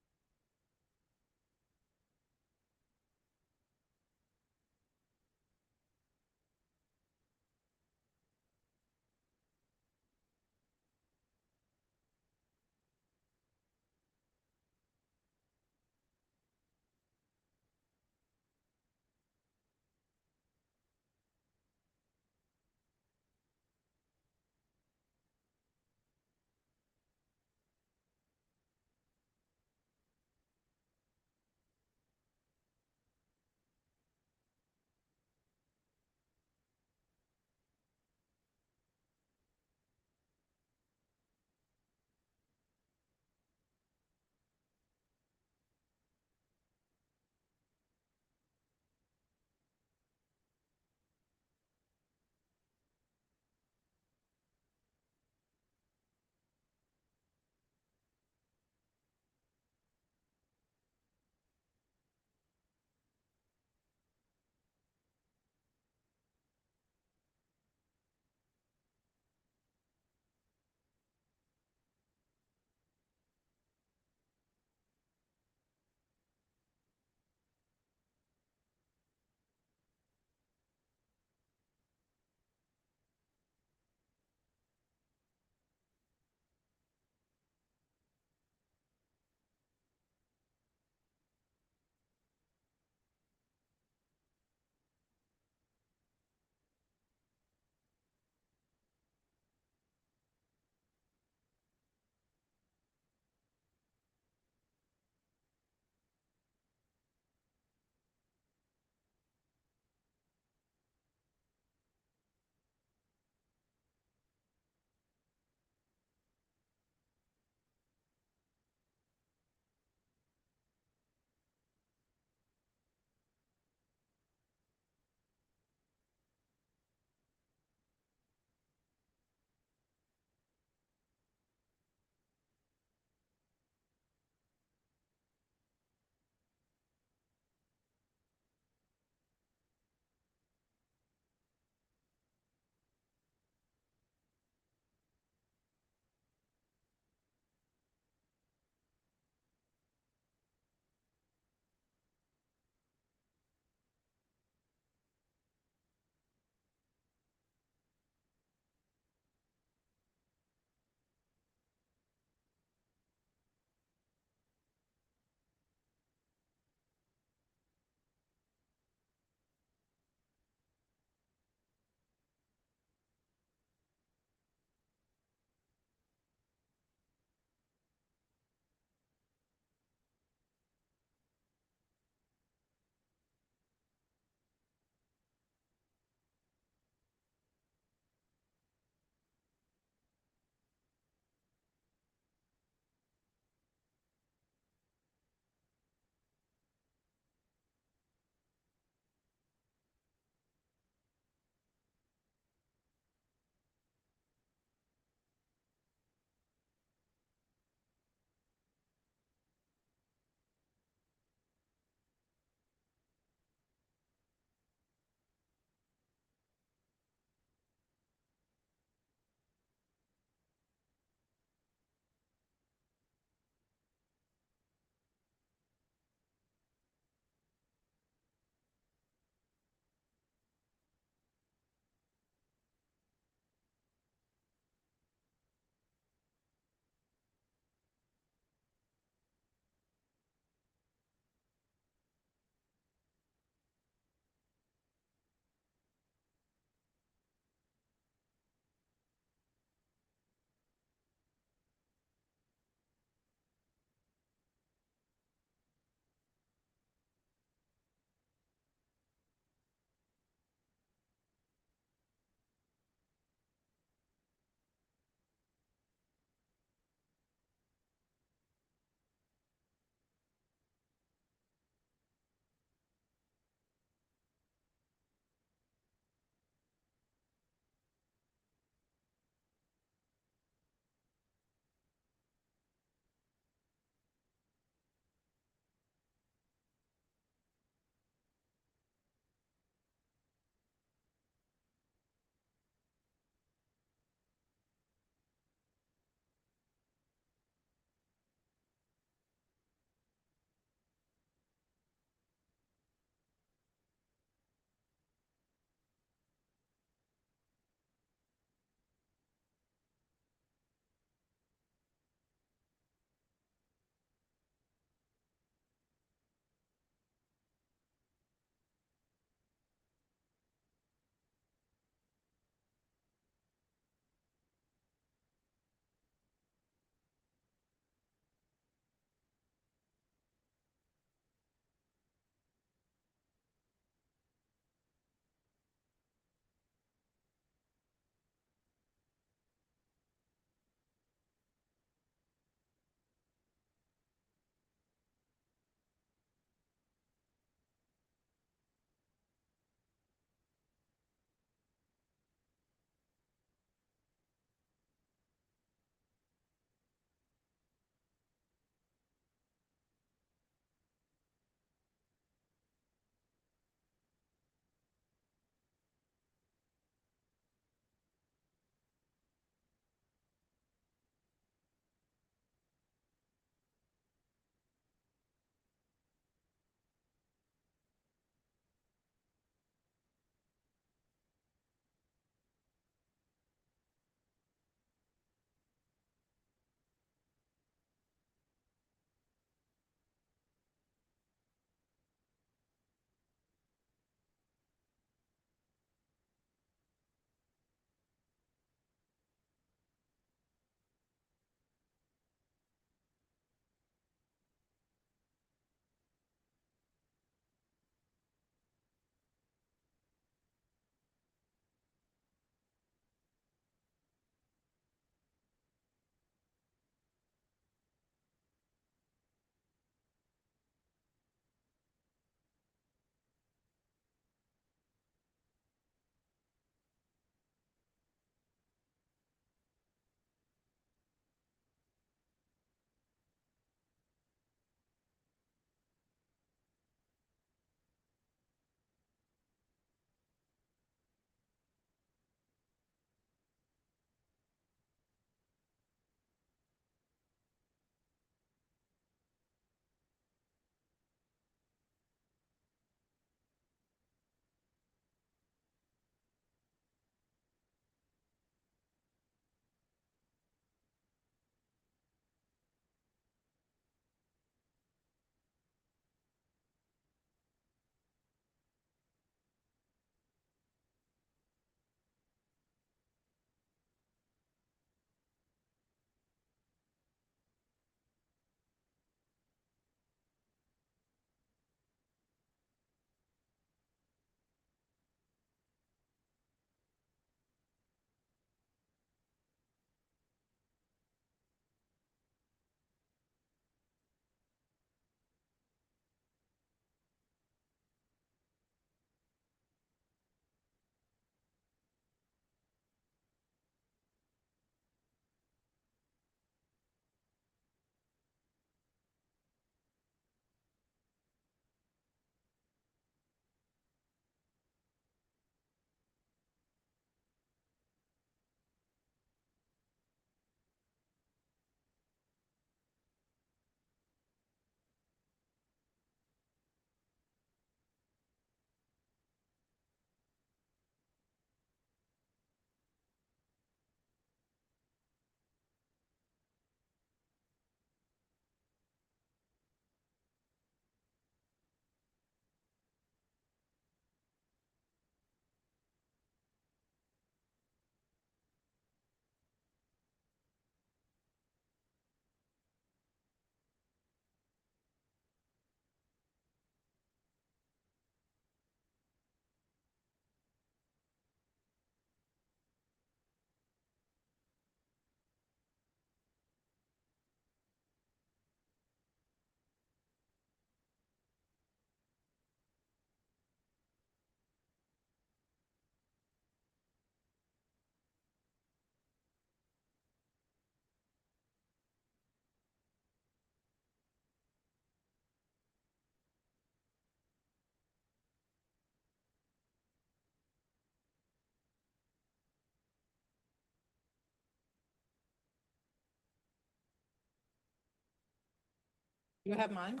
You have mine?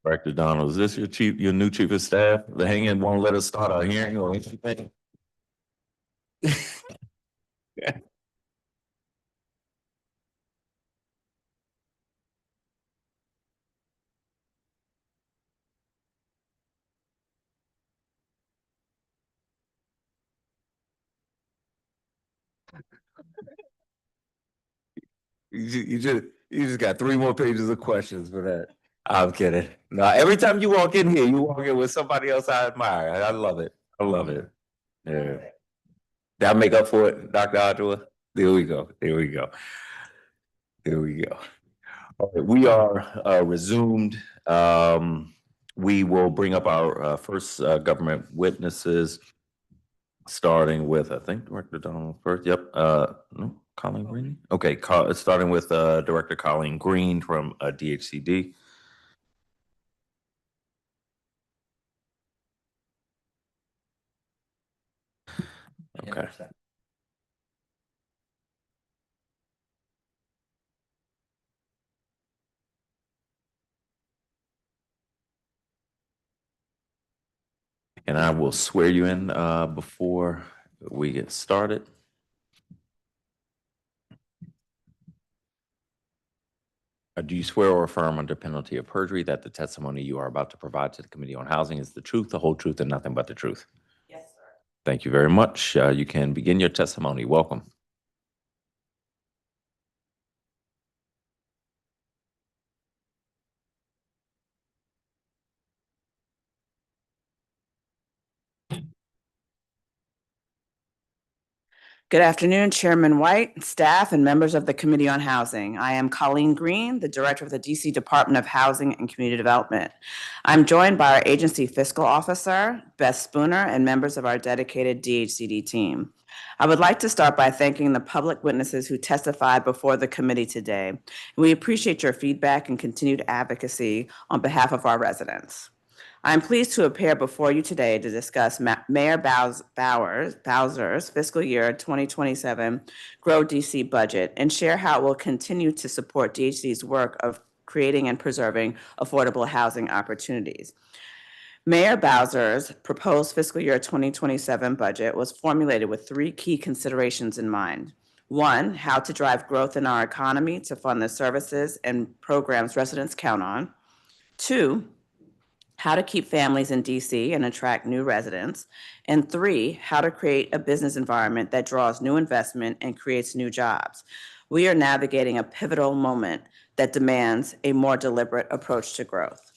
Director Donald, is this your new chief of staff? The hanging won't let us start our hearing or anything? You just got 3 more pages of questions for that. I'm kidding. No, every time you walk in here, you walk in with somebody else I admire. I love it. I love it. Yeah. Did I make up for it, Dr. Adjua? There we go. There we go. There we go. All right, we are resumed. We will bring up our first government witnesses, starting with, I think, Director Donald first. Yep. No, Colleen Green. Okay, starting with Director Colleen Green from DHCD. Okay. And I will swear you in before we get started. Do you swear or affirm under penalty of perjury that the testimony you are about to provide to the Committee on Housing is the truth, the whole truth, and nothing but the truth? Yes, sir. Thank you very much. You can begin your testimony. Welcome. Good afternoon, Chairman White, staff, and members of the Committee on Housing. I am Colleen Green, the Director of the DC Department of Housing and Community Development. I'm joined by our agency fiscal officer, Beth Spooner, and members of our dedicated DHCD team. I would like to start by thanking the public witnesses who testified before the committee today. We appreciate your feedback and continued advocacy on behalf of our residents. I'm pleased to appear before you today to discuss Mayor Bowser's fiscal year 2027 Grow DC budget and share how it will continue to support DHC's work of creating and preserving affordable housing opportunities. Mayor Bowser's proposed fiscal year 2027 budget was formulated with 3 key considerations in mind. 1, how to drive growth in our economy to fund the services and programs residents count on. 2, how to keep families in DC and attract new residents. And 3, how to create a business environment that draws new investment and creates new jobs. We are navigating a pivotal moment that demands a more deliberate approach to growth.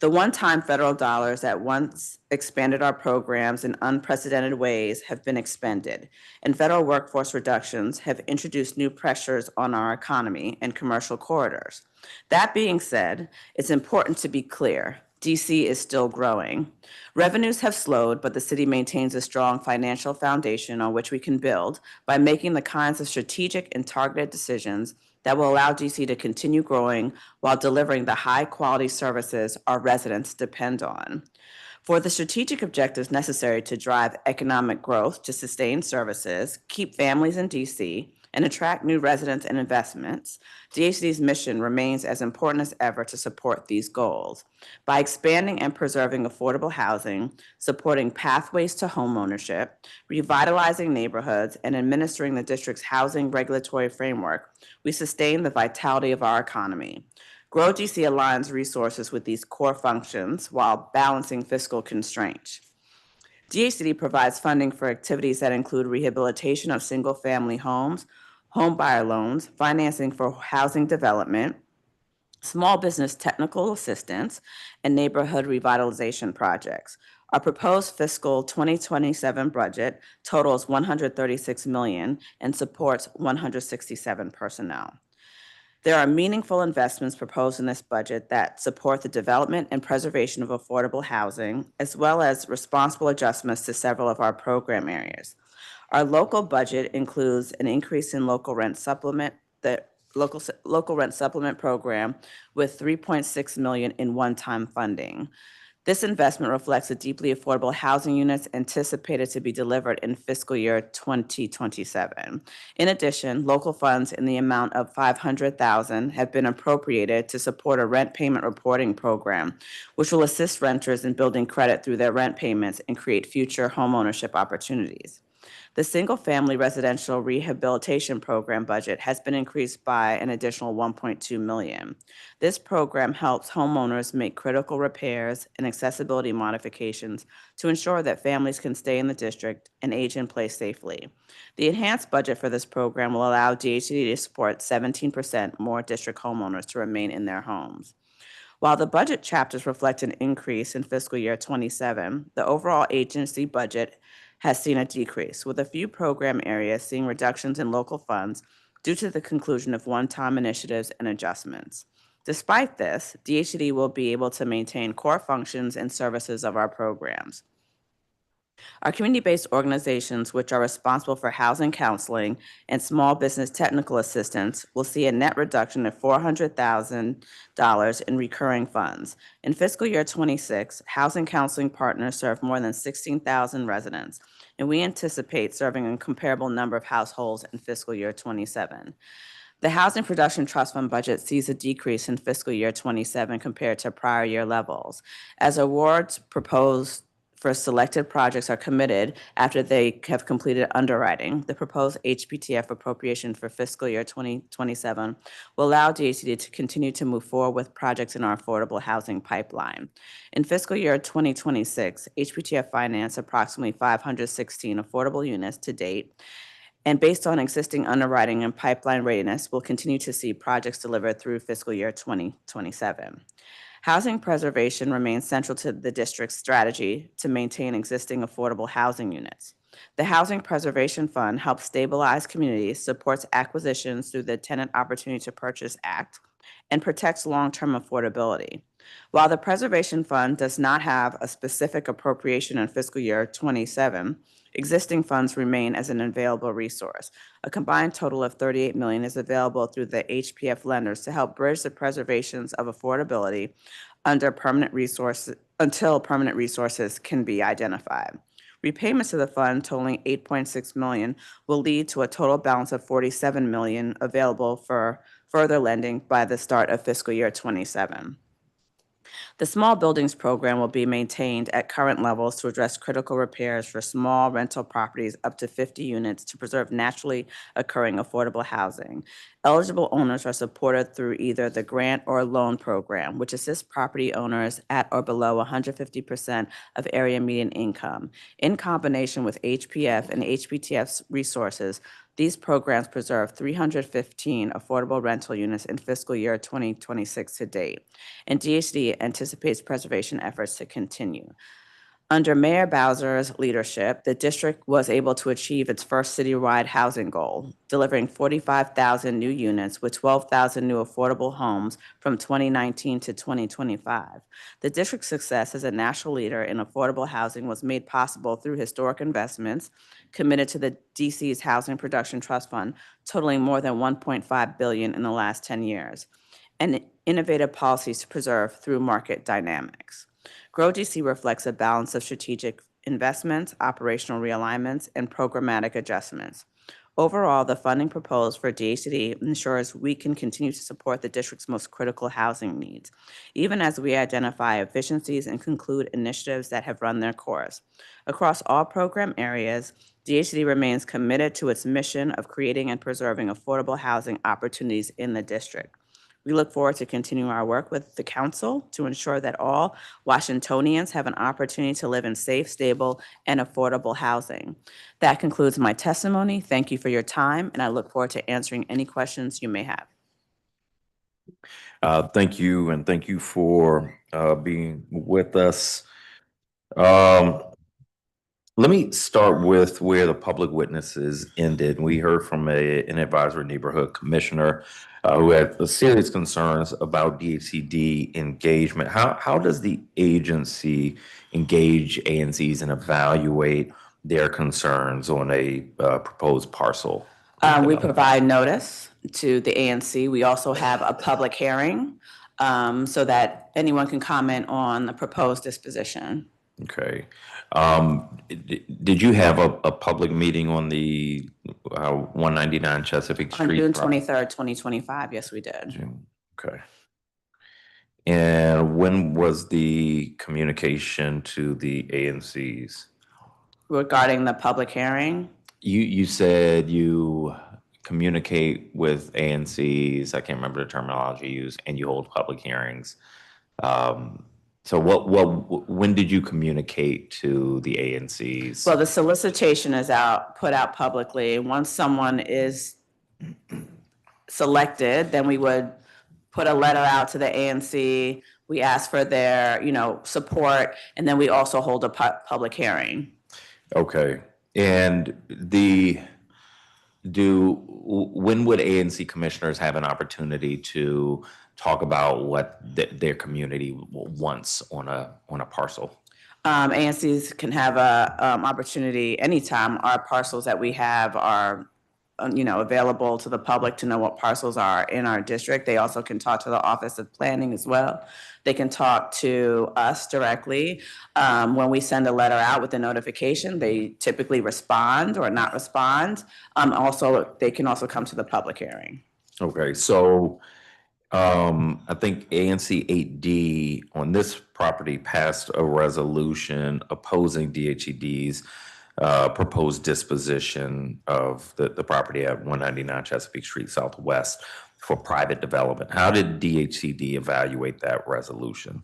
The one-time federal dollars that once expanded our programs in unprecedented ways have been expended, and federal workforce reductions have introduced new pressures on our economy and commercial corridors. That being said, it's important to be clear. DC is still growing. Revenues have slowed, but the city maintains a strong financial foundation on which we can build by making the kinds of strategic and targeted decisions that will allow DC to continue growing while delivering the high-quality services our residents depend on. For the strategic objectives necessary to drive economic growth, to sustain services, keep families in DC, and attract new residents and investments, DHCD's mission remains as important as ever to support these goals. By expanding and preserving affordable housing, supporting pathways to homeownership, revitalizing neighborhoods, and administering the district's housing regulatory framework, we sustain the vitality of our economy. Grow DC aligns resources with these core functions while balancing fiscal constraints. DHCD provides funding for activities that include rehabilitation of single-family homes, home buyer loans, financing for housing development, small business technical assistance, and neighborhood revitalization projects. Our proposed fiscal 2027 budget totals $136 million and supports 167 personnel. There are meaningful investments proposed in this budget that support the development and preservation of affordable housing, as well as responsible adjustments to several of our program areas. Our local budget includes an increase in local rent supplement, the local rent supplement program with $3.6 million in one-time funding. This investment reflects the deeply affordable housing units anticipated to be delivered in fiscal year 2027. In addition, local funds in the amount of $500,000 have been appropriated to support a rent payment reporting program, which will assist renters in building credit through their rent payments and create future homeownership opportunities. The single-family residential rehabilitation program budget has been increased by an additional $1.2 million. This program helps homeowners make critical repairs and accessibility modifications to ensure that families can stay in the district and age in place safely. The enhanced budget for this program will allow DHCD to support 17% more district homeowners to remain in their homes. While the budget chapters reflect an increase in fiscal year 27, the overall agency budget has seen a decrease, with a few program areas seeing reductions in local funds due to the conclusion of one-time initiatives and adjustments. Despite this, DHCD will be able to maintain core functions and services of our programs. Our community-based organizations, which are responsible for housing counseling and small business technical assistance, will see a net reduction of $400,000 in recurring funds. In fiscal year 26, housing counseling partners serve more than 16,000 residents, and we anticipate serving a comparable number of households in fiscal year 27. The Housing Production Trust Fund budget sees a decrease in fiscal year 27 compared to prior year levels, as awards proposed for selected projects are committed after they have completed underwriting. The proposed HPTF appropriation for fiscal year 2027 will allow DHCD to continue to move forward with projects in our affordable housing pipeline. In fiscal year 2026, HPTF financed approximately 516 affordable units to date, and based on existing underwriting and pipeline readiness, we'll continue to see projects delivered through fiscal year 2027. Housing preservation remains central to the district's strategy to maintain existing affordable housing units. The Housing Preservation Fund helps stabilize communities, supports acquisitions through the Tenant Opportunity to Purchase Act, and protects long-term affordability. While the Preservation Fund does not have a specific appropriation in fiscal year 27, existing funds remain as an available resource. A combined total of $38 million is available through the HPF lenders to help bridge the preservations of affordability until permanent resources can be identified. Repayments to the fund totaling $8.6 million will lead to a total balance of $47 million available for further lending by the start of fiscal year 27. The small buildings program will be maintained at current levels to address critical repairs for small rental properties up to 50 units to preserve naturally occurring affordable housing. Eligible owners are supported through either the grant or loan program, which assists property owners at or below 150% of area median income. In combination with HPF and HPTF's resources, these programs preserve 315 affordable rental units in fiscal year 2026 to date, and DHD anticipates preservation efforts to continue. Under Mayor Bowser's leadership, the district was able to achieve its first citywide housing goal, delivering 45,000 new units with 12,000 new affordable homes from 2019 to 2025. The district's success as a national leader in affordable housing was made possible through historic investments committed to the DC's Housing Production Trust Fund, totaling more than $1.5 billion in the last 10 years, and innovative policies to preserve through market dynamics. Grow DC reflects a balance of strategic investments, operational realignments, and programmatic adjustments. Overall, the funding proposed for DHCD ensures we can continue to support the district's most critical housing needs, even as we identify efficiencies and conclude initiatives that have run their course. Across all program areas, DHCD remains committed to its mission of creating and preserving affordable housing opportunities in the district. We look forward to continuing our work with the council to ensure that all Washingtonians have an opportunity to live in safe, stable, and affordable housing. That concludes my testimony. Thank you for your time, and I look forward to answering any questions you may have. Thank you, and thank you for being with us. Let me start with where the public witnesses ended. We heard from an advisory neighborhood commissioner who had serious concerns about DHCD engagement. How does the agency engage ANCs and evaluate their concerns on a proposed parcel? We provide notice to the ANC. We also have a public hearing so that anyone can comment on the proposed disposition. Okay. Did you have a public meeting on the 199 Chesapeake On Street? June 23rd, 2025, yes, we did. June. Okay. And when was the communication to the ANCs? Regarding the public hearing, You said you communicate with ANCs, I can't remember the terminology used, and you hold public hearings. So when did you communicate to the ANCs? well, the solicitation is put out publicly. Once someone is selected, then we would put a letter out to the ANC. We ask for their, support, and then we also hold a public hearing. Okay. And when would ANC commissioners have an opportunity to talk about what their community wants on a parcel? ANCs can have a opportunity anytime. Our parcels that we have are available to the public to know what parcels are in our district. They also can talk to the Office of Planning as well. They can talk to us directly. When we send a letter out with a notification, they typically respond or not respond. They can also come to the public hearing. Okay, so I think ANC 8D on this property passed a resolution opposing DHED's proposed disposition of the property at 199 Chesapeake Street Southwest for private development. How did DHCD evaluate that resolution?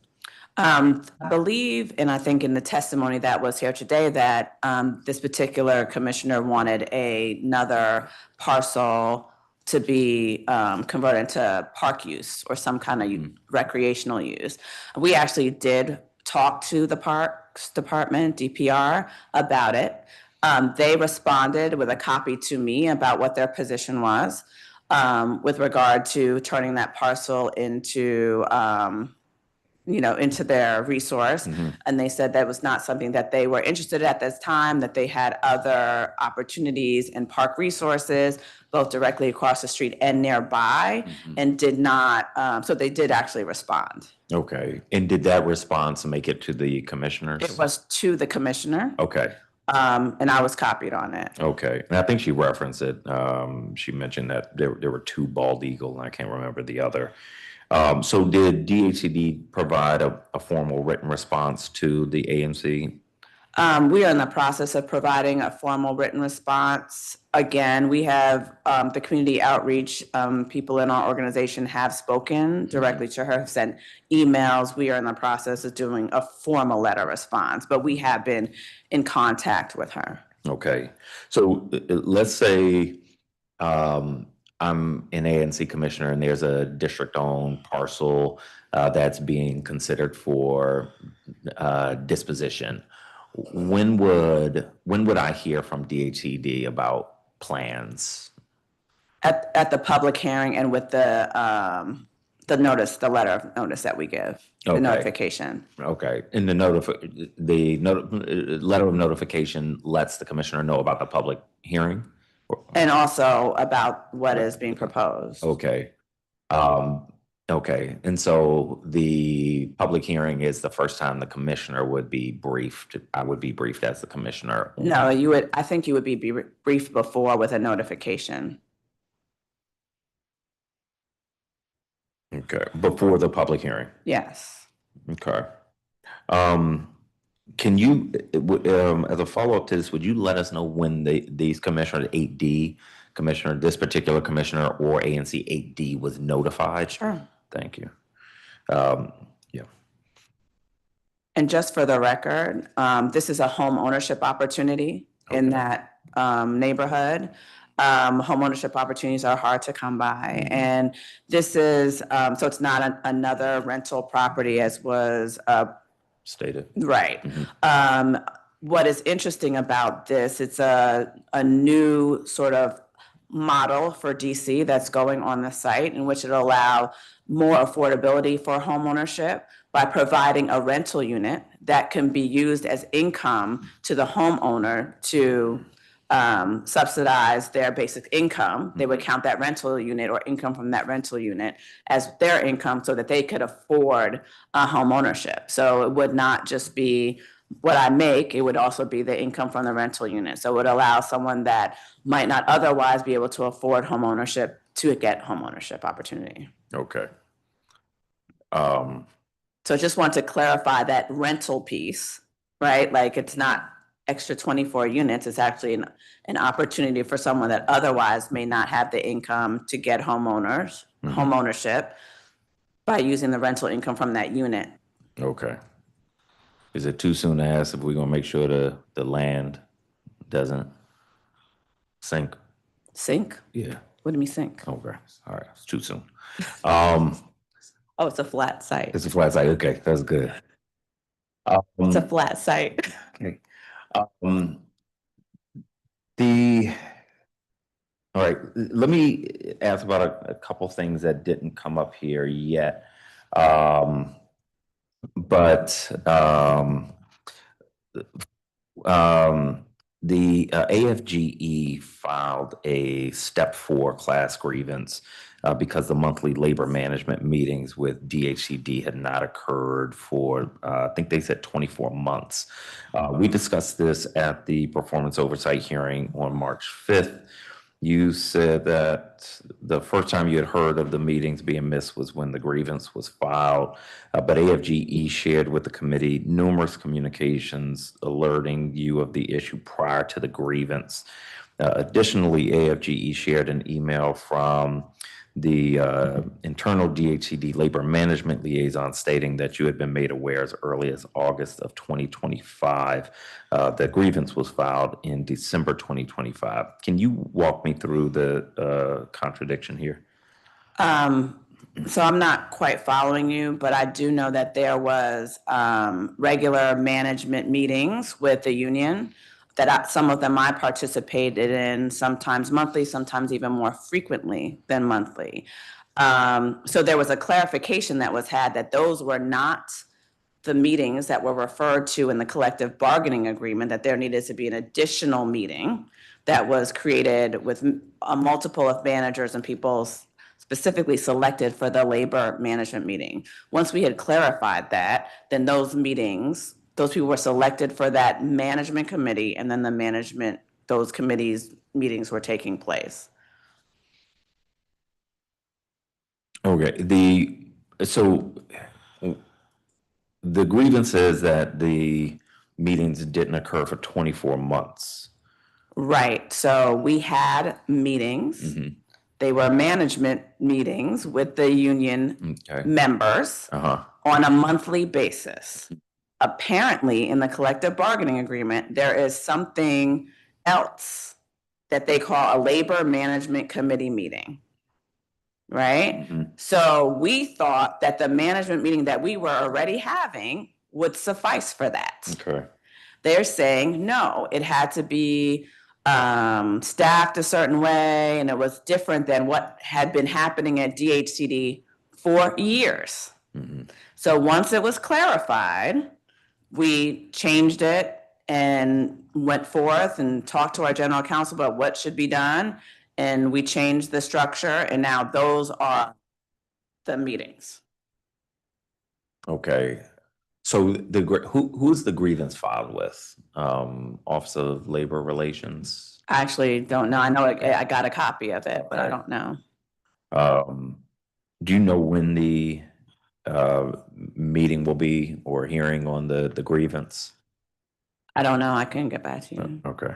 I believe, and I think in the testimony that was here today, that this particular commissioner wanted another parcel to be converted to park use or some kind of recreational use. We actually did talk to the Parks Department, DPR, about it. They responded with a copy to me about what their position was with regard to turning that parcel into into their resource. And they said that was not something that they were interested in at this time, that they had other opportunities in park resources, both directly across the street and nearby, and did not, so they did actually respond. Okay, and did that response make it to the commissioners? It was to the commissioner. Okay. And I was copied on it. Okay, and I think she referenced it. She mentioned that there were two bald eagle, and I can't remember the other. So did DHCD provide a formal written response to the ANC? We are in the process of providing a formal written response. Again, we have the community outreach. People in our organization have spoken directly to her, have sent emails. We are in the process of doing a formal letter response, but we have been in contact with her. Okay, so let's say I'm an ANC commissioner and there's a district-owned parcel that's being considered for disposition. When would I hear from DHED about plans? At the public hearing and with the notice, the letter of notice that we give, the notification. Okay, and the letter of notification lets the commissioner know about the public hearing? And also about what is being proposed. Okay. Okay, and so the public hearing is the first time the commissioner would be briefed. I would be briefed as the commissioner. No, I think you would be briefed before with a notification. Okay, before the public hearing? Yes. Okay. Can you, as a follow-up to this, would you let us know when these commissioners, 8D commissioner, this particular commissioner or ANC 8D was notified? Sure. Thank you. Yeah. And just for the record, this is a home ownership opportunity in that neighborhood. Home ownership opportunities are hard to come by. And this is, so it's not another rental property as was stated. Right. What is interesting about this, it's a new sort of model for DC that's going on the site in which it'll allow more affordability for homeownership by providing a rental unit that can be used as income to the homeowner to subsidize their basic income, they would count that rental unit or income from that rental unit as their income so that they could afford home ownership. So it would not just be what I make, it would also be the income from the rental unit. So it would allow someone that might not otherwise be able to afford home ownership to get home ownership opportunity. Okay. So just want to clarify that rental piece, right? Like it's not extra 24 units, it's actually an opportunity for someone that otherwise may not have the income to get home ownership by using the rental income from that unit. Okay. Is it too soon to ask if we're gonna make sure the land doesn't sink? Sink? Yeah. What do you mean sink? Okay. All right. It's too soon. Oh, it's a flat site. It's a flat site. Okay, that's good. It's a flat site. Okay. All right, let me ask about a couple things that didn't come up here yet. The AFGE filed a step 4 class grievance because the monthly labor management meetings with DHCD had not occurred for, I think they said 24 months. We discussed this at the performance oversight hearing on March 5th. You said that the first time you had heard of the meetings being missed was when the grievance was filed, but AFGE shared with the committee numerous communications alerting you of the issue prior to the grievance. Additionally, AFGE shared an email from the internal DHCD labor management liaison stating that you had been made aware as early as August of 2025. The grievance was filed in December 2025. Can you walk me through the contradiction here? So I'm not quite following you, but I do know that there was regular management meetings with the union that some of them I participated in, sometimes monthly, sometimes even more frequently than monthly. So there was a clarification that was had that those were not the meetings that were referred to in the collective bargaining agreement, that there needed to be an additional meeting that was created with a multiple of managers and people specifically selected for the labor management meeting. Once we had clarified that, then those meetings, those people were selected for that management committee, and then those committees meetings were taking place. Okay, so the grievance says that the meetings didn't occur for 24 months. Right, so we had meetings. They were management meetings with the union members on a monthly basis. Apparently, in the collective bargaining agreement, there is something else that they call a labor management committee meeting, right? So we thought that the management meeting that we were already having would suffice for that. Okay. They're saying, no, it had to be staffed a certain way, and it was different than what had been happening at DHCD for years. So once it was clarified, we changed it and went forth and talked to our general counsel about what should be done. And we changed the structure, and now those are the meetings. Okay. So who's the grievance filed with? Office of Labor Relations? I actually don't know. I know I got a copy of it, but I don't know. Do you know when the meeting will be or hearing on the grievance? I don't know. I couldn't get back to you. Okay.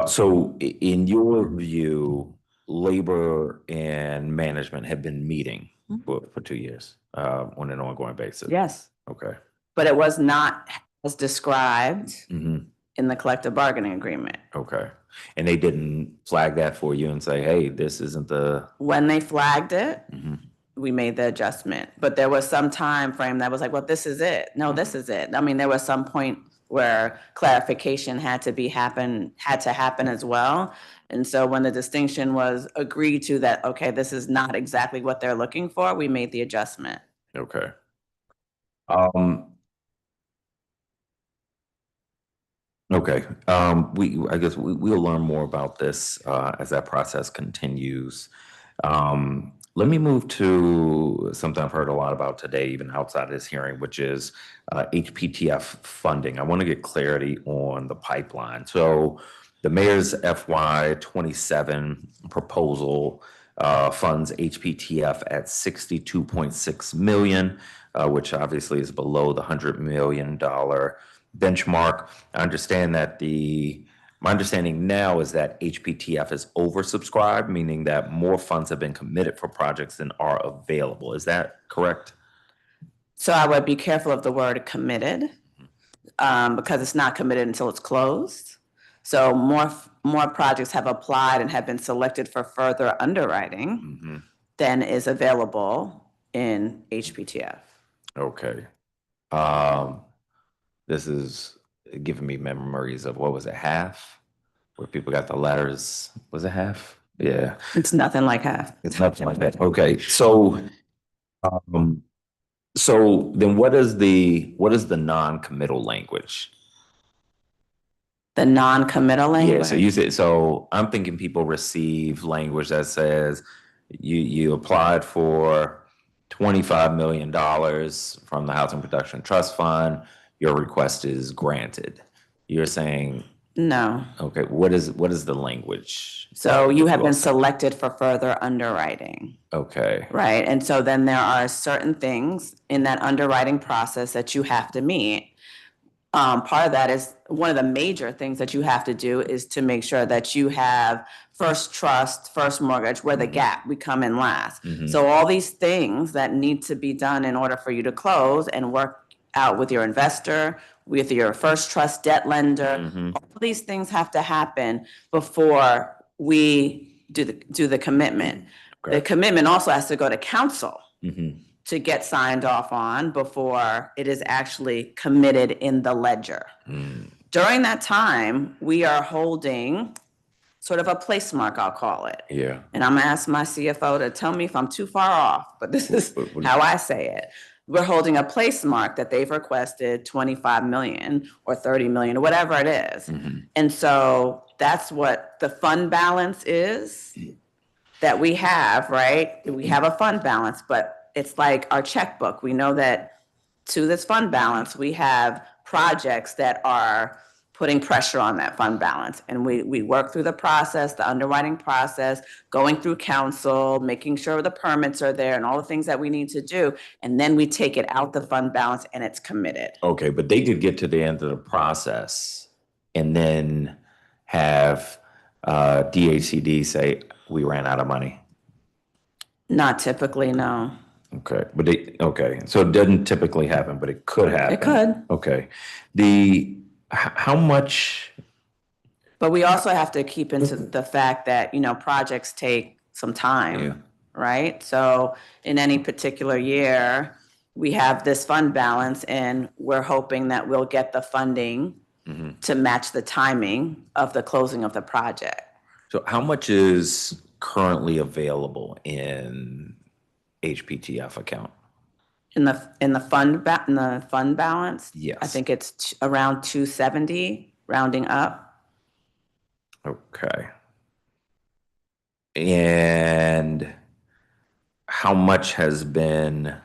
So in your view, labor and management have been meeting for 2 years on an ongoing basis? Yes. Okay. But it was not as described in the collective bargaining agreement. Okay. And they didn't flag that for you and say, hey, this isn't the... When they flagged it, we made the adjustment. But there was some time frame that was like, well, this is it. No, this is it. I mean, there was some point where clarification had to happen as well. And so when the distinction was agreed to that, okay, this is not exactly what they're looking for, we made the adjustment. Okay. Okay, I guess we'll learn more about this as that process continues. Let me move to something I've heard a lot about today, even outside of this hearing, which is HPTF funding. I want to get clarity on the pipeline. So the mayor's FY 27 proposal funds HPTF at 62.6 million, which obviously is below the $100 million benchmark. I understand that my understanding now is that HPTF is oversubscribed, meaning that more funds have been committed for projects than are available. Is that correct? So I would be careful of the word committed, because it's not committed until it's closed. So more projects have applied and have been selected for further underwriting than is available in HPTF. Okay. This is giving me memories of, what was it, half? Where people got the letters. Was it half? Yeah. It's nothing like half. It's nothing like that. Okay. So then what is the non-committal language? The non-committal language? Yeah, so you said, so I'm thinking people receive language that says you applied for $25 million from the Housing Production Trust Fund, your request is granted. You're saying, no. Okay, what is the language? So you have been selected for further underwriting. Okay. Right. And so then there are certain things in that underwriting process that you have to meet. Part of that is, one of the major things that you have to do is to make sure that you have first trust, first mortgage, where the gap, we come in last. So all these things that need to be done in order for you to close and work out with your investor, with your first trust debt lender, all these things have to happen before we do the commitment. Okay. The commitment also has to go to council to get signed off on before it is actually committed in the ledger. During that time, we are holding sort of a place mark, I'll call it. Yeah. And I'm gonna ask my CFO to tell me if I'm too far off, but this is how I say it. We're holding a place mark that they've requested 25 million or 30 million or whatever it is. And so that's what the fund balance is that we have, right? We have a fund balance, but it's like our checkbook. We know that to this fund balance, we have projects that are putting pressure on that fund balance. And we work through the process, the underwriting process, going through council, making sure the permits are there and all the things that we need to do. And then we take it out the fund balance and it's committed. Okay, but they could get to the end of the process and then have DHCD say, we ran out of money. Not typically, no. Okay, but so it doesn't typically happen, but it could happen. It could. Okay. How much? But we also have to keep into the fact that, projects take some time, right? So in any particular year, we have this fund balance and we're hoping that we'll get the funding to match the timing of the closing of the project. So how much is currently available in HPTF account? In the fund balance? Yes. I think it's around 270, rounding up. Okay. And how much has been?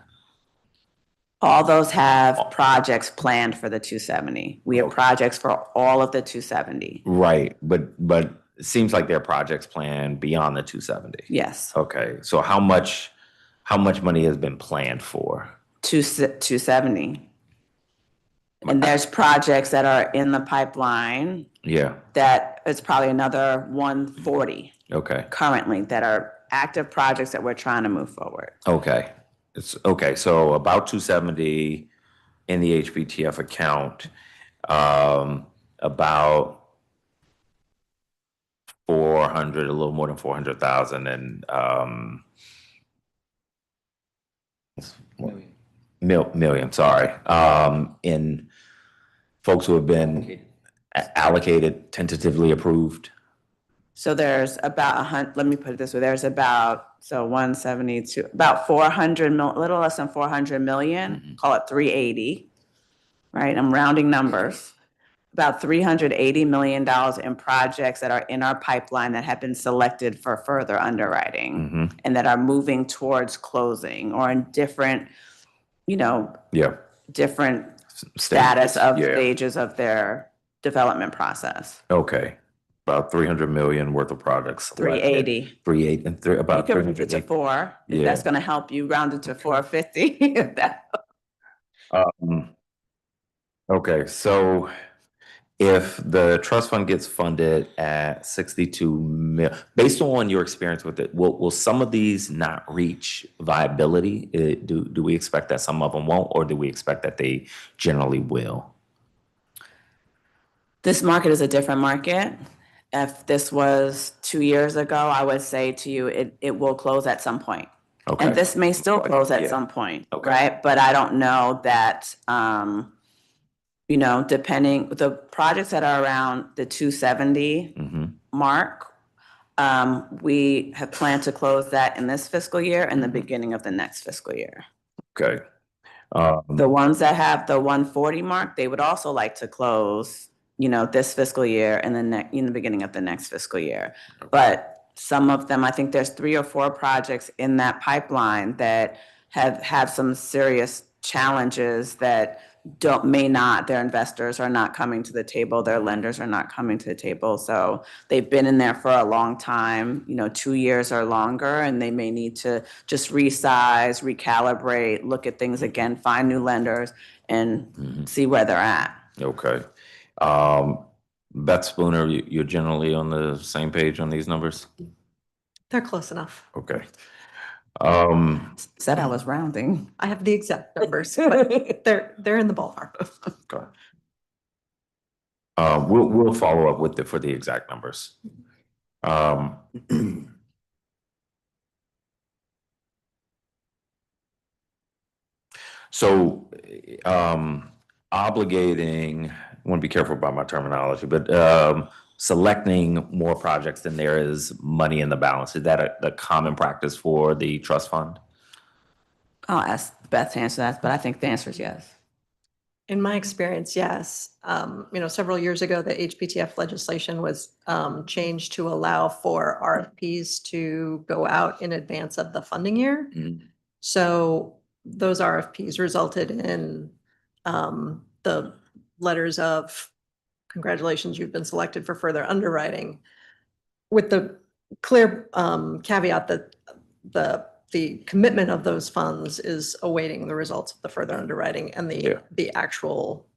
All those have projects planned for the 270. We have projects for all of the 270. Right, but it seems like there are projects planned beyond the 270. Yes. Okay, so how much money has been planned for? 270. And there's projects that are in the pipeline. Yeah. That is probably another 140. Okay. Currently, that are active projects that we're trying to move forward. Okay. So about 270 in the HPTF account, about 400, a little more than 400,000 and million, sorry, in folks who have been allocated, tentatively approved. So there's about let me put it this way, there's about 172, about 400 little less than 400 million, call it 380, right? I'm rounding numbers. about $380 million in projects that are in our pipeline that have been selected for further underwriting and that are moving towards closing or in different, different status of stages of their development process. Okay. About 300 million worth of projects. 380. 380 and about You can round it to 4. If that's going to help you round it to 450. Okay, so if the trust fund gets funded at 62 mil, based on your experience with it, will some of these not reach viability? Do we expect that some of them won't, or do we expect that they generally will? This market is a different market. If this was 2 years ago, I would say to you, it will close at some point. Okay. And this may still close at some point, right? But I don't know that, depending, the projects that are around the 270 mark, we have planned to close that in this fiscal year and the beginning of the next fiscal year. Okay. The ones that have the 140 mark, they would also like to close, this fiscal year and then in the beginning of the next fiscal year. But some of them, I think there's 3 or 4 projects in that pipeline that have some serious challenges that their investors are not coming to the table, their lenders are not coming to the table. So they've been in there for a long time, 2 years or longer, and they may need to just resize, recalibrate, look at things again, find new lenders and see where they're at. Okay. Beth Spooner, you're generally on the same page on these numbers? They're close enough. Okay. Said I was rounding. I have the exact numbers, but they're in the ballpark. Okay. We'll follow up for the exact numbers. So, obligating, I want to be careful about my terminology, but selecting more projects than there is money in the balance. Is that a common practice for the trust fund? I'll ask Beth to answer that, but I think the answer is yes. In my experience, yes. Several years ago, the HPTF legislation was changed to allow for RFPs to go out in advance of the funding year. So those RFPs resulted in the letters of congratulations, you've been selected for further underwriting, with the clear caveat that the commitment of those funds is awaiting the results of the further underwriting and the actual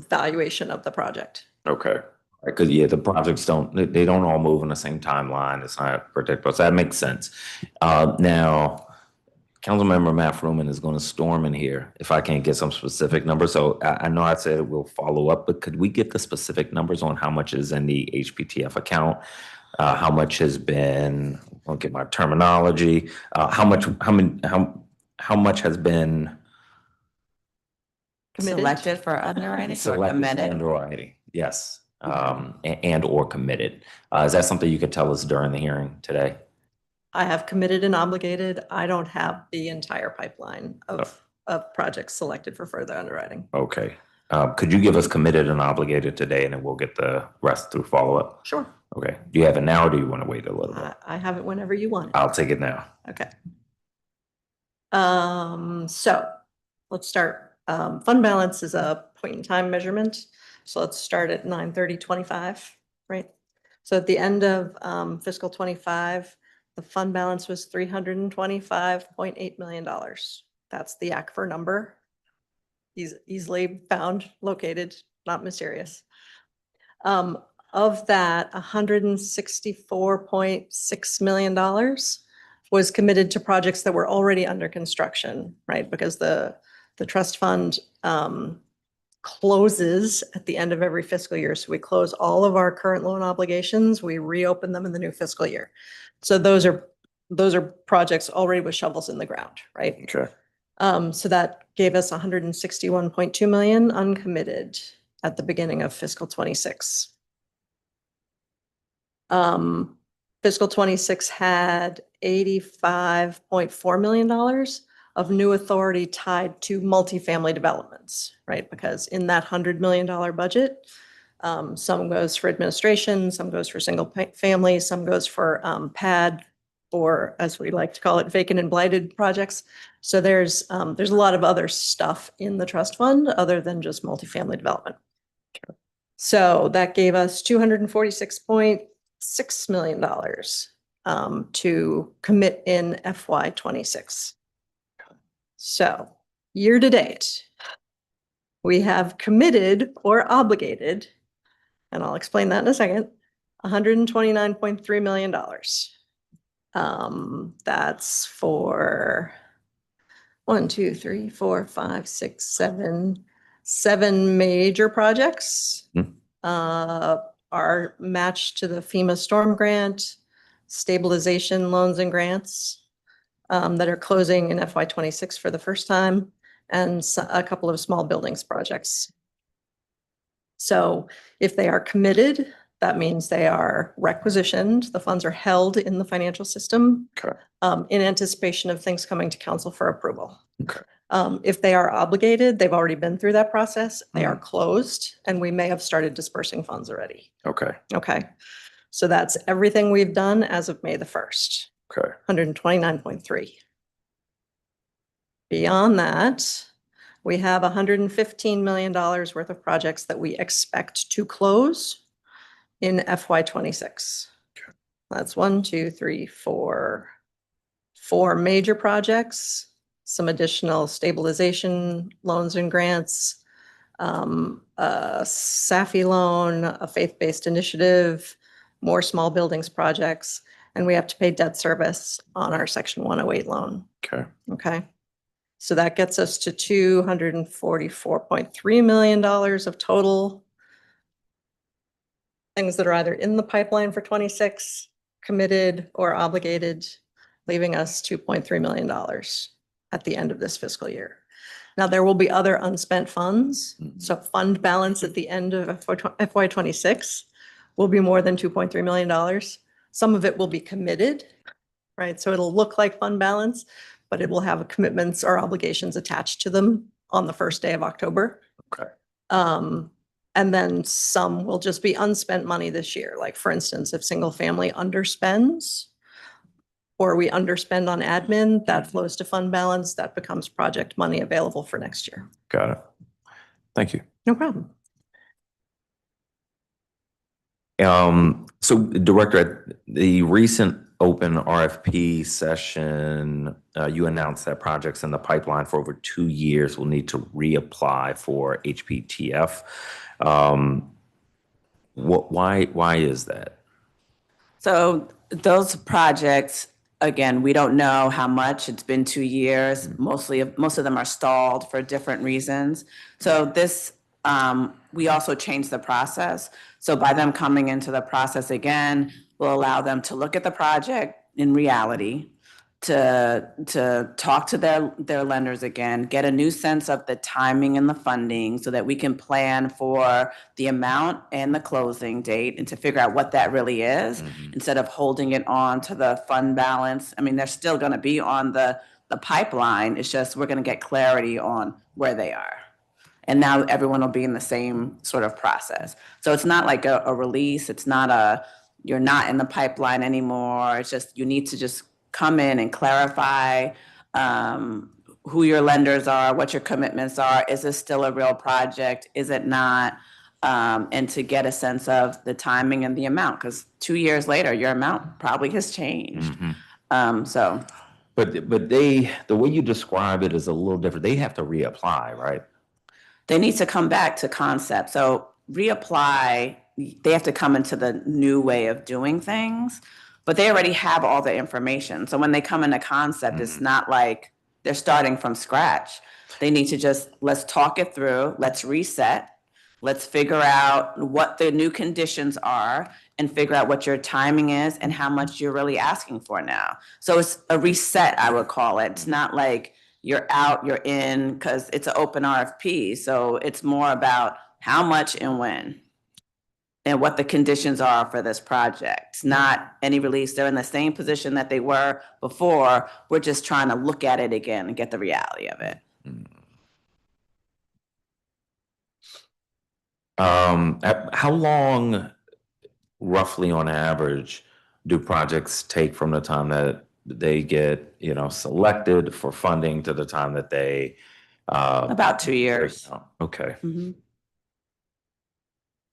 valuation of the project. Okay. Because the projects they don't all move in the same timeline. It's not predictable. So that makes sense. Now, Councilmember Matt Fruman is going to storm in here if I can't get some specific numbers. So I know I said we'll follow up, but could we get the specific numbers on how much is in the HPTF account? How much has been, I'll get my terminology, how much has been selected for underwriting? Selected for underwriting, yes, and or committed. Is that something you could tell us during the hearing today? I have committed and obligated. I don't have the entire pipeline of projects selected for further underwriting. Okay. Could you give us committed and obligated today, and then we'll get the rest through follow-up? Sure. Okay. Do you have it now, or do you want to wait a little bit? I have it whenever you want it. I'll take it now. Okay. So let's start. Fund balance is a point in time measurement. So let's start at 9/30/25, right? So at the end of fiscal 25, the fund balance was $325.8 million. That's the ACFR number. Easily found, located, not mysterious. Of that, $164.6 million was committed to projects that were already under construction, right? Because the trust fund closes at the end of every fiscal year. So we close all of our current loan obligations, we reopen them in the new fiscal year. So those are projects already with shovels in the ground, right? Okay. So that gave us $161.2 million uncommitted at the beginning of fiscal 26. Fiscal 26 had $85.4 million of new authority tied to multifamily developments, right? Because in that $100 million budget, Some goes for administration, some goes for single family, some goes for PAD, or as we like to call it, vacant and blighted projects. So there's a lot of other stuff in the trust fund other than just multifamily development. So that gave us $246.6 million to commit in FY26. So year to date, we have committed or obligated, and I'll explain that in a second, $129.3 million. That's for 7 major projects. Are matched to the FEMA storm grant, stabilization loans and grants that are closing in FY26 for the first time, and a couple of small buildings projects. So if they are committed, that means they are requisitioned. The funds are held in the financial system in anticipation of things coming to council for approval. If they are obligated, they've already been through that process. They are closed, and we may have started dispersing funds already. Okay. So that's everything we've done as of May the 1st. 129.3. Beyond that, we have $115 million worth of projects that we expect to close in FY26. That's 4 major projects, some additional stabilization loans and grants, a SAFI loan, a faith-based initiative, more small buildings projects, and we have to pay debt service on our Section 108 loan. Okay. So that gets us to $244.3 million of total things that are either in the pipeline for 26, committed or obligated, leaving us $2.3 million at the end of this fiscal year. Now, there will be other unspent funds. So fund balance at the end of FY26 will be more than $2.3 million. Some of it will be committed, right? So it'll look like fund balance, but it will have commitments or obligations attached to them on the first day of October. And then some will just be unspent money this year. Like, for instance, if single family underspends, or we underspend on admin, that flows to fund balance, that becomes project money available for next year. Got it. Thank you. No problem. So Director, at the recent open RFP session, you announced that projects in the pipeline for over 2 years will need to reapply for HPTF. Why is that? So those projects, again, we don't know how much. It's been 2 years. Most of them are stalled for different reasons. So this, we also changed the process. So by them coming into the process again, will allow them to look at the project in reality, to talk to their lenders again, get a new sense of the timing and the funding so that we can plan for the amount and the closing date, and to figure out what that really is, instead of holding it on to the fund balance. I mean, they're still going to be on the pipeline. It's just we're going to get clarity on where they are. And now everyone will be in the same sort of process. So it's not like a release. It's not you're not in the pipeline anymore. It's just you need to just come in and clarify who your lenders are, what your commitments are. Is this still a real project? Is it not? And to get a sense of the timing and the amount, because 2 years later, your amount probably has changed. But the way you describe it is a little different. They have to reapply, right? They need to come back to concept. So reapply, they have to come into the new way of doing things, but they already have all the information. So when they come into concept, it's not like they're starting from scratch. They need to just, let's talk it through, let's reset, let's figure out what the new conditions are, and figure out what your timing is and how much you're really asking for now. So it's a reset, I would call it. It's not like you're out, you're in, because it's an open RFP. So it's more about how much and when, and what the conditions are for this project. It's not any release. They're in the same position that they were before. We're just trying to look at it again and get the reality of it. How long roughly on average do projects take from the time that they get, selected for funding to the time that they About 2 years. Okay. Mhm.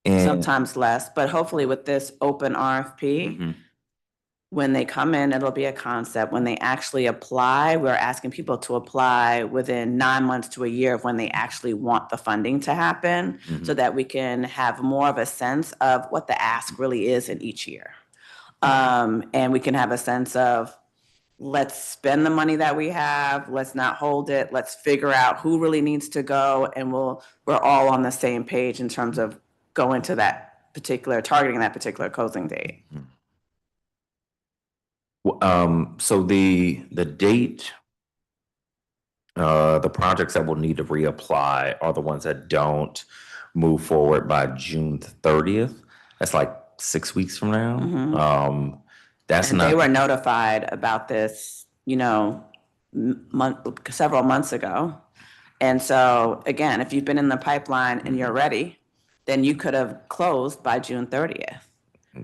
And Sometimes less, but hopefully with this open RFP, Mhm. when they come in, it'll be a concept. When they actually apply, we're asking people to apply within 9 months to a year of when they actually want the funding to happen, so that we can have more of a sense of what the ask really is in each year. And we can have a sense of, let's spend the money that we have, let's not hold it, let's figure out who really needs to go, and we're all on the same page in terms of going to targeting that particular closing date. So the date, the projects that will need to reapply are the ones that don't move forward by June 30th. That's like 6 weeks from now. Mhm. That's And not. they were notified about this, several months ago. And so again, if you've been in the pipeline and you're ready, then you could have closed by June 30th,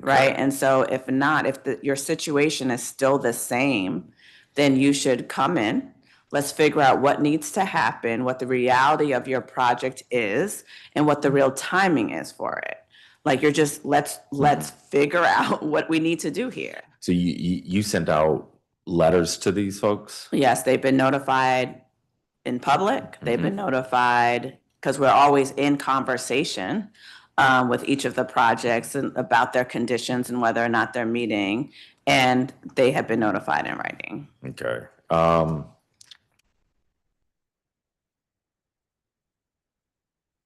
right? And so if not, if your situation is still the same, then you should come in. Let's figure out what needs to happen, what the reality of your project is, and what the real timing is for it. Like let's figure out what we need to do here. So you sent out letters to these folks? Yes, they've been notified in public. They've been notified because we're always in conversation with each of the projects and about their conditions and whether or not they're meeting. And they have been notified in writing. Okay.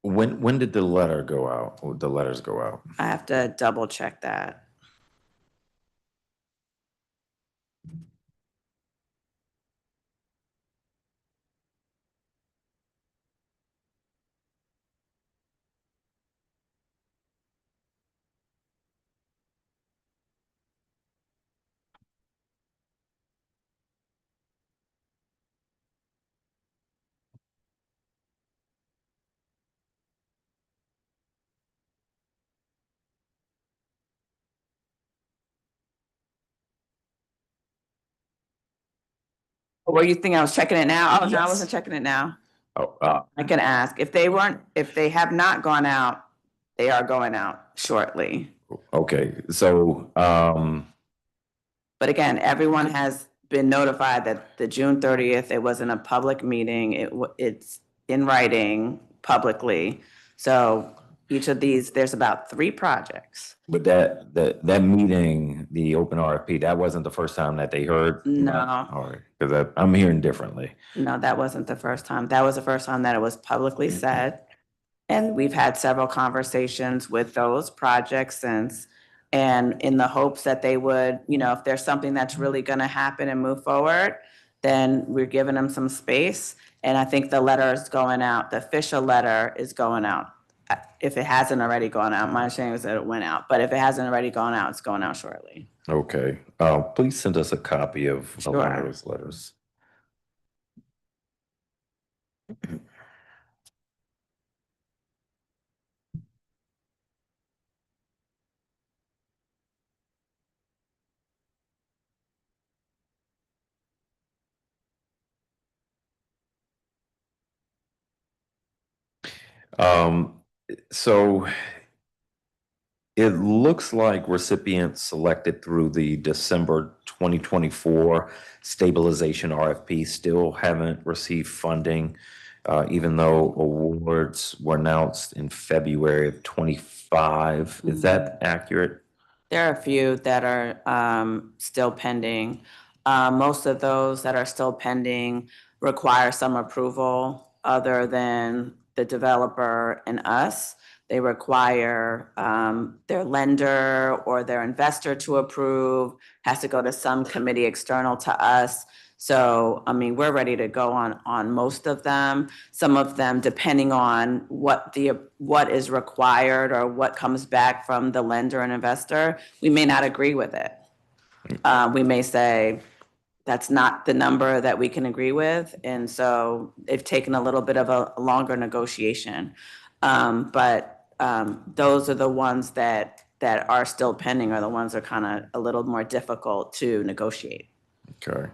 When did the letter go out? Or the letters go out? I have to double check that. Or you think I was checking it now? Oh, no, I wasn't checking it now. Oh, I can ask. If they have not gone out, they are going out shortly. okay. So, But again, everyone has been notified that the June 30th, it wasn't a public meeting. It's in writing publicly. So each of these, there's about 3 projects. but that meeting, the open RFP, that wasn't the first time that they heard? No. All right, because I'm hearing differently. No, that wasn't the first time. That was the first time that it was publicly said. And we've had several conversations with those projects since, and in the hopes that they would, if there's something that's really gonna happen and move forward, then we're giving them some space. And I think the letter is going out, the official letter is going out. If it hasn't already gone out, my understanding is that it went out, but if it hasn't already gone out, it's going out shortly. Okay. Please send us a copy of one of Sure. those letters. So it looks like recipients selected through the December 2024 stabilization RFP still haven't received funding, even though awards were announced in February of 25. Is that accurate? There are a few that are still pending. Most of those that are still pending require some approval other than the developer and us. They require their lender or their investor to approve, has to go to some committee external to us. So, I mean, we're ready to go on most of them. Some of them, depending on what is required or what comes back from the lender and investor, we may not agree with it. We may say, that's not the number that we can agree with. And so they've taken a little bit of a longer negotiation. But those are the ones that are still pending, or the ones that are kind of a little more difficult to negotiate. Okay.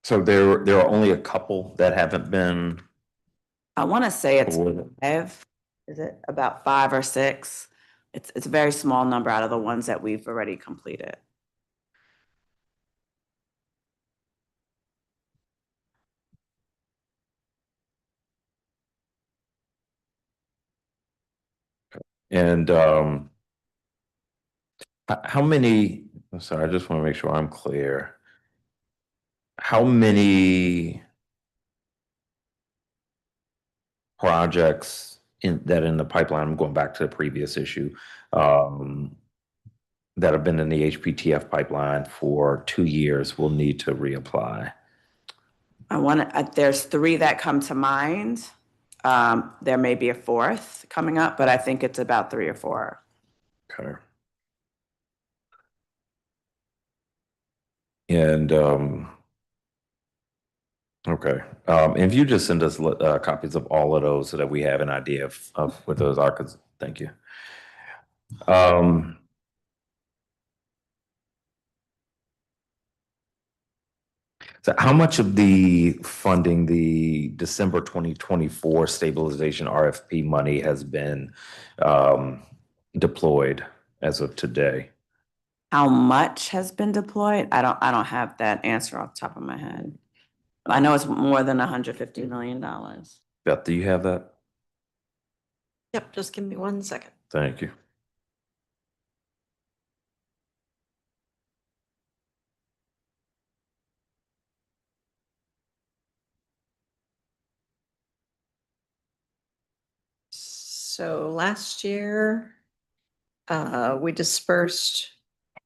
So there are only a couple that haven't been. I want to say it's awarded. 5. Is it about 5 or 6? It's a very small number out of the ones that we've already completed. And how many, I'm sorry, I just want to make sure I'm clear. How many projects in the pipeline, I'm going back to the previous issue, that have been in the HPTF pipeline for 2 years will need to reapply? There's 3 that come to mind. There may be a 4th coming up, but I think it's about 3 or 4. Okay. And okay. If you just send us copies of all of those so that we have an idea of what those are, because thank you. So how much of the funding, the December 2024 stabilization RFP money has been deployed as of today? How much has been deployed? I don't have that answer off the top of my head. I know it's more than $150 million. Beth, do you have that? Yep, just give me 1 second. Thank you. So last year, we dispersed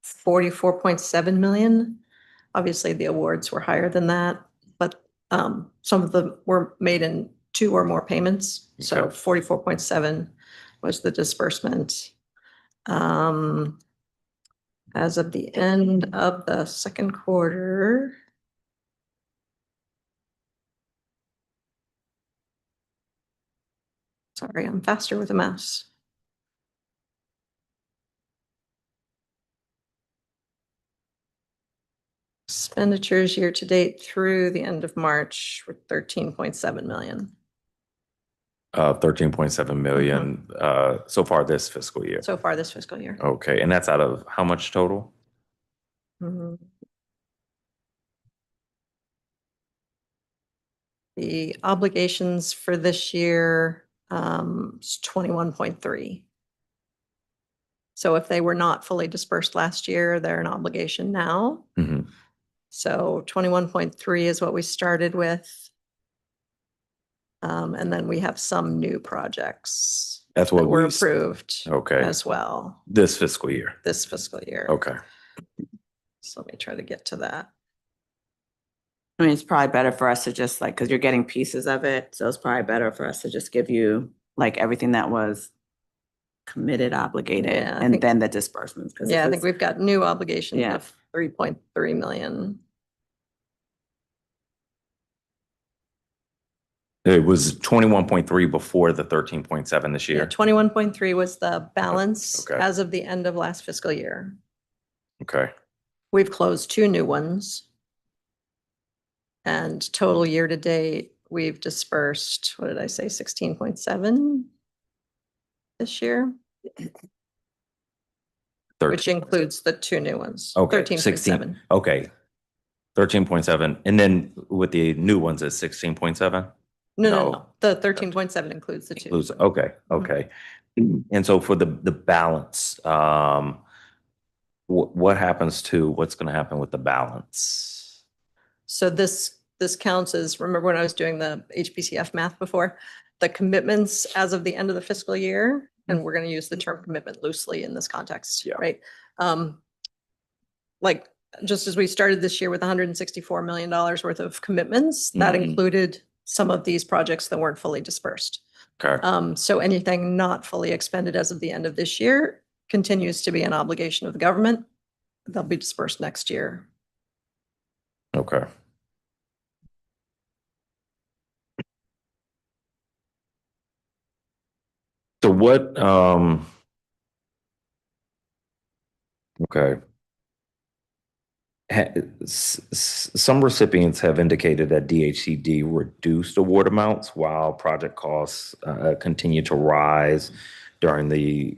44.7 million. Obviously, the awards were higher than that, but some of them were made in 2 or more payments. So Okay. 44.7 was the disbursement. As of the end of the second quarter, sorry, I'm faster with a mouse. Expenditures year to date through the end of March were 13.7 million 13.7 million so far this fiscal year. so far this fiscal year. Okay, and that's out of how much total? Mhm. The obligations for this year is 21.3. So if they were not fully dispersed last year, they're an obligation now. Mhm. So 21.3 is what we started with. And then we have some new projects That's what that were we approved okay. as well This fiscal year. this fiscal year. Okay. So let me try to get to that. I mean, it's probably better for us to just because you're getting pieces of it. So it's probably better for us to just give you everything that was committed, obligated, Yeah, and then the disbursements. Yeah, I think we've got new obligations Yeah. of 3.3 million. It was 21.3 before the 13.7 this Yeah, year. 21.3 was the balance Okay. as of the end of last fiscal year. Okay. We've closed 2 new ones. And total year to date, we've dispersed, what did I say, 16.7 this year? Which includes the 2 new ones. Okay. 13.7. Okay. 13.7. And then with the new ones, it's 16.7? No. The 13.7 includes the 2. Includes, okay. Okay. And so for the balance, what happens to what's going to happen with the balance? So this counts as, remember when I was doing the HPCF math before, the commitments as of the end of the fiscal year, and we're going to use the term commitment loosely in this context, right? Like just as we started this year with $164 million worth of commitments, that included some of these projects that weren't fully dispersed. Okay. So anything not fully expended as of the end of this year continues to be an obligation of the government. they'll be dispersed next year. Okay. So what, okay. Some recipients have indicated that DHCD reduced award amounts while project costs continue to rise during the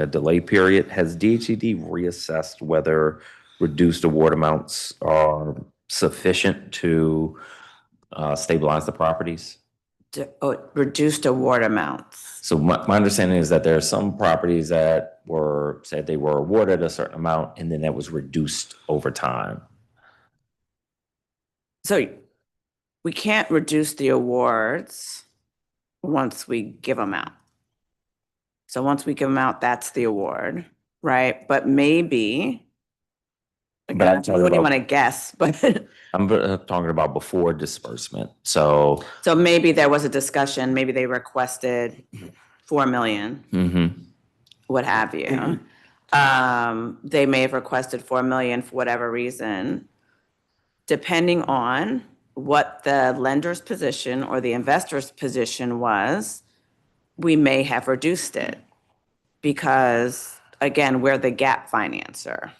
delay period. Has DHCD reassessed whether reduced award amounts are sufficient to stabilize the properties? Reduced award amounts. So my understanding is that there are some properties that said they were awarded a certain amount and then that was reduced over time. So we can't reduce the awards once we give them out. So once we give them out, that's the award, right? But maybe, But I'm again, talking what do you about- want to guess? But I'm talking about before disbursement. So maybe there was a discussion, maybe they requested 4 million, what have you. They may have requested 4 million for whatever reason. Depending on what the lender's position or the investor's position was, we may have reduced it because, again, we're the gap financer.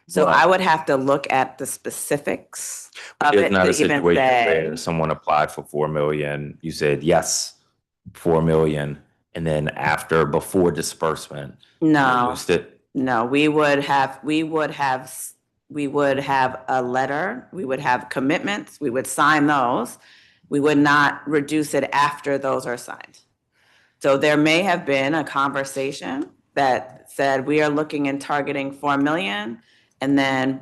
So I would have to look at the specifics of it's it not a to even situation say. where someone applied for 4 million, you said yes, 4 million, and then before disbursement, No, reduced it. no, we would have a letter, we would have commitments, we would sign those. We would not reduce it after those are signed. So there may have been a conversation that said, we are looking and targeting 4 million, and then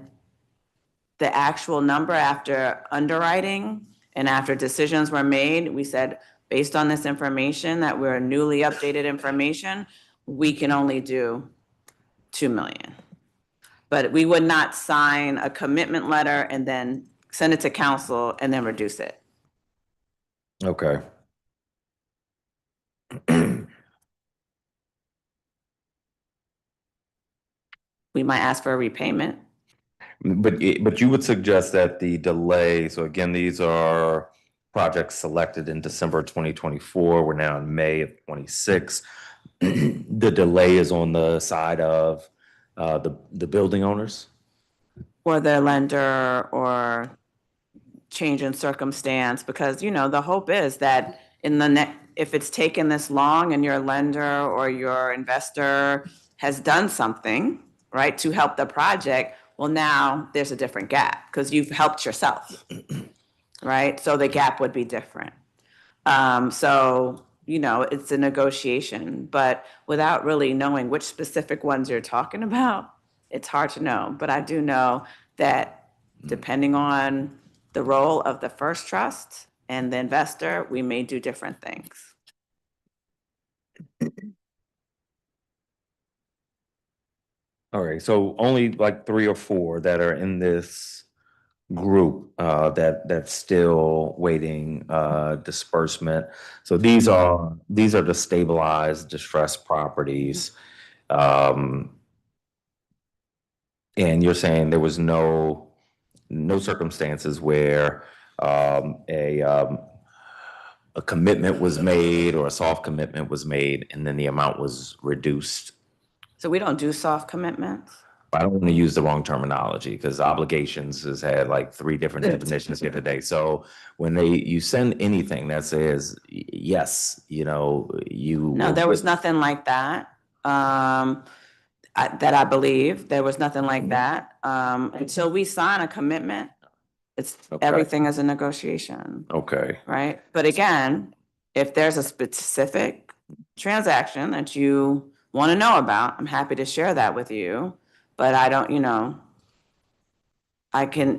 the actual number after underwriting and after decisions were made, we said, based on this information, that we're newly updated information, we can only do 2 million. But we would not sign a commitment letter and then send it to council and then reduce it. Okay. We might ask for a repayment. But you would suggest that the delay, so again, these are projects selected in December 2024. We're now in May of 26. The delay is on the side of the building owners? Or the lender or change in circumstance, because, the hope is that if it's taken this long and your lender or your investor has done something, right, to help the project, well, now there's a different gap because you've helped yourself, right? So the gap would be different. So, it's a negotiation, but without really knowing which specific ones you're talking about, it's hard to know. But I do know that depending on the role of the first trust and the investor, we may do different things. All right, so only like 3 or 4 that are in this group that's still waiting disbursement. So these are the stabilized distressed properties. And you're saying there was no circumstances where a commitment was made or a soft commitment was made and then the amount was reduced. So we don't do soft commitments. I don't want to use the wrong terminology because obligations has had like 3 different definitions here today. So when you send anything that says, yes, you. No, there was nothing like that. That I believe, there was nothing like that. Until we sign a commitment, everything is a negotiation. Okay. Right? But again, if there's a specific transaction that you want to know about, I'm happy to share that with you. But I don't,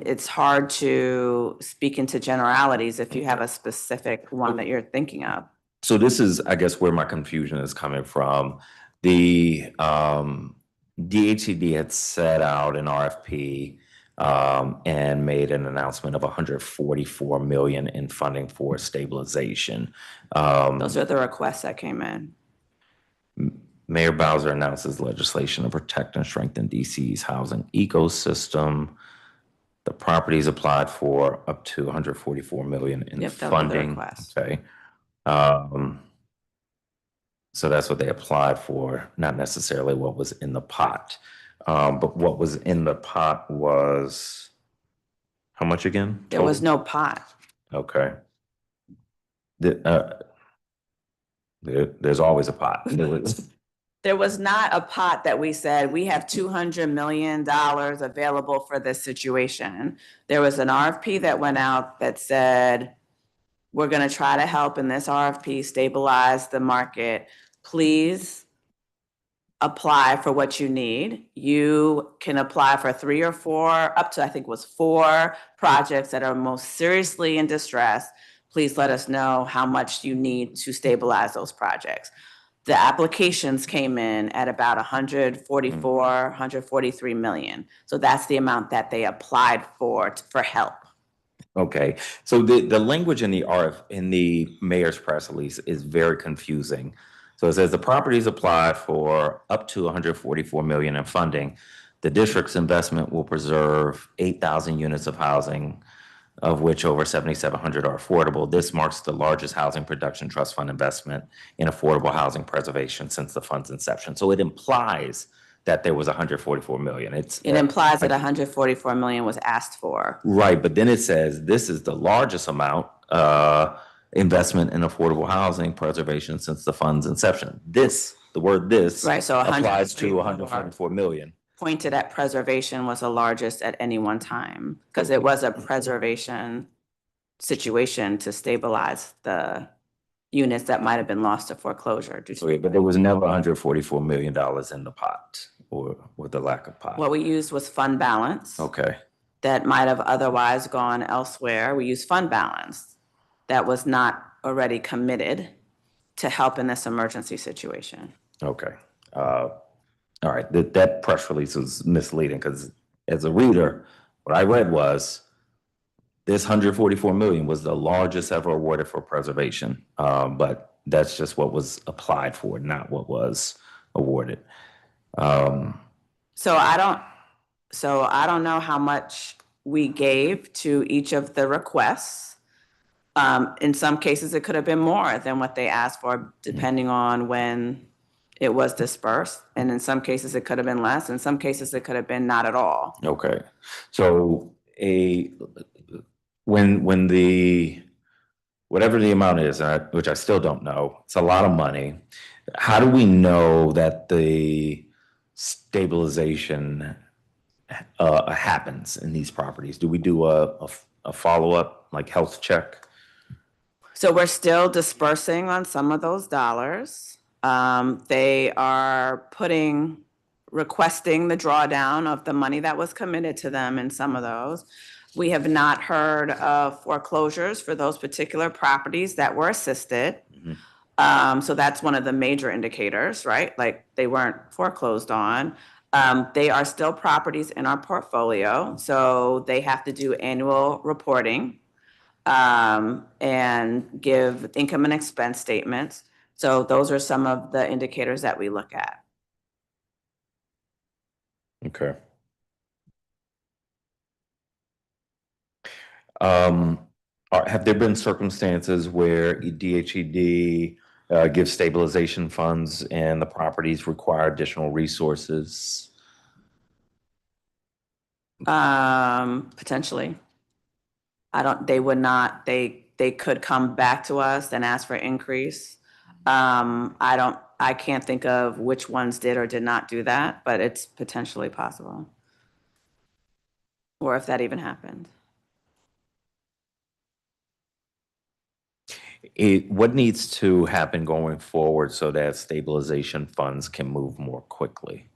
it's hard to speak into generalities if you have a specific one that you're thinking of. So this is, I guess, where my confusion is coming from. The DHCD had set out an RFP and made an announcement of 144 million in funding for stabilization. Those are the requests that came in. Mayor Bowser announces legislation to protect and strengthen DC's housing ecosystem. The properties applied for up to 144 million in Yep, that was the funding. request. Okay. So that's what they applied for, not necessarily what was in the pot. But what was in the pot was how much again? There was total? no pot. Okay. There's always a pot. There was not a pot that we said, we have $200 million available for this situation. There was an RFP that went out that said, we're gonna try to help in this RFP stabilize the market. Please apply for what you need. You can apply for 3 or 4, up to I think was 4 projects that are most seriously in distress. Please let us know how much you need to stabilize those projects. The applications came in at about 143 million. So that's the amount that they applied for help. Okay, so the language in the mayor's press release is very confusing. So it says the properties applied for up to 144 million in funding. The district's investment will preserve 8,000 units of housing, of which over 7,700 are affordable. This marks the largest housing production trust fund investment in affordable housing preservation since the fund's inception. So it implies that there was 144 million. It implies that 144 million was asked for. Right, but then it says this is the largest amount investment in affordable housing preservation since the fund's inception. The word this Right, so applies to 144 million. Pointed at preservation was the largest at any one time because it was a preservation situation to stabilize the units that might have been lost to foreclosure. Okay, but there was never $144 million in the pot or the lack of pot. What we used was fund balance. Okay. That might have otherwise gone elsewhere. We used fund balance that was not already committed to help in this emergency situation. Okay. All right, that press release was misleading because as a reader, what I read was this 144 million was the largest ever awarded for preservation, but that's just what was applied for, not what was awarded. So I don't know how much we gave to each of the requests. In some cases, it could have been more than what they asked for, depending on when it was dispersed. And in some cases, it could have been less. In some cases, it could have been not at all. Okay, so when the whatever the amount is, which I still don't know, it's a lot of money. How do we know that the stabilization happens in these properties? Do we do a follow-up, like health check? So we're still dispersing on some of those dollars. They are requesting the drawdown of the money that was committed to them in some of those. We have not heard of foreclosures for those particular properties that were assisted. So that's one of the major indicators, right? Like they weren't foreclosed on. They are still properties in our portfolio, so they have to do annual reporting and give income and expense statements. So those are some of the indicators that we look at. Okay. Have there been circumstances where DHED gives stabilization funds and the properties require additional resources? Potentially. They could come back to us and ask for increase. I can't think of which ones did or did not do that, but it's potentially possible. Or if that even happened. What needs to happen going forward so that stabilization funds can move more quickly?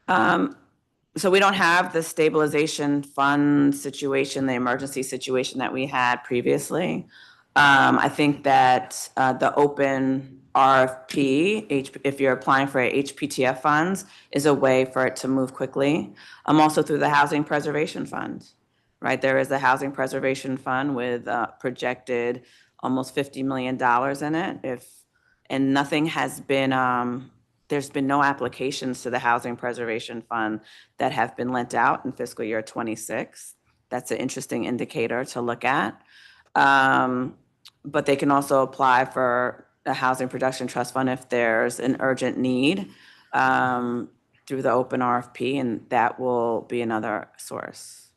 So we don't have the stabilization fund situation, the emergency situation that we had previously. I think that the open RFP, if you're applying for HPTF funds, is a way for it to move quickly. Also through the Housing Preservation Fund, right? There is a Housing Preservation Fund with projected almost $50 million in it. And nothing has been there's been no applications to the Housing Preservation Fund that have been lent out in fiscal year 26. That's an interesting indicator to look at. But they can also apply for a Housing Production Trust Fund if there's an urgent need through the open RFP, and that will be another source.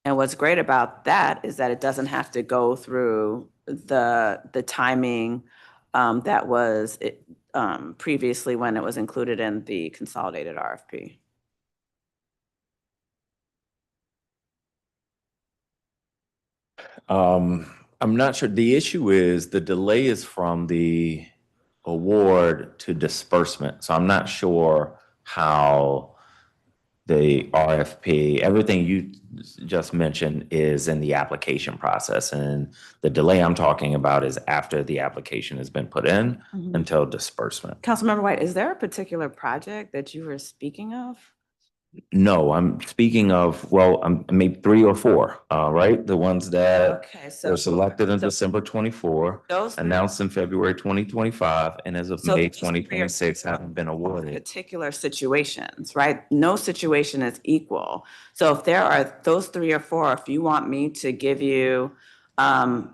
And what's great about that is that it doesn't have to go through the timing that was previously when it was included in the consolidated RFP. I'm not sure. The issue is the delay is from the award to disbursement. So I'm not sure how the RFP, everything you just mentioned is in the application process. And the delay I'm talking about is after the application has been put in until disbursement. Councilmember White, is there a particular project that you were speaking of? No, I'm speaking of, well, maybe 3 or 4, right? The ones that were selected in December 24, announced in February 2025, and as of May 2026 haven't been awarded. Particular situations, right? No situation is equal. So if there are those 3 or 4, if you want me to give you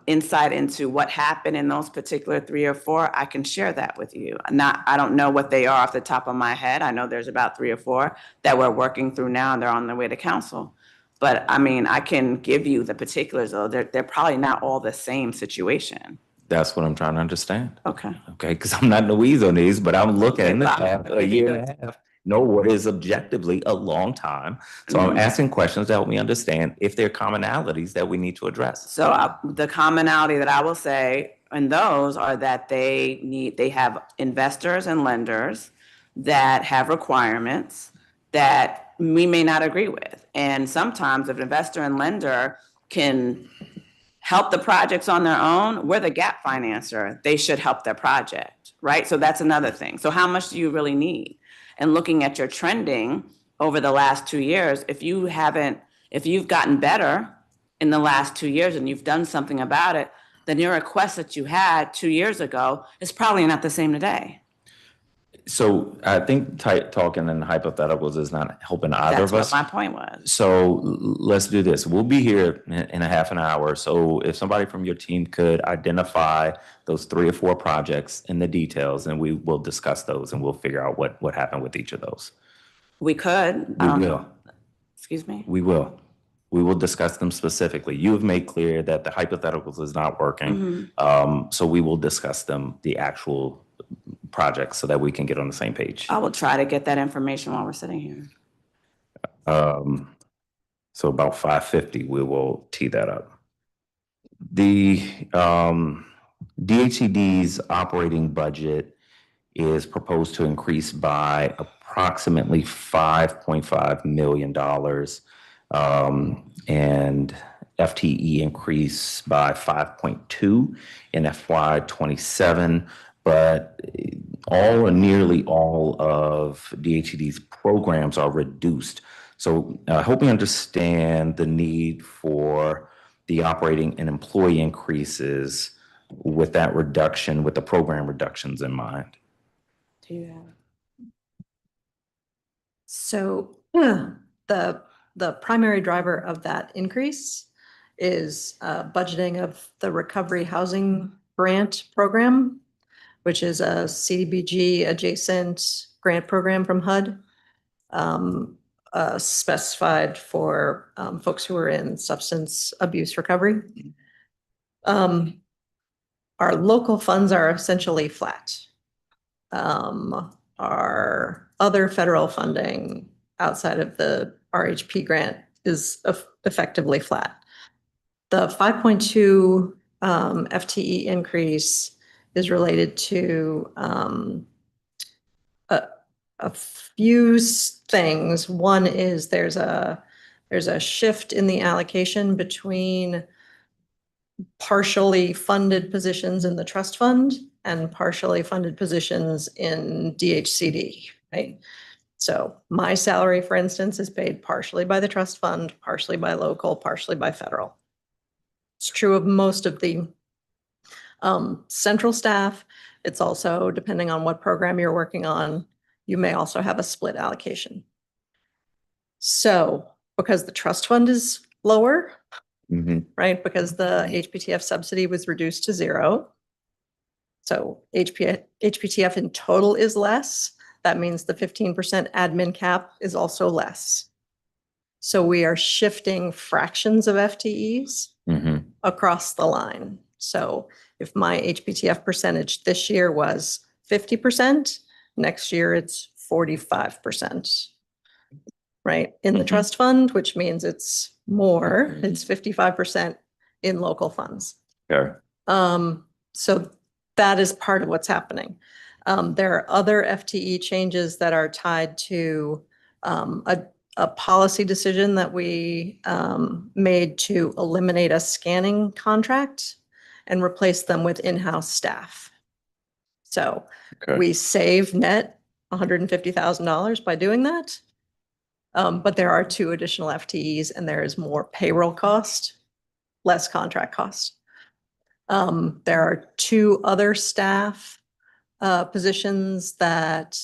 insight into what happened in those particular 3 or 4, I can share that with you. I don't know what they are off the top of my head. I know there's about 3 or 4 that we're working through now, and they're on their way to council. But I mean, I can give you the particulars, though. They're probably not all the same situation. That's what I'm trying to understand. Okay. Okay, because I'm not Louise on these, but I'm looking in the past a year and a half. Know what is objectively a long time. So I'm asking questions to help me understand if there are commonalities that we need to address. So the commonality that I will say in those are that they have investors and lenders that have requirements that we may not agree with. And sometimes if an investor and lender can help the projects on their own, we're the gap financer. They should help their project, right? So that's another thing. So how much do you really need? And looking at your trending over the last 2 years, if you've gotten better in the last 2 years and you've done something about it, then your request that you had 2 years ago is probably not the same today. So I think talking in hypotheticals is not helping either of us. That's what my point was. So let's do this. We'll be here in a half an hour. So if somebody from your team could identify those 3 or 4 projects in the details, and we will discuss those and we'll figure out what happened with each of those. We could. We will. Excuse me? We will. We will discuss them specifically. You have made clear that the hypotheticals is not working. So we will discuss them, the actual projects, so that we can get on the same page. I will try to get that information while we're sitting here. So about 5:50, we will tee that up. The DHCD's operating budget is proposed to increase by approximately $5.5 million, and FTE increase by 5.2 in FY27, but all or nearly all of DHCD's programs are reduced. So I hope you understand the need for the operating and employee increases with that reduction, with the program reductions in mind. Do you have? So the primary driver of that increase is budgeting of the Recovery Housing Grant Program, which is a CDBG adjacent grant program from HUD, specified for folks who are in substance abuse recovery. Our local funds are essentially flat. Our other federal funding outside of the RHP grant is effectively flat. The 5.2 FTE increase is related to a few things. One is there's a shift in the allocation between partially funded positions in the trust fund and partially funded positions in DHCD, right? So my salary, for instance, is paid partially by the trust fund, partially by local, partially by federal. It's true of most of the Central staff, it's also depending on what program you're working on, you may also have a split allocation. So because the trust fund is lower, right? Because the HPTF subsidy was reduced to 0. So HPTF in total is less. That means the 15% admin cap is also less. So we are shifting fractions of FTEs across the line. So if my HPTF percentage this year was 50%, next year it's 45%, right? In the trust fund, which means it's more, it's 55% in local funds. Okay. So that is part of what's happening. There are other FTE changes that are tied to a policy decision that we made to eliminate a scanning contract and replace them with in-house staff. So we save net $150,000 by doing that. But there are 2 additional FTEs and there is more payroll cost, less contract cost. There are 2 other staff positions that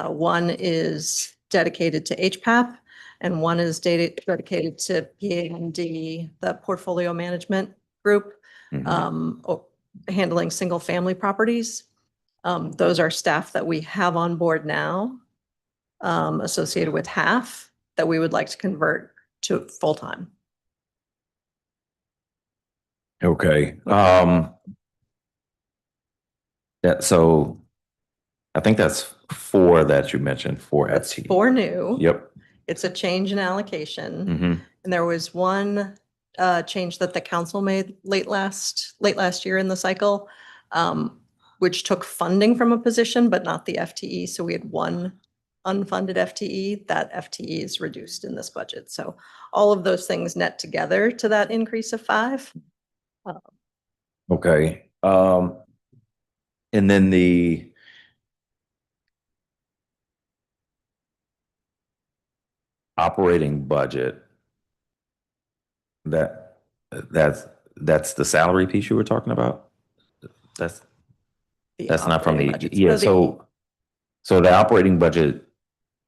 one is dedicated to HPAP and one is dedicated to PAMD, the portfolio management group, handling single family properties. Those are staff that we have on board now, associated with half that we would like to convert to full-time. Okay. So I think that's 4 that you mentioned, 4 That's FTE. 4 new. Yep. It's a change in allocation. And there was one change that the council made late last year in the cycle, which took funding from a position, but not the FTE. So we had 1 unfunded FTE. That FTE is reduced in this budget. So all of those things net together to that increase of 5. Okay. And then the operating budget, that's the salary piece you were talking about? That's not from the, yeah, so the operating budget,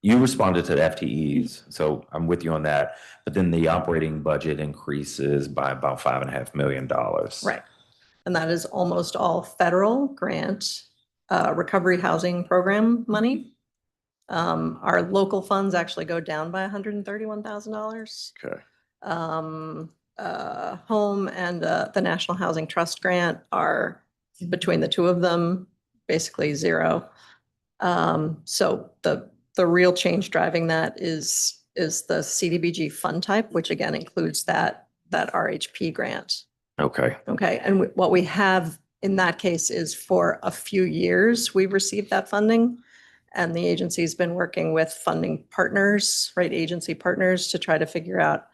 you responded to the FTEs, so I'm with you on that. But then the operating budget increases by about $5.5 million. Right. And that is almost all federal grant recovery housing program money. Our local funds actually go down by $131,000. Okay. Home and the National Housing Trust grant are, between the 2 of them, basically 0. So the real change driving that is the CDBG fund type, which again includes that RHP grant. Okay. Okay. And what we have in that case is for a few years, we've received that funding. And the agency's been working with funding partners, right, agency partners, to try to figure out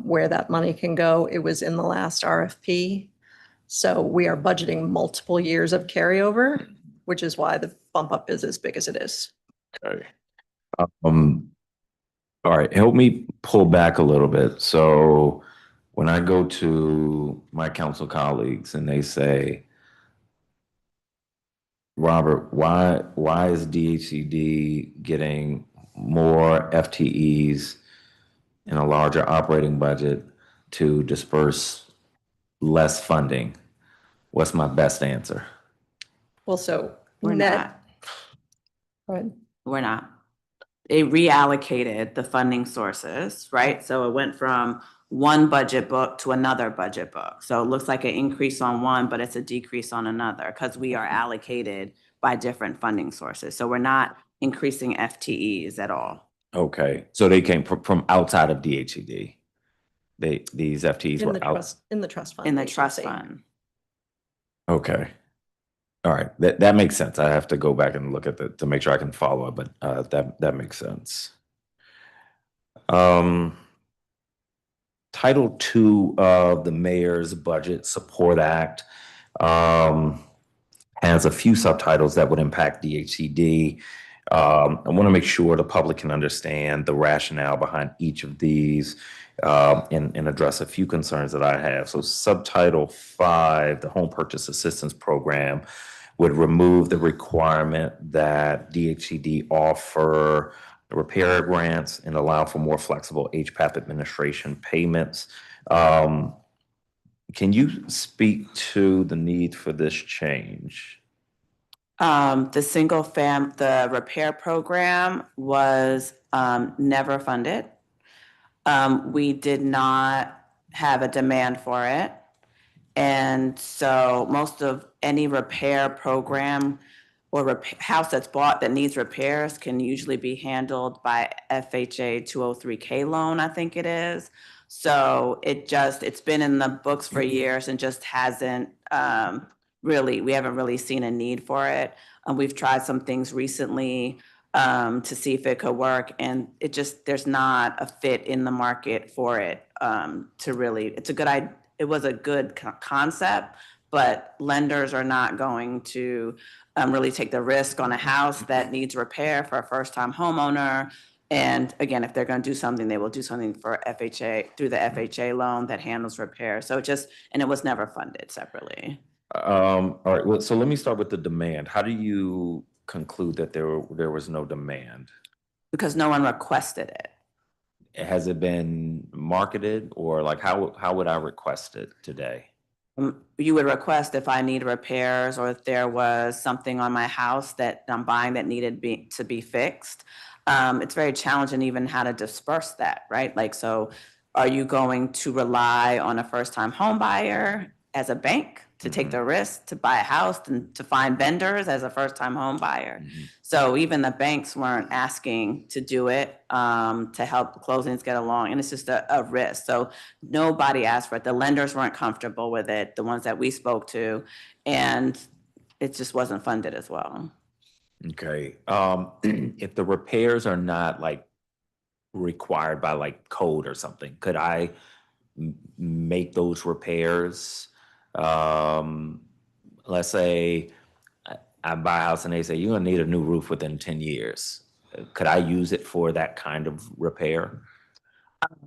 where that money can go. It was in the last RFP. So we are budgeting multiple years of carryover, which is why the bump up is as big as it is. Okay. All right, help me pull back a little bit. So when I go to my council colleagues and they say, Robert, why is DHCD getting more FTEs and a larger operating budget to disperse less funding? What's my best answer? Well, so We're net. not. Go ahead. We're not. They reallocated the funding sources, right? So it went from one budget book to another budget book. So it looks like an increase on one, but it's a decrease on another because we are allocated by different funding sources. So we're not increasing FTEs at all. Okay, so they came from outside of DHCD. These FTEs In were the out. trust fund. In the trust agency. fund. Okay. All right, that makes sense. I have to go back and look at to make sure I can follow it, but that makes sense. Title II of the Mayor's Budget Support Act has a few subtitles that would impact DHCD. I want to make sure the public can understand the rationale behind each of these. and address a few concerns that I have. So Subtitle 5, the Home Purchase Assistance Program, would remove the requirement that DHCD offer repair grants and allow for more flexible HPAP administration payments. Can you speak to the need for this change? The repair program was never funded. We did not have a demand for it. And so most of any repair program or house that's bought that needs repairs can usually be handled by FHA 203K loan, I think it is. So it's been in the books for years and just hasn't we haven't really seen a need for it. We've tried some things recently to see if it could work, and there's not a fit in the market for it it was a good concept, but lenders are not going to really take the risk on a house that needs repair for a first-time homeowner. And again, if they're going to do something, they will do something for FHA through the FHA loan that handles repair. So and it was never funded separately. All right. Well, so let me start with the demand. How do you conclude that there was no demand? Because no one requested it. Has it been marketed, or like how would I request it today? You would request if I need repairs or if there was something on my house that I'm buying that needed to be fixed. It's very challenging even how to disperse that, right? Like, so are you going to rely on a first-time home buyer as a bank to take the risk to buy a house and to find vendors as a first-time home buyer? So even the banks weren't asking to do it to help the closings get along, and it's just a risk. So nobody asked for it. The lenders weren't comfortable with it, the ones that we spoke to, and it just wasn't funded as well. Okay. If the repairs are not like required by like code or something, could I make those repairs? Let's say I buy a house and they say, you're gonna need a new roof within 10 years. Could I use it for that kind of repair?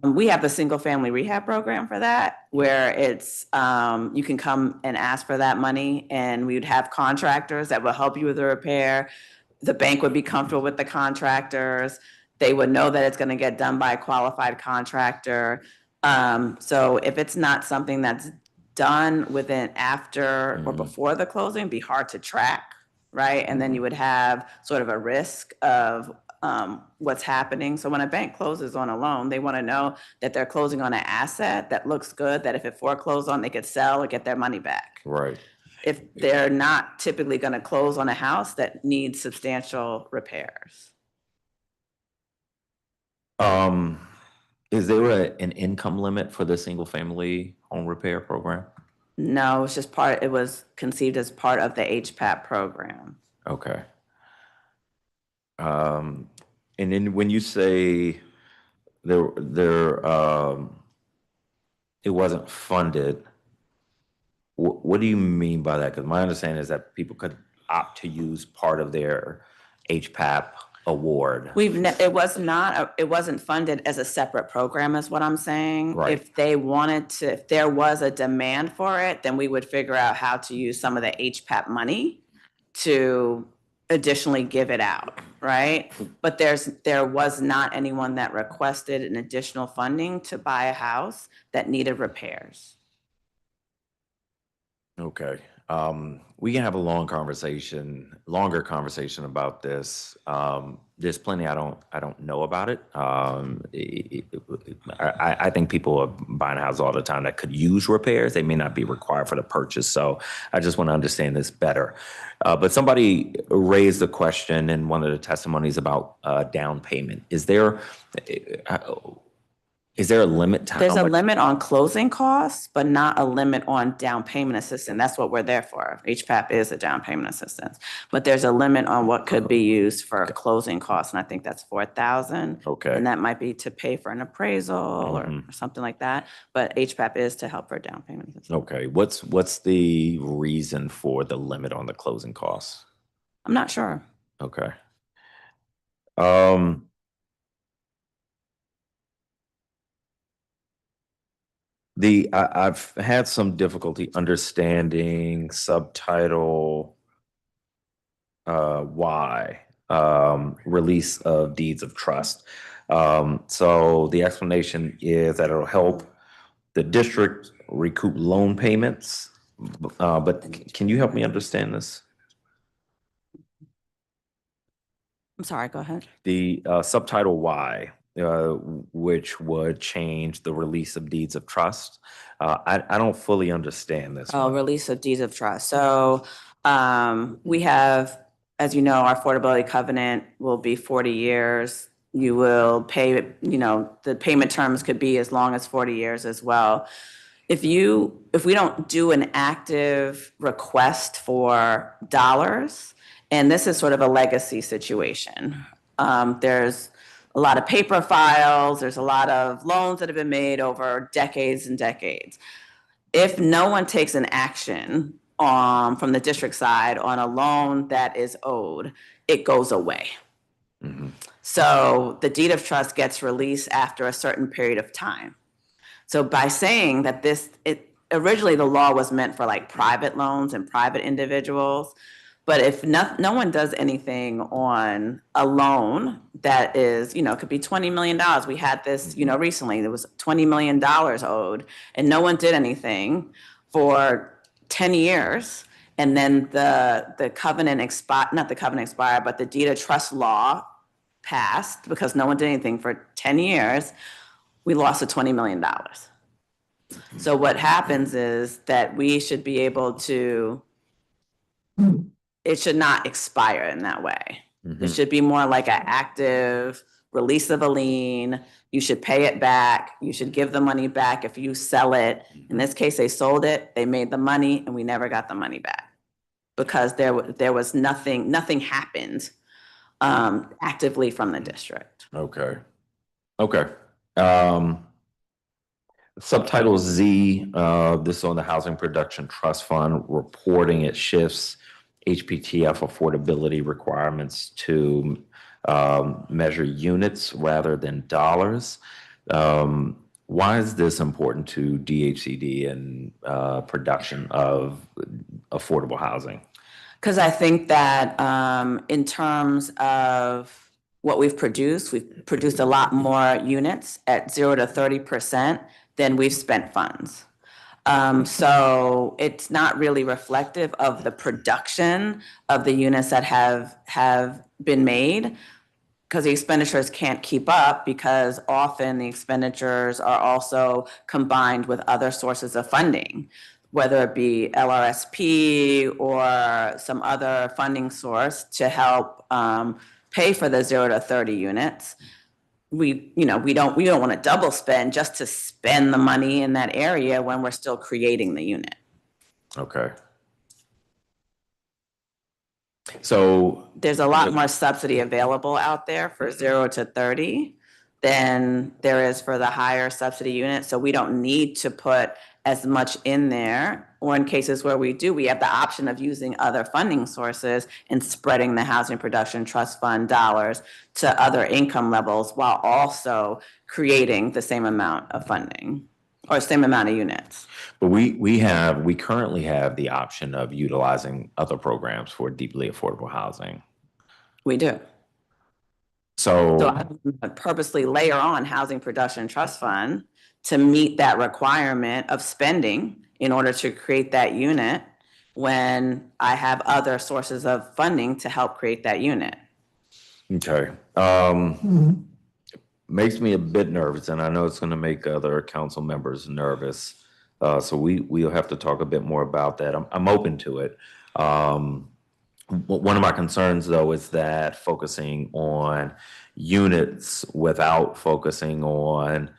We have the single family rehab program for that, where it's you can come and ask for that money, and we would have contractors that will help you with the repair. The bank would be comfortable with the contractors. They would know that it's going to get done by a qualified contractor. So if it's not something that's done within after or before the closing, it'd be hard to track, right? And then you would have sort of a risk of what's happening. So when a bank closes on a loan, they want to know that they're closing on an asset that looks good, that if it foreclosed on, they could sell or get their money back. Right. If they're not typically going to close on a house that needs substantial repairs. Is there an income limit for the single family home repair program? No, it was conceived as part of the HPAP program. Okay. And then when you say it wasn't funded, what do you mean by that? Because my understanding is that people could opt to use part of their HPAP award. It wasn't funded as a separate program, is what I'm saying. Right. If there was a demand for it, then we would figure out how to use some of the HPAP money to additionally give it out, right? But there was not anyone that requested an additional funding to buy a house that needed repairs. Okay. We can have a longer conversation about this. There's plenty I don't know about it. I think people are buying a house all the time that could use repairs. They may not be required for the purchase. So I just want to understand this better. But somebody raised the question in one of the testimonies about down payment. Is there a limit to how There's a much- limit on closing costs, but not a limit on down payment assistance. That's what we're there for. HPAP is a down payment assistance, but there's a limit on what could be used for closing costs, and I think that's $4,000. Okay. And that might be to pay for an appraisal or something like that. But HPAP is to help for down payment assistance. Okay. What's the reason for the limit on the closing costs? I'm not sure. Okay. I've had some difficulty understanding subtitle Y, release of deeds of trust. So the explanation is that it'll help the district recoup loan payments. But can you help me understand this? I'm sorry, go ahead. The subtitle Y, which would change the release of deeds of trust. I don't fully understand this Oh, one. release of deeds of trust. So we have, as you know, our affordability covenant will be 40 years. You will pay, the payment terms could be as long as 40 years as well. If we don't do an active request for dollars, and this is sort of a legacy situation, there's a lot of paper files, there's a lot of loans that have been made over decades and decades. If no one takes an action from the district side on a loan that is owed, it goes away. So the deed of trust gets released after a certain period of time. So by saying that originally the law was meant for like private loans and private individuals, but if no one does anything on a loan that is, it could be $20 million. We had this, recently, there was $20 million owed and no one did anything for 10 years. And then the covenant expired, not the covenant expired, but the deed of trust law passed because no one did anything for 10 years. We lost the $20 million. So what happens is that we should be able to, it should not expire in that way. It should be more like an active release of a lien. You should pay it back. You should give the money back if you sell it. In this case, they sold it, they made the money, and we never got the money back because there was nothing happened actively from the district. Okay. Subtitle Z, this is on the Housing Production Trust Fund reporting. It shifts HPTF affordability requirements to measure units rather than dollars. Why is this important to DHCD and production of affordable housing? Because I think that in terms of what we've produced a lot more units at 0 to 30% than we've spent funds. So it's not really reflective of the production of the units that have been made, because the expenditures can't keep up because often the expenditures are also combined with other sources of funding, whether it be LRSP or some other funding source to help pay for the 0 to 30 units. We don't want to double spend just to spend the money in that area when we're still creating the unit. Okay. So there's a lot more subsidy available out there for 0 to 30 than there is for the higher subsidy units. So we don't need to put as much in there, or in cases where we do, we have the option of using other funding sources and spreading the Housing Production Trust Fund dollars to other income levels while also creating the same amount of funding or same amount of units. But we currently have the option of utilizing other programs for deeply affordable housing. We do. So I would purposely layer on Housing Production Trust Fund to meet that requirement of spending in order to create that unit when I have other sources of funding to help create that unit. Okay. Makes me a bit nervous, and I know it's going to make other council members nervous. So we'll have to talk a bit more about that. I'm open to it. One of my concerns, though, is that focusing on units without focusing on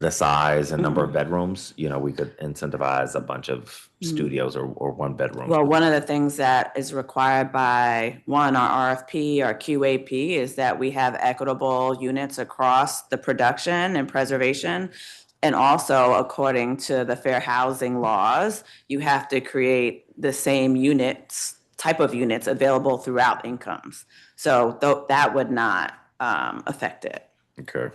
the size and number of bedrooms, we could incentivize a bunch of studios or one bedrooms. Well, one of the things that is required by our RFP or QAP is that we have equitable units across the production and preservation. And also, according to the fair housing laws, you have to create the same type of units available throughout incomes. So that would not affect it. Okay.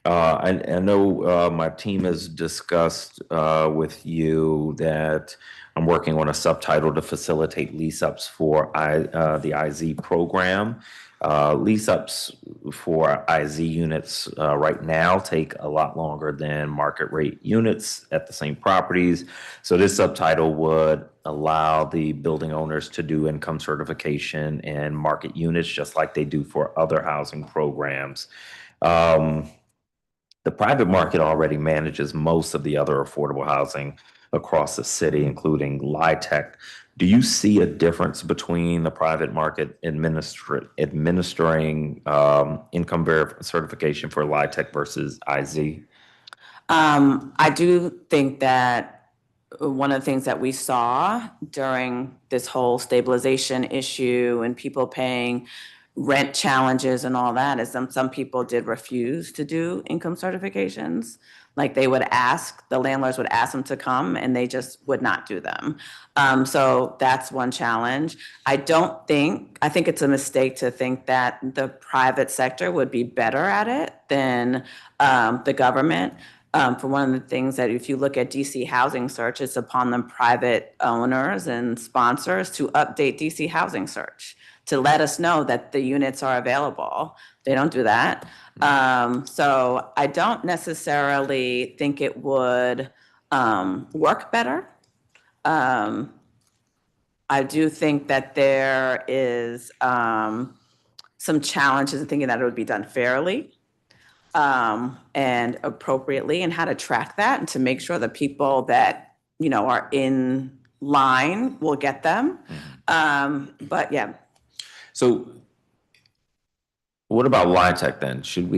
I know my team has discussed with you that I'm working on a subtitle to facilitate lease-ups for the IZ program. Lease-ups for IZ units right now take a lot longer than market rate units at the same properties. So this subtitle would allow the building owners to do income certification and market units just like they do for other housing programs. The private market already manages most of the other affordable housing across the city, including LIHTC. Do you see a difference between the private market administering income certification for LIHTC versus IZ? I do think that one of the things that we saw during this whole stabilization issue and people paying rent challenges and all that is some people did refuse to do income certifications. Like they would ask, the landlords would ask them to come and they just would not do them. So that's one challenge. I think it's a mistake to think that the private sector would be better at it than the government. For one of the things that if you look at DC Housing Search, it's upon the private owners and sponsors to update DC Housing Search to let us know that the units are available. They don't do that. So I don't necessarily think it would work better. I do think that there is some challenges in thinking that it would be done fairly. And appropriately, and how to track that and to make sure the people that, are in line will get them. But yeah. So what about LIHTC then? Should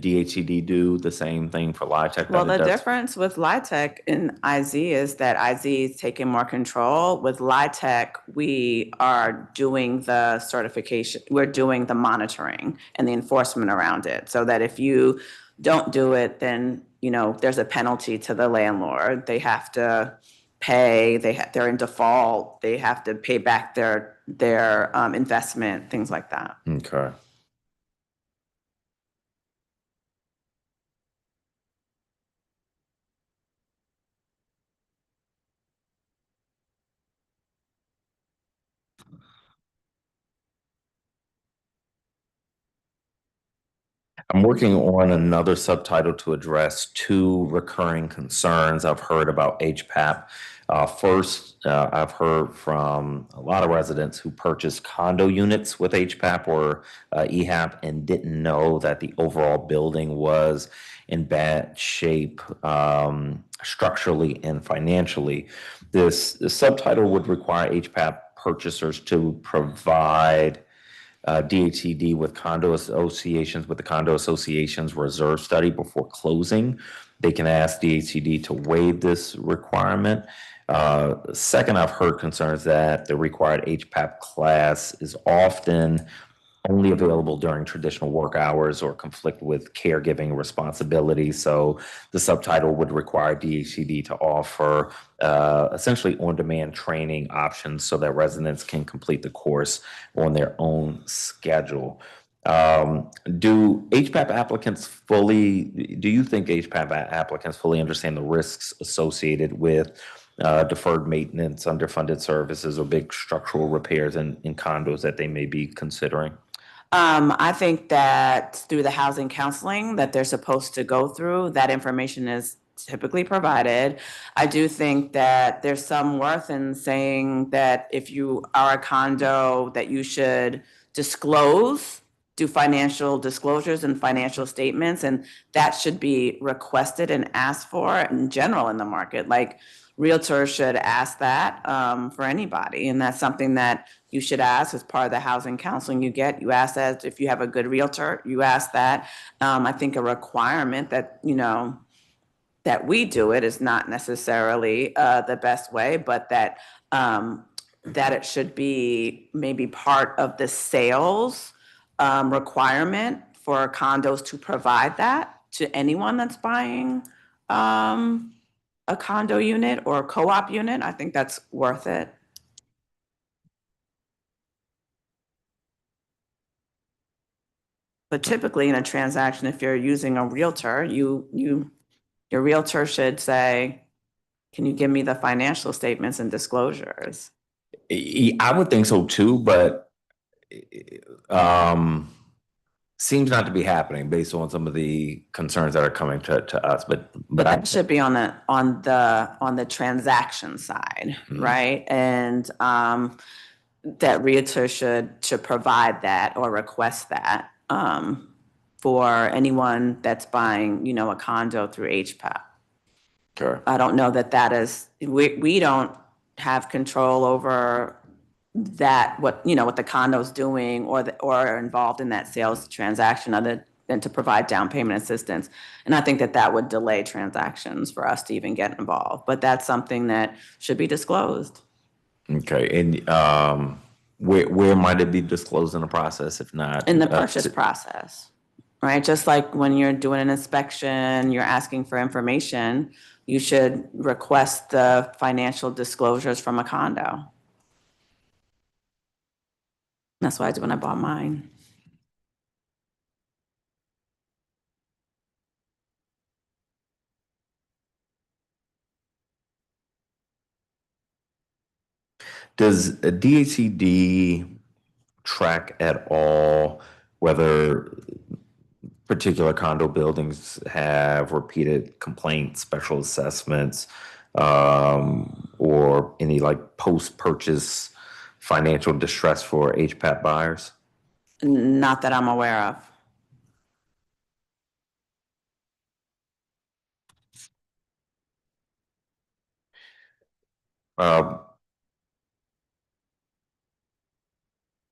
DHED do the same thing for LIHTC? Well, the difference with LIHTC and IZ is that IZ is taking more control. With LIHTC, we are doing the certification, we're doing the monitoring and the enforcement around it. So that if you don't do it, then, there's a penalty to the landlord. They have to pay, they're in default, they have to pay back their investment, things like that. Okay. I'm working on another subtitle to address two recurring concerns I've heard about HPAP. First, I've heard from a lot of residents who purchased condo units with HPAP or EHAP and didn't know that the overall building was in bad shape structurally and financially. This subtitle would require HPAP purchasers to provide DHED with the condo association's reserve study before closing. They can ask DHED to waive this requirement. Second, I've heard concerns that the required HPAP class is often only available during traditional work hours or conflict with caregiving responsibilities. So the subtitle would require DHCD to offer essentially on-demand training options so that residents can complete the course on their own schedule. Do you think HPAP applicants fully understand the risks associated with deferred maintenance, underfunded services, or big structural repairs in condos that they may be considering? I think that through the housing counseling that they're supposed to go through, that information is typically provided. I do think that there's some worth in saying that if you are a condo, that you should do financial disclosures and financial statements, and that should be requested and asked for in general in the market. Like realtors should ask that for anybody, and that's something that you should ask as part of the housing counseling you get. You ask that if you have a good realtor, you ask that. I think a requirement that, that we do it is not necessarily the best way, but that it should be maybe part of the sales requirement for condos to provide that to anyone that's buying a condo unit or a co-op unit. I think that's worth it. But typically in a transaction, if you're using a realtor, your realtor should say, can you give me the financial statements and disclosures? I would think so too, but seems not to be happening based on some of the concerns that are coming to us. But That should be on the transaction side, right? And that realtor should provide that or request that for anyone that's buying, a condo through HPAP. Sure. I don't know that is, we don't have control over that, what the condo's doing or or involved in that sales transaction other than to provide down payment assistance. And I think that would delay transactions for us to even get involved. But that's something that should be disclosed. Okay. And where might it be disclosed in the process, if not? In the purchase process, right? Just like when you're doing an inspection, you're asking for information, you should request the financial disclosures from a condo. That's what I did when I bought mine. Does a DHCD track at all whether particular condo buildings have repeated complaints, special assessments, or any like post-purchase financial distress for HPAP buyers? Not that I'm aware of.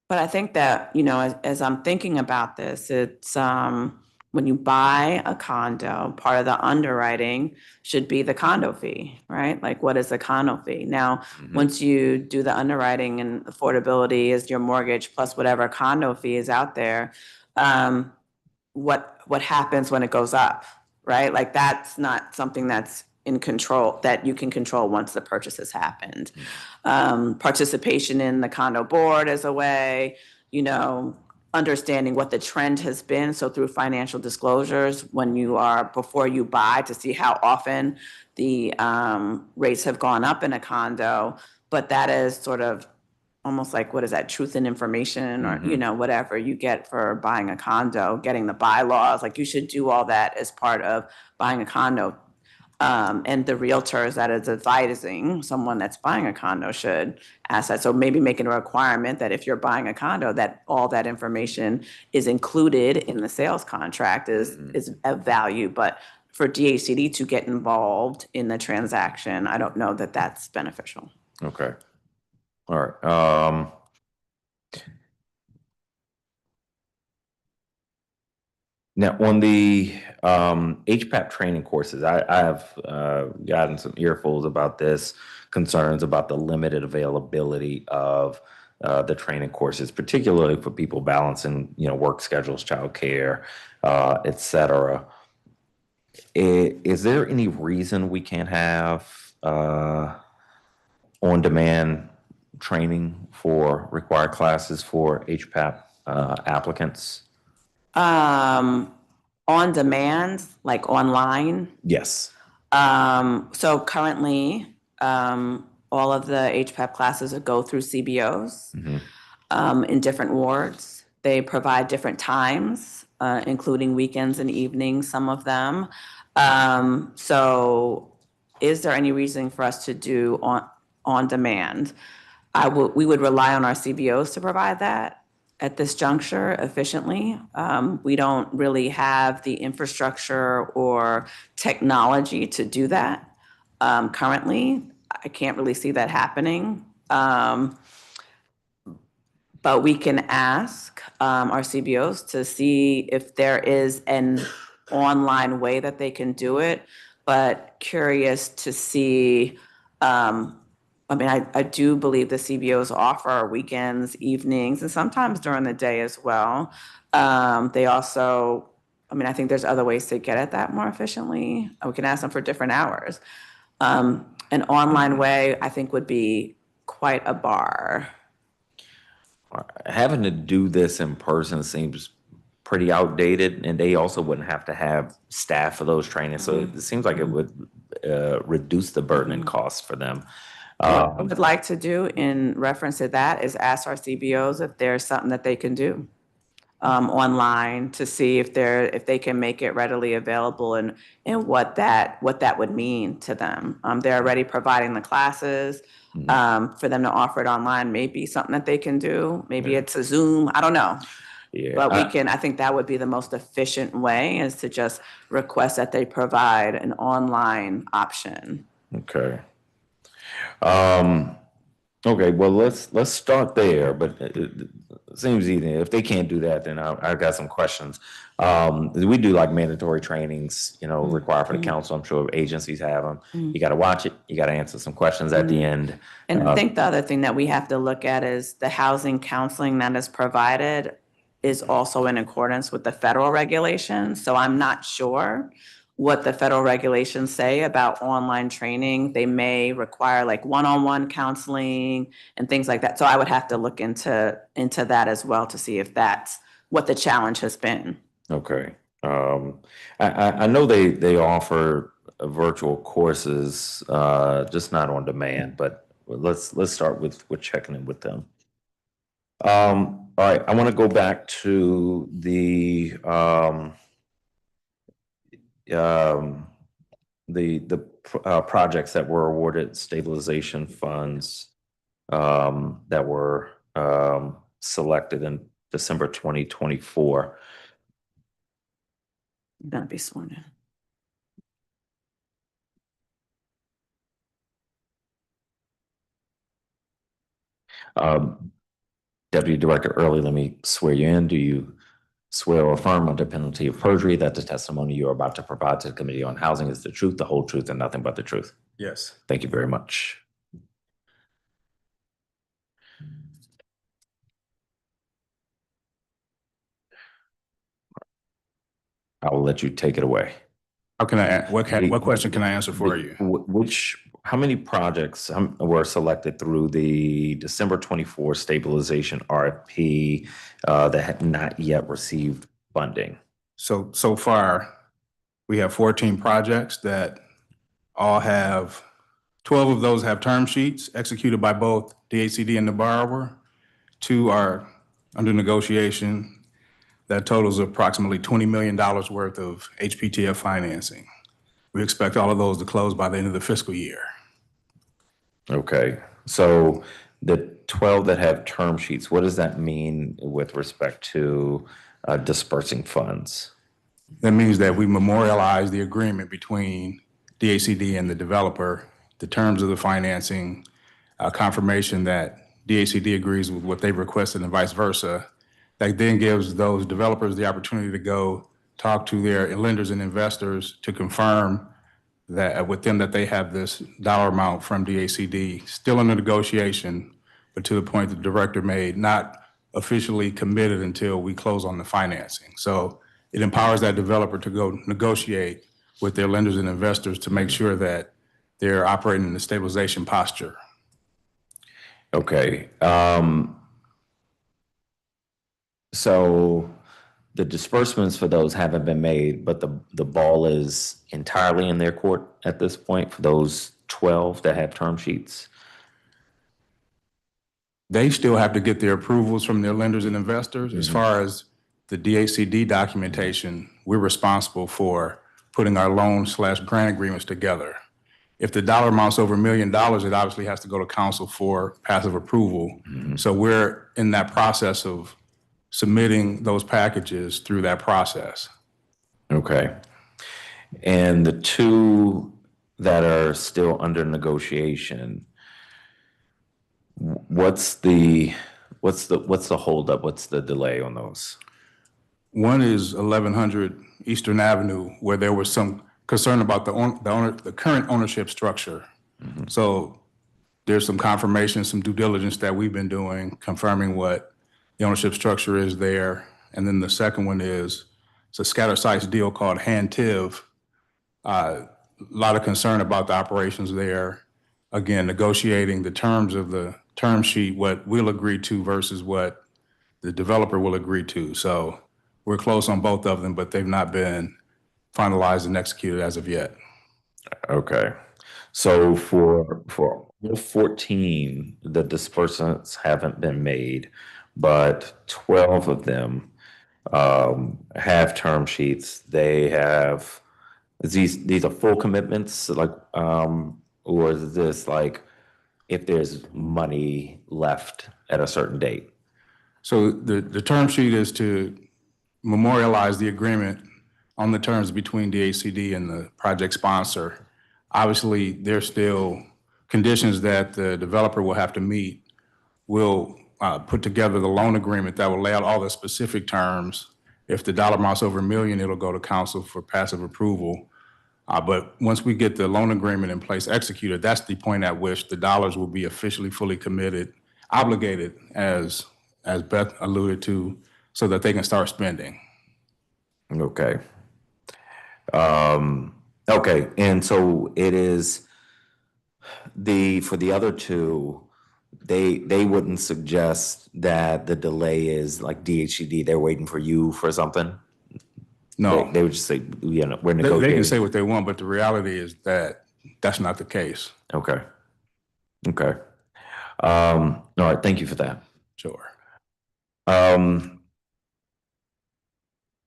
But I think that, as I'm thinking about this, it's when you buy a condo, part of the underwriting should be the condo fee, right? Like, what is the condo fee? Now, once you do the underwriting and affordability is your mortgage plus whatever condo fee is out there, what happens when it goes up, right? Like, that's not something that's in control, that you can control once the purchase has happened. Participation in the condo board is a way, understanding what the trend has been. So through financial disclosures, before you buy, to see how often the rates have gone up in a condo. But that is sort of almost like, what is that, truth in information, or, whatever you get for buying a condo, getting the bylaws, like you should do all that as part of buying a condo. And the realtors that is advising someone that's buying a condo should ask that. So maybe making a requirement that if you're buying a condo, that all that information is included in the sales contract is of value. But for DHCD to get involved in the transaction, I don't know that that's beneficial. Okay. All right. Now, on the HPAP training courses, I have gotten some earfuls about this, concerns about the limited availability of the training courses, particularly for people balancing, work schedules, childcare, et cetera. Is there any reason we can't have on-demand training for required classes for HPAP applicants? On demand, like online. Yes. So currently, all of the HPAP classes go through CBOs in different wards. They provide different times, including weekends and evenings, some of them. So is there any reason for us to do on demand? We would rely on our CBOs to provide that at this juncture efficiently. We don't really have the infrastructure or technology to do that currently. I can't really see that happening. But we can ask our CBOs to see if there is an online way that they can do it, but curious to see. I do believe the CBOs offer weekends, evenings, and sometimes during the day as well. They also, I think there's other ways to get at that more efficiently. We can ask them for different hours. An online way, I think, would be quite a bar. Having to do this in person seems pretty outdated, and they also wouldn't have to have staff for those trainings. So it seems like it would reduce the burden and cost for them. What I would like to do in reference to that is ask our CBOs if there's something that they can do online to see if they can make it readily available and what that would mean to them. They're already providing the classes. For them to offer it online may be something that they can do. Maybe it's a Zoom, I don't know. Yeah, But I think that would be the most efficient way, is to just request that they provide an online option. Okay. Okay, well, let's start there, but it seems easy. If they can't do that, then I got some questions. We do like mandatory trainings, required for the council. I'm sure agencies have them. You got to watch it. You got to answer some questions at the end. And I think the other thing that we have to look at is the housing counseling that is provided is also in accordance with the federal regulations. So I'm not sure what the federal regulations say about online training. They may require like one-on-one counseling and things like that. So I would have to look into that as well to see if that's what the challenge has been. Okay. I know they offer virtual courses, just not on demand, but let's start with checking in with them. All right, I want to go back to the projects that were awarded stabilization funds that were selected in December 2024. I'm gonna be sworn in. Deputy Director Early, let me swear you in. Do you swear or affirm under penalty of perjury that the testimony you are about to provide to the Committee on Housing is the truth, the whole truth, and nothing but the truth? Yes. Thank you very much. I will let you take it away. How can what question can I answer for you? How many projects were selected through the December 24 stabilization RFP that had not yet received funding? So far, we have 14 projects that all have, 12 of those have term sheets executed by both DHCD and the borrower. 2 are under negotiation. That totals approximately $20 million worth of HPTF financing. We expect all of those to close by the end of the fiscal year. Okay, so the 12 that have term sheets, what does that mean with respect to dispersing funds? That means that we memorialize the agreement between DHCD and the developer, the terms of the financing, confirmation that DHCD agrees with what they've requested and vice versa. That then gives those developers the opportunity to go talk to their lenders and investors to confirm that with them that they have this dollar amount from DHCD, still under negotiation, but to the point the director made, not officially committed until we close on the financing. So it empowers that developer to go negotiate with their lenders and investors to make sure that they're operating in a stabilization posture. Okay. So the disbursements for those haven't been made, but the ball is entirely in their court at this point for those 12 that have term sheets? They still have to get their approvals from their lenders and investors. As far as the DHCD documentation, we're responsible for putting our loan/grant agreements together. If the dollar amount's over $1 million, it obviously has to go to council for passive approval. So we're in that process of submitting those packages through that process. Okay. And the 2 that are still under negotiation, what's the holdup? What's the delay on those? One is 1100 Eastern Avenue, where there was some concern about the current ownership structure. So there's some confirmation, some due diligence that we've been doing, confirming what the ownership structure is there. And then the second one is, it's a scatter sites deal called Han-Tiv. A lot of concern about the operations there. Again, negotiating the terms of the term sheet, what we'll agree to versus what the developer will agree to. So We're close on both of them, but they've not been finalized and executed as of yet. Okay. So for all 14, the disbursements haven't been made, but 12 of them have term sheets. They have, these are full commitments, like, or is this like if there's money left at a certain date? So the term sheet is to memorialize the agreement on the terms between DHCD and the project sponsor. Obviously, there's still conditions that the developer will have to meet. We'll put together the loan agreement that will lay out all the specific terms. If the dollar amount's over $1 million, it'll go to council for passive approval. But once we get the loan agreement in place, executed, that's the point at which the dollars will be officially fully committed, obligated, as Beth alluded to, so that they can start spending. Okay. Okay, and so it is for the other two, they wouldn't suggest that the delay is like DHCD, they're waiting for you for something? No. They would just say, you know, we're They negotiating. can say what they want, but the reality is that that's not the case. Okay. Okay. All right, thank you for that. Sure.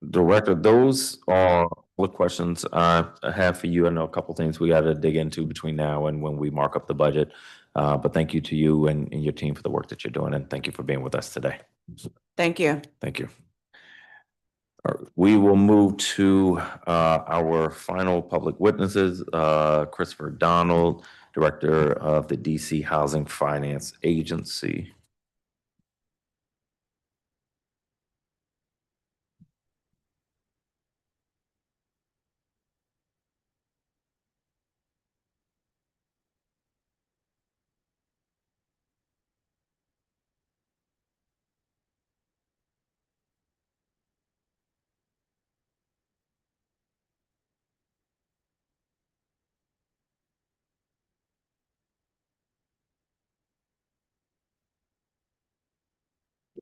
Director, those are all the questions I have for you. I know a couple things we got to dig into between now and when we mark up the budget. But thank you to you and your team for the work that you're doing, and thank you for being with us today. Thank you. Thank you. All right, we will move to our final public witnesses. Christopher Donald, Director of the DC Housing Finance Agency.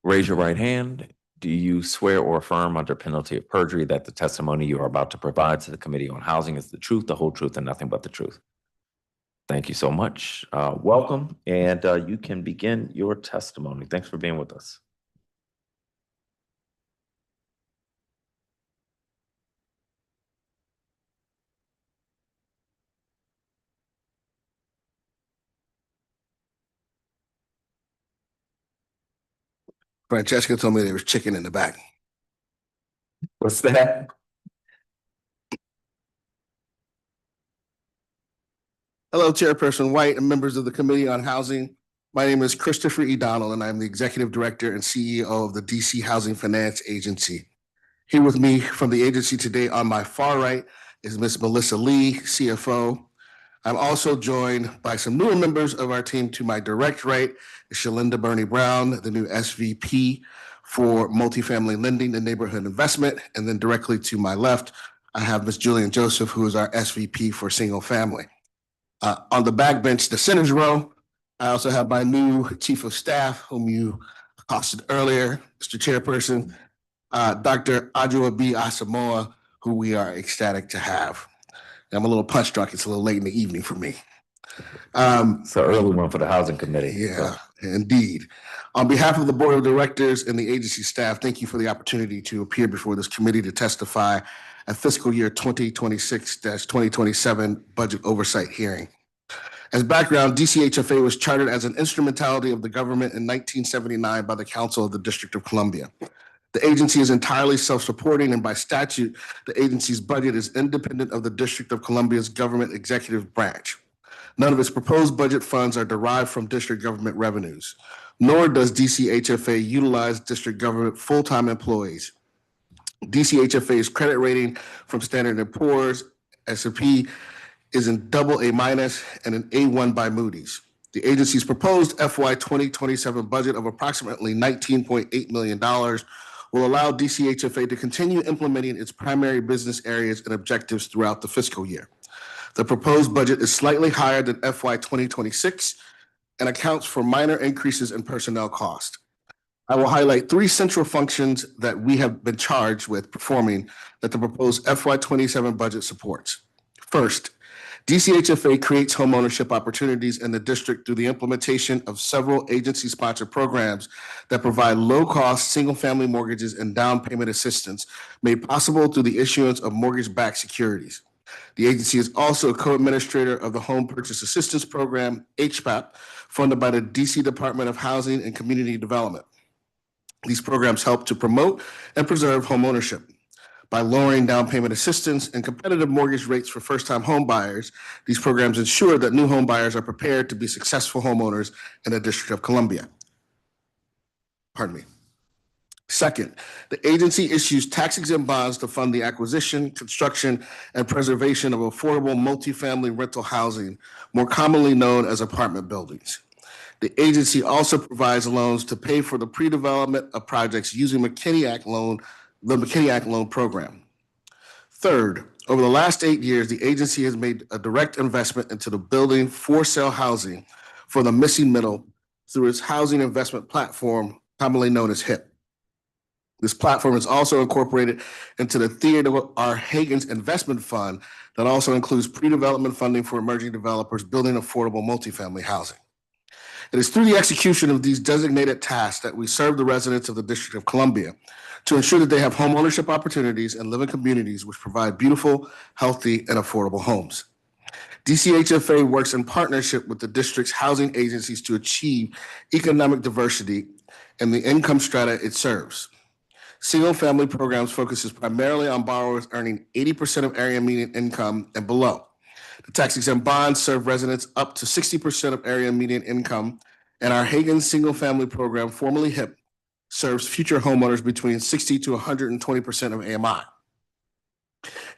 Raise your right hand. Do you swear or affirm under penalty of perjury that the testimony you are about to provide to the Committee on Housing is the truth, the whole truth, and nothing but the truth? Thank you so much. Welcome, and you can begin your testimony. Thanks for being with us. Francesca told me there was chicken in the back. What's that? Hello, Chairperson White and members of the Committee on Housing. My name is Christopher E. Donald, and I'm the Executive Director and CEO of the DC Housing Finance Agency. Here with me from the agency today on my far right is Ms. Melissa Lee, CFO. I'm also joined by some newer members of our team. To my direct right is Shalinda Bernie Brown, the new SVP for Multifamily Lending and Neighborhood Investment. And then directly to my left, I have Ms. Julian Joseph, who is our SVP for Single Family. On the back bench, the center's row, I also have my new Chief of Staff, whom you accosted earlier, Mr. Chairperson, Dr. Ajua B. Asamoah, who we are ecstatic to have. I'm a little punch drunk. It's a little late in the evening for me. It's an early one for the Housing Committee. Yeah, indeed. On behalf of the Board of Directors and the agency staff, thank you for the opportunity to appear before this committee to testify at fiscal year 2026-2027 budget oversight hearing. As background, DCHFA was chartered as an instrumentality of the government in 1979 by the Council of the District of Columbia. The agency is entirely self-supporting, and by statute, the agency's budget is independent of the District of Columbia's government executive branch. None of its proposed budget funds are derived from district government revenues, nor does DCHFA utilize district government full-time employees. DCHFA's credit rating from Standard & Poor's, S&P, is in AA- and an A1 by Moody's. The agency's proposed FY 2027 budget of approximately $19.8 million will allow DCHFA to continue implementing its primary business areas and objectives throughout the fiscal year. The proposed budget is slightly higher than FY 2026 and accounts for minor increases in personnel cost. I will highlight three central functions that we have been charged with performing that the proposed FY27 budget supports. First, DCHFA creates homeownership opportunities in the district through the implementation of several agency-sponsored programs that provide low-cost, single-family mortgages and down payment assistance made possible through the issuance of mortgage-backed securities. The agency is also a co-administrator of the Home Purchase Assistance Program, HPAP, funded by the DC Department of Housing and Community Development. These programs help to promote and preserve homeownership. By lowering down payment assistance and competitive mortgage rates for first-time home buyers, these programs ensure that new home buyers are prepared to be successful homeowners in the District of Columbia. Pardon me. Second, the agency issues tax-exempt bonds to fund the acquisition, construction, and preservation of affordable multifamily rental housing, more commonly known as apartment buildings. The agency also provides loans to pay for the pre-development of projects using the McKinney Act loan program. Third, over the last 8 years, the agency has made a direct investment into the building for sale housing for the missing middle through its housing investment platform, commonly known as HIP. This platform is also incorporated into the Theodore R. Hagen's Investment Fund that also includes pre-development funding for emerging developers building affordable multifamily housing. It is through the execution of these designated tasks that we serve the residents of the District of Columbia to ensure that they have home ownership opportunities and live in communities which provide beautiful, healthy, and affordable homes. DCHFA works in partnership with the district's housing agencies to achieve economic diversity in the income strata it serves. Single-family programs focuses primarily on borrowers earning 80% of area median income and below. The tax-exempt bonds serve residents up to 60% of area median income, and our Hagen single-family program, formerly HIP, serves future homeowners between 60 to 120% of AMI.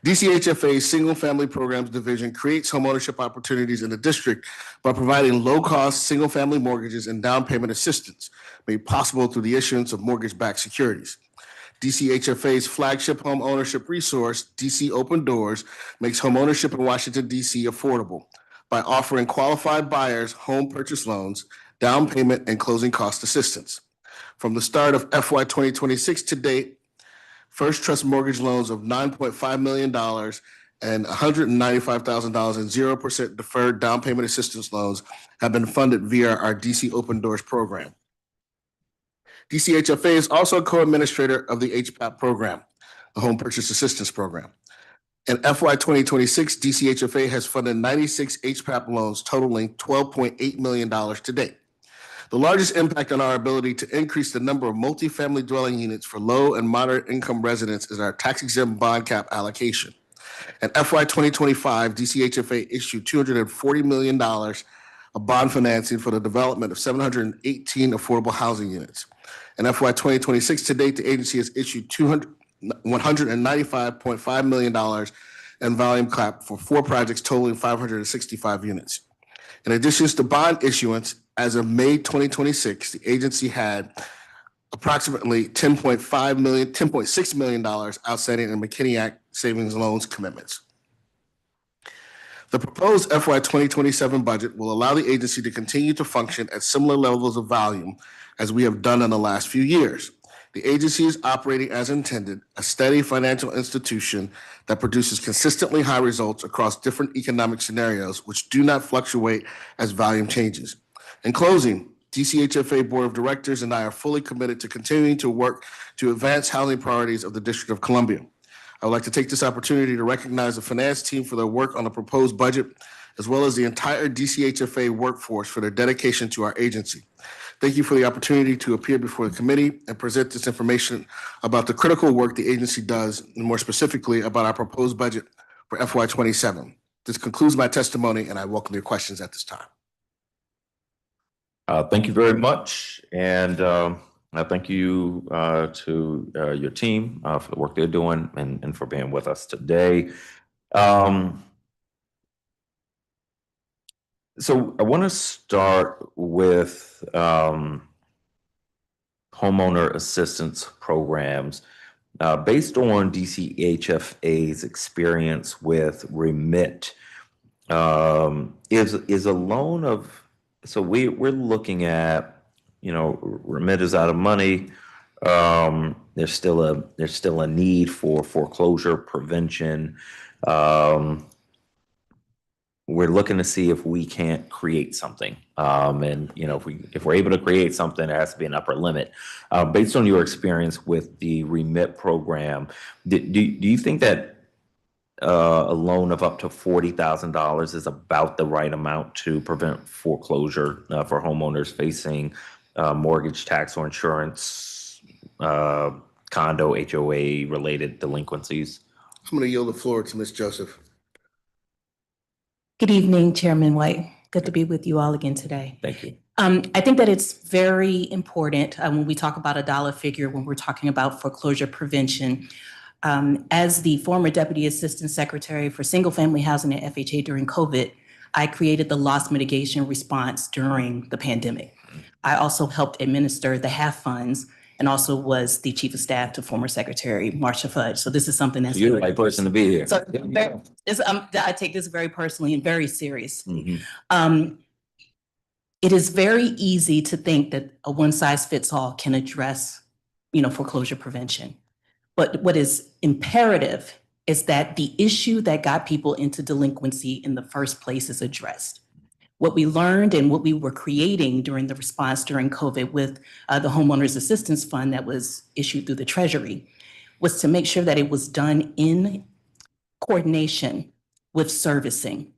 DCHFA's single-family programs division creates homeownership opportunities in the district by providing low-cost single-family mortgages and down payment assistance made possible through the issuance of mortgage-backed securities. DCHFA's flagship home ownership resource, DC Open Doors, makes home ownership in Washington, D.C. affordable by offering qualified buyers home purchase loans, down payment, and closing cost assistance. From the start of FY 2026 to date, First Trust mortgage loans of $9.5 million and $195,000 in 0% deferred down payment assistance loans have been funded via our DC Open Doors program. DCHFA is also a co-administrator of the HPAP program, the Home Purchase Assistance Program. In FY 2026, DCHFA has funded 96 HPAP loans totaling $12.8 million to date. The largest impact on our ability to increase the number of multifamily dwelling units for low and moderate income residents is our tax-exempt bond cap allocation. In FY 2025, DCHFA issued $240 million of bond financing for the development of 718 affordable housing units. In FY 2026 to date, the agency has issued $195.5 million in volume cap for 4 projects totaling 565 units. In addition to bond issuance, as of May 2026, the agency had approximately $10.6 million outstanding in McKinney Act savings loans commitments. The proposed FY 2027 budget will allow the agency to continue to function at similar levels of volume as we have done in the last few years. The agency is operating as intended, a steady financial institution that produces consistently high results across different economic scenarios, which do not fluctuate as volume changes. In closing, DCHFA Board of Directors and I are fully committed to continuing to work to advance housing priorities of the District of Columbia. I would like to take this opportunity to recognize the finance team for their work on the proposed budget, as well as the entire DCHFA workforce for their dedication to our agency. Thank you for the opportunity to appear before the committee and present this information about the critical work the agency does, and more specifically about our proposed budget for FY27. This concludes my testimony, and I welcome your questions at this time. Thank you very much, and thank you to your team for the work they're doing and for being with us today. So I want to start with homeowner assistance programs. Based on DCHFA's experience with remit, is a loan of, so we're looking at remit is out of money. There's still a need for foreclosure prevention. We're looking to see if we can't create something. And if we're able to create something, there has to be an upper limit. Based on your experience with the remit program, do you think that a loan of up to $40,000 is about the right amount to prevent foreclosure for homeowners facing mortgage, tax, or insurance, condo, HOA related delinquencies? I'm going to yield the floor to Ms. Joseph. Good evening, Chairman White. Good to be with you all again today. Thank you. I think that it's very important when we talk about a dollar figure, when we're talking about foreclosure prevention. As the former Deputy Assistant Secretary for Single Family Housing at FHA during COVID, I created the loss mitigation response during the pandemic. I also helped administer the HAF funds and also was the Chief of Staff to former Secretary Marsha Fudge. So this is something that's— You're the right person to be here. So I take this very personally and very seriously. It is very easy to think that a one-size-fits-all can address, foreclosure prevention. But what is imperative is that the issue that got people into delinquency in the first place is addressed. What we learned and what we were creating during the response during COVID with the Homeowners Assistance Fund that was issued through the Treasury was to make sure that it was done in coordination with servicing.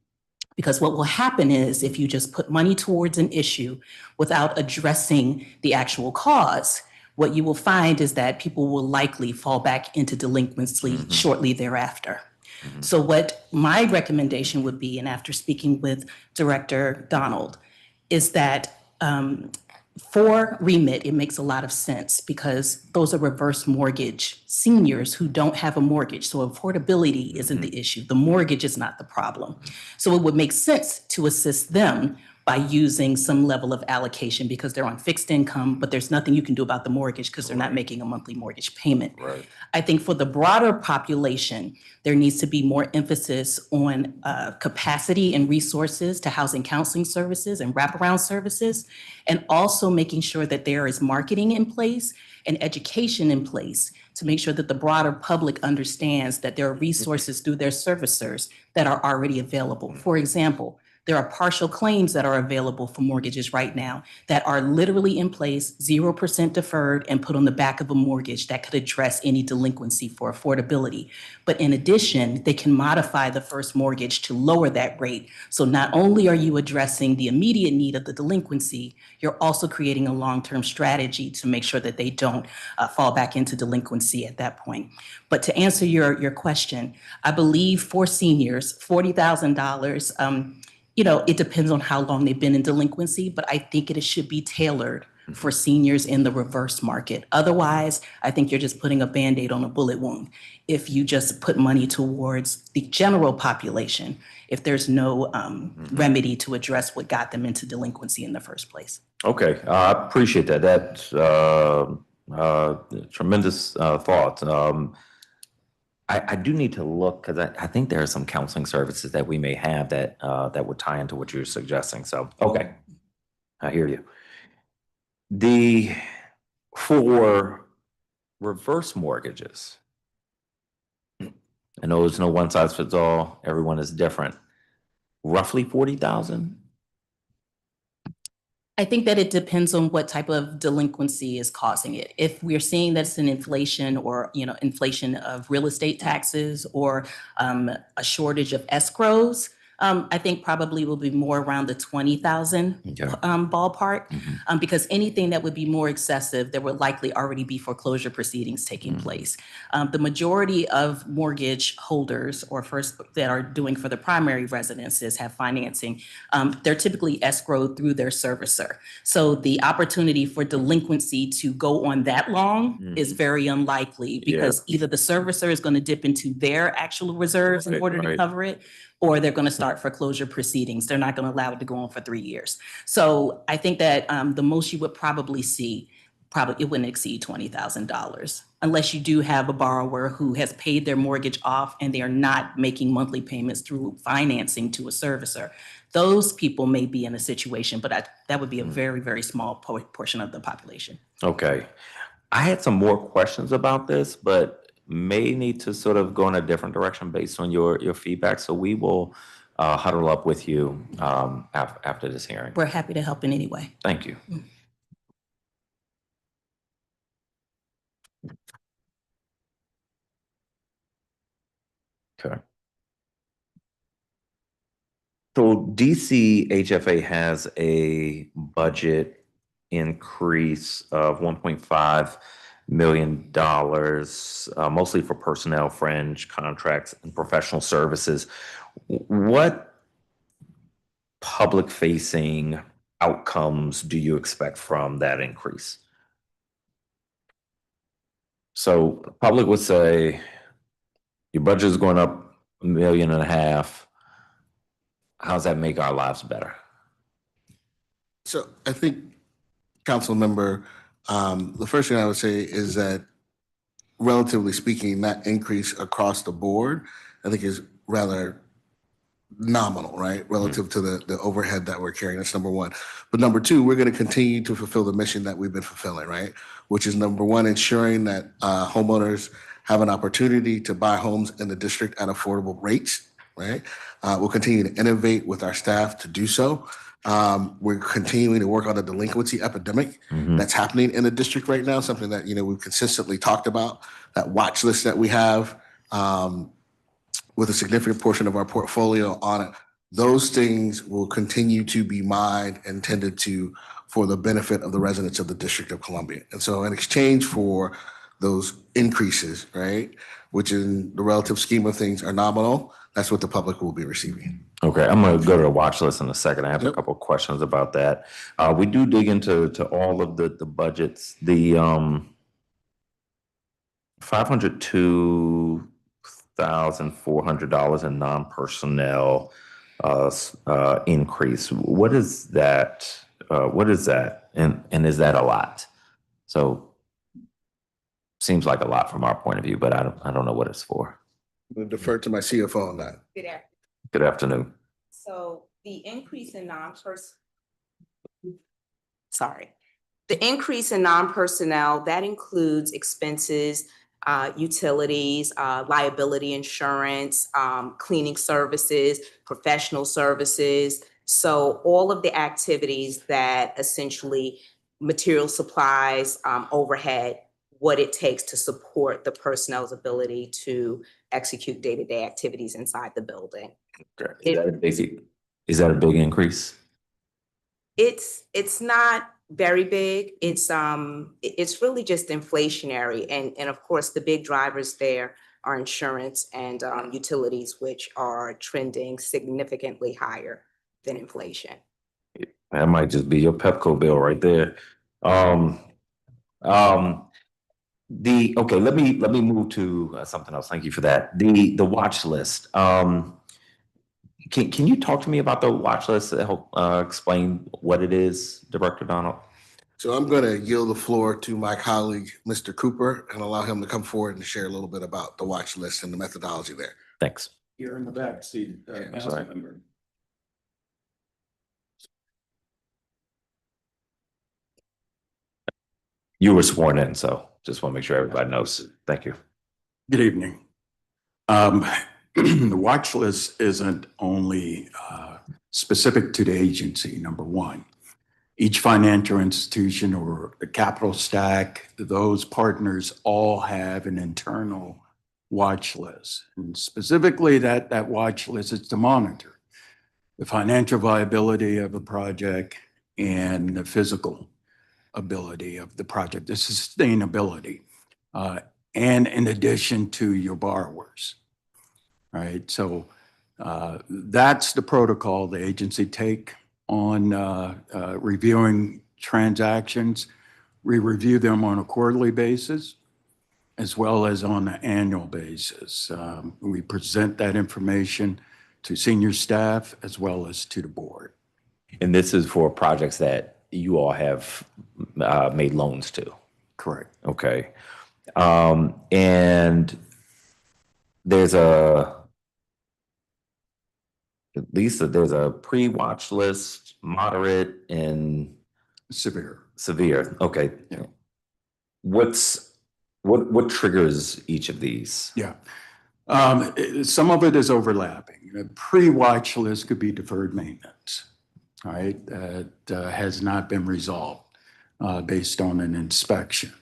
Because what will happen is if you just put money towards an issue without addressing the actual cause, what you will find is that people will likely fall back into delinquency shortly thereafter. So what my recommendation would be, and after speaking with Director Donald, is that for remit, it makes a lot of sense because those are reverse mortgage seniors who don't have a mortgage. So affordability isn't the issue. The mortgage is not the problem. So it would make sense to assist them by using some level of allocation because they're on fixed income, but there's nothing you can do about the mortgage because they're not making a monthly mortgage payment. Right. I think for the broader population, there needs to be more emphasis on capacity and resources to housing counseling services and wraparound services, and also making sure that there is marketing in place and education in place to make sure that the broader public understands that there are resources through their servicers that are already available. For example, there are partial claims that are available for mortgages right now that are literally in place, 0% deferred and put on the back of a mortgage that could address any delinquency for affordability. But in addition, they can modify the first mortgage to lower that rate. So not only are you addressing the immediate need of the delinquency, you're also creating a long-term strategy to make sure that they don't fall back into delinquency at that point. But to answer your question, I believe for seniors, $40,000, it depends on how long they've been in delinquency, but I think it should be tailored for seniors in the reverse market. Otherwise, I think you're just putting a Band-Aid on a bullet wound. If you just put money towards the general population, if there's no remedy to address what got them into delinquency in the first place. Okay, I appreciate that. That's tremendous thought. I do need to look because I think there are some counseling services that we may have that that would tie into what you're suggesting. So, okay, I hear you. For reverse mortgages, I know there's no one size fits all. Everyone is different. Roughly 40,000. I think that it depends on what type of delinquency is causing it. If we're seeing that's an inflation or, inflation of real estate taxes or a shortage of escrows, I think probably will be more around the 20,000 ballpark, because anything that would be more excessive, there would likely already be foreclosure proceedings taking place. The majority of mortgage holders or first that are doing for the primary residences have financing. They're typically escrowed through their servicer. So the opportunity for delinquency to go on that long is very unlikely because either the servicer is going to dip into their actual reserves in order to cover it, or they're going to start foreclosure proceedings. They're not going to allow it to go on for 3 years. So I think that the most you would probably see, it wouldn't exceed $20,000 unless you do have a borrower who has paid their mortgage off and they are not making monthly payments through financing to a servicer. Those people may be in a situation, but that would be a very, very small portion of the population. Okay. I had some more questions about this, but may need to sort of go in a different direction based on your feedback. So we will huddle up with you after this hearing. We're happy to help in any way. Thank you. Okay. So DC HFA has a budget increase of $1.5 million, mostly for personnel, fringe contracts, and professional services. What public-facing outcomes do you expect from that increase? So public would say, your budget is going up $1.5 million. How does that make our lives better? So I think, council member, the first thing I would say is that relatively speaking, that increase across the board, I think is rather nominal, right? Relative to the overhead that we're carrying. That's number one. But number two, we're going to continue to fulfill the mission that we've been fulfilling, right? Which is number one, ensuring that homeowners have an opportunity to buy homes in the district at affordable rates, right? We'll continue to innovate with our staff to do so. We're continuing to work on the delinquency epidemic that's happening in the district right now, something that, we've consistently talked about, that watch list that we have, with a significant portion of our portfolio on it. Those things will continue to be mined and tended to for the benefit of the residents of the District of Columbia. And so in exchange for those increases, right, which in the relative scheme of things are nominal, that's what the public will be receiving. Okay, I'm going to go to the watch list in a second. I have a couple of questions about that. We do dig into all of the budgets. The $502,400 in non-personnel increase. What is that? And is that a lot? So seems like a lot from our point of view, but I don't know what it's for. We'll defer to my CFO on that. Good afternoon. Good afternoon. So the increase in the increase in non-personnel, that includes expenses, utilities, liability insurance, cleaning services, professional services. So all of the activities that essentially material supplies, overhead, what it takes to support the personnel's ability to execute day-to-day activities inside the building. Okay. Is that a big increase? It's not very big. It's really just inflationary. And of course, the big drivers there are insurance and utilities, which are trending significantly higher than inflation. That might just be your Pepco bill right there. Okay, let me move to something else. Thank you for that. The watch list. Can you talk to me about the watch list to help explain what it is, Director Donald? So I'm going to yield the floor to my colleague, Mr. Cooper, and allow him to come forward and share a little bit about the watch list and the methodology there. Thanks. Here in the back seat, Sorry. member. You were sworn in, so just want to make sure everybody knows. Thank you. Good evening. The watch list isn't only specific to the agency, number one. Each financial institution or the capital stack, those partners all have an internal watch list. And specifically that watch list is to monitor the financial viability of a project and the physical ability of the project, the sustainability, and in addition to your borrowers, right? So that's the protocol the agency take on reviewing transactions. We review them on a quarterly basis as well as on an annual basis. We present that information to senior staff as well as to the board. And this is for projects that you all have made loans to? Correct. Okay. And there's there's a pre-watch list, moderate, and Severe. severe. Okay. Yeah. What triggers each of these? Yeah. Some of it is overlapping. A pre-watch list could be deferred maintenance, right? That has not been resolved based on an inspection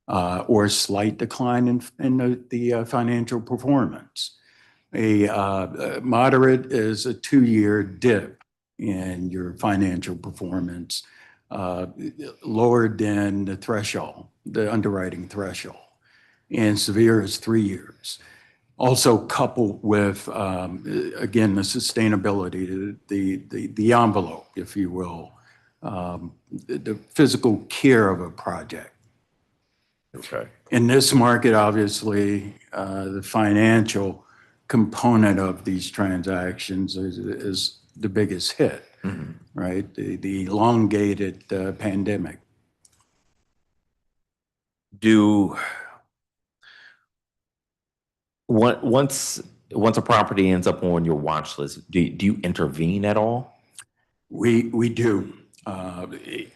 or a slight decline in the financial performance. A moderate is a 2-year dip in your financial performance, lower than the threshold, the underwriting threshold. And severe is 3 years. Also coupled with, again, the sustainability, the envelope, if you will, the physical care of a project. Okay. In this market, obviously, the financial component of these transactions is the biggest hit, right? The elongated pandemic. Once a property ends up on your watch list, do you intervene at all? We do.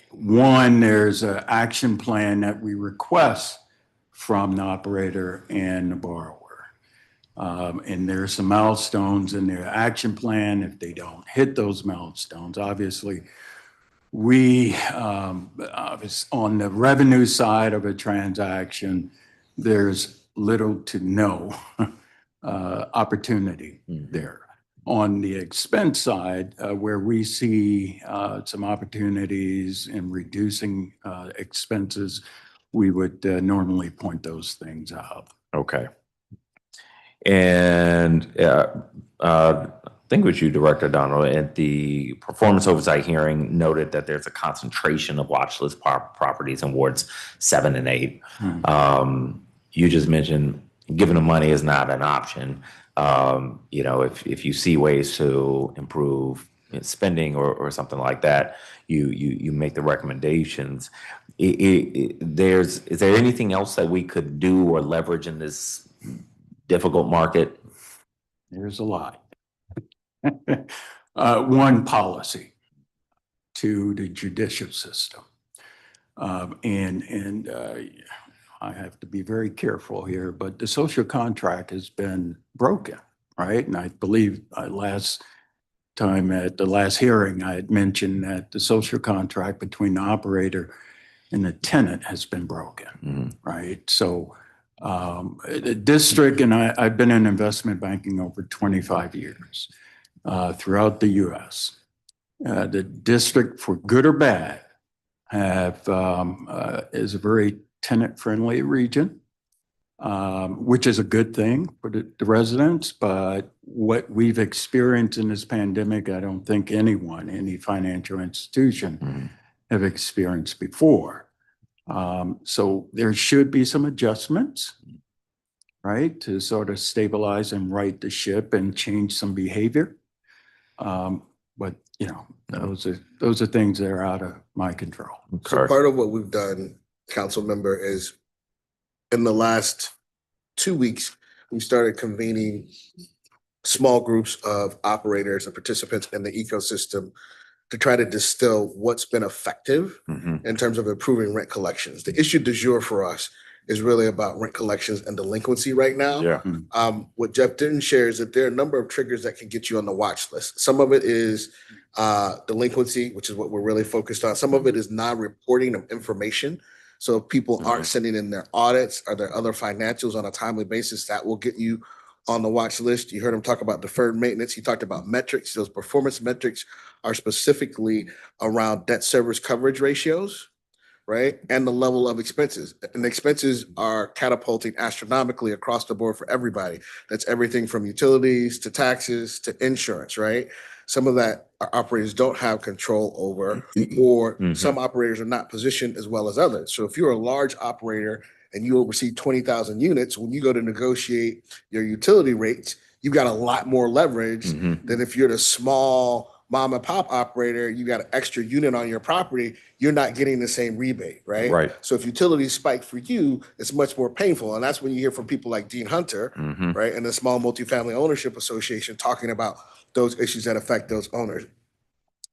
One, there's an action plan that we request from the operator and the borrower. And there's some milestones in their action plan. If they don't hit those milestones, obviously, we, on the revenue side of a transaction, there's little to no opportunity there. On the expense side, where we see some opportunities in reducing expenses, we would normally point those things out. Okay. And I think it was you, Director Donald, at the performance oversight hearing noted that there's a concentration of watch list properties in wards 7 and 8. You just mentioned giving them money is not an option. If you see ways to improve spending or something like that, you make the recommendations. Is there anything else that we could do or leverage in this difficult market? There's a lot. One, policy. 2, the judicial system. I have to be very careful here, but the social contract has been broken, right? And I believe last time at the last hearing, I had mentioned that the social contract between the operator and the tenant has been broken, right? So the district, and I've been in investment banking over 25 years throughout the US. The district, for good or bad, is a very tenant-friendly region, which is a good thing for the residents. But what we've experienced in this pandemic, I don't think any financial institution have experienced before. So there should be some adjustments, right, to sort of stabilize and right the ship and change some behavior. But those are things that are out of my control. So part of what we've done, council member, is in the last 2 weeks, we started convening small groups of operators and participants in the ecosystem to try to distill what's been effective in terms of improving rent collections. The issue du jour for us is really about rent collections and delinquency right now. Yeah. What Jeff didn't share is that there are a number of triggers that can get you on the watch list. Some of it is delinquency, which is what we're really focused on. Some of it is non-reporting of information. So if people aren't sending in their audits or their other financials on a timely basis, that will get you on the watch list. You heard him talk about deferred maintenance. He talked about metrics. Those performance metrics are specifically around debt service coverage ratios, right? And the level of expenses. And expenses are catapulting astronomically across the board for everybody. That's everything from utilities to taxes to insurance, right? Some of that our operators don't have control over, or some operators are not positioned as well as others. So if you're a large operator and you oversee 20,000 units, when you go to negotiate your utility rates, you've got a lot more leverage than if you're the small mom and pop operator, you got an extra unit on your property, you're not getting the same rebate, right? Right. So if utilities spike for you, it's much more painful. And that's when you hear from people like Dean Hunter, Mhm. right, and the Small Multifamily Ownership Association talking about those issues that affect those owners.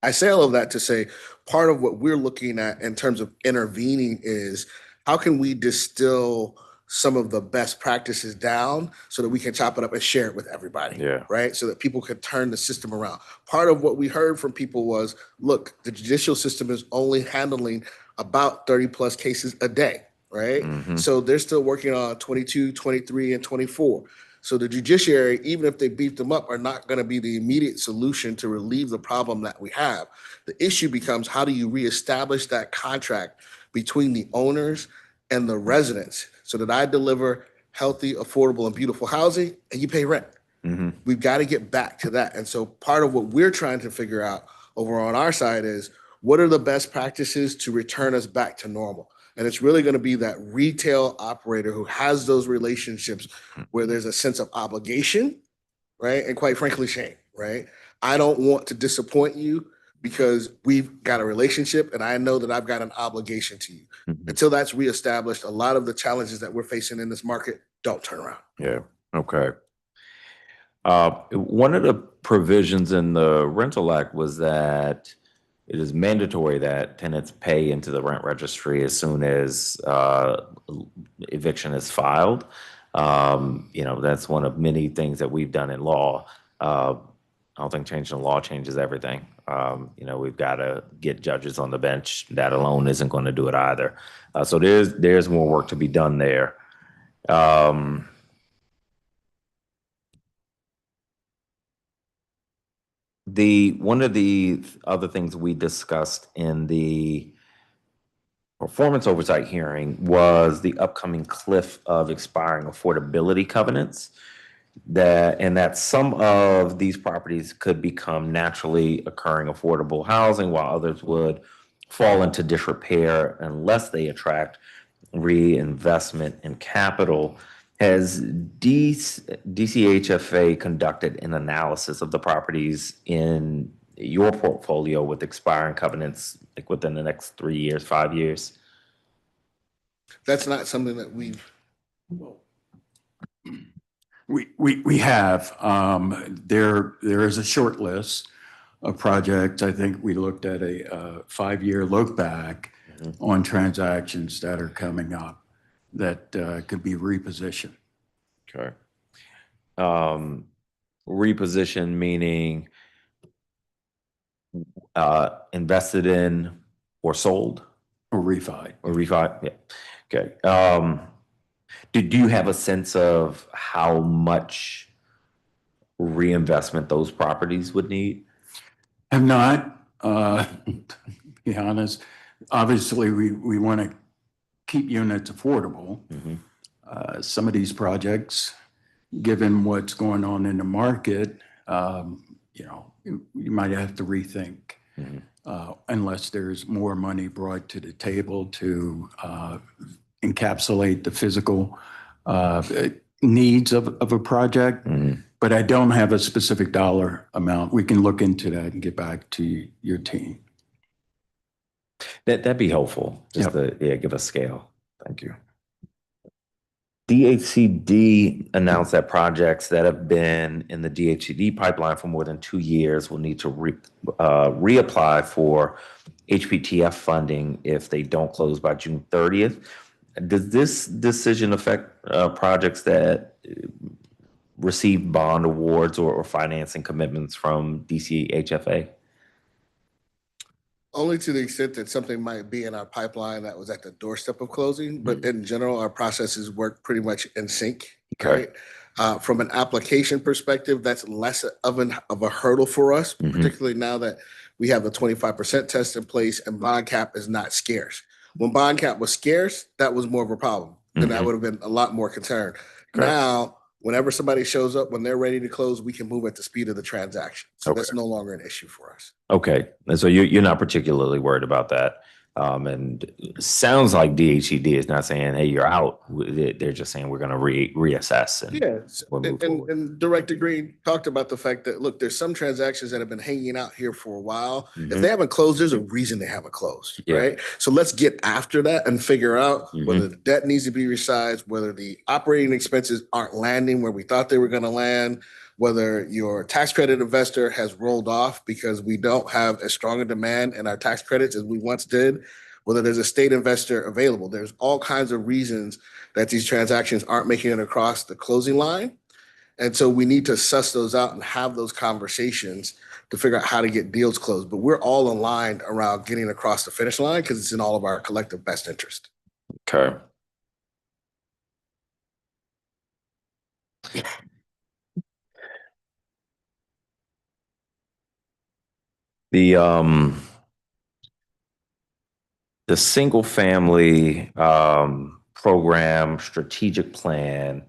I say all of that to say part of what we're looking at in terms of intervening is how can we distill some of the best practices down so that we can chop it up and share it with everybody, Yeah. right? So that people can turn the system around. Part of what we heard from people was, look, the judicial system is only handling about 30 plus cases a day, right? Mhm. So they're still working on 22, 23, and 24. So the judiciary, even if they beef them up, are not going to be the immediate solution to relieve the problem that we have. The issue becomes how do you reestablish that contract between the owners and the residents so that I deliver healthy, affordable, and beautiful housing and you pay rent. Mhm. We've got to get back to that. And so part of what we're trying to figure out over on our side is what are the best practices to return us back to normal? And it's really going to be that retail operator who has those relationships where there's a sense of obligation, right? And quite frankly, shame, right? I don't want to disappoint you because we've got a relationship and I know that I've got an obligation to you. Mhm. Until that's reestablished, a lot of the challenges that we're facing in this market don't turn around. Yeah. Okay. One of the provisions in the Rental Act was that it is mandatory that tenants pay into the rent registry as soon as eviction is filed. That's one of many things that we've done in law. I don't think changing the law changes everything. We've got to get judges on the bench. That alone isn't going to do it either. So there's more work to be done there. One of the other things we discussed in the performance oversight hearing was the upcoming cliff of expiring affordability covenants, that some of these properties could become naturally occurring affordable housing while others would fall into disrepair unless they attract reinvestment in capital. Has DCHFA conducted an analysis of the properties in your portfolio with expiring covenants like within the next 3 years, 5 years? That's not something that We have, there is a short list of projects. I think we looked at a 5-year look back on transactions that are coming up that could be repositioned. Okay. Reposition meaning invested in or sold? Or refi. Or refi, yeah. Okay. Do you have a sense of how much reinvestment those properties would need? Have not, to be honest. Obviously, we want to keep units affordable. Some of these projects, given what's going on in the market, you might have to rethink unless there's more money brought to the table to encapsulate the physical needs of a project. But I don't have a specific dollar amount. We can look into that and get back to your team. That'd be helpful, just to give a scale. Thank you. DHCD announced that projects that have been in the DHCD pipeline for more than 2 years will need to reapply for HPTF funding if they don't close by June 30th. Does this decision affect projects that receive bond awards or financing commitments from DCHFA? only to the extent that something might be in our pipeline that was at the doorstep of closing, but in general, our processes work pretty much in sync. Okay. Right? From an application perspective, that's less of a hurdle for us, particularly now that we have the 25% test in place and bond cap is not scarce. When bond cap was scarce, that was more of a problem. Then I would have been a lot more concerned. Now, whenever somebody shows up, when they're ready to close, we can move at the speed of the transaction. So that's no longer an issue for us. Okay. And so you're not particularly worried about that. And it sounds like DHED is not saying, hey, you're out. They're just saying we're going to reassess and Yes, we'll move forward. and Director Green talked about the fact that, look, there's some transactions that have been hanging out here for a while. If Mhm. they haven't closed, there's a reason they haven't closed, Yeah. right? So let's get after that and figure out Mhm. whether the debt needs to be resized, whether the operating expenses aren't landing where we thought they were going to land, whether your tax credit investor has rolled off because we don't have as strong a demand in our tax credits as we once did, whether there's a state investor available. There's all kinds of reasons that these transactions aren't making it across the closing line. And so we need to suss those out and have those conversations to figure out how to get deals closed. But we're all aligned around getting across the finish line because it's in all of our collective best interest. Okay. The single family program strategic plan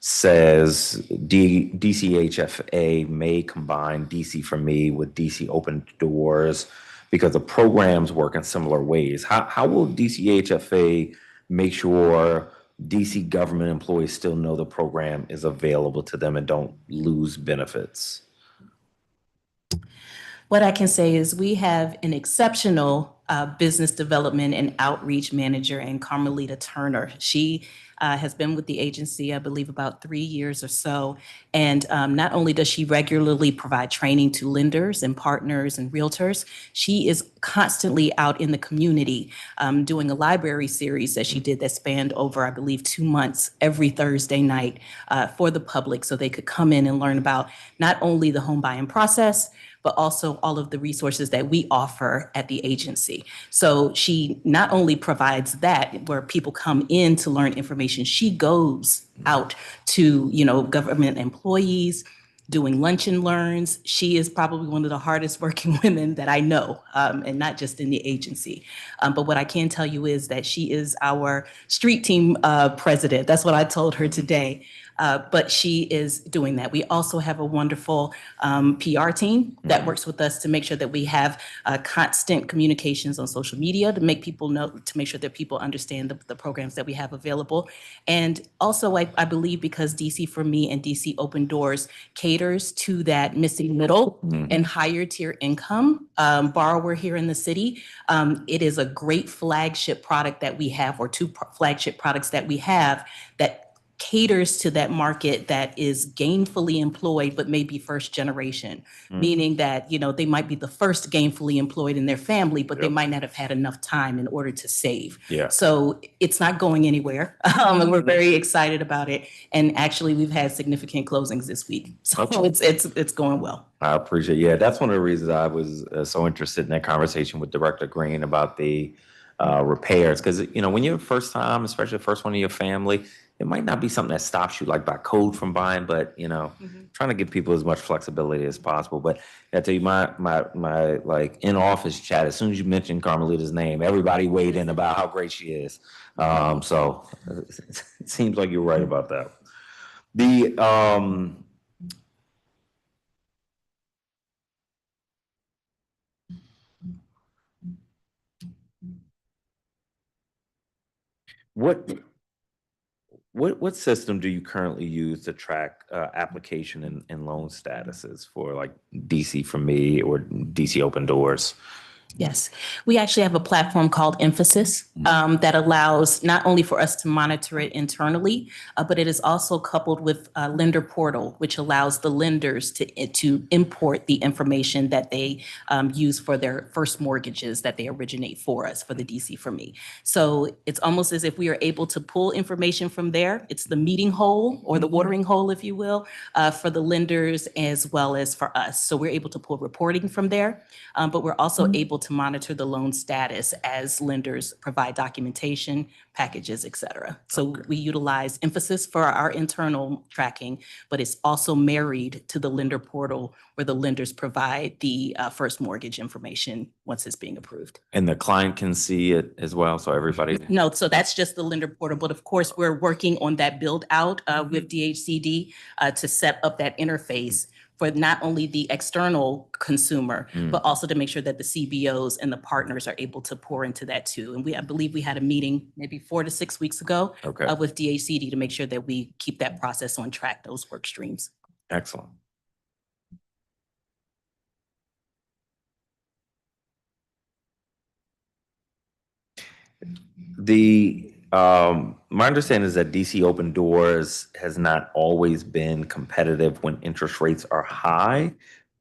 says DCHFA may combine DC for Me with DC Open Doors because the programs work in similar ways. How will DCHFA make sure DC government employees still know the program is available to them and don't lose benefits? What I can say is we have an exceptional business development and outreach manager in Carmelita Turner. She has been with the agency, I believe, about 3 years or so. And not only does she regularly provide training to lenders and partners and realtors, she is constantly out in the community doing a library series that she did that spanned over, I believe, 2 months every Thursday night for the public so they could come in and learn about not only the home buying process, but also all of the resources that we offer at the agency. So she not only provides that where people come in to learn information, she goes out to, government employees doing lunch and learns. She is probably one of the hardest working women that I know, and not just in the agency. But what I can tell you is that she is our street team president. That's what I told her today. But she is doing that. We also have a wonderful PR team that works with us to make sure that we have constant communications on social media to make people know, to make sure that people understand the programs that we have available. And also, I believe because DC for Me and DC Open Doors caters to that missing middle and higher tier income borrower here in the city, it is a great flagship product that we have, or two flagship products that we have that caters to that market that is gainfully employed but may be first generation, meaning that they might be the first gainfully employed in their family, but they might not have had enough time in order to save. Yeah. So it's not going anywhere, and we're very excited about it. And actually, we've had significant closings this week, so it's going well. I appreciate it. Yeah, that's one of the reasons I was so interested in that conversation with Director Green about the repairs. Because, when you're first time, especially the first one in your family, it might not be something that stops you like by code from buying, but, trying to give people as much flexibility as possible. But I tell you, my like in-office chat, as soon as you mentioned Carmelita's name, everybody weighed in about how great she is. So it seems like you're right about that. What system do you currently use to track application and loan statuses for like DC for Me or DC Open Doors? Yes, we actually have a platform called Emphasis that allows not only for us to monitor it internally, but it is also coupled with Lender Portal, which allows the lenders to import the information that they use for their first mortgages that they originate for us for the DC for Me. So it's almost as if we are able to pull information from there. It's the meeting hole or the watering hole, if you will, for the lenders as well as for us. So we're able to pull reporting from there, but we're also able to monitor the loan status as lenders provide documentation, packages, et cetera. So we utilize Emphasis for our internal tracking, but it's also married to the Lender Portal where the lenders provide the first mortgage information once it's being approved. And the client can see it as well, so everybody. No, so that's just the Lender Portal, but of course, we're working on that build out with DHCD to set up that interface for not only the external consumer, but also to make sure that the CBOs and the partners are able to pour into that too. And I believe we had a meeting maybe 4 to 6 weeks ago with DHCD to make sure that we keep that process on track, those work streams. Excellent. My understanding is that DC Open Doors has not always been competitive when interest rates are high.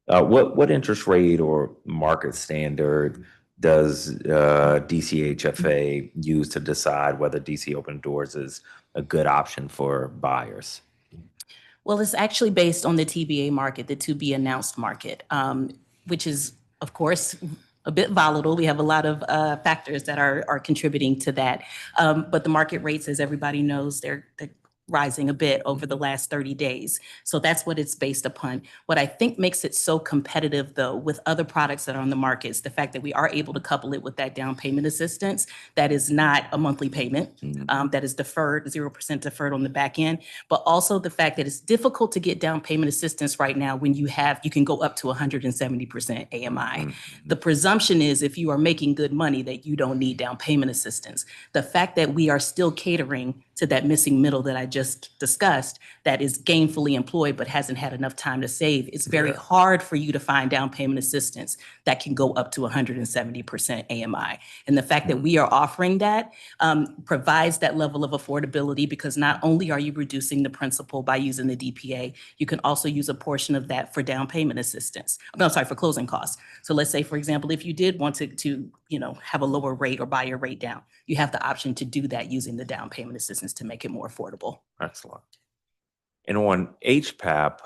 What interest rate or market standard does DCHFA use to decide whether DC Open Doors is a good option for buyers? Well, it's actually based on the TBA market, the to be announced market, which is, of course, a bit volatile. We have a lot of factors that are contributing to that. But the market rates, as everybody knows, they're rising a bit over the last 30 days. So that's what it's based upon. What I think makes it so competitive, though, with other products that are on the market is the fact that we are able to couple it with that down payment assistance that is not a monthly payment, that is deferred, 0% deferred on the back end, but also the fact that it's difficult to get down payment assistance right now when you can go up to 170% AMI. The presumption is if you are making good money that you don't need down payment assistance. The fact that we are still catering to that missing middle that I just discussed that is gainfully employed but hasn't had enough time to save, it's very hard for you to find down payment assistance that can go up to 170% AMI. And the fact that we are offering that provides that level of affordability because not only are you reducing the principal by using the DPA, you can also use a portion of that for down payment assistance. For closing costs. So let's say, for example, if you did want to have a lower rate or buy your rate down, you have the option to do that using the down payment assistance to make it more affordable. Excellent. And on HPAP,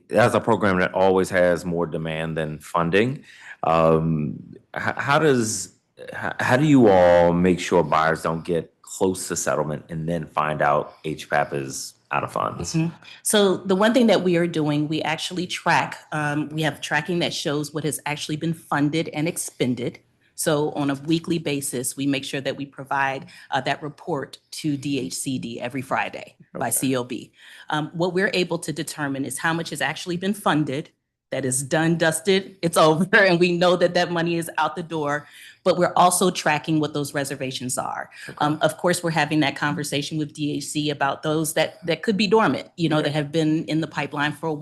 that's a program that always has more demand than funding. How do you all make sure buyers don't get close to settlement and then find out HPAP is out of funds? So the one thing that we are doing, we actually track, we have tracking that shows what has actually been funded and expended. So on a weekly basis, we make sure that we provide that report to DHCD every Friday by COB. What we're able to determine is how much has actually been funded, that is done, dusted, it's over, and we know that that money is out the door, but we're also tracking what those reservations are. Of course, we're having that conversation with DHC about those that could be dormant, that have been in the pipeline for a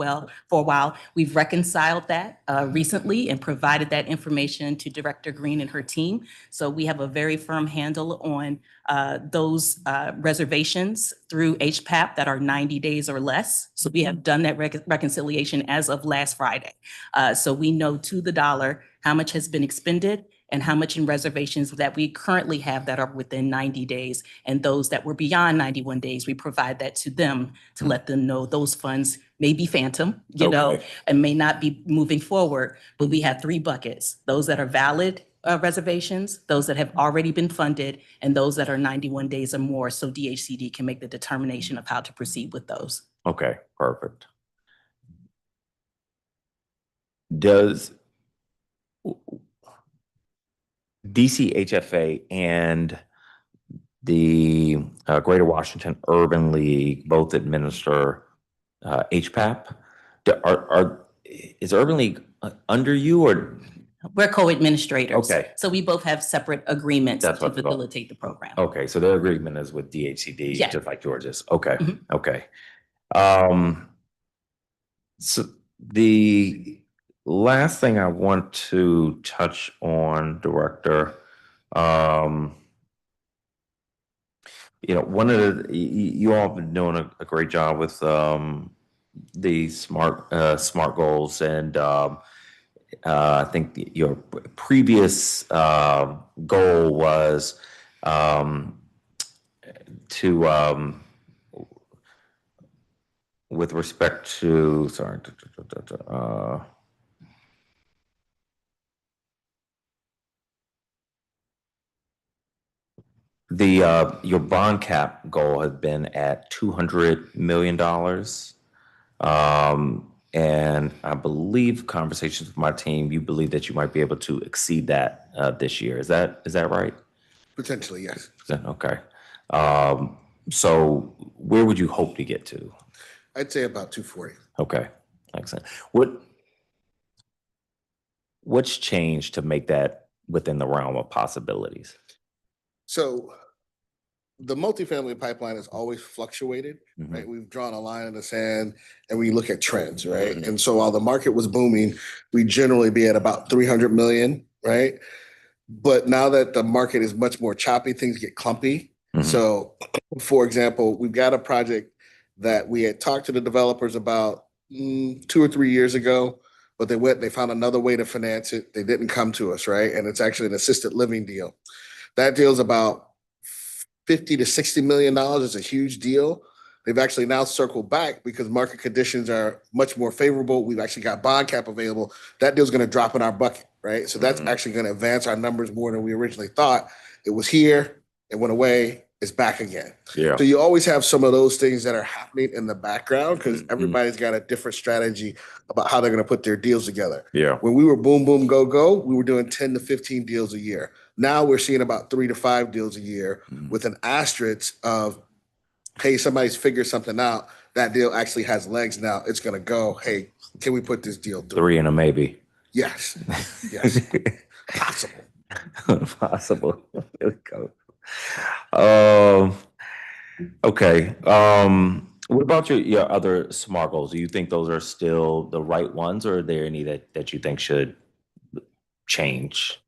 while. We've reconciled that recently and provided that information to Director Green and her team. So we have a very firm handle on those reservations through HPAP that are 90 days or less. So we have done that reconciliation as of last Friday. So we know to the dollar how much has been expended and how much in reservations that we currently have that are within 90 days. And those that were beyond 91 days, we provide that to them to let them know those funds may be phantom, and may not be moving forward. But we have 3 buckets, those that are valid reservations, those that have already been funded, and those that are 91 days or more, so DHCD can make the determination of how to proceed with those. Okay, perfect. Does DCHFA and the Greater Washington Urban League both administer HPAP? Is Urban League under you or? We're co-administrators. Okay. So we both have separate agreements That's to what I thought. facilitate the program. Okay, so their agreement is with DHCD, Yeah. just like Georgia's. Okay, okay. So the last thing I want to touch on, Director, one of you all have been doing a great job with the SMART goals, and I think your previous goal was to with respect to your bond cap goal had been at $200 million. And I believe conversations with my team, you believe that you might be able to exceed that this year. Is that right? Potentially, yes. Okay. So where would you hope to get to? I'd say about 240. Okay, excellent. What's changed to make that within the realm of possibilities? So the multifamily pipeline has always fluctuated, Mhm. right? We've drawn a line in the sand and we look at trends, right? And so while the market was booming, we generally be at about 300 million, right? But now that the market is much more choppy, things get clumpy. Mhm. So, for example, we've got a project that we had talked to the developers about 2 or 3 years ago, but they found another way to finance it. They didn't come to us, right? And it's actually an assisted living deal. That deal's about 50 to 60 million dollars. It's a huge deal. They've actually now circled back because market conditions are much more favorable. We've actually got bond cap available. That deal's going to drop in our bucket, right? So that's actually going to advance our numbers more than we originally thought. It was here, it went away, it's back again. Yeah. So you always have some of those things that are happening in the background because everybody's got a different strategy about how they're going to put their deals together. Yeah. When we were boom, boom, go, go, we were doing 10 to 15 deals a year. Now we're seeing about 3 to 5 deals a year with an asterisk of, hey, somebody's figured something out. That deal actually has legs now. It's going to go, hey, can we put this deal through? 3 and a maybe. Yes. Yes. Possible. Possible. There we go. Okay. What about your other SMART goals? Do you think those are still the right ones, or are there any that you think should change?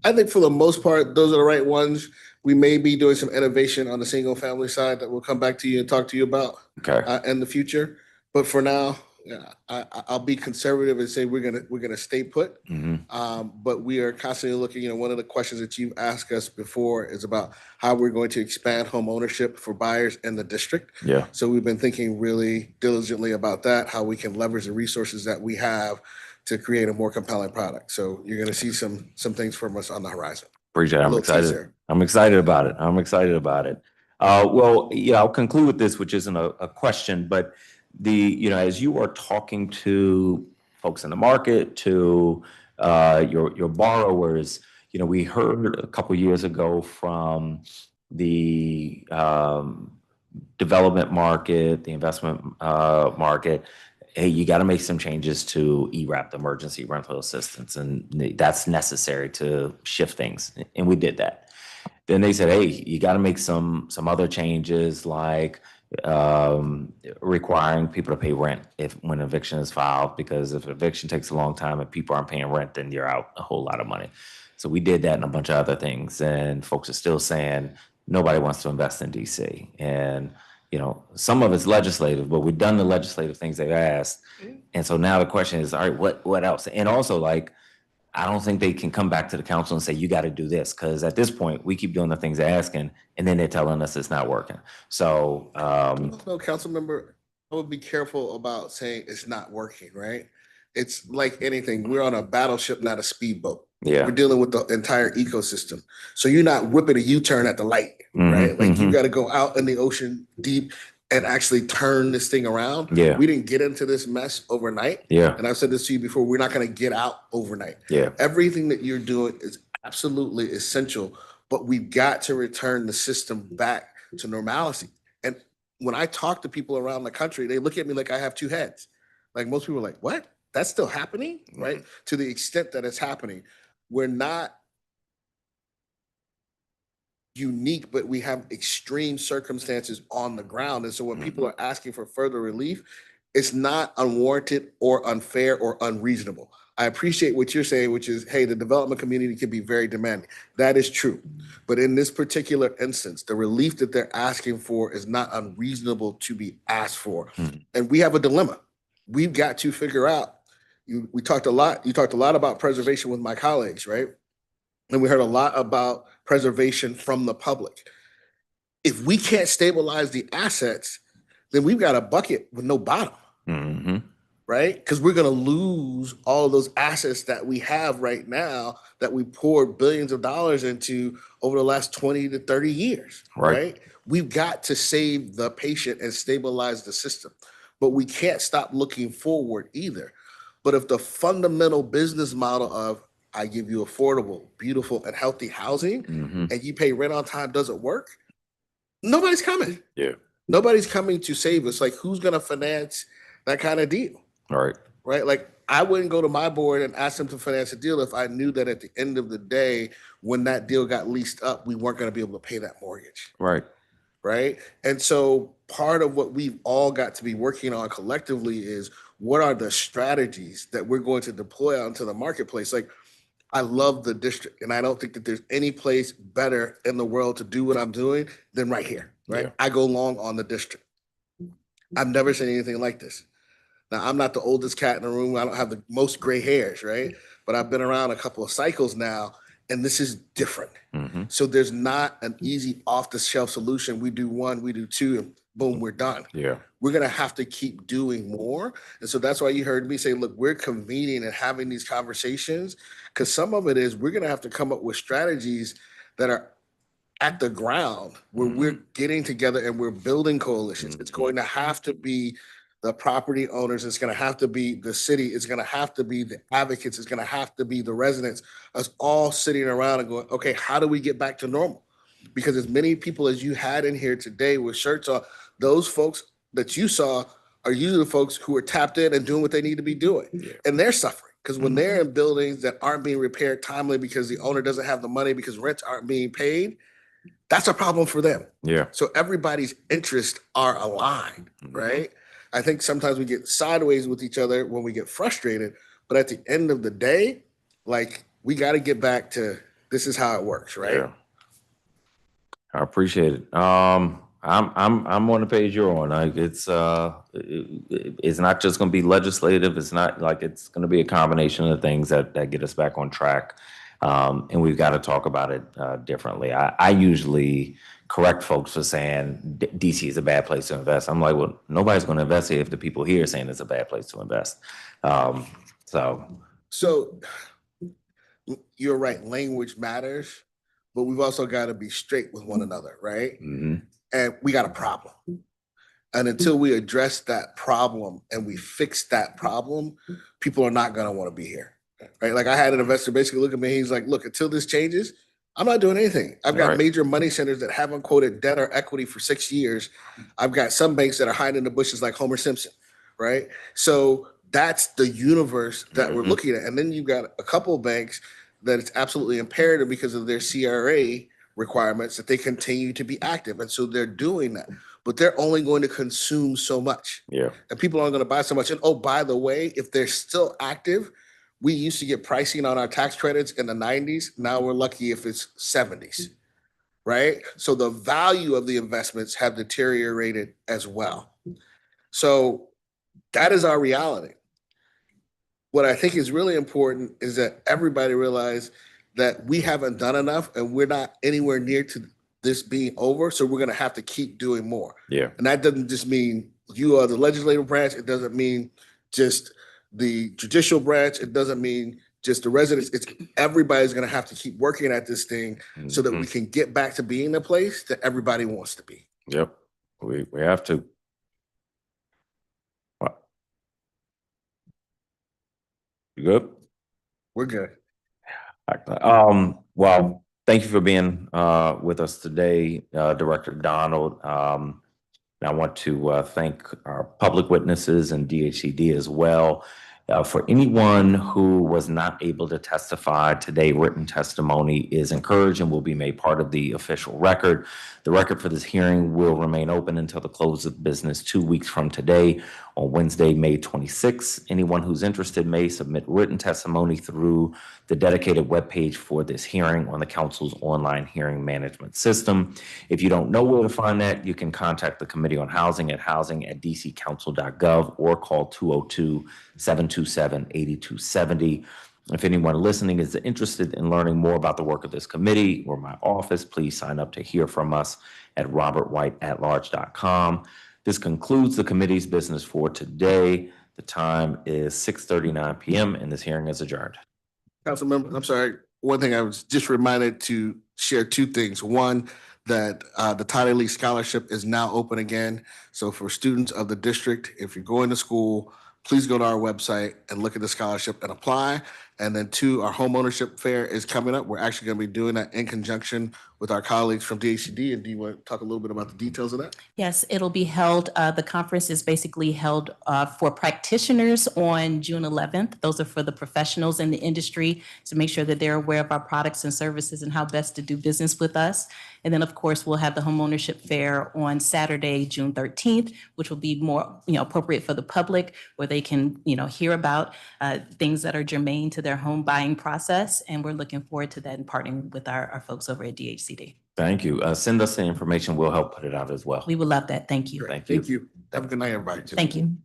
I think for the most part, those are the right ones. We may be doing some innovation on the single family side that we'll come back to you and talk to you about Okay. in the future. But for now, yeah, I'll be conservative and say we're gonna stay put. But we are constantly looking. One of the questions that you've asked us before is about how we're going to expand home ownership for buyers in the district. Yeah. So we've been thinking really diligently about that, how we can leverage the resources that we have to create a more compelling product. So you're going to see some things from us on the horizon. Appreciate it. I'm Little excited. teaser. I'm excited about it. I'm excited about it. Well, yeah, I'll conclude with this, which isn't a question, but as you are talking to folks in the market, to your borrowers, we heard a couple years ago from the development market, the investment market, hey, you got to make some changes to ERAP, the emergency rental assistance, and that's necessary to shift things. And we did that. Then they said, hey, you got to make some other changes like requiring people to pay rent when eviction is filed, because if eviction takes a long time and people aren't paying rent, then you're out a whole lot of money. So we did that and a bunch of other things. And folks are still saying nobody wants to invest in DC. And some of it's legislative, but we've done the legislative things they've asked. And so now the question is, all right, what else? And also, I don't think they can come back to the council and say, you got to do this. Because at this point, we keep doing the things they're asking, and then they're telling us it's not working. So, No, council member, I would be careful about saying it's not working, right? It's like anything. We're on a battleship, not a speedboat. Yeah. We're dealing with the entire ecosystem. So you're not whipping a U-turn at the light, right? Like you got to go out in the ocean deep and actually turn this thing around. Yeah. We didn't get into this mess overnight. Yeah. And I've said this to you before, we're not going to get out overnight. Yeah. Everything that you're doing is absolutely essential, but we've got to return the system back to normalcy. And when I talk to people around the country, they look at me like I have two heads. Like most people are like, what? That's still happening, right? To the extent that it's happening, we're not unique, but we have extreme circumstances on the ground. And so when people are asking for further relief, it's not unwarranted or unfair or unreasonable. I appreciate what you're saying, which is, hey, the development community can be very demanding. That is true. But in this particular instance, the relief that they're asking for is not unreasonable to be asked for. And we have a dilemma. We've got to figure out, you talked a lot about preservation with my colleagues, right? And we heard a lot about preservation from the public. If we can't stabilize the assets, then we've got a bucket with no bottom, right? Because we're going to lose all of those assets that we have right now that we poured billions of dollars into over the last 20 to 30 years, right? We've got to save the patient and stabilize the system, but we can't stop looking forward either. But if the fundamental business model of I give you affordable, beautiful, and healthy housing, and you pay rent on time doesn't work, nobody's coming. Yeah. Nobody's coming to save us. Like, who's gonna finance that kind of deal? All right. Right? Like, I wouldn't go to my board and ask them to finance a deal if I knew that at the end of the day, when that deal got leased up, we weren't gonna be able to pay that mortgage. Right. Right? And so part of what we've all got to be working on collectively is what are the strategies that we're going to deploy out into the marketplace? Like, I love the district, and I don't think that there's any place better in the world to do what I'm doing than right here. Right? Yeah. I go long on the district. I've never seen anything like this. Now, I'm not the oldest cat in the room. I don't have the most gray hairs, right? But I've been around a couple of cycles now, and this is different. Mm-hmm. So there's not an easy off-the-shelf solution. We do one, we do two, and boom, we're done. Yeah. We're gonna have to keep doing more. And so that's why you heard me say, look, we're convening and having these conversations, because some of it is we're gonna have to come up with strategies that are at the ground where we're getting together and we're building coalitions. It's going to have to be the property owners. It's going to have to be the city. It's going to have to be the advocates. It's going to have to be the residents, us all sitting around and going, okay, how do we get back to normal? Because as many people as you had in here today with shirts on, those folks that you saw are usually the folks who are tapped in and doing what they need to be doing. Yeah. And they're suffering because when they're in buildings that aren't being repaired timely because the owner doesn't have the money because rents aren't being paid, that's a problem for them. Yeah. So everybody's interests are aligned, right? I think sometimes we get sideways with each other when we get frustrated, but at the end of the day, like, we got to get back to this is how it works, right? Yeah. I appreciate it. I'm on the page you're on. Like, it's not just going to be legislative. It's not like it's going to be a combination of things that get us back on track. And we've got to talk about it differently. I usually correct folks for saying DC is a bad place to invest. I'm like, well, nobody's going to invest here if the people here are saying it's a bad place to invest. So you're right. Language matters, but we've also got to be straight with one another, right? And we got a problem. And until we address that problem and we fix that problem, people are not going to want to be here. Right? Like, I had an investor basically look at me. He's like, look, until this changes, I'm not doing anything. I've got major money centers that haven't quoted debt or equity for 6 years. I've got some banks that are hiding in the bushes like Homer Simpson, right? So that's the universe that we're looking at. And then you've got a couple of banks that it's absolutely imperative because of their CRA requirements that they continue to be active. And so they're doing that, but they're only going to consume so much. Yeah. And people aren't going to buy so much. And oh, by the way, if they're still active, we used to get pricing on our tax credits in the 90s. Now we're lucky if it's 70s, right? So the value of the investments have deteriorated as well. So that is our reality. What I think is really important is that everybody realize that we haven't done enough and we're not anywhere near to this being over. So we're going to have to keep doing more. Yeah. And that doesn't just mean you are the legislative branch. It doesn't mean just the judicial branch. It doesn't mean just the residents. It's everybody's going to have to keep working at this thing so that we can get back to being the place that everybody wants to be. Yep. We have to. You good? We're good. Well, thank you for being with us today, Director Donald. I want to thank our public witnesses and DHCD as well. For anyone who was not able to testify today, written testimony is encouraged and will be made part of the official record. The record for this hearing will remain open until the close of business 2 weeks from today on Wednesday, May 26th. Anyone who's interested may submit written testimony through the dedicated webpage for this hearing on the council's online hearing management system. If you don't know where to find that, you can contact the Committee on Housing at housing@dccouncil.gov or call 202-727-8270. If anyone listening is interested in learning more about the work of this committee or my office, please sign up to hear from us at robertwhiteatlarge.com. This concludes the committee's business for today. The time is 6:39 p.m. and this hearing is adjourned. Councilmember, I'm sorry. One thing I was just reminded to share two things. One, that the Tyler Lee Scholarship is now open again. So for students of the district, if you're going to school, please go to our website and look at the scholarship and apply. And then two, our homeownership fair is coming up. We're actually going to be doing that in conjunction with our colleagues from DHCD. And do you want to talk a little bit about the details of that? Yes, it'll be held, the conference is basically held for practitioners on June 11th. Those are for the professionals in the industry to make sure that they're aware of our products and services and how best to do business with us. And then, of course, we'll have the homeownership fair on Saturday, June 13th, which will be more, appropriate for the public, where they can, hear about things that are germane to their home buying process. And we're looking forward to that and partnering with our folks over at DHCD. Thank you. Send us the information. We'll help put it out as well. We would love that. Thank you. Thank you. Thank you. Have a good night, everybody. Thank you.